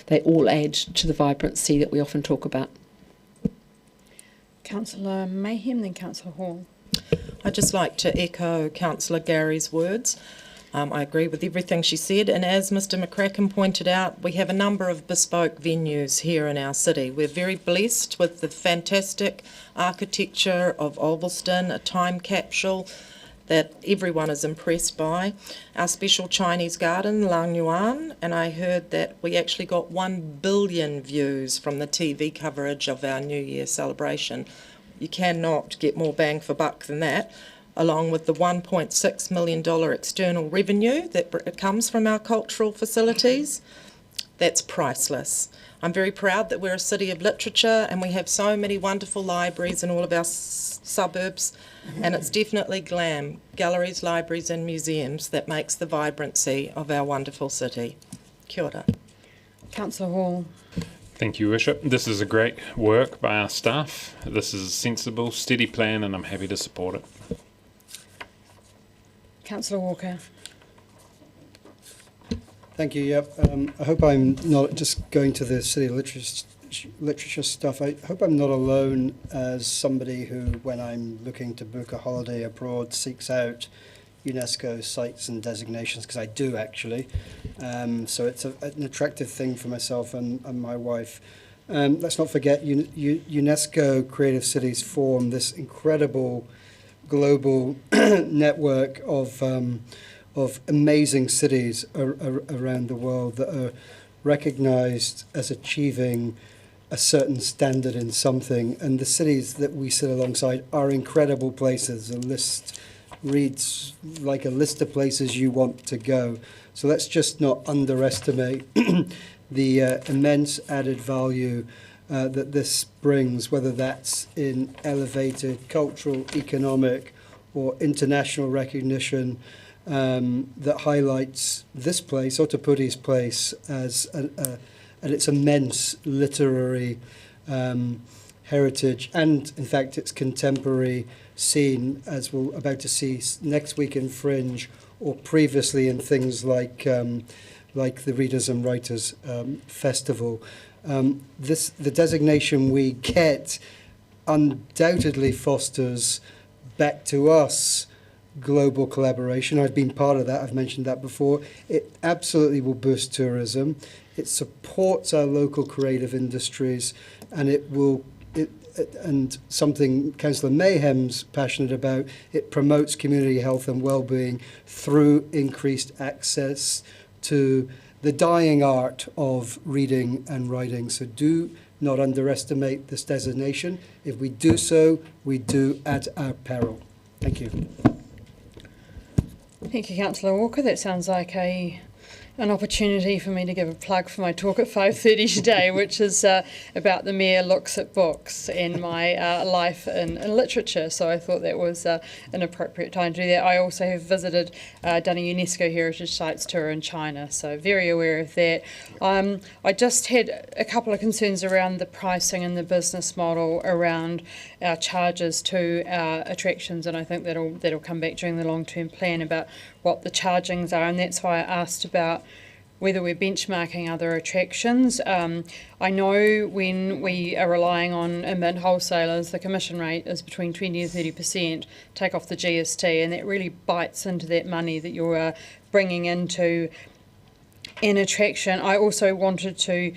they all add to the vibrancy that we often talk about. Councillor Mayhem, then Councillor Hall. I'd just like to echo Councillor Gary's words. I agree with everything she said, and as Mr McCracken pointed out, we have a number of bespoke venues here in our city. We're very blessed with the fantastic architecture of Olveston, a time capsule that everyone is impressed by. Our special Chinese garden, Lang Yuan, and I heard that we actually got 1 billion views from the TV coverage of our New Year celebration. You cannot get more bang for buck than that, along with the $1.6 million external revenue that comes from our cultural facilities. That's priceless. I'm very proud that we're a city of literature and we have so many wonderful libraries in all of our suburbs, and it's definitely GLAM, galleries, libraries and museums, that makes the vibrancy of our wonderful city. Kia ora. Councillor Hall. Thank you, Worship. This is a great work by our staff. This is a sensible, steady plan and I'm happy to support it. Councillor Walker. Thank you. Yep. I hope I'm not just going to the city literature stuff. I hope I'm not alone as somebody who, when I'm looking to book a holiday abroad, seeks out UNESCO sites and designations, because I do actually. So it's an attractive thing for myself and my wife. Let's not forget UNESCO Creative Cities Forum, this incredible global network of amazing cities around the world that are recognised as achieving a certain standard in something, and the cities that we sit alongside are incredible places. The list reads like a list of places you want to go. So let's just not underestimate the immense added value that this brings, whether that's in elevated cultural, economic or international recognition that highlights this place, Otaputi's place, as and its immense literary heritage and, in fact, its contemporary scene, as we're about to see next week in Fringe or previously in things like the Readers and Writers Festival. The designation we get undoubtedly fosters back to us global collaboration. I've been part of that. I've mentioned that before. It absolutely will boost tourism. It supports our local creative industries, and and something Councillor Mayhem's passionate about, it promotes community health and well-being through increased access to the dying art of reading and writing. So do not underestimate this designation. If we do so, we do at our peril. Thank you. Thank you, Councillor Walker. That sounds like an opportunity for me to give a plug for my talk at 5:30 today, which is about the Mayor looks at books and my life in literature. So I thought that was an appropriate time to do that. I also have done a UNESCO Heritage Sites tour in China, so very aware of that. I just had a couple of concerns around the pricing and the business model around our charges to our attractions, and I think that'll come back during the long-term plan about what the chargings are, and that's why I asked about whether we're benchmarking other attractions. I know when we are relying on admit wholesalers, the commission rate is between 20 and 30%, take off the GST, and that really bites into that money that you're bringing into an attraction. I also wanted to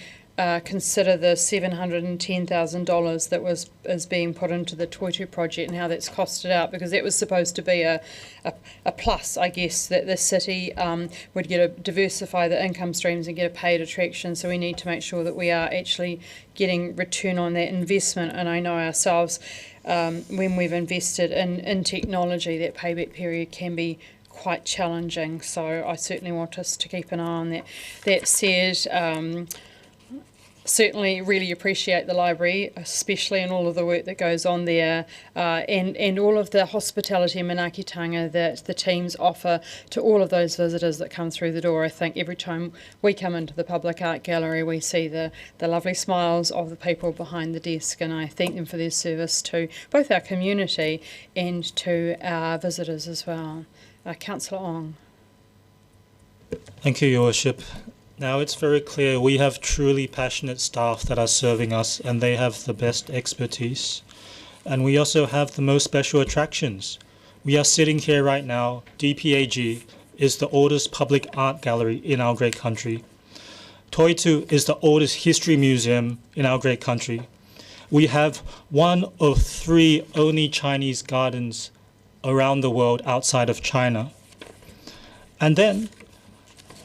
consider the $710,000 that is being put into the Toitu project and how that's costed out, because that was supposed to be a plus, I guess, that the city would diversify the income streams and get a paid attraction. So we need to make sure that we are actually getting return on that investment. And I know ourselves, when we've invested in technology, that payback period can be quite challenging. So I certainly want us to keep an eye on that. That said, certainly really appreciate the library, especially in all of the work that goes on there, and all of the hospitality and manaakitanga that the teams offer to all of those visitors that come through the door. I think every time we come into the public art gallery, we see the lovely smiles of the people behind the desk, and I thank them for their service to both our community and to our visitors as well. Councillor Ong. Thank you, Your Worship. Now it's very clear we have truly passionate staff that are serving us, and they have the best expertise. And we also have the most special attractions. We are sitting here right now, DPAG, is the oldest public art gallery in our great country. Toitu is the oldest history museum in our great country. We have one of 3 only Chinese gardens around the world outside of China. And then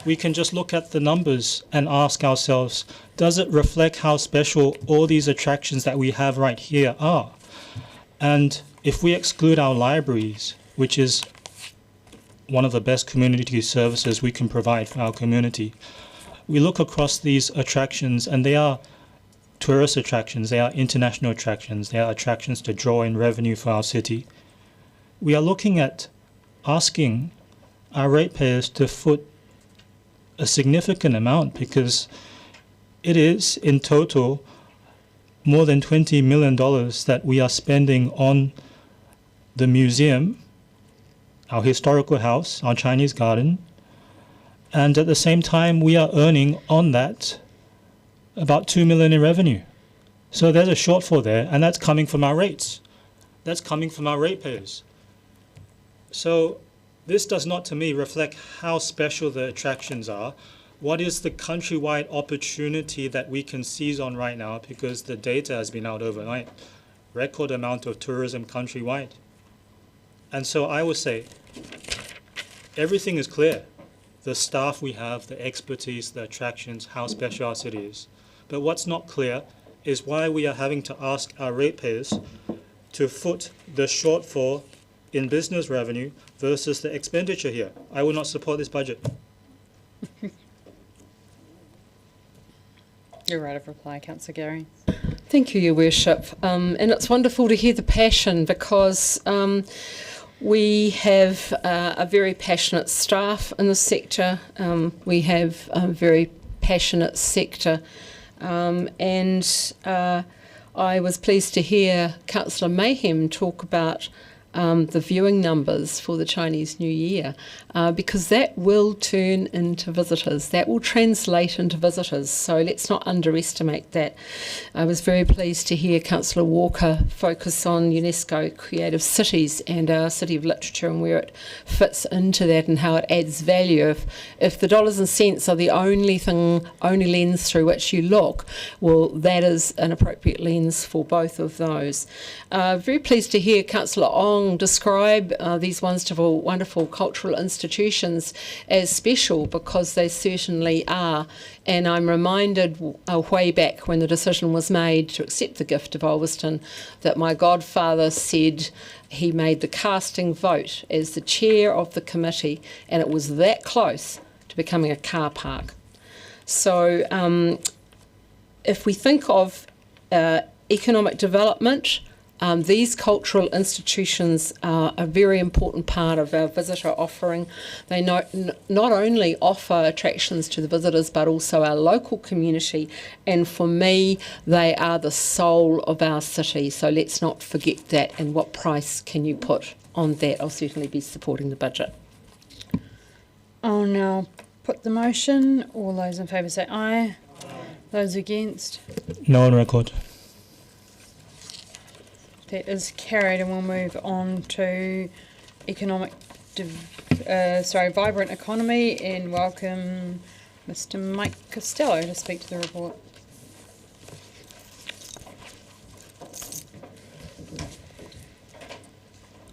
we can just look at the numbers and ask ourselves, does it reflect how special all these attractions that we have right here are? And if we exclude our libraries, which is one of the best community services we can provide for our community, we look across these attractions, and they are tourist attractions, they are international attractions, they are attractions to draw in revenue for our city. We are looking at asking our ratepayers to foot a significant amount, because it is in total more than $20 million that we are spending on the museum, our historical house, our Chinese garden, and at the same time we are earning on that about $2 million in revenue. So there's a shortfall there, and that's coming from our rates. That's coming from our ratepayers. So this does not, to me, reflect how special the attractions are. What is the countrywide opportunity that we can seize on right now, because the data has been out overnight. Record amount of tourism countrywide. And so I would say everything is clear. The staff we have, the expertise, the attractions, how special our city is. But what's not clear is why we are having to ask our ratepayers to foot the shortfall in business revenue versus the expenditure here. I will not support this budget. You're right of reply, Councillor Gary. Thank you, Your Worship. And it's wonderful to hear the passion, because we have a very passionate staff in the sector. We have a very passionate sector. And I was pleased to hear Councillor Mayhem talk about the viewing numbers for the Chinese New Year, because that will turn into visitors. That will translate into visitors. So let's not underestimate that. I was very pleased to hear Councillor Walker focus on UNESCO Creative Cities and our City of Literature and where it fits into that and how it adds value. If the dollars and cents are the only lens through which you look, well, that is an appropriate lens for both of those. Very pleased to hear Councillor Ong describe these wonderful cultural institutions as special, because they certainly are. And I'm reminded way back when the decision was made to accept the gift of Ulverston that my godfather said he made the casting vote as the chair of the committee, and it was that close to becoming a car park. So if we think of economic development, these cultural institutions are a very important part of our visitor offering. They not only offer attractions to the visitors, but also our local community. And for me, they are the soul of our city. So let's not forget that. And what price can you put on that? I'll certainly be supporting the budget. I'll now put the motion. All those in favour say aye. Those against? No on record. That is carried, and we'll move on to vibrant economy, and welcome Mr. Mike Costello to speak to the report.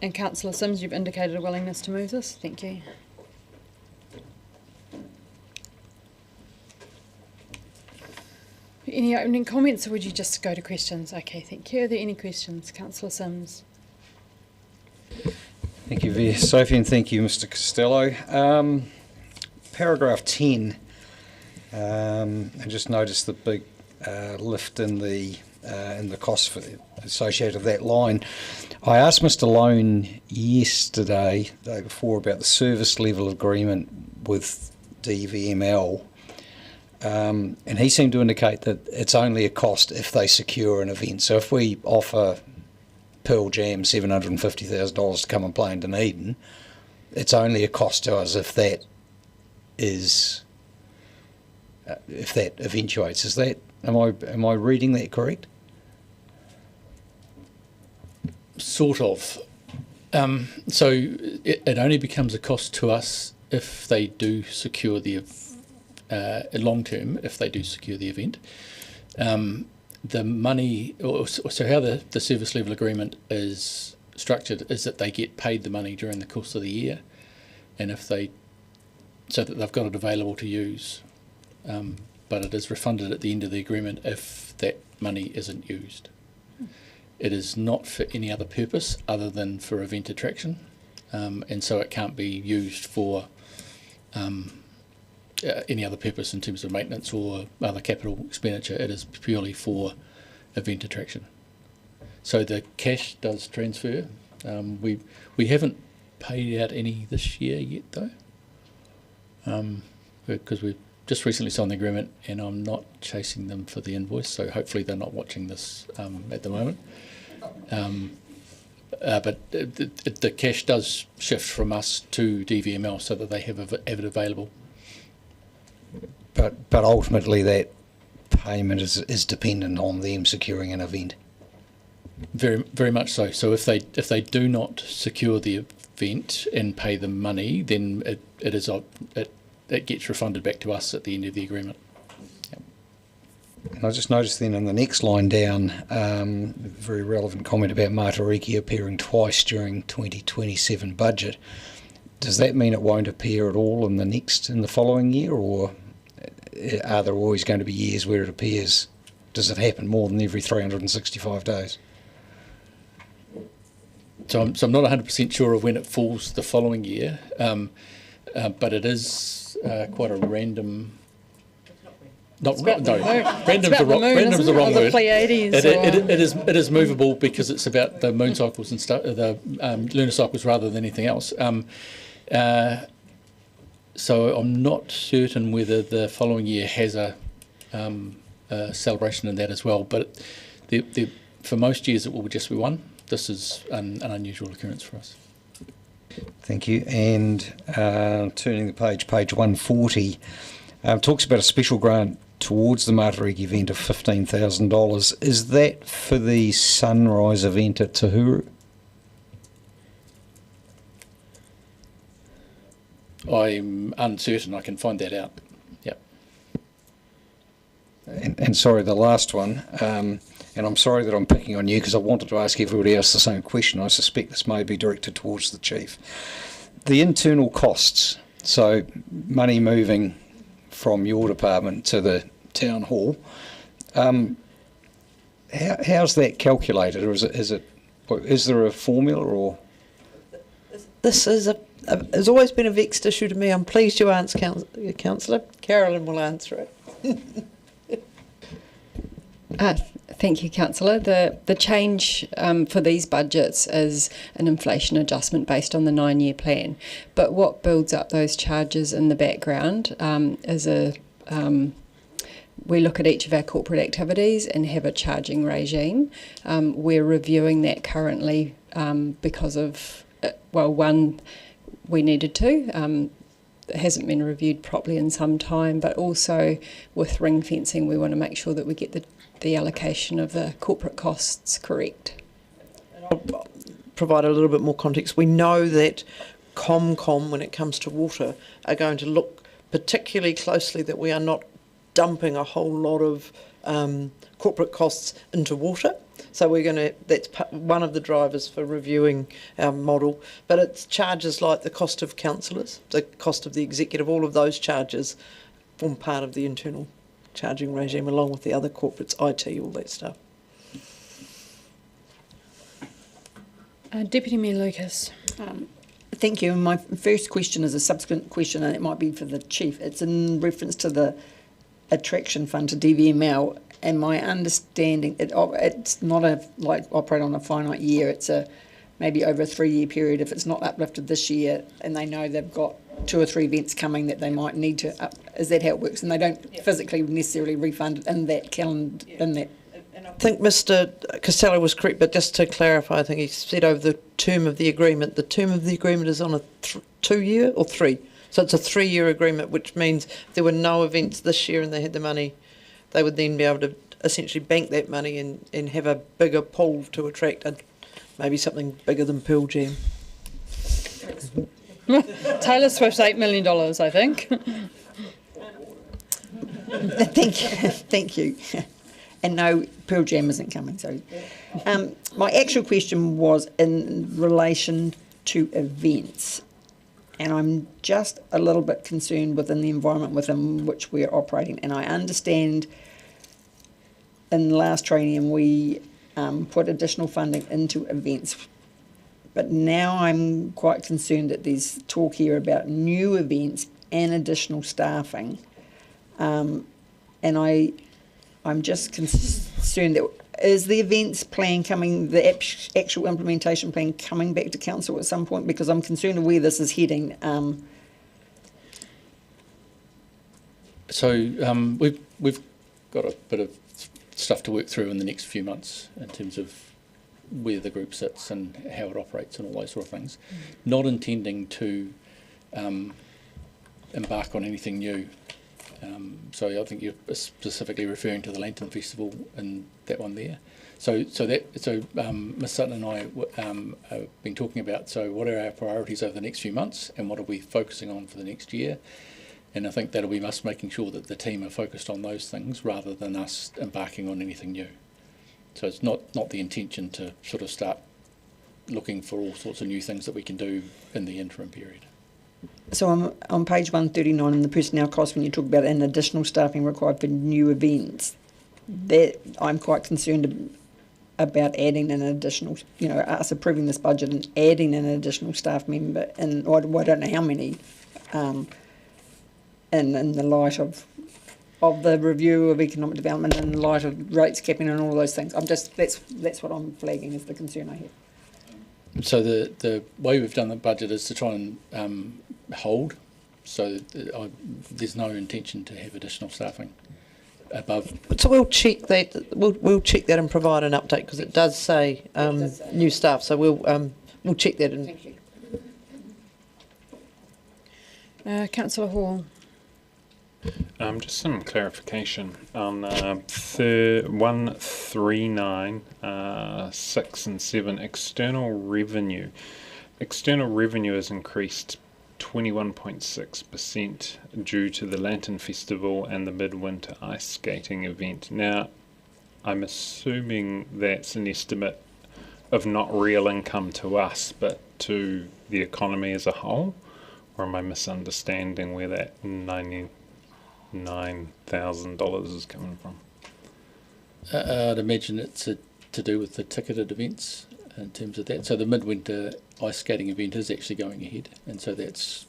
And Councillor Sims, you've indicated a willingness to move this. Thank you. Any opening comments, or would you just go to questions? Okay, thank you. Are there any questions? Councillor Sims. Thank you, Sophie, and thank you, Mr. Costello. Paragraph 10, I just noticed the big lift in the costs associated with that line. I asked Mr. Lone yesterday, the day before, about the service level agreement with DVML. And he seemed to indicate that it's only a cost if they secure an event. So if we offer Pearl Jam $750,000 to come and play in Dunedin, it's only a cost to us if that eventuates. Is that, am I reading that correct? Sort of. So it only becomes a cost to us if they do secure the long term, if they do secure the event, the money, so how the service level agreement is structured is that they get paid the money during the course of the year, and so that they've got it available to use, but it is refunded at the end of the agreement if that money isn't used. It is not for any other purpose other than for event attraction, and so it can't be used for any other purpose in terms of maintenance or other capital expenditure. It is purely for event attraction. So the cash does transfer. We haven't paid out any this year yet though, because we've just recently signed the agreement and I'm not chasing them for the invoice, so hopefully they're not watching this at the moment. But the cash does shift from us to DVML so that they have it available. But ultimately that payment is dependent on them securing an event. Very, very much so. So if they do not secure the event and pay the money, then it gets refunded back to us at the end of the agreement. Yep. And I just noticed then in the next line down, a very relevant comment about Matariki appearing twice during 2027 budget. Does that mean it won't appear at all in the following year, or are there always going to be years where it appears? Does it happen more than every 365 days? So I'm not 100% sure of when it falls the following year, but it is quite a random. Random's the wrong word. It is movable because it's about the moon cycles and stuff, the lunar cycles rather than anything else. So I'm not certain whether the following year has a celebration in that as well. But for most years it will just be one. This is an unusual occurrence for us. Thank you. And turning the page 140, talks about a special grant towards the Matariki event of $15,000. Is that for the sunrise event at Tahuru? I'm uncertain. I can find that out. Yep. And sorry, the last one, and I'm sorry that I'm picking on you because I wanted to ask everybody else the same question. I suspect this may be directed towards the Chief. The internal costs, so money moving from your department to the town hall, how's that calculated, or is there a formula, or? This is has always been a vexed issue to me. I'm pleased you answered, Councillor. Carolyn will answer it. Thank you, Councillor. The change for these budgets is an inflation adjustment based on the 9-year plan. But what builds up those charges in the background is we look at each of our corporate activities and have a charging regime. We're reviewing that currently because of, one, we needed to. It hasn't been reviewed properly in some time, but also with ring fencing, we want to make sure that we get the allocation of the corporate costs correct. I'll provide a little bit more context. We know that ComCom, when it comes to water, are going to look particularly closely that we are not dumping a whole lot of corporate costs into water. So that's one of the drivers for reviewing our model. But it's charges like the cost of councillors, the cost of the executive, all of those charges form part of the internal charging regime along with the other corporates, IT, all that stuff. Deputy Mayor Lucas. Thank you. My first question is a subsequent question, and it might be for the Chief. It's in reference to the attraction fund to DVML. And my understanding, it's not operate on a finite year. It's maybe over a 3-year period. If it's not uplifted this year, and they know they've got 2 or 3 events coming that they might need to up, is that how it works? And they don't physically necessarily refund it in that calendar. I think Mr. Costello was correct, but just to clarify, I think he said over the term of the agreement. The term of the agreement is on a 2-year or 3. So it's a 3-year agreement, which means if there were no events this year and they had the money, they would then be able to essentially bank that money and have a bigger pool to attract maybe something bigger than Pearl Jam. Taylor Swift's $8 million, I think. Thank you. And no, Pearl Jam isn't coming. So, my actual question was in relation to events, and I'm just a little bit concerned within the environment within which we're operating. And I understand in the last training we put additional funding into events, but now I'm quite concerned that there's talk here about new events and additional staffing. And I'm just concerned that is the events plan coming, the actual implementation plan coming back to council at some point, because I'm concerned of where this is heading. We've got a bit of stuff to work through in the next few months in terms of where the group sits and how it operates and all those sort of things. Not intending to embark on anything new. So I think you're specifically referring to the Lantern Festival and that one there. So Ms Sutton and I have been talking about, so what are our priorities over the next few months and what are we focusing on for the next year? And I think that'll be us making sure that the team are focused on those things rather than us embarking on anything new. So it's not the intention to sort of start looking for all sorts of new things that we can do in the interim period. So on page 139 in the personnel cost, when you talk about an additional staffing required for new events, that I'm quite concerned about adding an additional, us approving this budget and adding an additional staff member, and I don't know how many, in the light of the review of economic development, in the light of rates capping and all of those things. That's what I'm flagging as the concern I have. So the way we've done the budget is to try and hold, so there's no intention to have additional staffing above. So we'll check that. We'll check that and provide an update because it does say new staff. So we'll check that. Thank you. Councillor Hall. Just some clarification on 139, 6 and 7, external revenue. External revenue has increased 21.6% due to the Lantern Festival and the midwinter ice skating event. Now, I'm assuming that's an estimate of not real income to us, but to the economy as a whole, or am I misunderstanding where that $99,000 is coming from? I'd imagine it's to do with the ticketed events in terms of that. So the midwinter ice skating event is actually going ahead, and so that's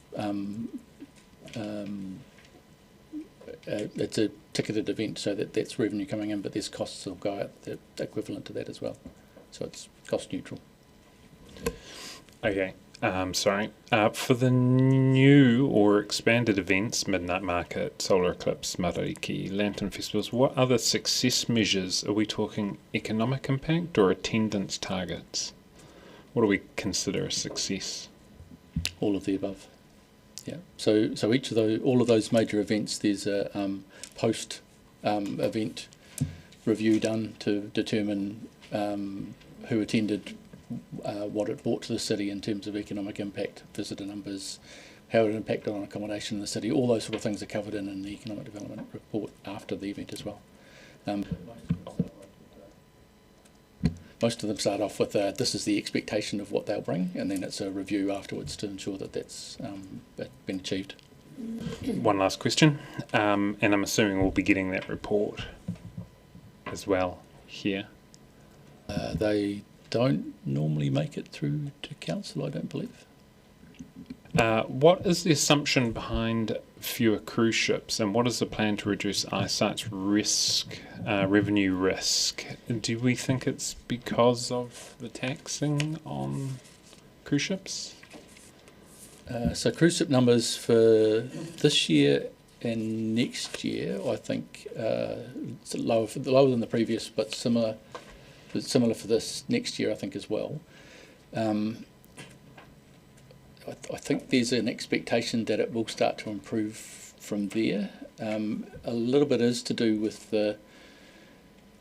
it's a ticketed event, so that's revenue coming in, but there's costs that will go out that equivalent to that as well. So it's cost neutral. Okay. Sorry. For the new or expanded events, Midnight Market, Solar Eclipse, Mariki, Lantern Festivals, what other success measures are we talking? Economic impact or attendance targets? What do we consider a success? All of the above. Yeah. So each of those, all of those major events, there's a post event review done to determine who attended, what it brought to the city in terms of economic impact, visitor numbers, how it impacted on accommodation in the city. All those sort of things are covered in the economic development report after the event as well. Most of them start off with this is the expectation of what they'll bring, and then it's a review afterwards to ensure that that's been achieved. One last question, and I'm assuming we'll be getting that report as well here. They don't normally make it through to council, I don't believe. What is the assumption behind fewer cruise ships, and what is the plan to reduce eyesight risk, revenue risk? Do we think it's because of the taxing on cruise ships? So cruise ship numbers for this year and next year, I think, it's lower than the previous, but similar for this next year, I think, as well. I think there's an expectation that it will start to improve from there. A little bit is to do with the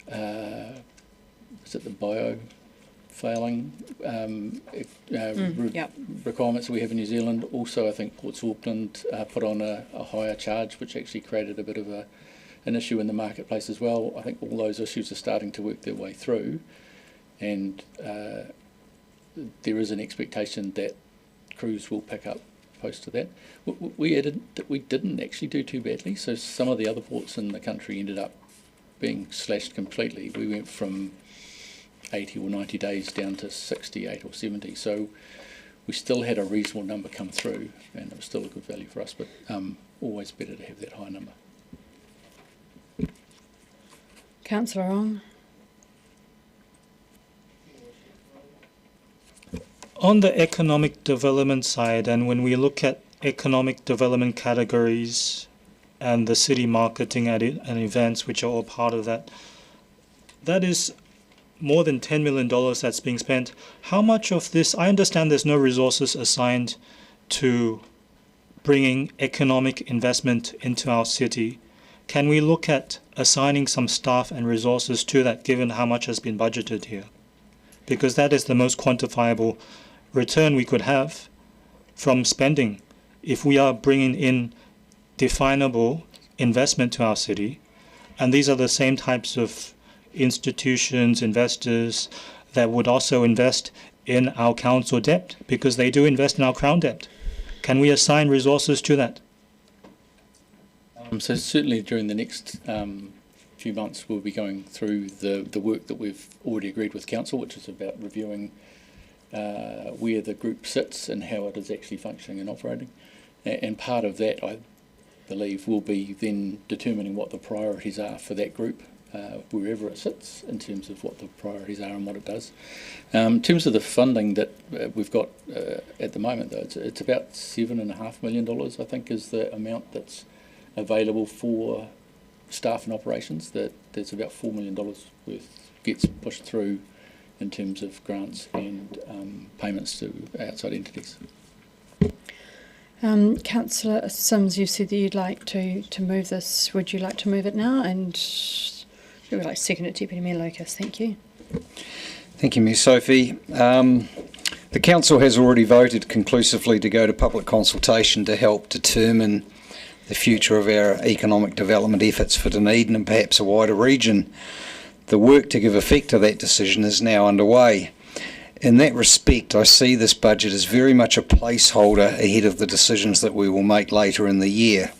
is it the failing Yep. requirements that we have in New Zealand. Also, I think Ports Auckland put on a higher charge, which actually created a bit of an issue in the marketplace as well. I think all those issues are starting to work their way through, and there is an expectation that crews will pick up post to that. We added that we didn't actually do too badly, so some of the other ports in the country ended up being slashed completely. We went from 80 or 90 days down to 68 or 70, so we still had a reasonable number come through, and it was still a good value for us, but always better to have that high number. Councillor Ong. On the economic development side, and when we look at economic development categories and the city marketing and events, which are all part of that, that is more than $10 million that's being spent. How much of this, I understand there's no resources assigned to bringing economic investment into our city. Can we look at assigning some staff and resources to that, given how much has been budgeted here? Because that is the most quantifiable return we could have from spending. If we are bringing in definable investment to our city, and these are the same types of institutions, investors that would also invest in our council debt, because they do invest in our crown debt. Can we assign resources to that? So certainly during the next few months we'll be going through the work that we've already agreed with council, which is about reviewing where the group sits and how it is actually functioning and operating. And part of that, I believe, will be then determining what the priorities are for that group, wherever it sits, in terms of what the priorities are and what it does. In terms of the funding that we've got at the moment, though, it's about $7.5 million, I think, is the amount that's available for staff and operations. There's about $4 million worth gets pushed through in terms of grants and payments to outside entities. Councillor Sims, you said that you'd like to move this. Would you like to move it now? And we would like to second it, Deputy Mayor Lucas. Thank you. Thank you, Ms Sophie. The Council has already voted conclusively to go to public consultation to help determine the future of our economic development efforts for Dunedin and perhaps a wider region. The work to give effect to that decision is now underway. In that respect, I see this budget as very much a placeholder ahead of the decisions that we will make later in the year.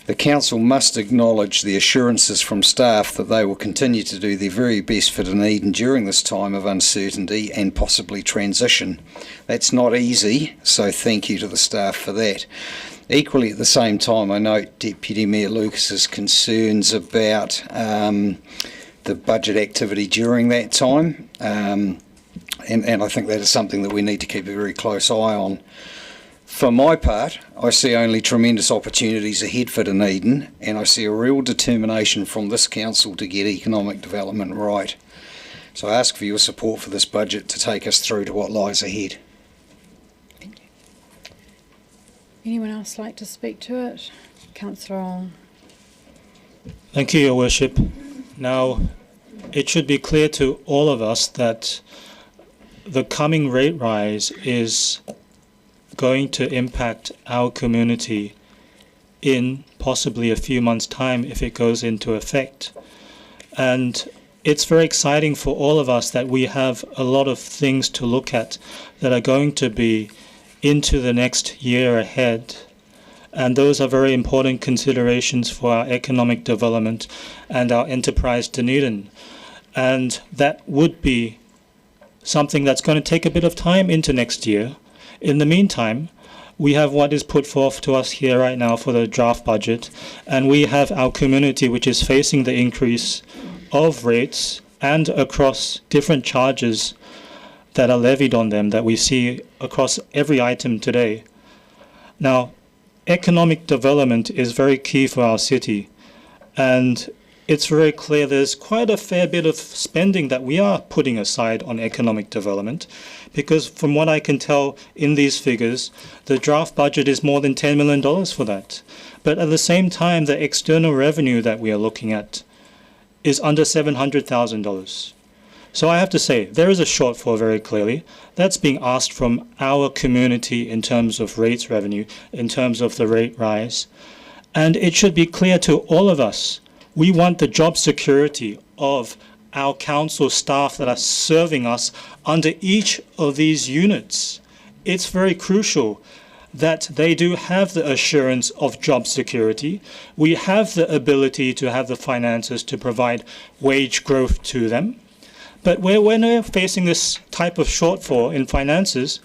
The Council must acknowledge the assurances from staff that they will continue to do their very best for Dunedin during this time of uncertainty and possibly transition. That's not easy, so thank you to the staff for that. Equally, at the same time, I note Deputy Mayor Lucas's concerns about the budget activity during that time, and I think that is something that we need to keep a very close eye on. For my part, I see only tremendous opportunities ahead for Dunedin, and I see a real determination from this council to get economic development right. So I ask for your support for this budget to take us through to what lies ahead. Thank you. Anyone else like to speak to it? Councillor Ong. Thank you, Your Worship. Now, it should be clear to all of us that the coming rate rise is going to impact our community in possibly a few months' time if it goes into effect. And it's very exciting for all of us that we have a lot of things to look at that are going to be into the next year ahead. And those are very important considerations for our economic development and our enterprise Dunedin. And that would be something that's going to take a bit of time into next year. In the meantime, we have what is put forth to us here right now for the draft budget, and we have our community which is facing the increase of rates and across different charges that are levied on them that we see across every item today. Now, economic development is very key for our city, and it's very clear there's quite a fair bit of spending that we are putting aside on economic development, because from what I can tell in these figures, the draft budget is more than $10 million for that. But at the same time, the external revenue that we are looking at is under $700,000. So I have to say, there is a shortfall very clearly. That's being asked from our community in terms of rates revenue, in terms of the rate rise. And it should be clear to all of us, we want the job security of our council staff that are serving us under each of these units. It's very crucial that they do have the assurance of job security. We have the ability to have the finances to provide wage growth to them. But when we're facing this type of shortfall in finances,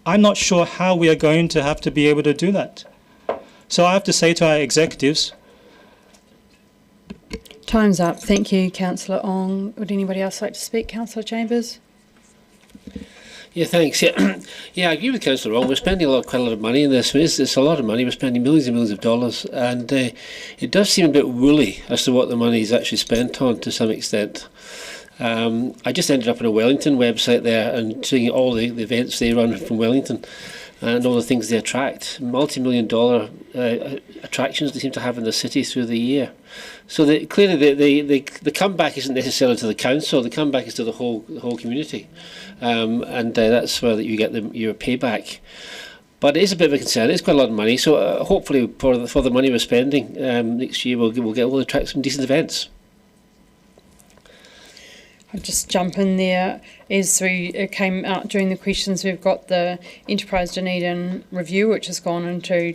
I'm not sure how we are going to have to be able to do that. So I have to say to our executives, Time's up. Thank you, Councillor Ong. Would anybody else like to speak? Councillor Chambers? Yeah, thanks. Yeah, yeah, I agree with Councillor Ong. We're spending quite a lot of money in this. It's a lot of money. We're spending millions and millions of dollars, and it does seem a bit woolly as to what the money is actually spent on to some extent. I just ended up on a Wellington website there and seeing all the events they run from Wellington and all the things they attract. Multi-million-dollar attractions they seem to have in the city through the year. So clearly the comeback isn't necessarily to the council, the comeback is to the whole community. And that's where you get your payback. But it is a bit of a concern. It's quite a lot of money. So hopefully for the money we're spending next year, we'll get able to attract some decent events. I'll just jump in there. As we came out during the questions, we've got the Enterprise Dunedin review, which has gone into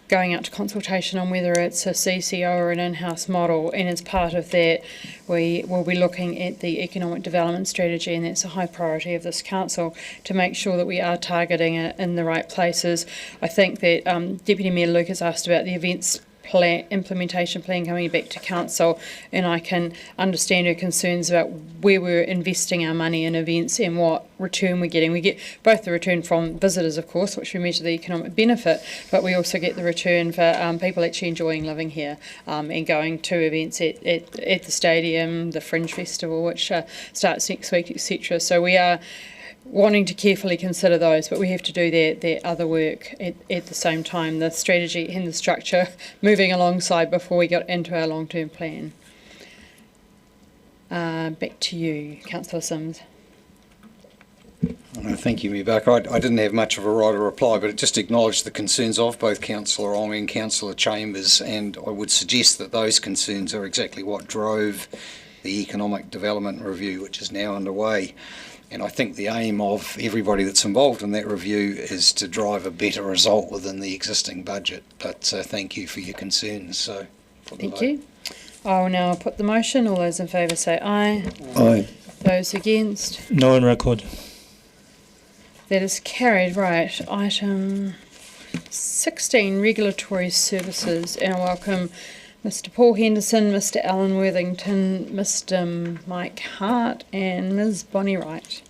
going out to consultation on whether it's a CCO or an in-house model. And as part of that, we will be looking at the economic development strategy, and that's a high priority of this council to make sure that we are targeting it in the right places. I think that Deputy Mayor Lucas asked about the events implementation plan coming back to council, and I can understand her concerns about where we're investing our money in events and what return we're getting. We get both the return from visitors, of course, which we measure the economic benefit, but we also get the return for people actually enjoying living here and going to events at the stadium, the Fringe Festival, which starts next week, etc. So we are wanting to carefully consider those, but we have to do their other work at the same time, the strategy and the structure moving alongside before we get into our long-term plan. Back to you, Councillor Sims. Thank you, Mayor Barker. I didn't have much of a right of reply, but it just acknowledged the concerns of both Councillor Ong and Councillor Chambers, and I would suggest that those concerns are exactly what drove the Economic Development Review, which is now underway. And I think the aim of everybody that's involved in that review is to drive a better result within the existing budget. But thank you for your concerns. So, Thank you. I will now put the motion. All those in favour say aye. Aye. Those against? no on record. That is carried. Right. Item 16, regulatory services. And I welcome Mr. Paul Henderson, Mr. Alan Worthington, Mr. Mike Hart, and Ms. Bonnie Wright.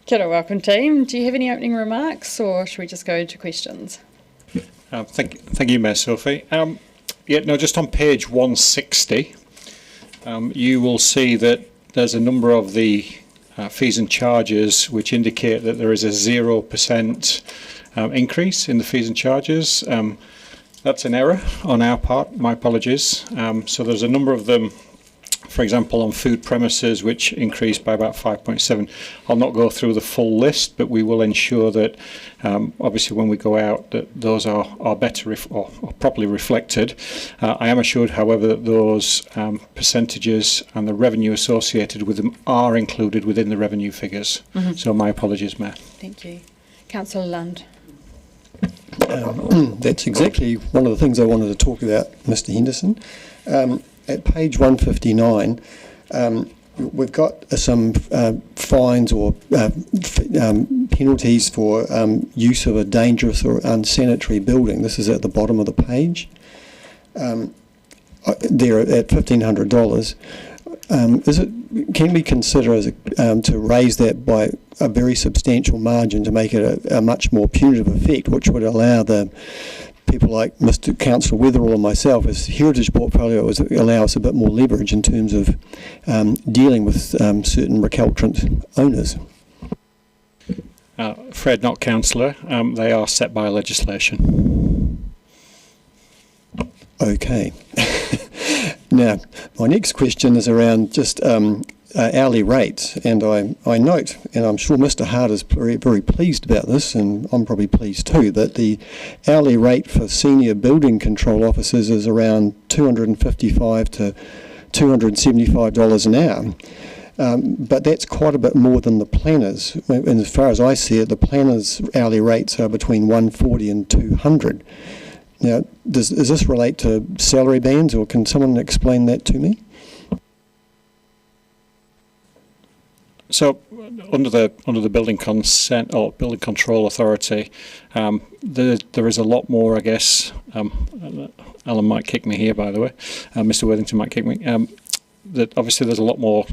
Kia ora, welcome team. Do you have any opening remarks, or should we just go to questions? Thank you, Mayor Sophie. Just on page 160, you will see that there's a number of the fees and charges which indicate that there is a 0% increase in the fees and charges. That's an error on our part, my apologies. So there's a number of them, for example, on food premises, which increased by about 5.7. I'll not go through the full list, but we will ensure that, obviously, when we go out, that those are better or properly reflected. I am assured, however, that those percentages and the revenue associated with them are included within the revenue figures. Mm-hmm. So my apologies, Mayor. Thank you. Councillor Lund. That's exactly one of the things I wanted to talk about, Mr. Henderson. At page 159, we've got some fines or penalties for use of a dangerous or unsanitary building. This is at the bottom of the page. They're at $1,500. Can we consider to raise that by a very substantial margin to make it a much more punitive effect, which would allow the people like Mr. Councillor Wetherall and myself, as heritage portfolio, allow us a bit more leverage in terms of dealing with certain recalcitrant owners? Fred, not councillor. They are set by legislation. Okay. Now, my next question is around just hourly rates, and I note, and I'm sure Mr. Hart is very, very pleased about this, and I'm probably pleased too, that the hourly rate for senior building control officers is around $255 to $275 an hour. But that's quite a bit more than the planners. And as far as I see it, the planners' hourly rates are between $140 and $200. Now, does this relate to salary bands, or can someone explain that to me? So, under the building consent or building control authority, there is a lot more, I guess. Alan might kick me here, by the way. Mr. Worthington might kick me. That obviously there's a lot more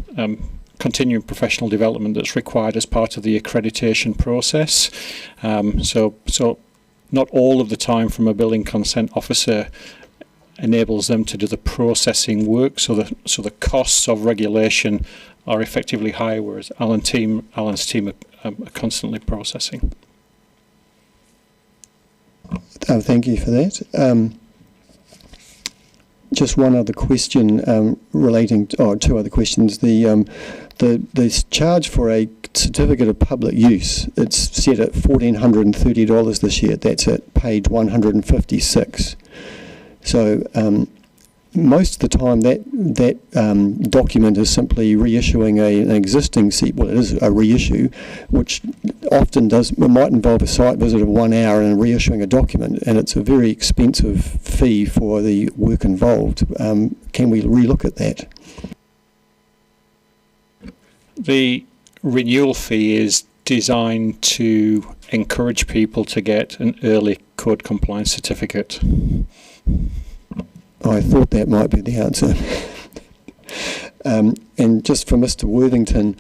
continuing professional development that's required as part of the accreditation process. So not all of the time from a building consent officer enables them to do the processing work. So the costs of regulation are effectively higher, whereas Alan's team are constantly processing. Thank you for that. Just one other question relating to, two other questions. The charge for a certificate of public use, it's set at $1,430 this year. That's at page 156. So most of the time that document is simply reissuing an existing well, it is a reissue, which often might involve a site visit of 1 hour and reissuing a document, and it's a very expensive fee for the work involved. Can we relook at that? The renewal fee is designed to encourage people to get an early code compliance certificate. I thought that might be the answer. And just for Mr. Worthington,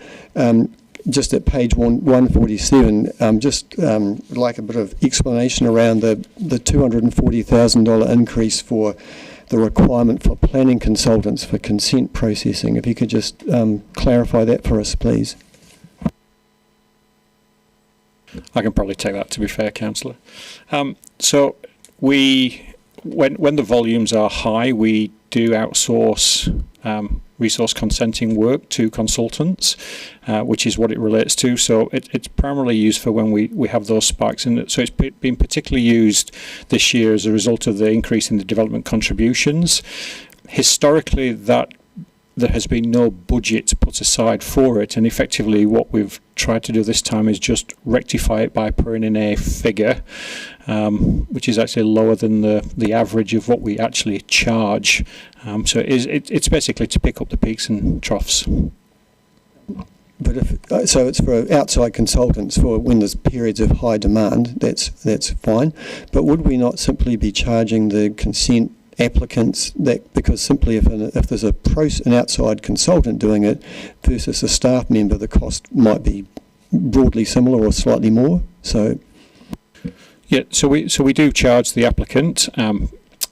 just at page 147, just like a bit of explanation around the $240,000 increase for the requirement for planning consultants for consent processing. If you could just clarify that for us, please. I can probably take that, to be fair, councillor. So when the volumes are high, we do outsource resource consenting work to consultants, which is what it relates to. So it's primarily used for when we have those spikes in it. So it's been particularly used this year as a result of the increase in the development contributions. Historically, there has been no budget put aside for it, and effectively what we've tried to do this time is just rectify it by putting in a figure which is actually lower than the average of what we actually charge. So it's basically to pick up the peaks and troughs. But so it's for outside consultants for when there's periods of high demand. That's fine. But would we not simply be charging the consent applicants because simply if there's an outside consultant doing it versus a staff member, the cost might be broadly similar or slightly more? So so we do charge the applicant.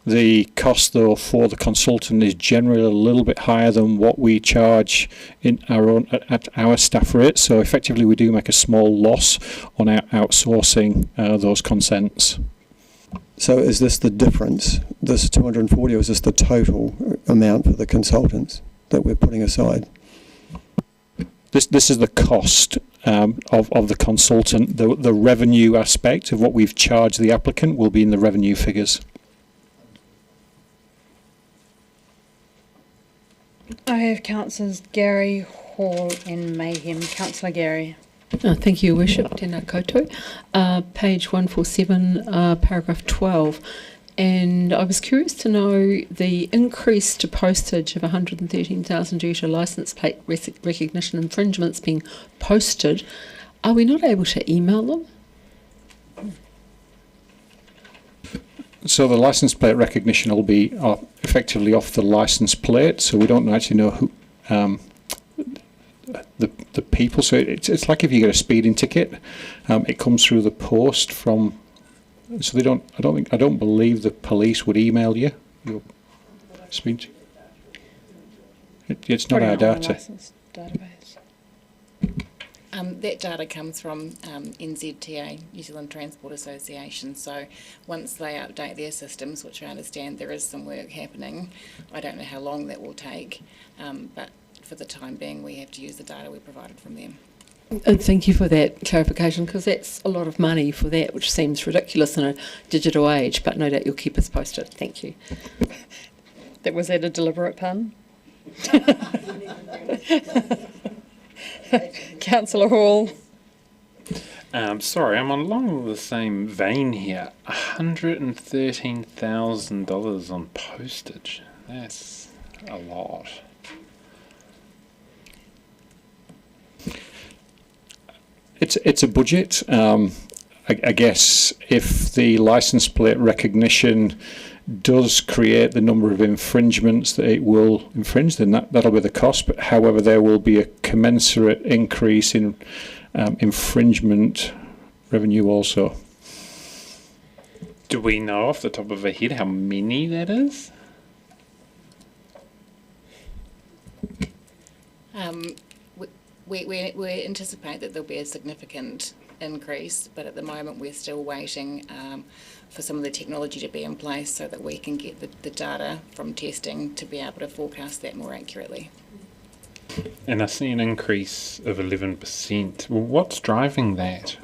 The cost though for the consultant is generally a little bit higher than what we charge at our staff rate. So effectively we do make a small loss on outsourcing those consents. So is this the difference, this 240, or is this the total amount for the consultants that we're putting aside? This is the cost of the consultant. The revenue aspect of what we've charged the applicant will be in the revenue figures. I have councillors Gary, Hall and Mayhem. Councillor Gary. Thank you, Your Worship. Tēnā koutou. Page 147, paragraph 12. And I was curious to know the increase to postage of $113,000 due to licence plate recognition infringements being posted. Are we not able to email them? So the licence plate recognition will be effectively off the licence plate, so we don't actually know the people. So it's like if you get a speeding ticket, it comes through the post from. So they don't. I don't believe the police would email you your speeding ticket. It's not our data. Database. That data comes from NZTA, New Zealand Transport Association. So once they update their systems, which I understand there is some work happening, I don't know how long that will take, but for the time being, we have to use the data we provided from them. And thank you for that clarification, because that's a lot of money for that, which seems ridiculous in a digital age, but no doubt you'll keep us posted. Thank you. Was that a deliberate pun? Councillor Hall. Sorry, I'm along the same vein here. $113,000 on postage. That's a lot. It's a budget. I guess if the license plate recognition does create the number of infringements that it will infringe, then that'll be the cost. But however, there will be a commensurate increase in infringement revenue also. Do we know off the top of our head how many that is? We anticipate that there'll be a significant increase, but at the moment we're still waiting for some of the technology to be in place so that we can get the data from testing to be able to forecast that more accurately. And I see an increase of 11%. Well, what's driving that?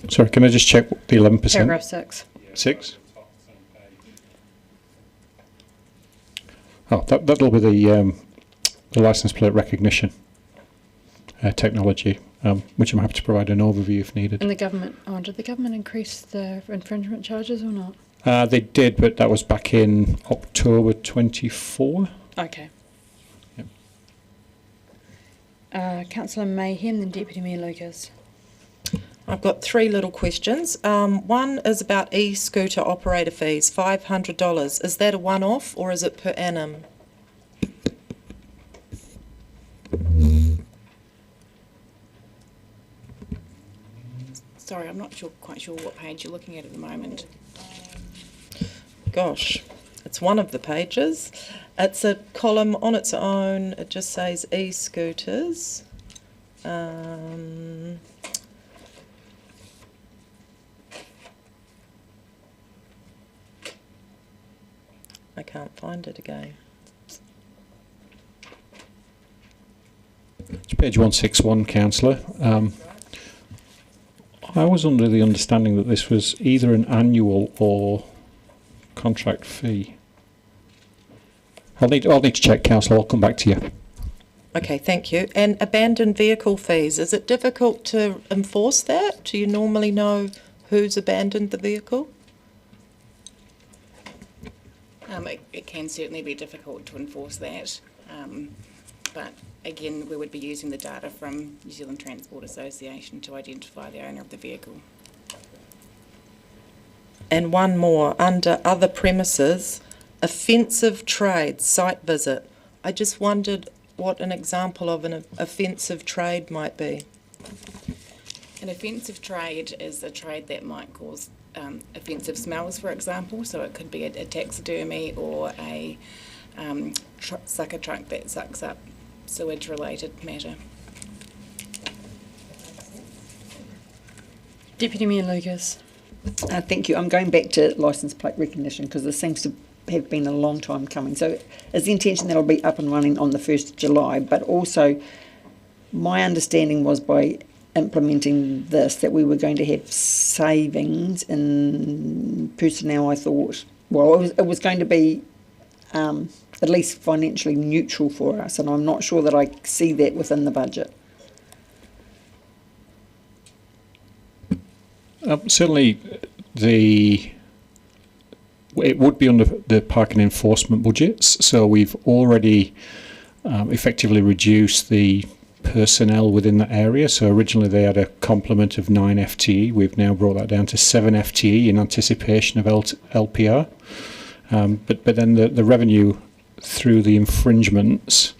Sorry, can I just check the 11%? Paragraph 6. 6? Oh, that'll be the license plate recognition technology, which I'm happy to provide an overview if needed. And the government, did the government increase the infringement charges or not? They did, but that was back in October 24. Okay. Yep. Councillor Mayhem, then Deputy Mayor Lucas. I've got three little questions. One is about e-scooter operator fees, $500. Is that a one-off or is it per annum? Sorry, I'm not quite sure what page you're looking at the moment. Gosh, it's one of the pages. It's a column on its own. It just says e-scooters. I can't find it again. It's page 161, Councillor. I was under the understanding that this was either an annual or contract fee. I'll need to check, Councillor. I'll come back to you. Okay, thank you. And abandoned vehicle fees, is it difficult to enforce that? Do you normally know who's abandoned the vehicle? It can certainly be difficult to enforce that, but again, we would be using the data from New Zealand Transport Association to identify the owner of the vehicle. And one more, under other premises, offensive trade site visit. I just wondered what an example of an offensive trade might be. An offensive trade is a trade that might cause offensive smells, for example, so it could be a taxidermy or a sucker truck that sucks up sewage related matter. Deputy Mayor Lucas. Thank you. I'm going back to licence plate recognition because this seems to have been a long time coming. So is the intention that it'll be up and running on the 1st of July, but also my understanding was by implementing this that we were going to have savings in personnel. I thought, well, it was going to be at least financially neutral for us, and I'm not sure that I see that within the budget. Certainly, it would be under the parking enforcement budgets, so we've already effectively reduced the personnel within that area. So originally they had a complement of 9 FTE. We've now brought that down to 7 FTE in anticipation of LPR. but then the revenue through the infringements.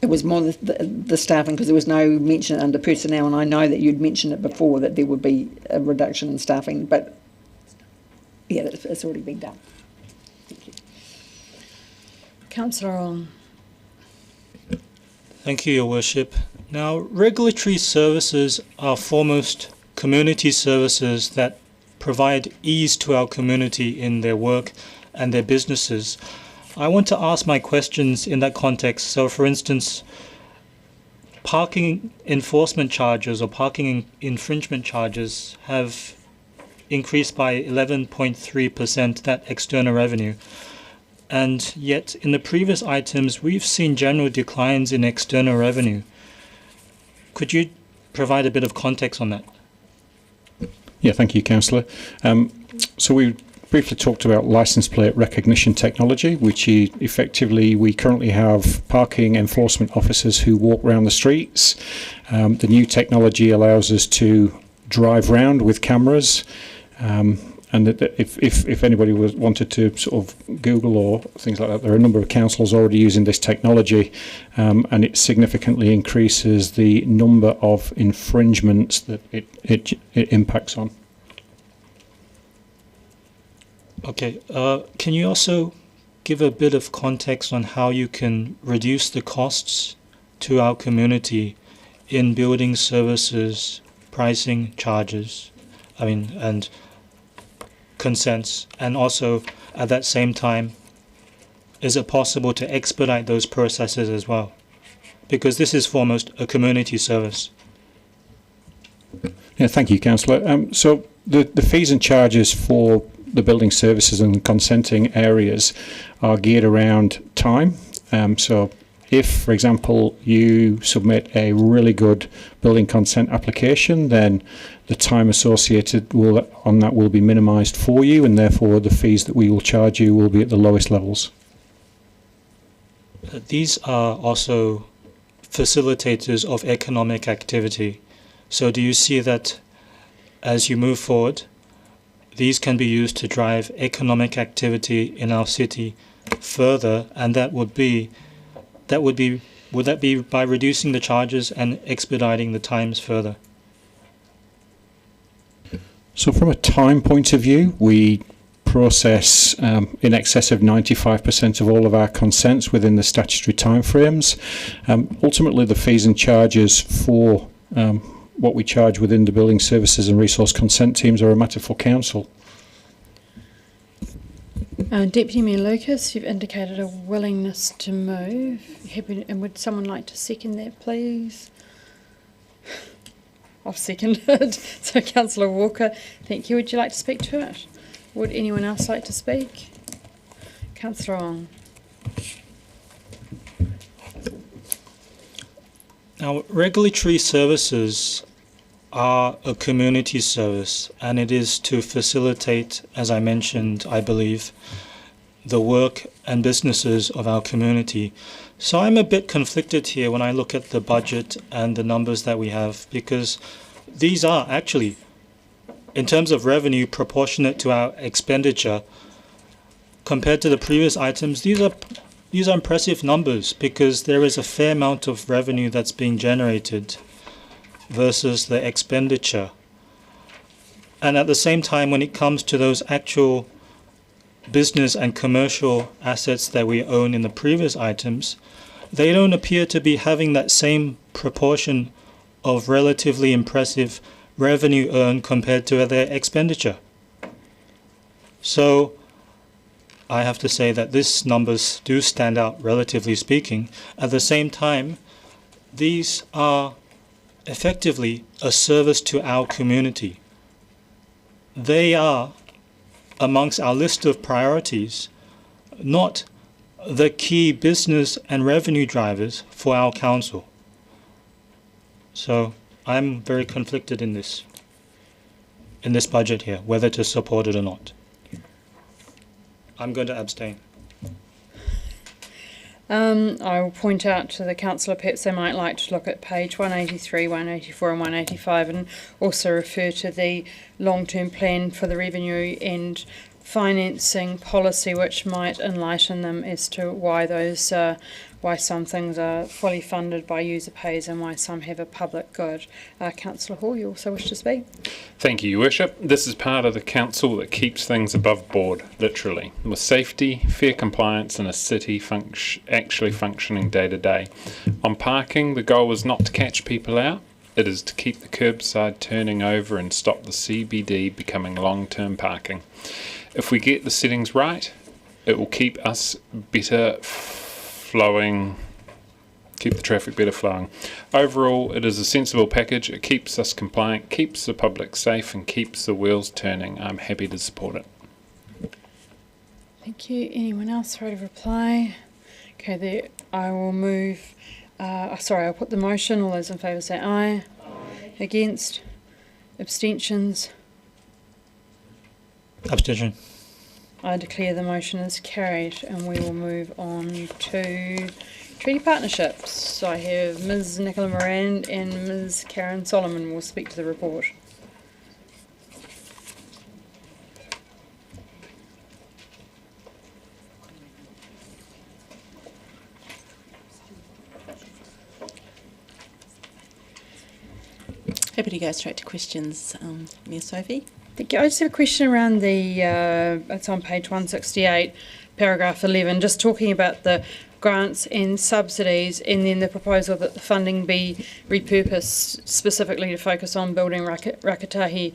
It was more the staffing, because there was no mention under personnel, and I know that you'd mentioned it before that there would be a reduction in staffing, but yeah, it's already been done. Thank you. Councillor Ong. Thank you, Your Worship. Now, regulatory services are foremost community services that provide ease to our community in their work and their businesses. I want to ask my questions in that context. So, for instance, parking enforcement charges or parking infringement charges have increased by 11.3%, that external revenue. And yet, in the previous items, we've seen general declines in external revenue. Could you provide a bit of context on that? Yeah, thank you, Councillor. So we briefly talked about license plate recognition technology, which effectively we currently have parking enforcement officers who walk around the streets. The new technology allows us to drive round with cameras. And if anybody wanted to sort of Google or things like that, there are a number of councils already using this technology, and it significantly increases the number of infringements that it impacts on. Okay, can you also give a bit of context on how you can reduce the costs to our community in building services, pricing, charges, and consents, and also at that same time, is it possible to expedite those processes as well? Because this is foremost a community service. Yeah, thank you, Councillor. So the fees and charges for the building services and consenting areas are geared around time. So if, for example, you submit a really good building consent application, then the time associated on that will be minimised for you, and therefore the fees that we will charge you will be at the lowest levels. These are also facilitators of economic activity. So do you see that as you move forward, these can be used to drive economic activity in our city further, and would that be by reducing the charges and expediting the times further? So from a time point of view, we process in excess of 95% of all of our consents within the statutory timeframes. Ultimately, the fees and charges for what we charge within the building services and resource consent teams are a matter for council. Deputy Mayor Lucas, you've indicated a willingness to move. And would someone like to second that, please? I've seconded. So, Councillor Walker, thank you. Would you like to speak to it? Would anyone else like to speak? Councillor Ong. Now, regulatory services are a community service, and it is to facilitate, as I mentioned, I believe, the work and businesses of our community. So I'm a bit conflicted here when I look at the budget and the numbers that we have, because these are actually, in terms of revenue, proportionate to our expenditure. Compared to the previous items, these are impressive numbers, because there is a fair amount of revenue that's being generated versus the expenditure. And at the same time, when it comes to those actual business and commercial assets that we own in the previous items, they don't appear to be having that same proportion of relatively impressive revenue earned compared to their expenditure. So I have to say that these numbers do stand out, relatively speaking. At the same time, these are effectively a service to our community. They are amongst our list of priorities, not the key business and revenue drivers for our council. So I'm very conflicted in this budget here, whether to support it or not. I'm going to abstain. I will point out to the councillor, perhaps they might like to look at page 183, 184 and 185, and also refer to the long-term plan for the revenue and financing policy which might enlighten them as to why those why some things are fully funded by user pays and why some have a public good. Councillor Hall, you also wish to speak? Thank you, Your Worship. This is part of the council that keeps things above board, literally, with safety, fair compliance and a city actually functioning day to day. On parking, the goal is not to catch people out. It is to keep the curbside turning over and stop the CBD becoming long-term parking. If we get the settings right, it will keep us better flowing, keep the traffic better flowing. Overall, it is a sensible package. It keeps us compliant, keeps the public safe and keeps the wheels turning. I'm happy to support it. Thank you. Anyone else ready to reply? Okay, there. I will move. I'll put the motion. All those in favour say aye. Aye. Against? Abstentions? Abstention. I declare the motion is carried, and we will move on to treaty partnerships. So I have Ms. Nicola Moran and Ms. Karen Solomon will speak to the report. Happy to go straight to questions, Mayor Sophie. Thank you. I just have a question around the, it's on page 168, paragraph 11, just talking about the grants and subsidies and then the proposal that the funding be repurposed specifically to focus on building Rakatahi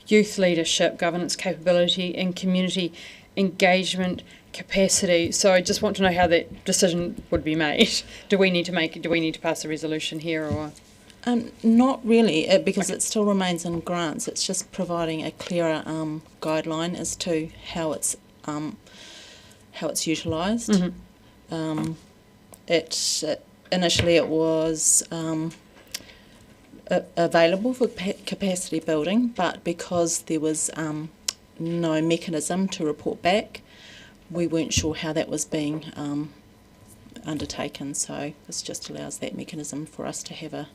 youth leadership, governance capability and community engagement capacity. So I just want to know how that decision would be made. Do we need to pass a resolution here or? Not really, because it still remains in grants. It's just providing a clearer guideline as to how it's utilised. Mm-hmm. Initially it was available for capacity building, but because there was no mechanism to report back, we weren't sure how that was being undertaken. So this just allows that mechanism for us to have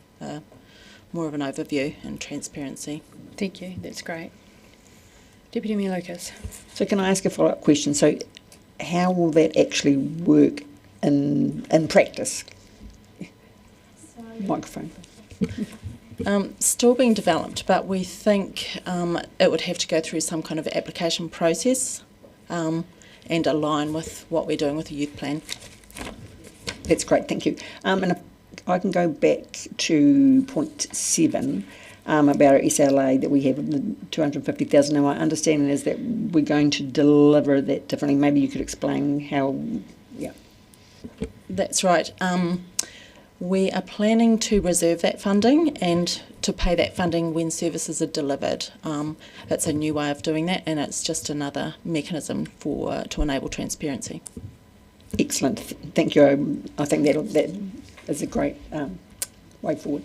more of an overview and transparency. Thank you, that's great. Deputy Mayor Lucas. So can I ask a follow-up question? So how will that actually work in practice? Microphone. Still being developed, but we think it would have to go through some kind of application process and align with what we're doing with the youth plan. That's great, thank you. And if I can go back to point 7 about our SLA that we have of the 250,000. Now, my understanding is that we're going to deliver that differently. Maybe you could explain how, yeah. That's right. We are planning to reserve that funding and to pay that funding when services are delivered. It's a new way of doing that, and it's just another mechanism to enable transparency. Excellent. Thank you. I think that is a great way forward.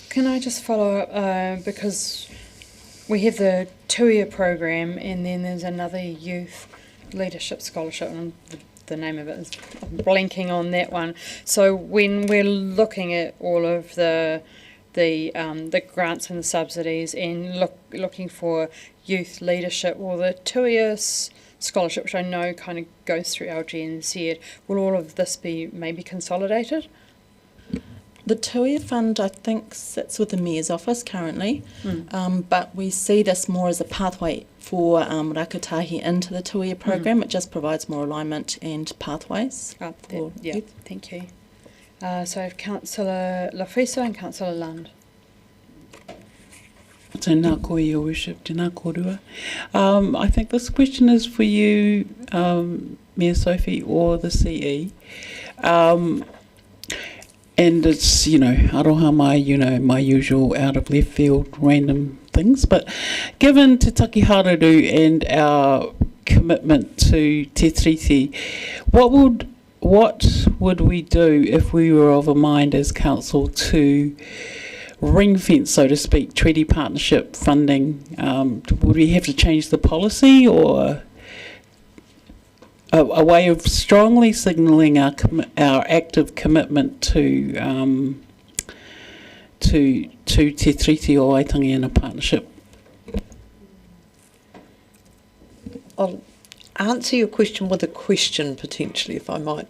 Can I just follow up, because we have the 2-year program and then there's another youth leadership scholarship, and the name of it is, I'm blanking on that one. So when we're looking at all of the grants and the subsidies and looking for youth leadership, well, the 2-year scholarship, which I know kind of goes through LG&Z, will all of this be maybe consolidated? The 2-year fund, I think, sits with the Mayor's office currently, but we see this more as a pathway for Rakatahi into the 2-year program. It just provides more alignment and pathways. Yeah, thank you. So I have Councillor Lafisa and Councillor Lund. Tēnā koe, Your Worship, tēnā kōrua. I think this question is for you, Mayor Sophie, or the CE. And it's, aroha mai, my usual out of left field random things. But given Te Taki Hararu and our commitment to Te Tiriti, what would we do if we were of a mind as council to ring fence, so to speak, treaty partnership funding? Would we have to change the policy, or a way of strongly signalling our active commitment to Te Tiriti o Waitangi in a partnership? I'll answer your question with a question potentially, if I might,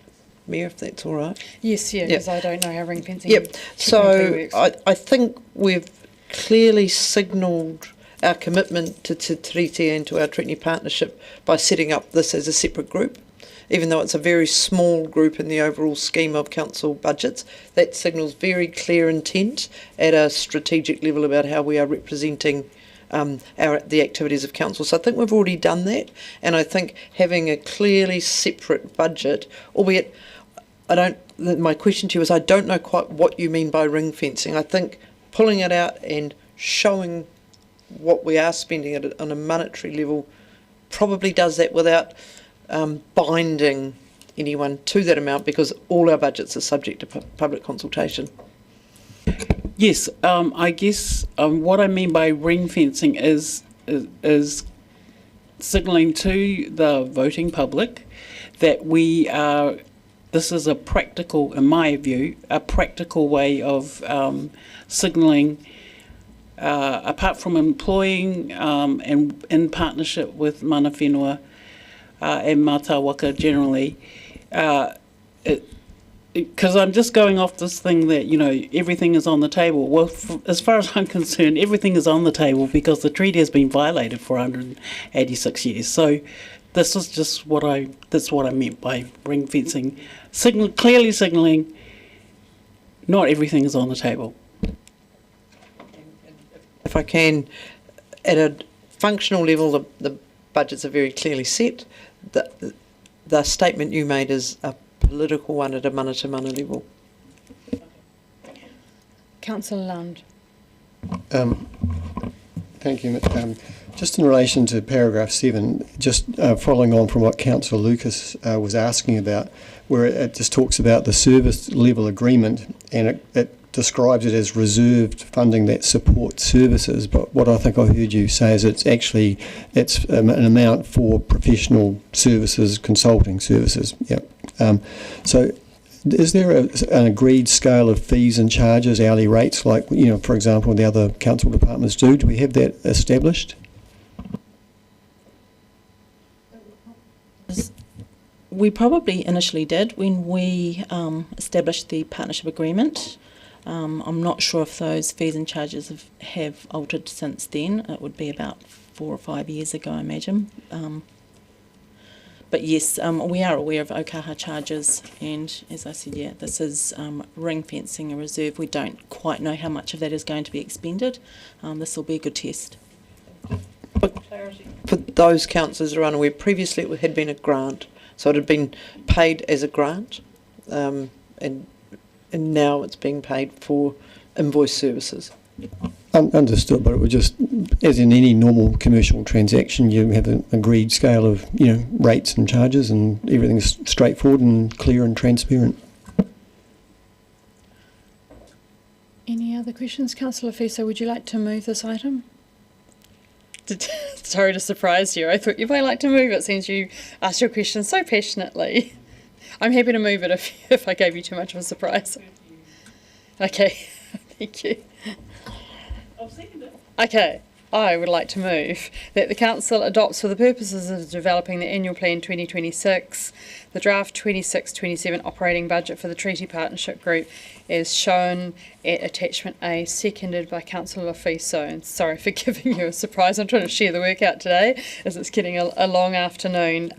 Mayor, if that's all right. Yes, yeah, because I don't know how ring fencing Yep. So works. I think we've clearly signalled our commitment to Te Tiriti and to our treaty partnership by setting up this as a separate group. Even though it's a very small group in the overall scheme of council budgets, that signals very clear intent at a strategic level about how we are representing the activities of council. So I think we've already done that, and I think having a clearly separate budget, albeit my question to you is I don't know quite what you mean by ring fencing. I think pulling it out and showing what we are spending on a monetary level probably does that without binding anyone to that amount, because all our budgets are subject to public consultation. Yes, I guess what I mean by ring fencing is signalling to the voting public that we are. This is a practical, in my view, a practical way of signalling. Apart from employing and in partnership with mana whenua and mata waka generally, because I'm just going off this thing that, everything is on the table. Well, as far as I'm concerned, everything is on the table because the treaty has been violated for 186 years. So this is just that's what I meant by ring fencing. Clearly signalling not everything is on the table. If I can, at a functional level, the budgets are very clearly set. The statement you made is a political one at a mana-to-mana level. Councillor Lund. Thank you. Just in relation to paragraph 7, just following on from what Councillor Lucas was asking about, where it just talks about the service level agreement, and it describes it as reserved funding that supports services. But what I think I heard you say is it's an amount for professional services, consulting services. Yep. So is there an agreed scale of fees and charges, hourly rates, like, for example, the other council departments do? Do we have that established? We probably initially did when we established the partnership agreement. I'm not sure if those fees and charges have altered since then. It would be about 4 or 5 years ago, I imagine. But yes, we are aware of Okaha charges, and as I said, this is ring fencing a reserve. We don't quite know how much of that is going to be expended. This will be a good test. For those councillors who are unaware, previously it had been a grant, so it had been paid as a grant, and now it's being paid for invoice services. Understood, but it would just, as in any normal commercial transaction, you have an agreed scale of, rates and charges, and everything's straightforward and clear and transparent. Any other questions? Councillor Fiso, would you like to move this item? Sorry to surprise you. I thought you might like to move it since you asked your question so passionately. I'm happy to move it if I gave you too much of a surprise. Okay, thank you. Okay, I would like to move that the Council adopts, for the purposes of developing the Annual Plan 2026, the draft 26-27 operating budget for the Treaty Partnership Group as shown at Attachment A, seconded by Councillor Fiso. And sorry for giving you a surprise. I'm trying to share the workout today as it's getting a long afternoon.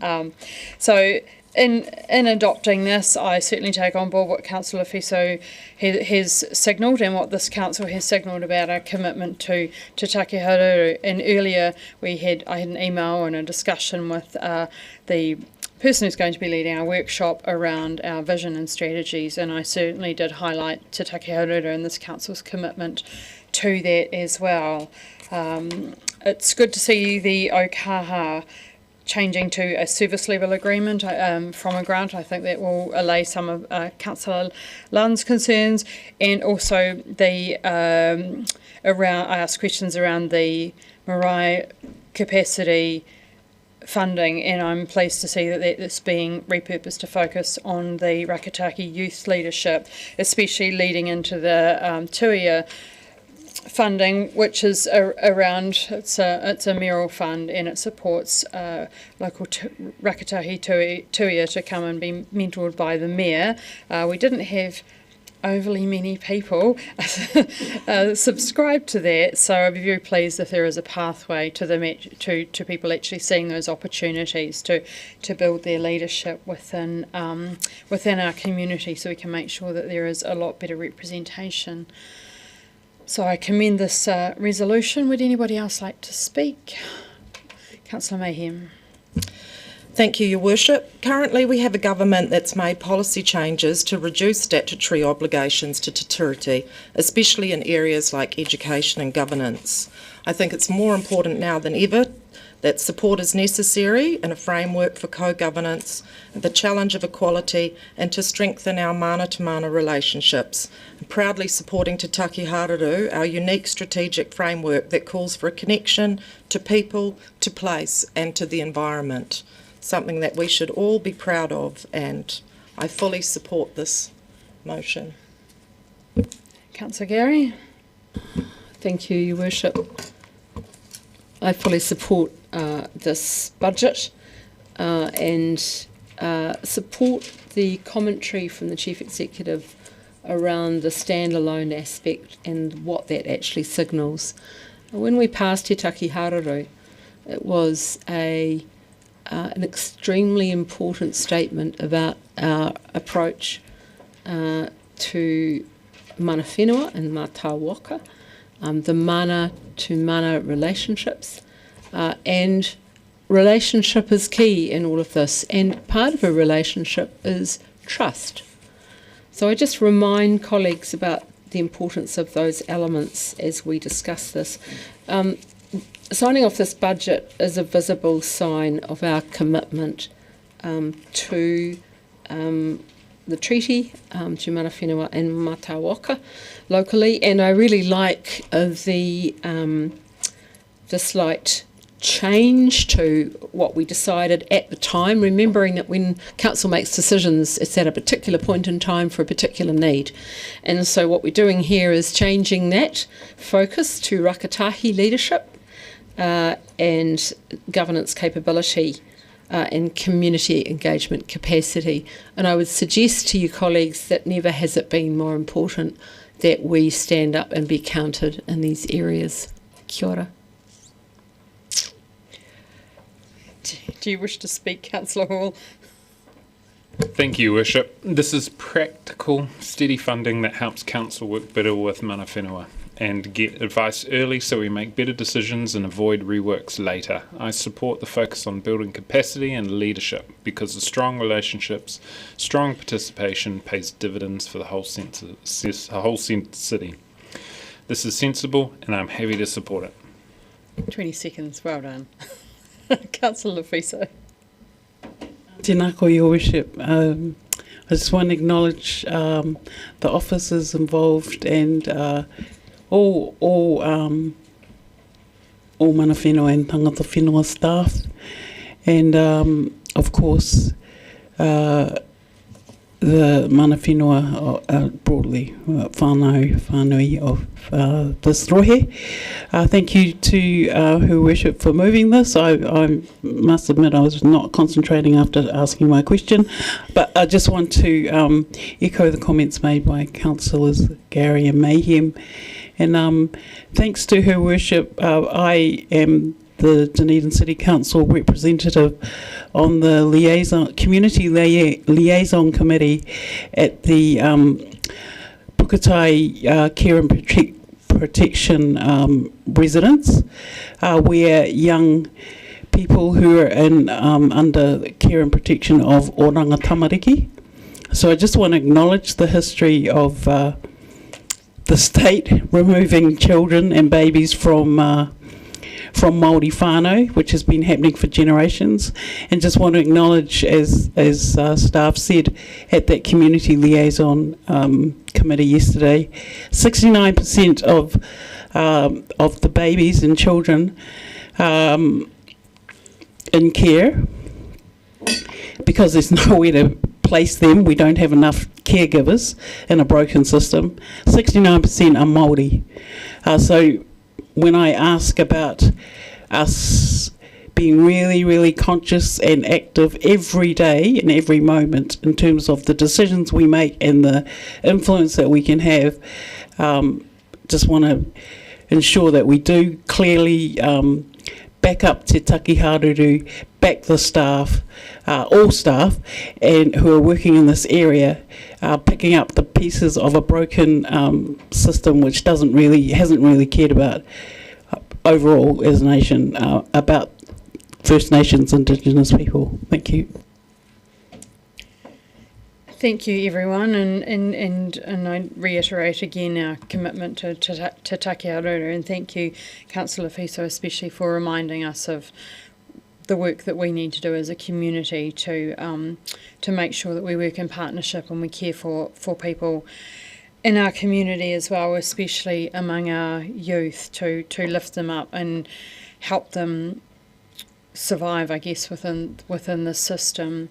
In adopting this, I certainly take on board what Councillor Fiso has signalled and what this council has signalled about our commitment to Takehuru. And earlier I had an email and a discussion with the person who's going to be leading our workshop around our vision and strategies, and I certainly did highlight Te Takehuru and this council's commitment to that as well. It's good to see the Okaha changing to a service level agreement from a grant. I think that will allay some of Councillor Lund's concerns, and also I asked questions around the marae capacity funding, and I'm pleased to see that it's being repurposed to focus on the Rakataki youth leadership, especially leading into the Tuia funding, which is around, it's a mayoral fund, and it supports local rakatahi tuia to come and be mentored by the mayor. We didn't have overly many people subscribe to that, so I'd be very pleased if there is a pathway to them to people actually seeing those opportunities to build their leadership within our community, so we can make sure that there is a lot better representation. So I commend this resolution. Would anybody else like to speak? Councillor Mayhem. Thank you, Your Worship. Currently, we have a government that's made policy changes to reduce statutory obligations to Te Tiriti, especially in areas like education and governance. I think it's more important now than ever that support is necessary in a framework for co-governance, the challenge of equality, and to strengthen our mana-to-mana relationships. I'm proudly supporting Te Taki Hararu, our unique strategic framework that calls for a connection to people, to place, and to the environment. Something that we should all be proud of, and I fully support this motion. Councillor Gary. Thank you, Your Worship. I fully support this budget and support the commentary from the Chief Executive around the standalone aspect and what that actually signals. When we passed Te Taki Hararu, it was an extremely important statement about our approach to mana whenua and mata waka, the mana to mana relationships, and relationship is key in all of this, and part of a relationship is trust. So I just remind colleagues about the importance of those elements as we discuss this. Signing off this budget is a visible sign of our commitment to the treaty, to mana whenua and mata waka locally, and I really like the slight change to what we decided at the time, remembering that when council makes decisions, it's at a particular point in time for a particular need. And so what we're doing here is changing that focus to rakatahi leadership and governance capability and community engagement capacity. And I would suggest to you colleagues that never has it been more important that we stand up and be counted in these areas. Kia ora. Do you wish to speak, Councillor Hall? Thank you, Worship. This is practical, steady funding that helps council work better with mana whenua and get advice early so we make better decisions and avoid reworks later. I support the focus on building capacity and leadership because the strong relationships, strong participation pays dividends for the whole city. This is sensible and I'm happy to support it. 20 seconds, well done. Councillor Fiso. Tēnā koe, Your Worship. I just want to acknowledge the officers involved and all mana whenua and tangata whenua staff, and of course the mana whenua broadly, whānui of this rohe. Thank you to Her Worship for moving this. I must admit I was not concentrating after asking my question, but I just want to echo the comments made by Councillors Gary and Mayhem. And thanks to Her Worship, I am the Dunedin City Council representative on the Community Liaison Committee at the Puketai Care and Protection residence, where young people who are in under care and protection of Oranga Tamariki. So I just want to acknowledge the history of the state removing children and babies from Māori whānau, which has been happening for generations, and just want to acknowledge, as staff said at that community liaison committee yesterday, 69% of the babies and children in care, because there's nowhere to place them. We don't have enough caregivers in a broken system. 69% are Māori. So when I ask about us being really, really conscious and active every day and every moment in terms of the decisions we make and the influence that we can have, just want to ensure that we do clearly back up Te Taki Haruru, back the staff, all staff, and who are working in this area, picking up the pieces of a broken system which hasn't really cared about overall as a nation about First Nations, Indigenous people. Thank you. Thank you, everyone, and I reiterate again our commitment to Taki Haruru, and thank you, Councillor Fiso, especially for reminding us of the work that we need to do as a community to make sure that we work in partnership and we care for people in our community as well, especially among our youth, to lift them up and help them survive, I guess, within the system.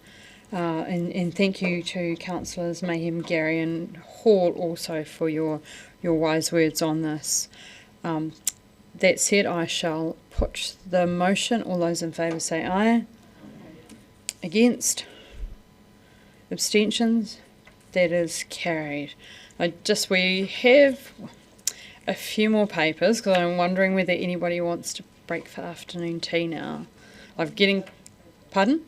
And thank you to Councillors Mayhem, Gary and Hall also for your wise words on this. That said, I shall put the motion. All those in favour say aye. Against? Abstentions? That is carried. We have a few more papers because I'm wondering whether anybody wants to break for afternoon tea now. I'm getting... Pardon?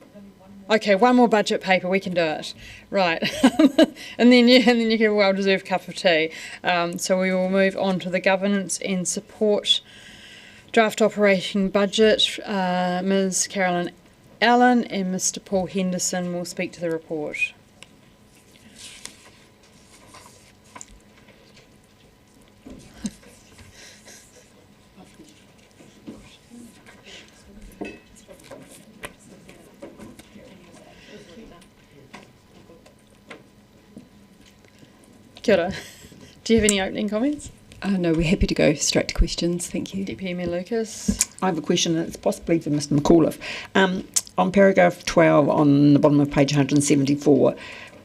Okay, one more budget paper, we can do it. Right. and then you get a well-deserved cup of tea. So we will move on to the governance and support draft operating budget. Ms. Carolyn Allen and Mr. Paul Henderson will speak to the report. Kia ora. Do you have any opening comments? No, we're happy to go straight to questions. Thank you. Deputy Mayor Lucas. I have a question, and it's possibly for Mr. McAuliffe. On paragraph 12 on the bottom of page 174,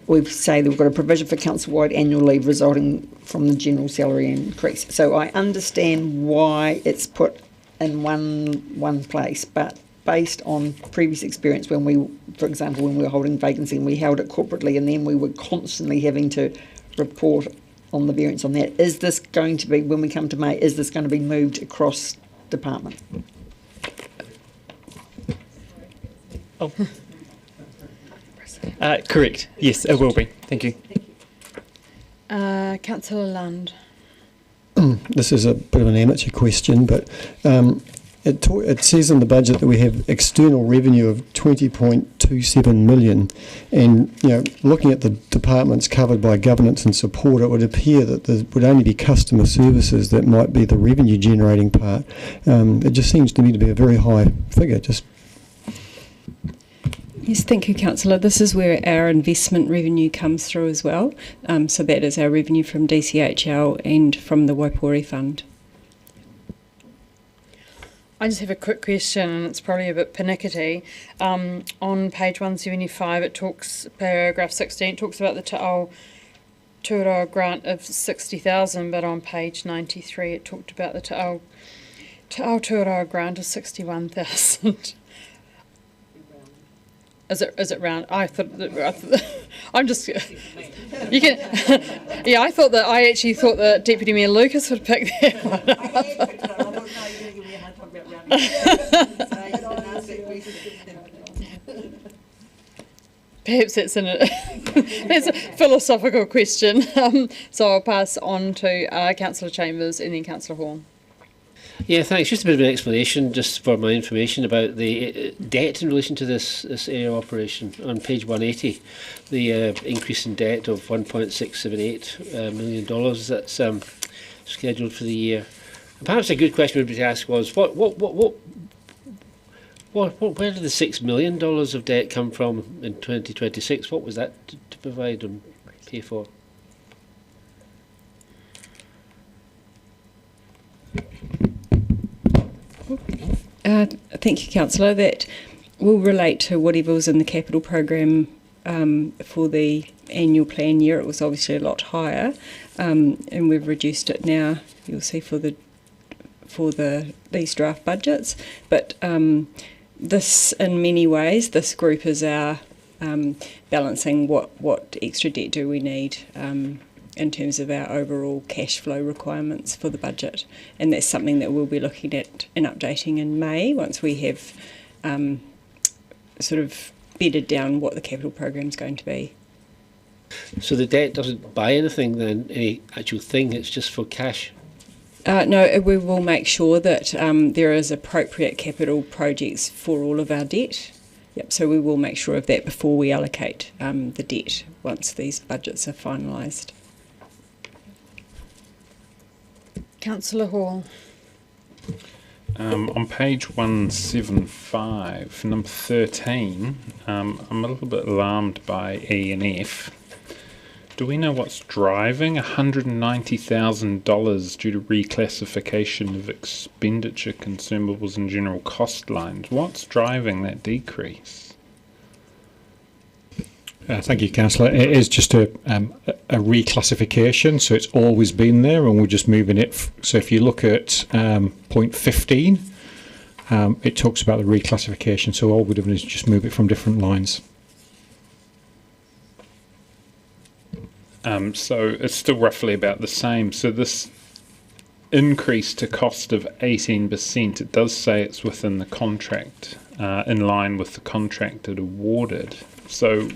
we say that we've got a provision for council-wide annual leave resulting from the general salary increase. So I understand why it's put in one place, but based on previous experience when we, for example, when we were holding vacancy and we held it corporately and then we were constantly having to report on the variance on that. Is this going to be, when we come to May, is this going to be moved across department? Oh. Correct. Yes, it will be. Thank you. Councillor Lund. This is a bit of an amateur question, but it says in the budget that we have external revenue of 20.27 million, and looking at the departments covered by governance and support, it would appear that there would only be customer services that might be the revenue generating part. It just seems to me to be a very high figure. Yes, thank you, Councillor. This is where our investment revenue comes through as well. So that is our revenue from DCHL and from the Waipori Fund. I just have a quick question, and it's probably a bit pernickety. On page 175, it talks, paragraph 16, it talks about the Te Ao Tuaroa grant of 60,000, but on page 93, it talked about the Te Ao Tuaroa grant of 61,000. Is it round? I thought I'm just. You can. Yeah, I actually thought that Deputy Mayor Lucas would pick that one up. Perhaps that's that's a philosophical question. So I'll pass on to Councillor Chambers and then Councillor Hall. Yeah, thanks. Just a bit of an explanation, just for my information, about the debt in relation to this area of operation. On page 180, the increase in debt of $1.678 million that's scheduled for the year. Perhaps a good question would be to ask was, where did the $6 million of debt come from in 2026? What was that to provide and pay for? Thank you, Councillor. That will relate to whatever was in the capital program for the annual plan year, it was obviously a lot higher, and we've reduced it now. You'll see for these draft budgets, but this, in many ways, this group is our balancing what extra debt do we need in terms of our overall cash flow requirements for the budget, and that's something that we'll be looking at and updating in May once we have sort of bedded down what the capital program is going to be. So the debt doesn't buy anything then, any actual thing, it's just for cash? No, we will make sure that there is appropriate capital projects for all of our debt. Yep, so we will make sure of that before we allocate the debt once these budgets are finalised. Councillor Hall. On page 175, number 13, I'm a little bit alarmed by E and F. Do we know what's driving $190,000 due to reclassification of expenditure, consumables and general cost lines? What's driving that decrease? Thank you, Councillor. It is just a reclassification, so it's always been there, and we're just moving it. So if you look at point 15, it talks about the reclassification. So all we're doing is just move it from different lines. So it's still roughly about the same. So this increase to cost of 18%, it does say it's within the contract, in line with the contract it awarded. So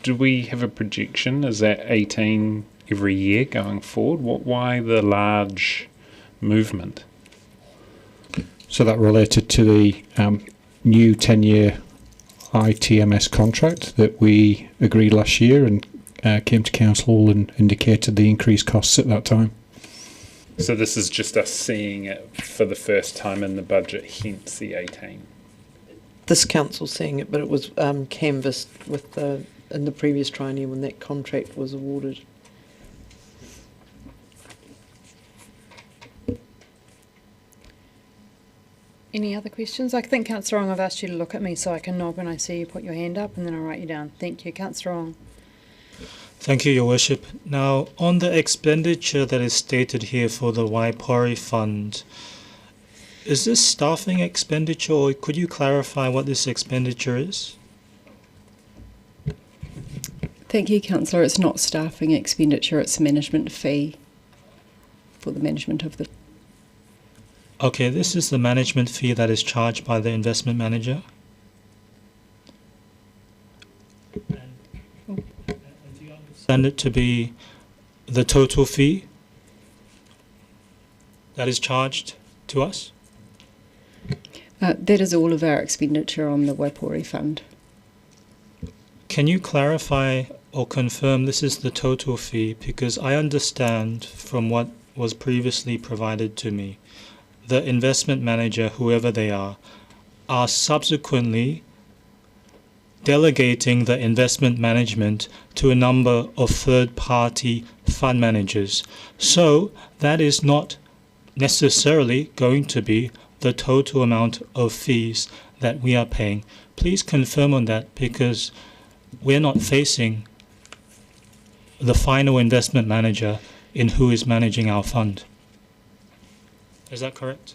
do we have a projection? Is that 18 every year going forward? Why the large movement? So that related to the new 10-year ITMS contract that we agreed last year and came to council and indicated the increased costs at that time. So this is just us seeing it for the first time in the budget, hence the 18. This council seeing it, but it was canvassed with in the previous triennium when that contract was awarded. Any other questions? I think, Councillor Ong, I've asked you to look at me so I can nod when I see you put your hand up, and then I'll write you down. Thank you, Councillor Ong. Thank you, Your Worship. Now, on the expenditure that is stated here for the Waipori Fund, is this staffing expenditure, or could you clarify what this expenditure is? Thank you, Councillor. It's not staffing expenditure, it's a management fee for the management of the... Okay, this is the management fee that is charged by the investment manager. And do you understand it to be the total fee that is charged to us? That is all of our expenditure on the Waipori Fund. Can you clarify or confirm this is the total fee? Because I understand from what was previously provided to me, the investment manager, whoever they are subsequently delegating the investment management to a number of third-party fund managers. So that is not necessarily going to be the total amount of fees that we are paying. Please confirm on that, because we're not facing the final investment manager in who is managing our fund. Is that correct?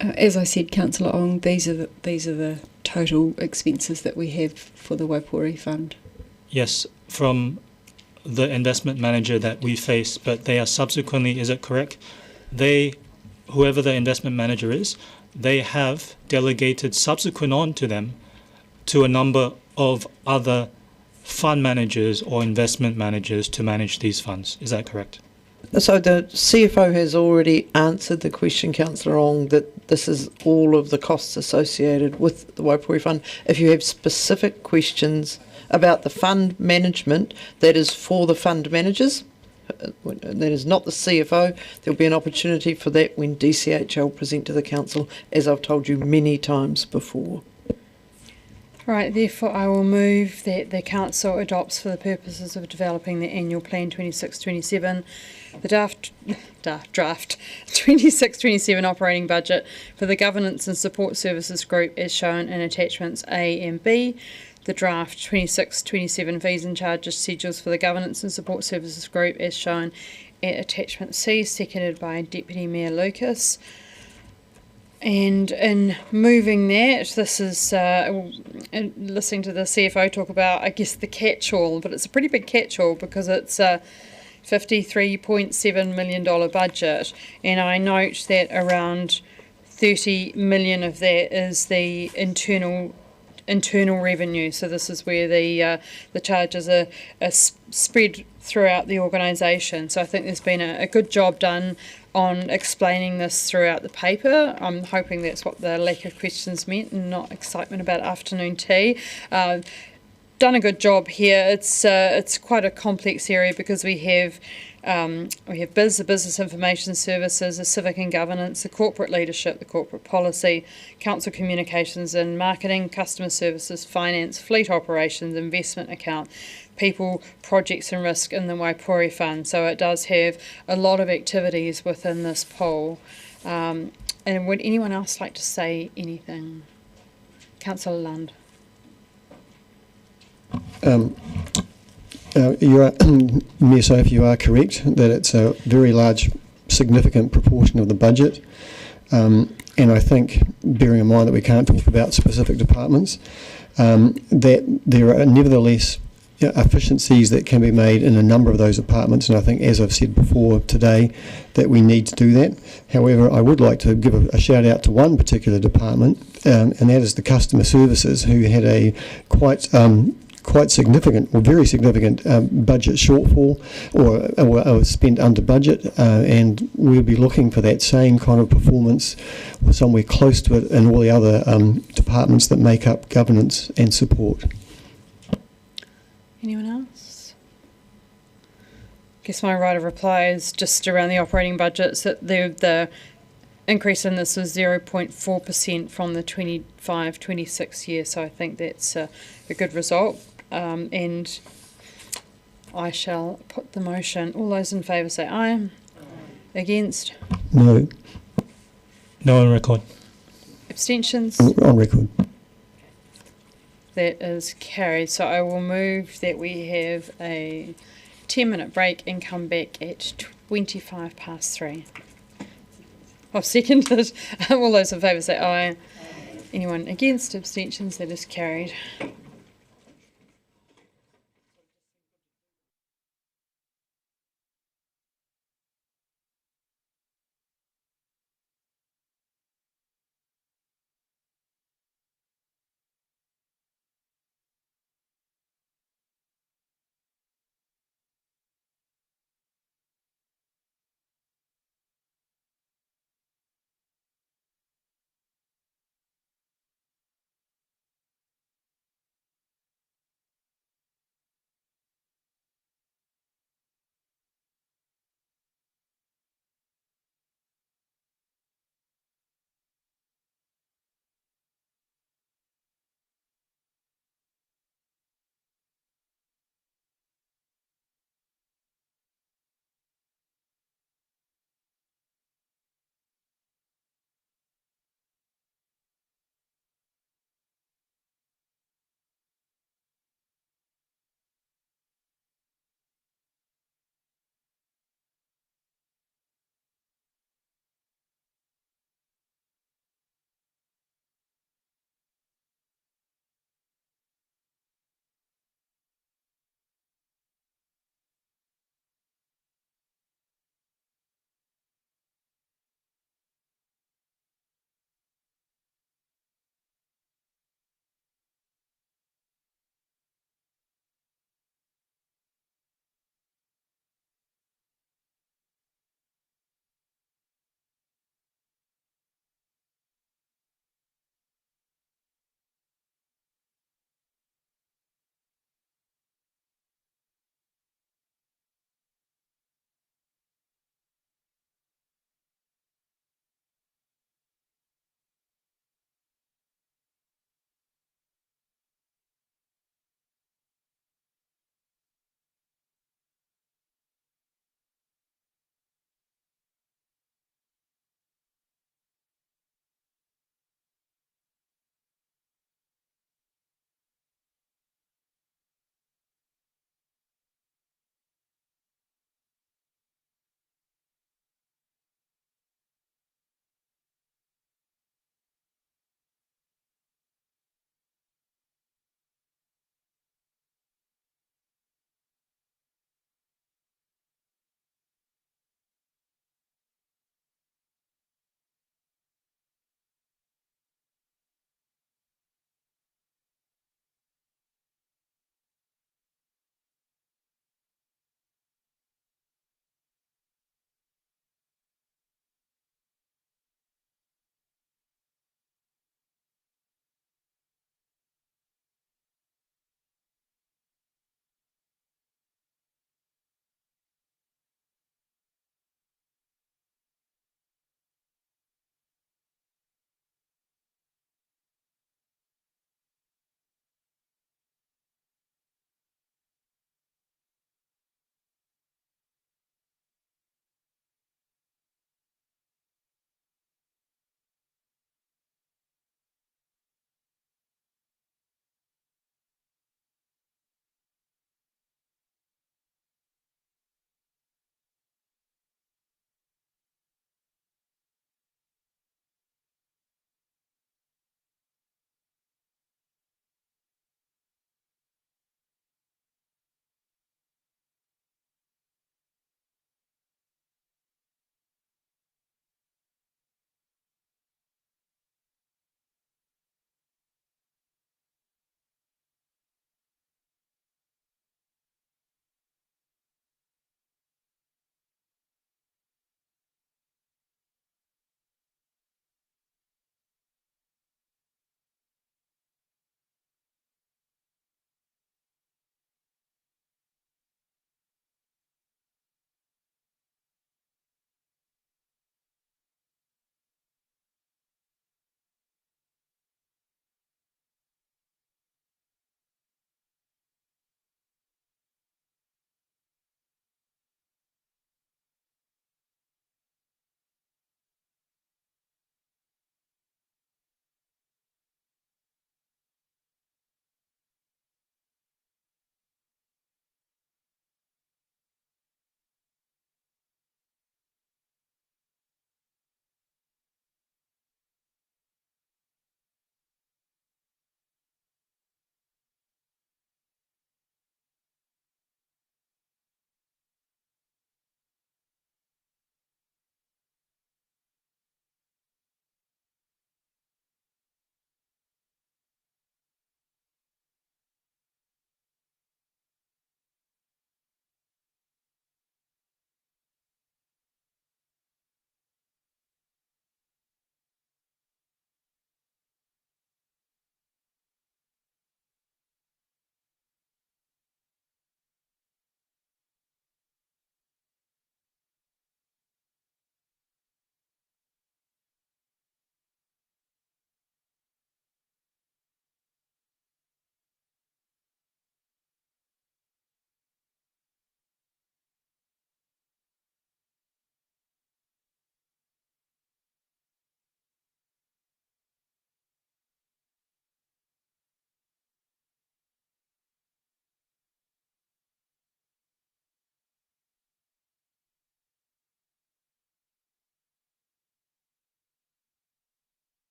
As I said, Councillor Ong, these are the total expenses that we have for the Waipori Fund. Yes, from the investment manager that we face, but they are subsequently, is it correct? They, whoever the investment manager is, they have delegated subsequent on to them to a number of other fund managers or investment managers to manage these funds. Is that correct? So the CFO has already answered the question, Councillor Ong, that this is all of the costs associated with the Waipori Fund. If you have specific questions about the fund management, that is for the fund managers, that is not the CFO. There will be an opportunity for that when DCHL present to the Council, as I've told you many times before. Right, therefore I will move that the Council adopts, for the purposes of developing the annual plan 26-27, the draft 26-27 operating budget for the Governance and Support Services Group as shown in attachments A and B, the draft 26-27 fees and charges schedules for the governance and support services group as shown at attachment C, seconded by Deputy Mayor Lucas. And in moving that, this is listening to the CFO talk about, I guess, the catch-all, but it's a pretty big catch-all because it's a $53.7 million budget, and I note that around 30 million of that is the internal revenue. So this is where the charges are spread throughout the organisation. So I think there's been a good job done on explaining this throughout the paper. I'm hoping that's what the lack of questions meant and not excitement about afternoon tea. Done a good job here. It's quite a complex area because we have the business information services, the civic and governance, the corporate leadership, the corporate policy, council communications and marketing, customer services, finance, fleet operations, investment account, people, projects and risk in the Waipori Fund. So it does have a lot of activities within this pool. And would anyone else like to say anything? Councillor Lund. You are, Mayor Sophie, you are correct that it's a very large, significant proportion of the budget. And I think, bearing in mind that we can't talk about specific departments, that there are nevertheless efficiencies that can be made in a number of those departments, and I think, as I've said before today, that we need to do that. However, I would like to give a shout out to one particular department, and that is the customer services, who had a quite significant, or very significant, budget shortfall, or spent under budget, and we'll be looking for that same kind of performance, or somewhere close to it, in all the other departments that make up governance and support. Anyone else? I guess my right of reply is just around the operating budgets, that the increase in this was 0.4% from the 25-26 year, so I think that's a good result. And I shall put the motion. All those in favour say aye. Aye. Against? No. No on record. Abstentions? On record. That is carried. So I will move that we have a 10-minute break and come back at 3:25. I've seconded. All those in favour say aye. Anyone against? Abstentions? That is carried.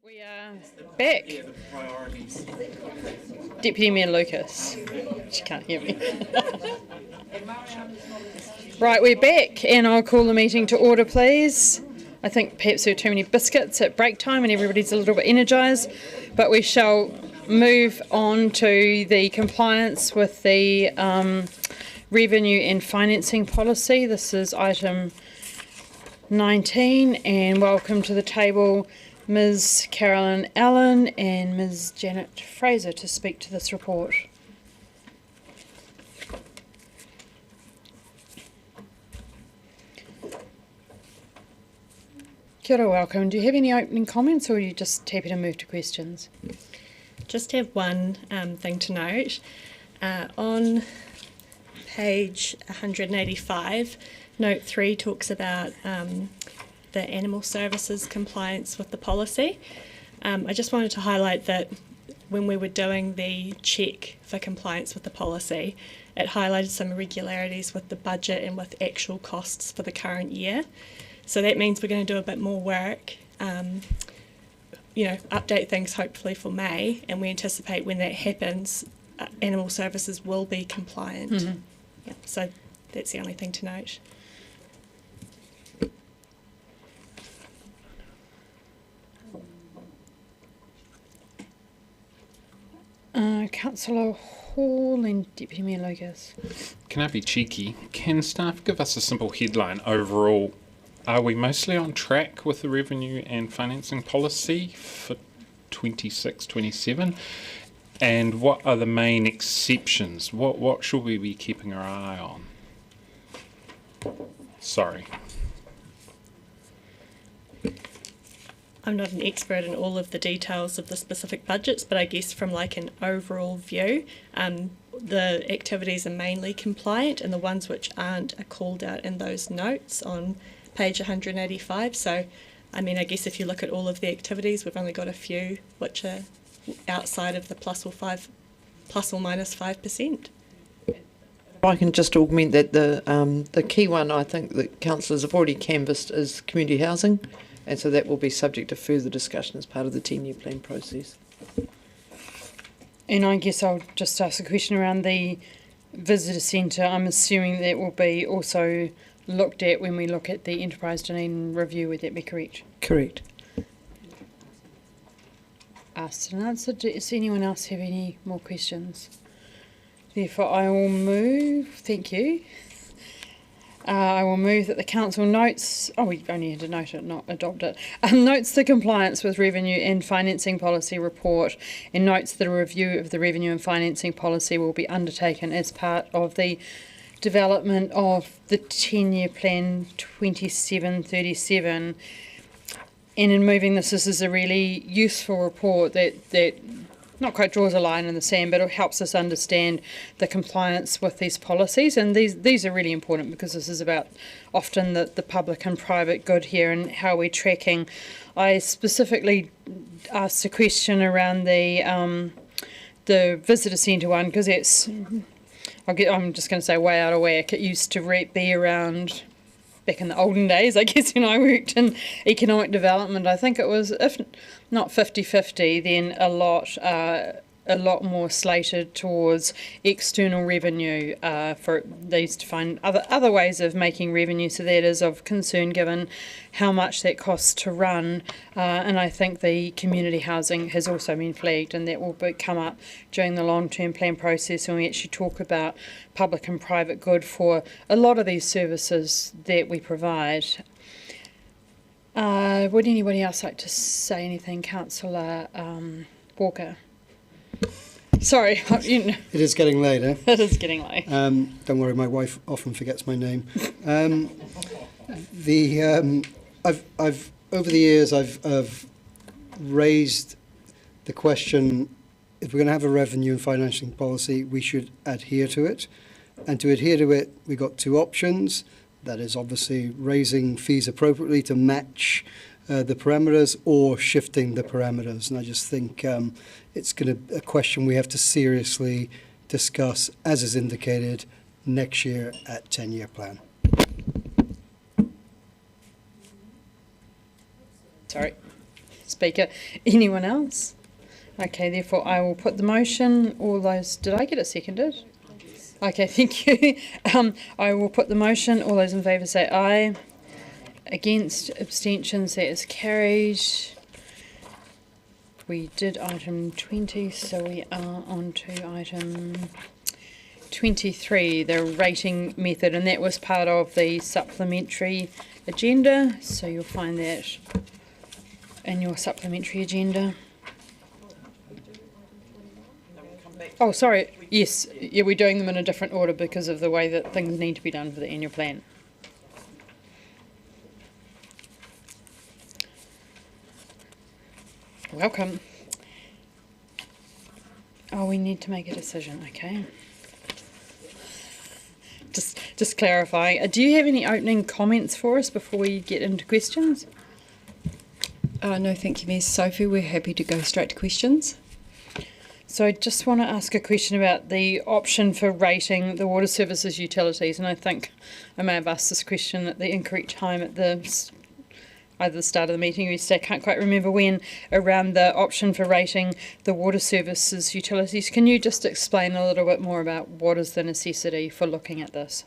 We are back. Deputy Mayor Lucas. She can't hear me. Right, we're back, and I'll call the meeting to order, please. I think perhaps there are too many biscuits at break time and everybody's a little bit energised, but we shall move on to the compliance with the revenue and financing policy. This is item 19, and welcome to the table Ms. Carolyn Allen and Ms. Janet Fraser to speak to this report. Kia ora, welcome. Do you have any opening comments, or are you just happy to move to questions? Just have one thing to note. On page 185, note 3 talks about the animal services compliance with the policy. I just wanted to highlight that when we were doing the check for compliance with the policy, it highlighted some irregularities with the budget and with actual costs for the current year. So that means we're going to do a bit more work, update things hopefully for May, and we anticipate when that happens, animal services will be compliant. Mm-hmm. Yeah, so that's the only thing to note. Councillor Hall and Deputy Mayor Lucas. Can I be cheeky? Can staff give us a simple headline overall? Are we mostly on track with the revenue and financing policy for 26-27? And what are the main exceptions? What should we be keeping our eye on? Sorry. I'm not an expert in all of the details of the specific budgets, but I guess from like an overall view, the activities are mainly compliant, and the ones which aren't are called out in those notes on page 185. So, I mean, I guess if you look at all of the activities, we've only got a few which are outside of the plus or minus 5%. I can just augment that the key one I think that councillors have already canvassed is community housing, and so that will be subject to further discussion as part of the 10-year plan process. And I guess I'll just ask a question around the visitor centre. I'm assuming that will be also looked at when we look at the Enterprise Dunedin review. Would that be correct? Correct. Asked and answered. Does anyone else have any more questions? Therefore, I will move. Thank you. I will move that the council notes. Oh, we only had to note it, not adopt it. Notes the compliance with revenue and financing policy report, and notes that a review of the revenue and financing policy will be undertaken as part of the development of the 10-year plan 27-37. And in moving this is a really useful report that not quite draws a line in the sand, but it helps us understand the compliance with these policies. And these are really important because this is about often the public and private good here and how we're tracking. I specifically asked a question around the visitor centre one because it's, I'm just going to say way out of whack. It used to be around back in the olden days, I guess, when I worked in economic development. I think it was, if not 50-50, then a lot more slated towards external revenue for these to find other ways of making revenue. So that is of concern given how much that costs to run. And I think the community housing has also been flagged, and that will come up during the long-term plan process when we actually talk about public and private good for a lot of these services that we provide. Would anybody else like to say anything? Councillor Walker. Sorry, It is getting late, eh? It is getting late. Don't worry, my wife often forgets my name. I've over the years I've raised the question: if we're going to have a revenue and financing policy, we should adhere to it. And to adhere to it, we've got two options. That is obviously raising fees appropriately to match the parameters, or shifting the parameters. And I just think it's a question we have to seriously discuss, as is indicated, next year at 10-year plan. Sorry. Speaker. Anyone else? Okay, therefore I will put the motion. All those, did I get it seconded? Okay, thank you. I will put the motion. All those in favour say aye. Against, abstentions, that is carried. We did item 20, so we are on to item 23, the rating method, and that was part of the supplementary agenda, so you'll find that in your supplementary agenda. Oh, sorry, yes, yeah, we're doing them in a different order because of the way that things need to be done for the annual plan. Welcome. Oh, we need to make a decision, okay. Just clarifying. Do you have any opening comments for us before we get into questions? No, thank you, Ms. Sophie. We're happy to go straight to questions. So I just want to ask a question about the option for rating the water services utilities, and I think I may have asked this question at the incorrect time at either the start of the meeting or yesterday, I can't quite remember when, around the option for rating the water services utilities. Can you just explain a little bit more about what is the necessity for looking at this?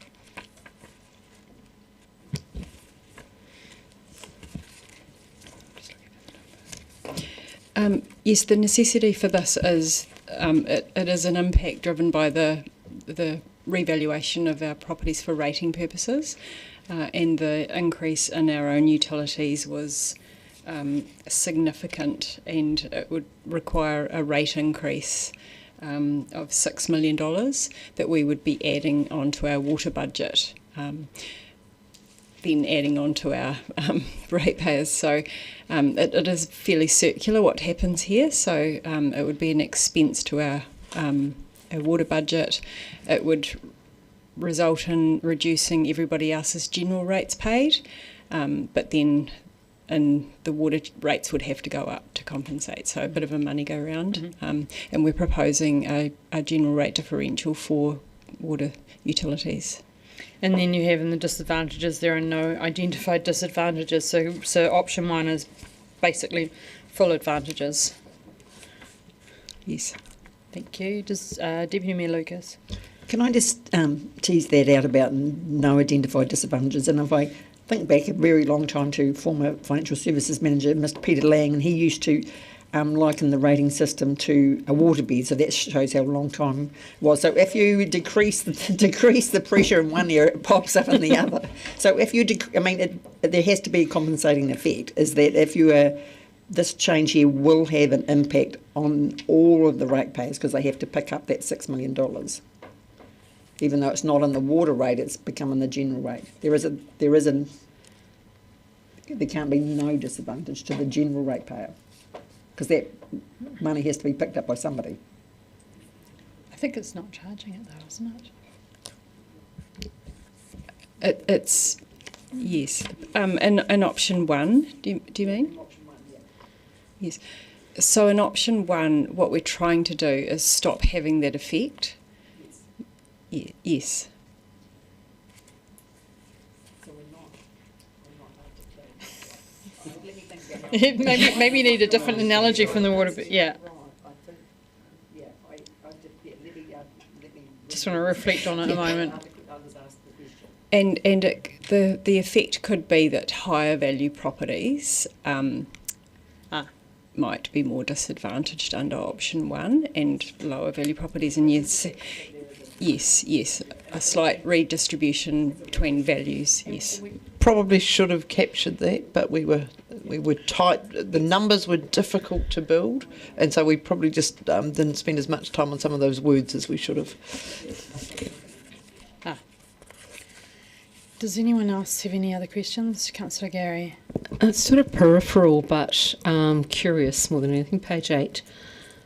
Yes, the necessity for this is it is an impact driven by the revaluation of our properties for rating purposes, and the increase in our own utilities was significant, and it would require a rate increase of $6 million that we would be adding onto our water budget. Then adding on to our ratepayers. So it is fairly circular what happens here. So it would be an expense to our water budget. It would result in reducing everybody else's general rates paid, but then the water rates would have to go up to compensate. So a bit of a money go round. And we're proposing a general rate differential for water utilities. And then you have in the disadvantages, there are no identified disadvantages. So option one is basically full advantages. Yes. Thank you. Does Deputy Mayor Lucas? Can I just tease that out about no identified disadvantages? And if I think back a very long time to former financial services manager, Mr. Peter Lang, and he used to liken the rating system to a waterbed, so that shows how long time it was. So if you decrease the pressure in one area, it pops up in the other. So if you, there has to be a compensating effect, is that if you are, this change here will have an impact on all of the ratepayers because they have to pick up that $6 million. Even though it's not in the water rate, it's becoming the general rate. There can't be no disadvantage to the general ratepayer, because that money has to be picked up by somebody. I think it's not charging it though, isn't it? It's yes. In option one, do you mean? Option one, yeah. Yes. So in option one, what we're trying to do is stop having that effect. Yes. So we're not maybe you need a different analogy from the water, but yeah. Just want to reflect on it a moment. And the effect could be that higher value properties might be more disadvantaged under option one, and lower value properties, and yes, a slight redistribution between values. Yes. Probably should have captured that, but we were tight. The numbers were difficult to build, and so we probably just didn't spend as much time on some of those words as we should have. Does anyone else have any other questions? Councillor Gary. It's sort of peripheral, but curious more than anything. Page 8.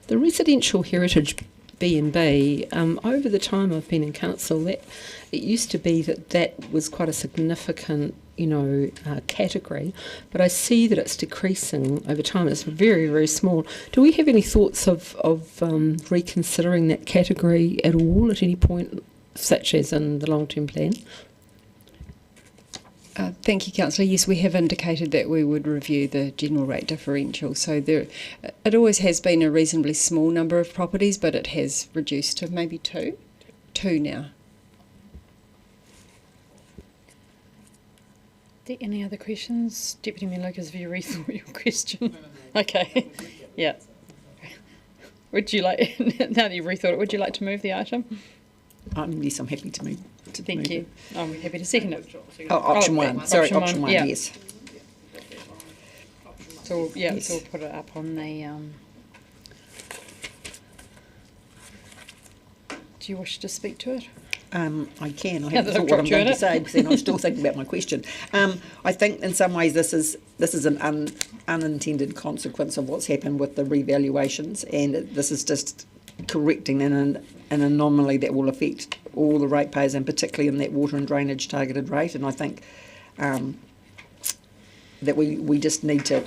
The residential heritage B&B, over the time I've been in council, that it used to be that was quite a significant, category, but I see that it's decreasing over time. It's very, very small. Do we have any thoughts of reconsidering that category at all at any point, such as in the long-term plan? Thank you, Councillor. Yes, we have indicated that we would review the general rate differential. So it always has been a reasonably small number of properties, but it has reduced to maybe two now. Are there any other questions? Deputy Mayor Lucas, have you rethought your question? Okay, yeah. Would you like, now that you've rethought it, would you like to move the item? Yes, I'm happy to move. Thank you. I'm happy to second it. Option one. Sorry, option one, yeah. yes. So, yeah, Yes. so we'll put it up on the, do you wish to speak to it? I can. I Now haven't that I've thought what I'm dropped you going in to it. say because then I'm still thinking about my question. I think in some ways this is an unintended consequence of what's happened with the revaluations, and this is just correcting an anomaly that will affect all the ratepayers, and particularly in that water and drainage targeted rate. And I think that we just need to.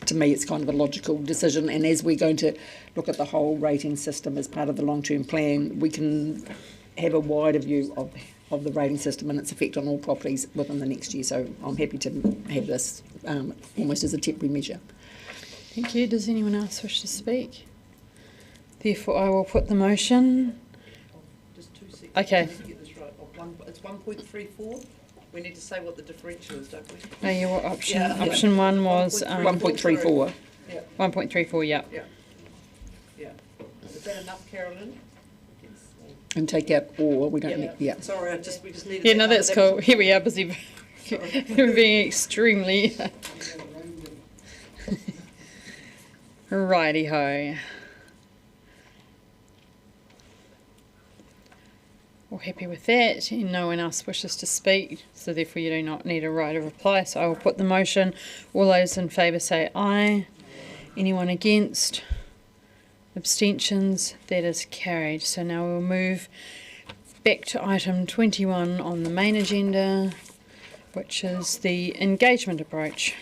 To me, it's kind of a logical decision, and as we're going to look at the whole rating system as part of the long-term plan, we can have a wider view of the rating system and its effect on all properties within the next year. So I'm happy to have this almost as a temporary measure. Thank you. Does anyone else wish to speak? Therefore, I will put the motion. Just 2 seconds. Okay. To get this right. It's 1.34. We need to say what the differential is, don't we? No, your option. Yeah. Option one was 1.34. Yeah. 1.34. Yeah. Yeah. Yeah. Is that enough, Carolyn? And take out or we don't Yeah. need. Yeah. Sorry, we just needed. Yeah, no, that that's number. cool. Here we are, busy being extremely. Righty ho. All happy with that, and no one else wishes to speak, so therefore you do not need a right of reply. So I will put the motion. All those in favour say aye. Anyone against? Abstentions? That is carried. So now we'll move back to item 21 on the main agenda, which is the engagement approach.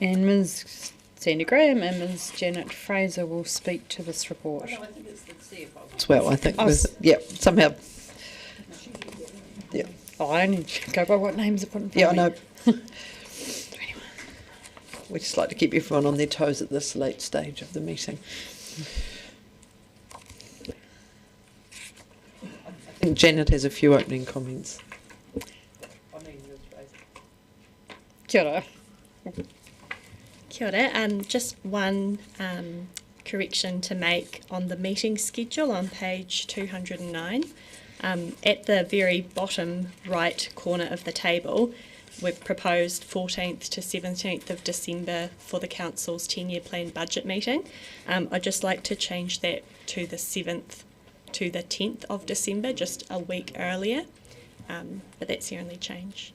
And Ms. Sandy Graham and Ms. Janet Fraser will speak to this report. No, I think it's the CFO. As well, I think. Oh, Yeah, somehow. Yeah. Oh, I only go by what names are put in front Yeah, I of me. know. We just like to keep everyone on their toes at this late stage of the meeting. I think Janet has a few opening comments. Kia ora. Kia ora. Just one correction to make on the meeting schedule on page 209. At the very bottom right corner of the table, we've proposed 14th to 17th of December for the Council's 10-year plan budget meeting. I'd just like to change that to the 7th to the 10th of December, just a week earlier. But that's the only change.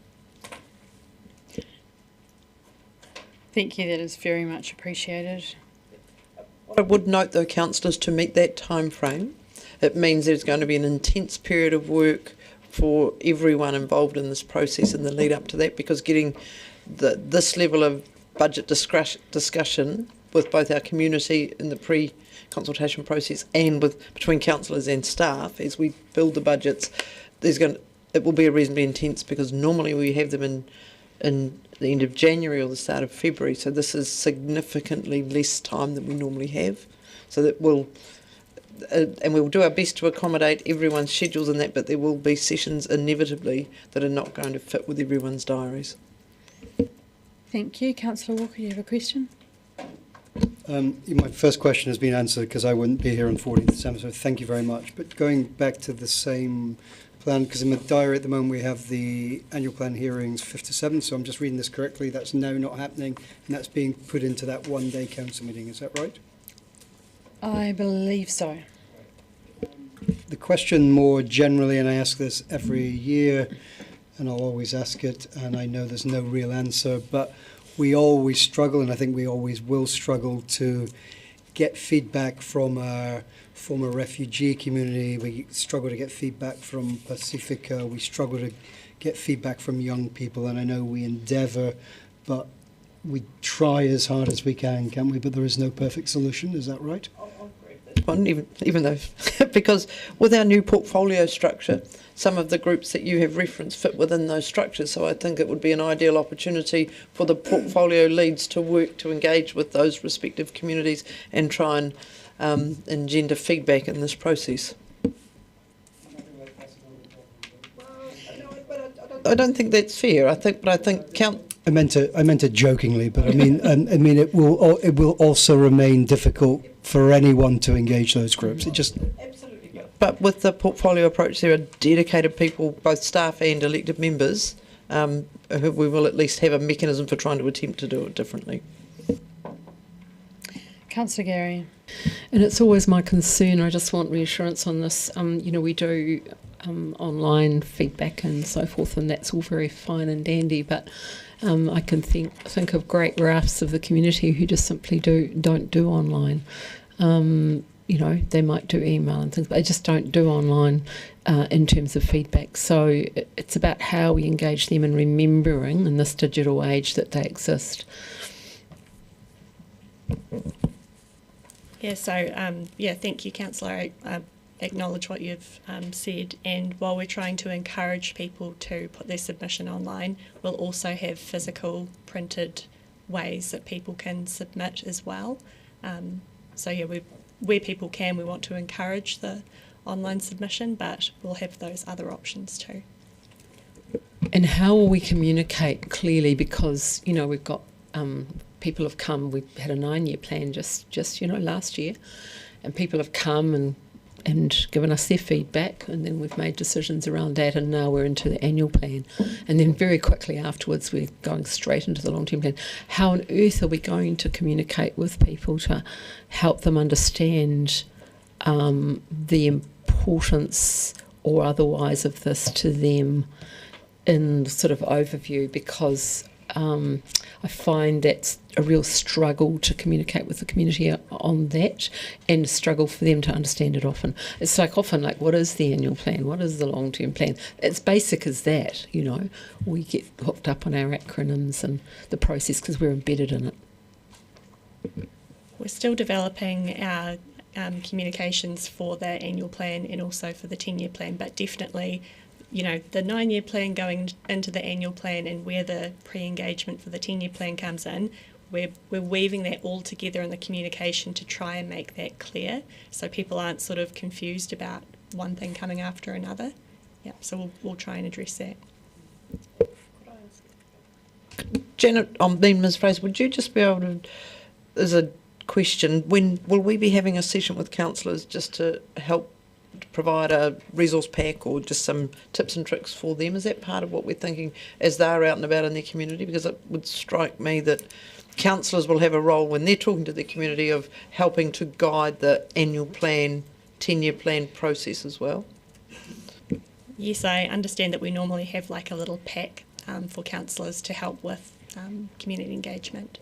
Thank you, that is very much appreciated. What I would note, though, councillors, to meet that time frame, it means there's going to be an intense period of work for everyone involved in this process in the lead up to that, because getting this level of budget discussion with both our community in the pre-consultation process and between councillors and staff as we build the budgets, it will be reasonably intense, because normally we have them in the end of January or the start of February, so this is significantly less time than we normally have. So that and we'll do our best to accommodate everyone's schedules in that, but there will be sessions inevitably that are not going to fit with everyone's diaries. Thank you. Councillor Walker, you have a question? My first question has been answered because I wouldn't be here on 14th December, so thank you very much. But going back to the same plan, because in my diary at the moment we have the annual plan hearings 5th to 7th, so I'm just reading this correctly, that's now not happening, and that's being put into that one-day council meeting, is that right? I believe so. The question more generally, and I ask this every year, and I'll always ask it, and I know there's no real answer, but we always struggle, and I think we always will struggle to get feedback from our former refugee community. We struggle to get feedback from Pacifica. We struggle to get feedback from young people, and I know we endeavour, but we try as hard as we can, can't we? But there is no perfect solution, is that right? I'll agree with that. one, even though, because with our new portfolio structure, some of the groups that you have referenced fit within those structures. So I think it would be an ideal opportunity for the portfolio leads to work to engage with those respective communities and try and engender feedback in this process. I don't think that's fair. I think I meant it jokingly, but I mean it will also remain difficult for anyone to engage those groups. It just But with the portfolio approach, there are dedicated people, both staff and elected members, who we will at least have a mechanism for trying to attempt to do it differently. Councillor Gary. And it's always my concern, I just want reassurance on this, we do online feedback and so forth, and that's all very fine and dandy, but I can think of great rafts of the community who just simply don't do online. They might do email and things, but they just don't do online in terms of feedback. So it's about how we engage them in remembering in this digital age that they exist. Yeah, so, thank you, Councillor. I acknowledge what you've said, and while we're trying to encourage people to put their submission online, we'll also have physical printed ways that people can submit as well. Where people can, we want to encourage the online submission, but we'll have those other options too. And how will we communicate clearly? Because, we've got people have come, we had a 9-year plan just last year, and people have come and given us their feedback, and then we've made decisions around that, and now we're into the annual plan. And then very quickly afterwards we're going straight into the long-term plan. How on earth are we going to communicate with people to help them understand the importance or otherwise of this to them in sort of overview? Because I find that's a real struggle to communicate with the community on that, and a struggle for them to understand it often. It's often what is the annual plan? What is the long-term plan? It's basic as that, We get hooked up on our acronyms and the process because we're embedded in it. We're still developing our communications for the annual plan and also for the 10-year plan, but definitely the 9-year plan going into the annual plan and where the pre-engagement for the 10-year plan comes in, we're weaving that all together in the communication to try and make that clear so people aren't sort of confused about one thing coming after another. Yeah, so we'll try and address that. Janet, Ms. Fraser, would you just be able to, as a question, when will we be having a session with councillors just to help provide a resource pack or just some tips and tricks for them? Is that part of what we're thinking as they're out and about in their community? Because it would strike me that councillors will have a role when they're talking to the community of helping to guide the annual plan, 10-year plan process as well. Yes, I understand that we normally have a little pack for councillors to help with community engagement.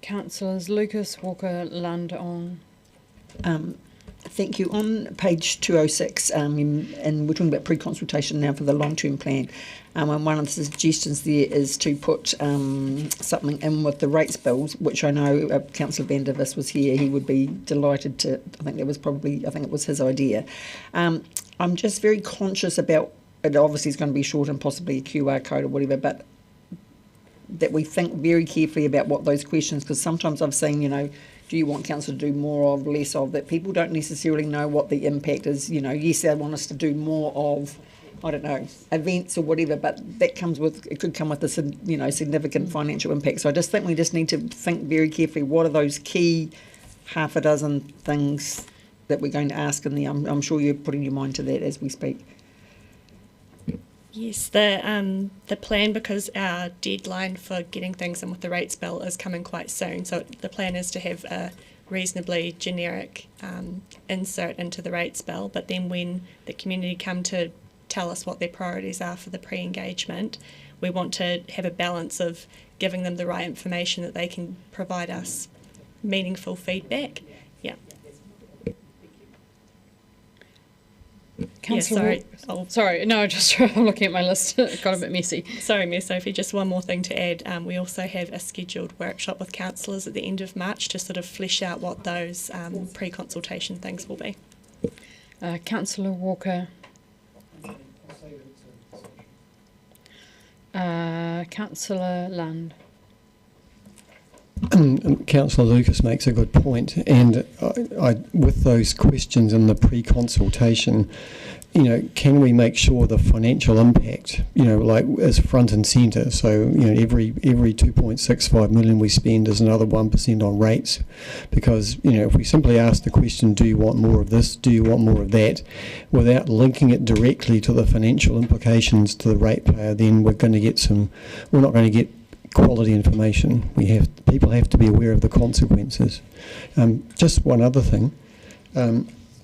Councillors Lucas, Walker, Lund on. Thank you. On page 206, and we're talking about pre-consultation now for the long-term plan, and one of the suggestions there is to put something in with the rates bills, which I know Councillor Van Der Vis was here. He would be delighted to. I think it was his idea. I'm just very conscious about it. Obviously, it's going to be short and possibly a QR code or whatever, but that we think very carefully about what those questions, because sometimes I've seen, do you want council to do more of, less of, that people don't necessarily know what the impact is. Yes, they want us to do more of, I don't know, events or whatever, but it could come with a significant financial impact. So I just think we just need to think very carefully, what are those key half a dozen things that we're going to ask in there. I'm sure you're putting your mind to that as we speak. Yes, the plan, because our deadline for getting things in with the rates bill is coming quite soon, so the plan is to have a reasonably generic insert into the rates bill, but then when the community come to tell us what their priorities are for the pre-engagement, we want to have a balance of giving them the right information that they can provide us meaningful feedback. Yeah. Councillor, sorry. Oh. sorry, no, just I'm looking at my list. It got a bit messy. Sorry, Mayor Sophie, just one more thing to add. We also have a scheduled workshop with councillors at the end of March to sort of flesh out what those pre-consultation things will be. Councillor Walker. Councillor Lund. Councillor Lucas makes a good point, and I, with those questions in the pre-consultation, can we make sure the financial impact, is front and centre? So, every 2.65 million we spend is another 1% on rates, because if we simply ask the question, do you want more of this? Do you want more of that? Without linking it directly to the financial implications to the ratepayer, then we're not going to get quality information. People have to be aware of the consequences. Just one other thing.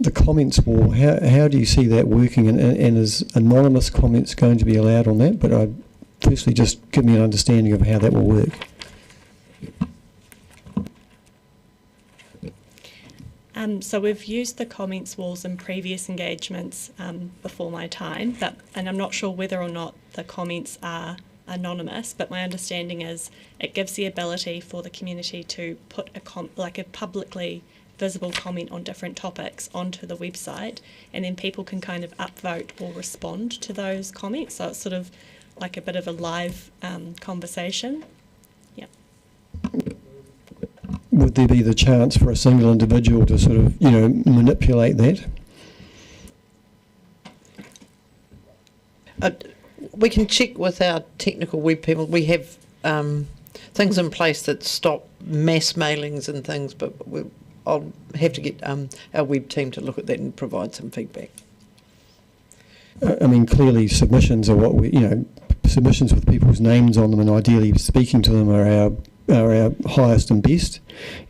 The comments wall, how do you see that working, and is anonymous comments going to be allowed on that? But firstly, just give me an understanding of how that will work. So we've used the comments walls in previous engagements before my time, and I'm not sure whether or not the comments are anonymous, but my understanding is it gives the ability for the community to put a publicly visible comment on different topics onto the website, and then people can kind of upvote or respond to those comments. So it's sort of like a bit of a live conversation. Yeah. Would there be the chance for a single individual to sort of, manipulate that? We can check with our technical web people. We have things in place that stop mass mailings and things, but I'll have to get our web team to look at that and provide some feedback. Clearly submissions are what submissions with people's names on them and ideally speaking to them are our highest and best,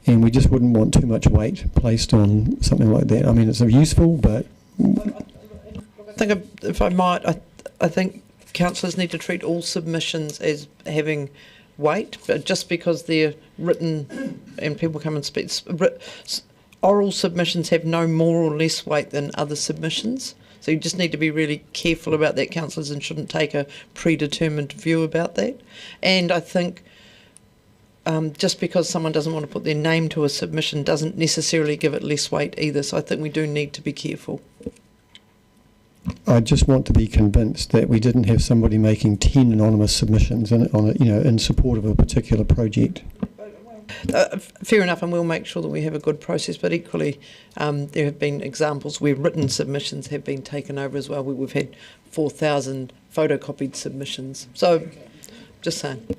and we just wouldn't want too much weight placed on something like that. It's useful, but I think, if I might, I think councillors need to treat all submissions as having weight, but just because they're written and people come and speak, oral submissions have no more or less weight than other submissions. So you just need to be really careful about that, councillors, and shouldn't take a predetermined view about that. And I think just because someone doesn't want to put their name to a submission doesn't necessarily give it less weight either. So I think we do need to be careful. I just want to be convinced that we didn't have somebody making 10 anonymous submissions in support of a particular project. Fair enough, and we'll make sure that we have a good process, but equally there have been examples where written submissions have been taken over as well, where we've had 4,000 photocopied submissions. So, just saying.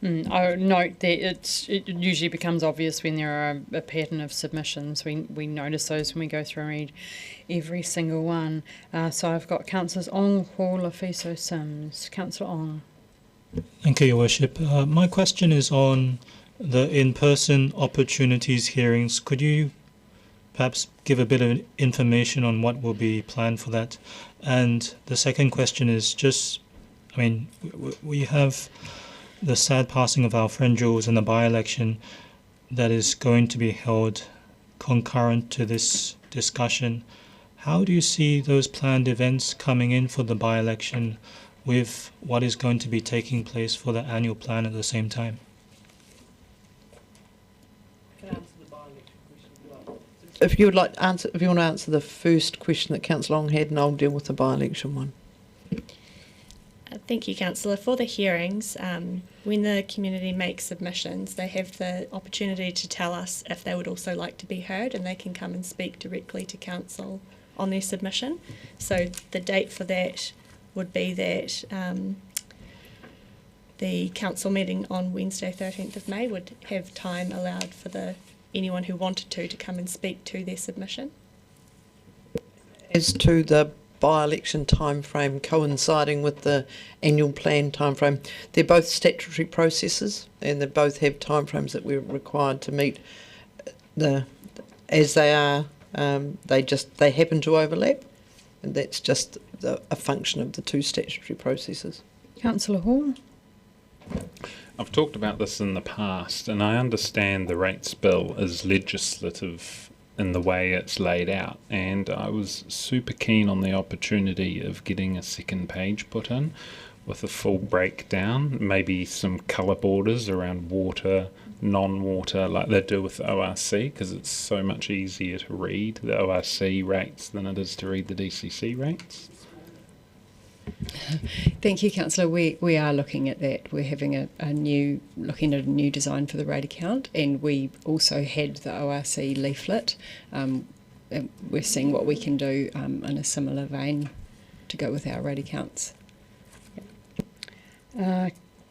I would note that it usually becomes obvious when there are a pattern of submissions. We notice those when we go through and read every single one. So I've got Councillors Ong, Hall, Lafiso, Sims. Councillor Ong. Thank you, Your Worship. My question is on the in-person opportunities hearings. Could you perhaps give a bit of information on what will be planned for that? And the second question is just, we have the sad passing of our friend Jules and the by-election that is going to be held concurrent to this discussion. How do you see those planned events coming in for the by-election with what is going to be taking place for the annual plan at the same time? If you want to answer the first question that Councillor Long had, and I'll deal with the by-election one. Thank you, Councillor. For the hearings, when the community makes submissions, they have the opportunity to tell us if they would also like to be heard, and they can come and speak directly to council on their submission. So the date for that would be that the council meeting on Wednesday 13th of May would have time allowed for anyone who wanted to come and speak to their submission. As to the by-election timeframe coinciding with the annual plan timeframe, they're both statutory processes, and they both have timeframes that we're required to meet. As they are, they happen to overlap, and that's just a function of the two statutory processes. Councillor Hall. I've talked about this in the past, and I understand the rates bill is legislative in the way it's laid out, and I was super keen on the opportunity of getting a second page put in with a full breakdown, maybe some colour borders around water, non-water, like they do with the ORC, because it's so much easier to read the ORC rates than it is to read the DCC rates. Thank you, Councillor. We are looking at that. We're having looking at a new design for the rate account, and we also had the ORC leaflet. And we're seeing what we can do in a similar vein to go with our rate accounts.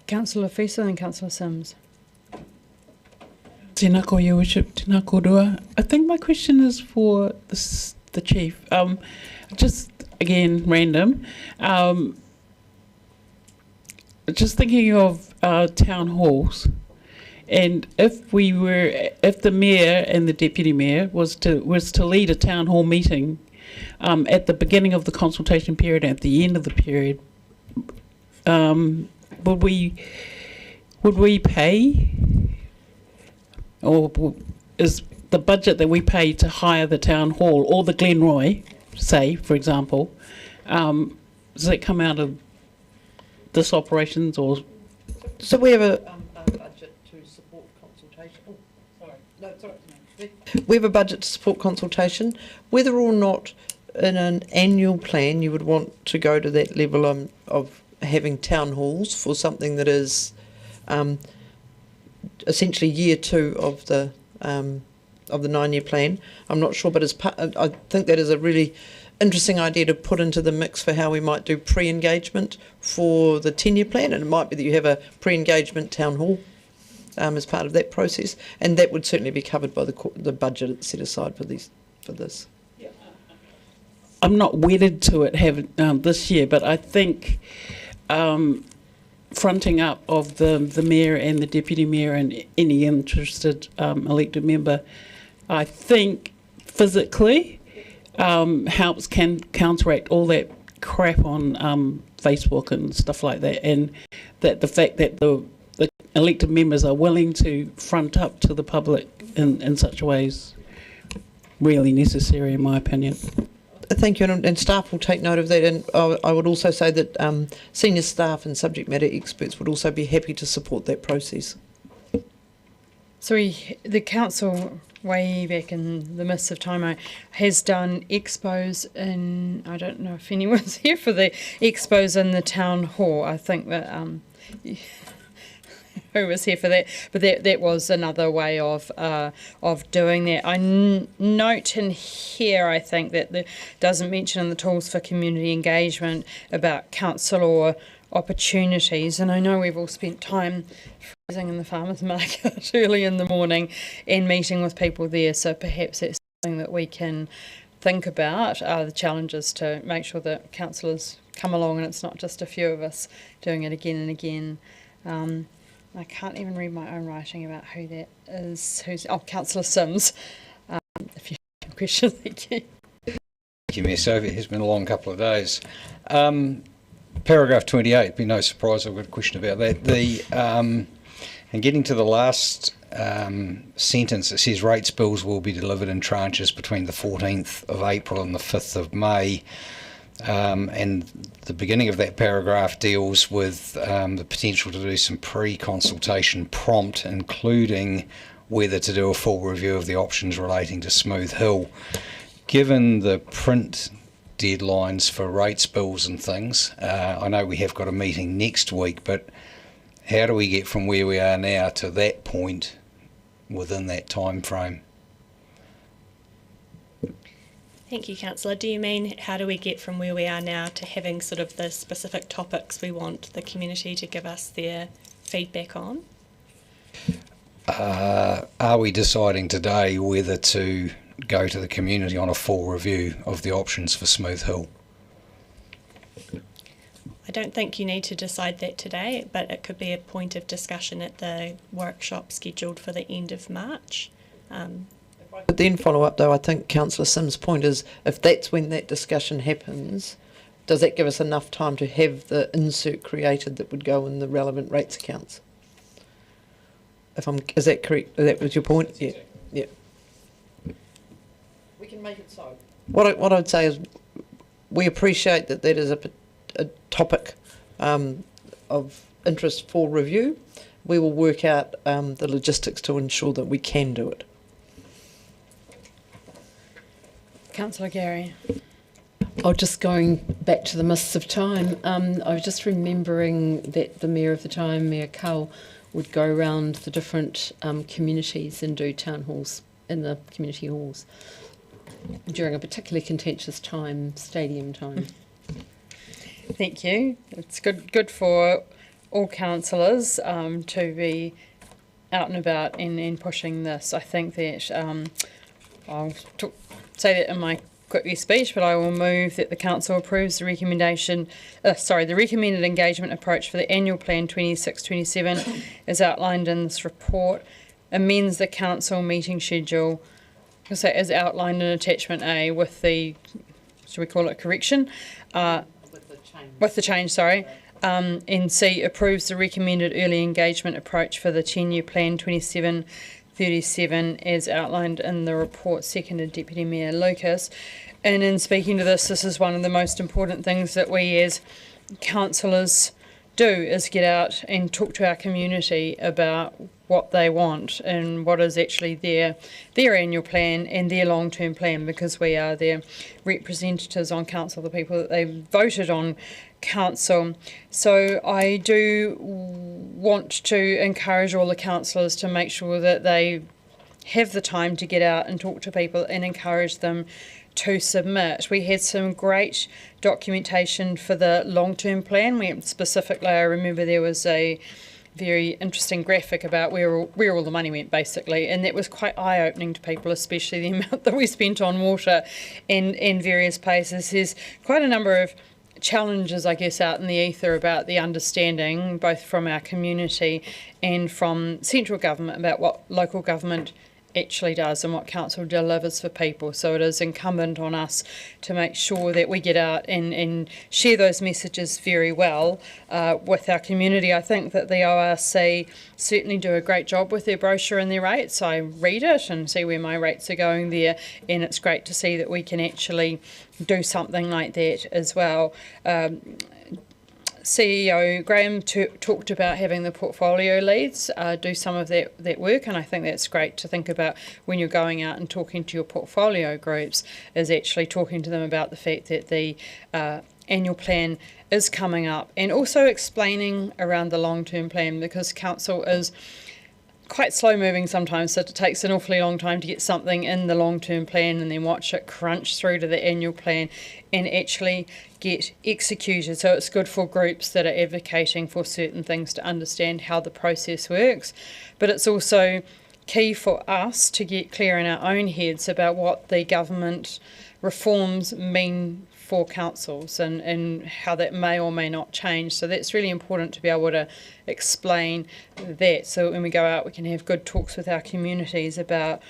Councillor Fiscal and Councillor Sims. Tēnā ko, Your Worship, tēnā ko rua. I think my question is for the Chief. Just again, random. Just thinking of town halls, and if the mayor and the deputy mayor was to lead a town hall meeting at the beginning of the consultation period, at the end of the period, would we pay, or is the budget that we pay to hire the town hall or the Glenroy, say, for example, does that come out of this operations, or? So we have a budget to support consultation. Oh, sorry. No, sorry. We have a budget to support consultation. Whether or not in an annual plan you would want to go to that level of having town halls for something that is essentially year 2 of the 9-year plan, I'm not sure, but I think that is a really interesting idea to put into the mix for how we might do pre-engagement for the 10-year plan, and it might be that you have a pre-engagement town hall as part of that process, and that would certainly be covered by the budget that's set aside for this. I'm not wedded to it having this year, but I think fronting up of the mayor and the deputy mayor and any interested elected member, I think physically helps can counteract all that crap on Facebook and stuff like that, and that the fact that the elected members are willing to front up to the public in such ways really necessary, in my opinion. Thank you, and staff will take note of that, and I would also say that senior staff and subject matter experts would also be happy to support that process. So the council, way back in the midst of time, has done expos in, I don't know if anyone's here for the expos in the town hall. I think that who was here for that, but that was another way of doing that. I note in here, I think, that there doesn't mention in the tools for community engagement about council opportunities, and I know we've all spent time freezing in the farmers market early in the morning and meeting with people there, so perhaps that's something that we can think about, the challenges to make sure that councillors come along and it's not just a few of us doing it again and again. I can't even read my own writing about who that is. Councillor Sims. If you have a question, thank you. Thank you, Mayor Sophie. It has been a long couple of days. Paragraph 28, be no surprise I've got a question about that. And getting to the last sentence, it says rates bills will be delivered in tranches between the 14th of April and the 5th of May. And the beginning of that paragraph deals with the potential to do some pre-consultation prompt, including whether to do a full review of the options relating to Smooth Hill. Given the print deadlines for rates bills and things, I know we have got a meeting next week, but how do we get from where we are now to that point within that time frame? Thank you, Councillor. Do you mean how do we get from where we are now to having sort of the specific topics we want the community to give us their feedback on? Are we deciding today whether to go to the community on a full review of the options for Smooth Hill? I don't think you need to decide that today, but it could be a point of discussion at the workshop scheduled for the end of March. But then follow up though, I think Councillor Sims' point is, if that's when that discussion happens, does that give us enough time to have the insert created that would go in the relevant rates accounts? Is that correct? That was your point? Yeah. can make it so. What I'd say is we appreciate that that is a topic of interest for review. We will work out the logistics to ensure that we can do it. Councillor Gary. Oh, just going back to the mists of time, I was just remembering that the Mayor of the time, Mayor Cull, would go around the different communities and do town halls in the community halls during a particularly contentious time, stadium time. Thank you. It's good for all councillors to be out and about and pushing this. I think that I'll say that in my quickly speech, but I will move that the council approves the the recommended engagement approach for the annual plan 26-27 as outlined in this report, amends the council meeting schedule as outlined in attachment A with the, should we call it correction? With the change, sorry. And C, approves the recommended early engagement approach for the 10-year plan 27-37 as outlined in the report, seconded Deputy Mayor Lucas. And in speaking to this is one of the most important things that we as councillors do, is get out and talk to our community about what they want and what is actually their annual plan and their long-term plan, because we are their representatives on council, the people that they voted on council. So I do want to encourage all the councillors to make sure that they have the time to get out and talk to people and encourage them to submit. We had some great documentation for the long-term plan. Specifically, I remember there was a very interesting graphic about where all the money went, basically, and that was quite eye-opening to people, especially the amount that we spent on water in various places. There's quite a number of challenges, I guess, out in the ether about the understanding, both from our community and from central government, about what local government actually does and what council delivers for people. So it is incumbent on us to make sure that we get out and share those messages very well with our community. I think that the ORC certainly do a great job with their brochure and their rates. I read it and see where my rates are going there, and it's great to see that we can actually do something like that as well. CEO Graham talked about having the portfolio leads do some of that work, and I think that's great to think about when you're going out and talking to your portfolio groups, is actually talking to them about the fact that the annual plan is coming up, and also explaining around the long-term plan, because council is quite slow moving sometimes, so it takes an awfully long time to get something in the long-term plan and then watch it crunch through to the annual plan and actually get executed. So it's good for groups that are advocating for certain things to understand how the process works, but it's also key for us to get clear in our own heads about what the government reforms mean for councils and how that may or may not change. So that's really important to be able to explain that, so when we go out we can have good talks with our communities about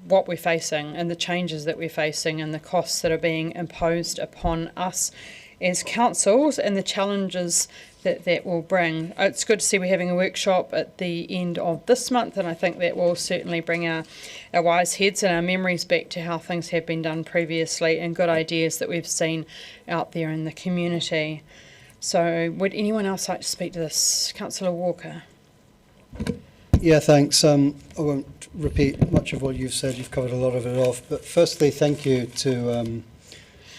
what we're facing and the changes that we're facing and the costs that are being imposed upon us as councils and the challenges that will bring. It's good to see we're having a workshop at the end of this month, and I think that will certainly bring our wise heads and our memories back to how things have been done previously and good ideas that we've seen out there in the community. So would anyone else like to speak to this? Councillor Walker. Yeah, thanks. I won't repeat much of what you've said. You've covered a lot of it off. But firstly, thank you to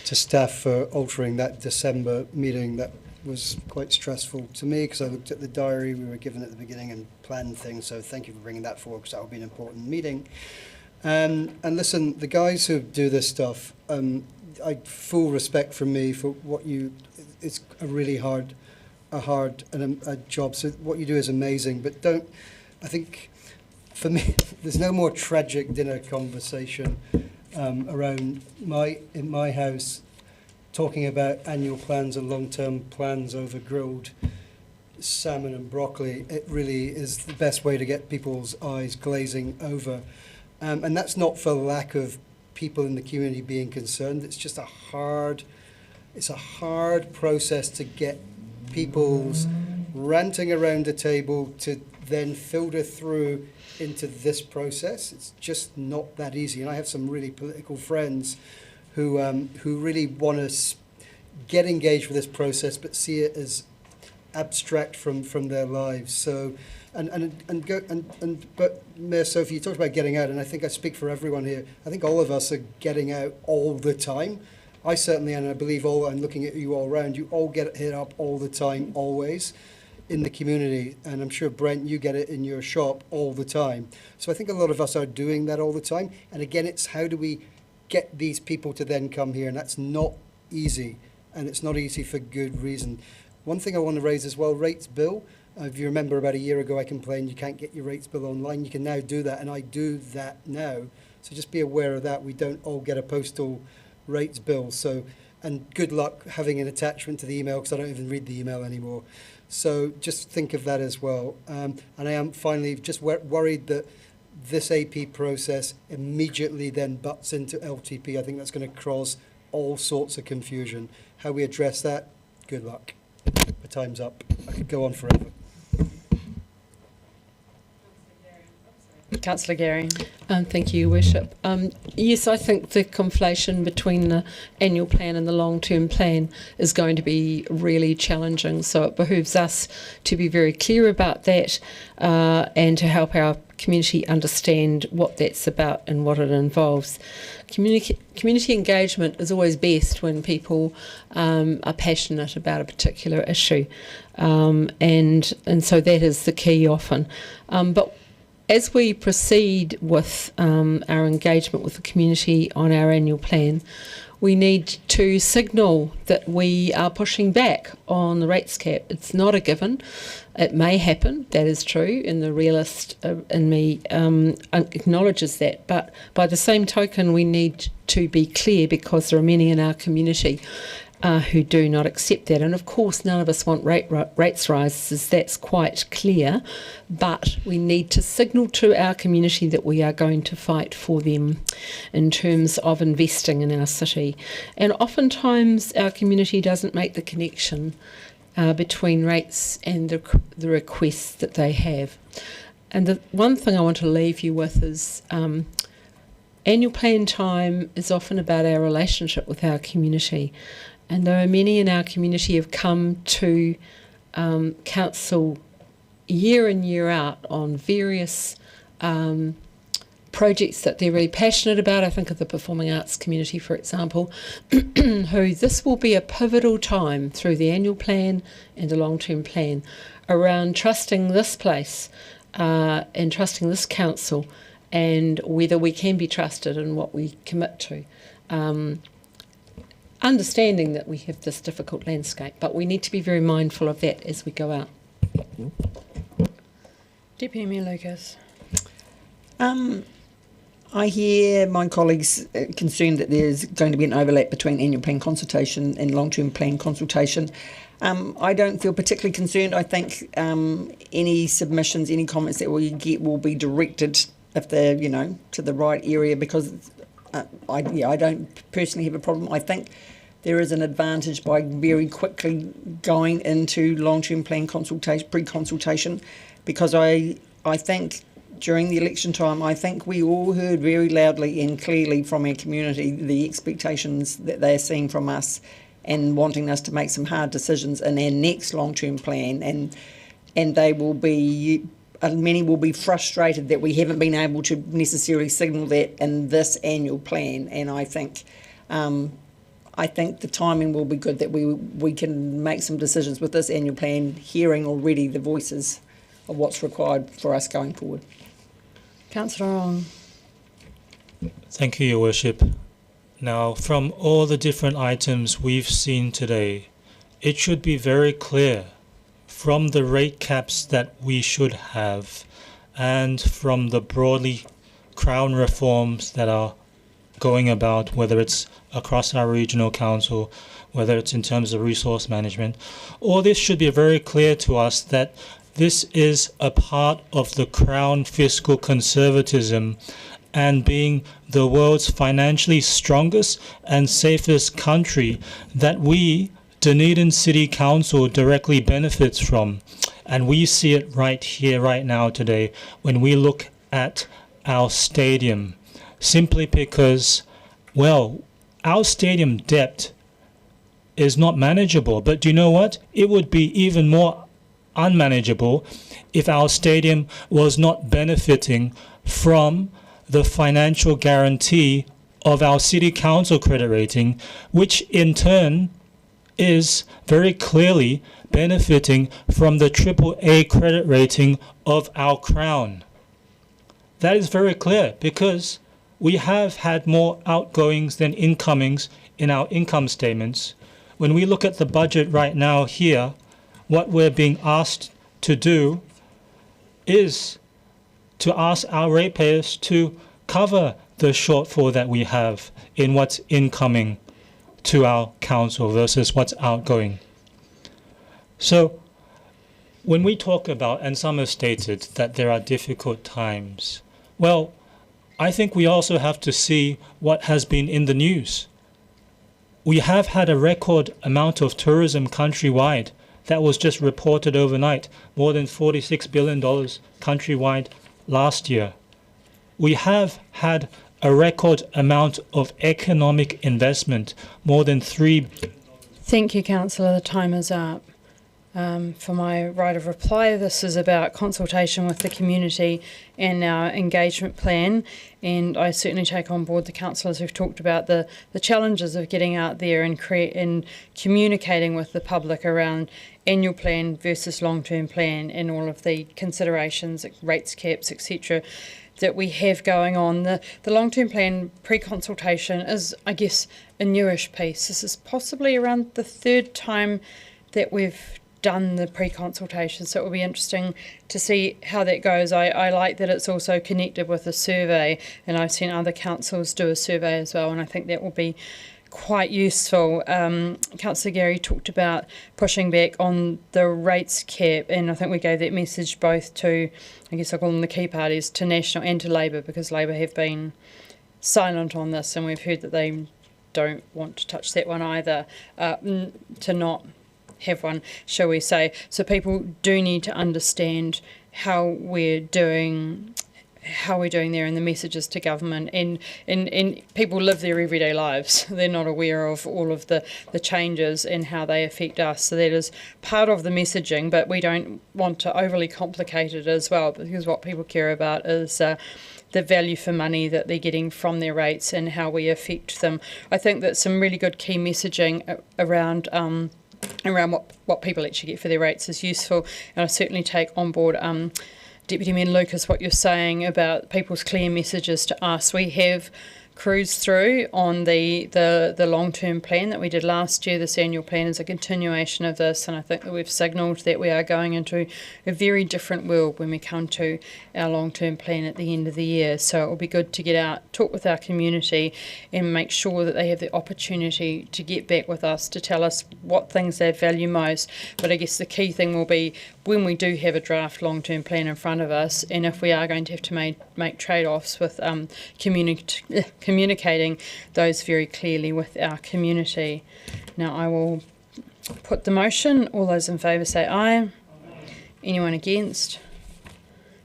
staff for altering that December meeting. That was quite stressful to me because I looked at the diary we were given at the beginning and planned things. So thank you for bringing that forward, because that will be an important meeting. And listen, the guys who do this stuff, I full respect from me for what you. It's a really hard job. So what you do is amazing, but don't. I think for me, there's no more tragic dinner conversation around in my house, talking about annual plans and long-term plans over grilled salmon and broccoli. It really is the best way to get people's eyes glazing over. And that's not for lack of people in the community being concerned. It's just a hard process to get people's ranting around a table to then filter through into this process. It's just not that easy. And I have some really political friends who really want to get engaged with this process, but see it as abstract from their lives. So, but Mayor Sophie, you talked about getting out, and I think I speak for everyone here. I think all of us are getting out all the time. I certainly, and I believe all, I'm looking at you all around, you all get hit up all the time, always, in the community. And I'm sure, Brent, you get it in your shop all the time. So I think a lot of us are doing that all the time. And again, it's how do we get these people to then come here? And that's not easy. And it's not easy for good reason. One thing I want to raise as well, rates bill. If you remember about a year ago, I complained you can't get your rates bill online. You can now do that, and I do that now. So just be aware of that. We don't all get a postal rates bill. So, and good luck having an attachment to the email, because I don't even read the email anymore. So just think of that as well. And I am finally just worried that this AP process immediately then butts into LTP. I think that's going to cause all sorts of confusion. How we address that, good luck. My time's up. I could go on forever. Councillor Gary. Thank you, Your Worship. Yes, I think the conflation between the annual plan and the long-term plan is going to be really challenging. So it behooves us to be very clear about that and to help our community understand what that's about and what it involves. Community engagement is always best when people are passionate about a particular issue, and so that is the key often. But as we proceed with our engagement with the community on our annual plan, we need to signal that we are pushing back on the rates cap. It's not a given. It may happen, that is true, and the realist in me acknowledges that. But by the same token, we need to be clear, because there are many in our community who do not accept that. And of course, none of us want rates rises, that's quite clear, but we need to signal to our community that we are going to fight for them in terms of investing in our city. And oftentimes our community doesn't make the connection between rates and the requests that they have. And the one thing I want to leave you with is annual plan time is often about our relationship with our community. And there are many in our community who have come to council year in, year out on various projects that they're really passionate about. I think of the performing arts community, for example, who this will be a pivotal time through the annual plan and the long-term plan around trusting this place and trusting this council and whether we can be trusted in what we commit to. Understanding that we have this difficult landscape, but we need to be very mindful of that as we go out. Deputy Mayor Lucas. I hear my colleagues concerned that there's going to be an overlap between annual plan consultation and long-term plan consultation. I don't feel particularly concerned. I think any submissions, any comments that we get will be directed, if they're, to the right area, because I don't personally have a problem. I think there is an advantage by very quickly going into long-term plan consultation, pre-consultation, because I think during the election time, I think we all heard very loudly and clearly from our community the expectations that they're seeing from us and wanting us to make some hard decisions in our next long-term plan, and they will be. Many will be frustrated that we haven't been able to necessarily signal that in this annual plan, and I think the timing will be good, that we can make some decisions with this annual plan, hearing already the voices of what's required for us going forward. Councillor Ong. Thank you, Your Worship. Now, from all the different items we've seen today, it should be very clear from the rate caps that we should have and from the broadly Crown reforms that are going about, whether it's across our regional council, whether it's in terms of resource management, all this should be very clear to us that this is a part of the Crown fiscal conservatism and being the world's financially strongest and safest country that we, Dunedin City Council, directly benefits from. And we see it right here, right now, today, when we look at our stadium, simply because, well, our stadium debt is not manageable. But do you know what? It would be even more unmanageable if our stadium was not benefiting from the financial guarantee of our City Council credit rating, which in turn is very clearly benefiting from the AAA credit rating of our Crown. That is very clear because we have had more outgoings than incomings in our income statements. When we look at the budget right now here, what we're being asked to do is to ask our ratepayers to cover the shortfall that we have in what's incoming to our council versus what's outgoing. So when we talk about, and some have stated that there are difficult times, well, I think we also have to see what has been in the news. We have had a record amount of tourism countrywide. That was just reported overnight, more than $46 billion countrywide last year. We have had a record amount of economic investment, more than $3 billion. Thank you, Councillor. The time is up. For my right of reply, this is about consultation with the community and our engagement plan, and I certainly take on board the councillors who've talked about the challenges of getting out there and communicating with the public around annual plan versus long-term plan and all of the considerations, rates, caps, etc., that we have going on. The long-term plan pre-consultation is, I guess, a newish piece. This is possibly around the third time that we've done the pre-consultation, so it will be interesting to see how that goes. I like that it's also connected with a survey, and I've seen other councils do a survey as well, and I think that will be quite useful. Councillor Gary talked about pushing back on the rates cap, and I think we gave that message both to, I guess I'll call them the key parties, to National and to Labour, because Labour have been silent on this, and we've heard that they don't want to touch that one either, to not have one, shall we say. So people do need to understand how we're doing there and the messages to government, and people live their everyday lives. They're not aware of all of the changes and how they affect us. So that is part of the messaging, but we don't want to overly complicate it as well, because what people care about is the value for money that they're getting from their rates and how we affect them. I think that some really good key messaging around what people actually get for their rates is useful, and I certainly take on board Deputy Mayor Lucas what you're saying about people's clear messages to us. We have cruised through on the long-term plan that we did last year. This annual plan is a continuation of this, and I think that we've signalled that we are going into a very different world when we come to our long-term plan at the end of the year. So it will be good to get out, talk with our community, and make sure that they have the opportunity to get back with us to tell us what things they value most. But I guess the key thing will be when we do have a draft long-term plan in front of us, and if we are going to have to make trade-offs with communicating those very clearly with our community. Now I will put the motion. All those in favour say aye. Anyone against?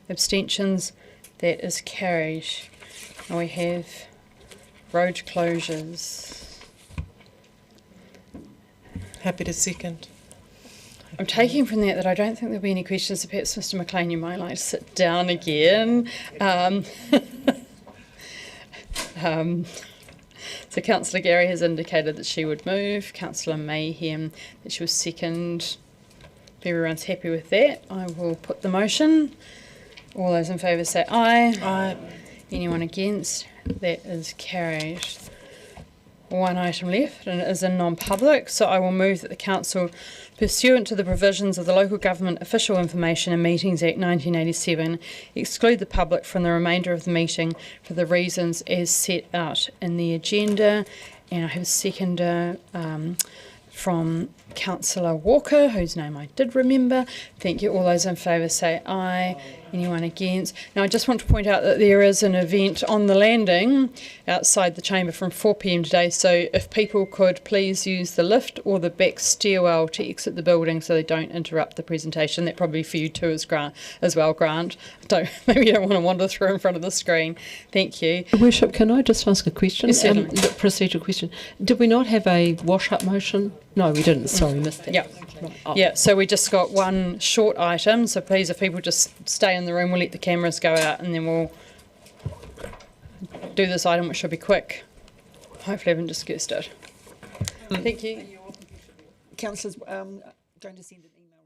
Abstentions? That is carried. Now we have road closures. Happy to second. I'm taking from that I don't think there'll be any questions, so perhaps Mr McLean, you might like to sit down again. So Councillor Gary has indicated that she would move. Councillor Mayhem that she was second. If everyone's happy with that, I will put the motion. All those in favour say aye. Aye. Anyone against? That is carried. One item left, and it is in non-public, so I will move that the Council, pursuant to the provisions of the Local Government Official Information and Meetings Act 1987, exclude the public from the remainder of the meeting for the reasons as set out in the agenda. And I have a seconder from Councillor Walker, whose name I did remember. Thank you. All those in favour say aye. Anyone against? Now, I just want to point out that there is an event on the landing outside the chamber from 4 p.m. today, so if people could please use the lift or the back stairwell to exit the building so they don't interrupt the presentation. That probably for you too as well, Grant. Maybe you don't want to wander through in front of the screen. Thank you. Worship, can I just ask a question? Yes, certainly. The procedural question. Did we not have a wash-up motion? No, we didn't. Sorry, missed that. Yeah. Oh. Yeah, so we just got one short item, so please, if people just stay in the room, we'll let the cameras go out and then we'll do this item, which should be quick. Hopefully I haven't discussed it. Thank you. Councillors, going to send an email.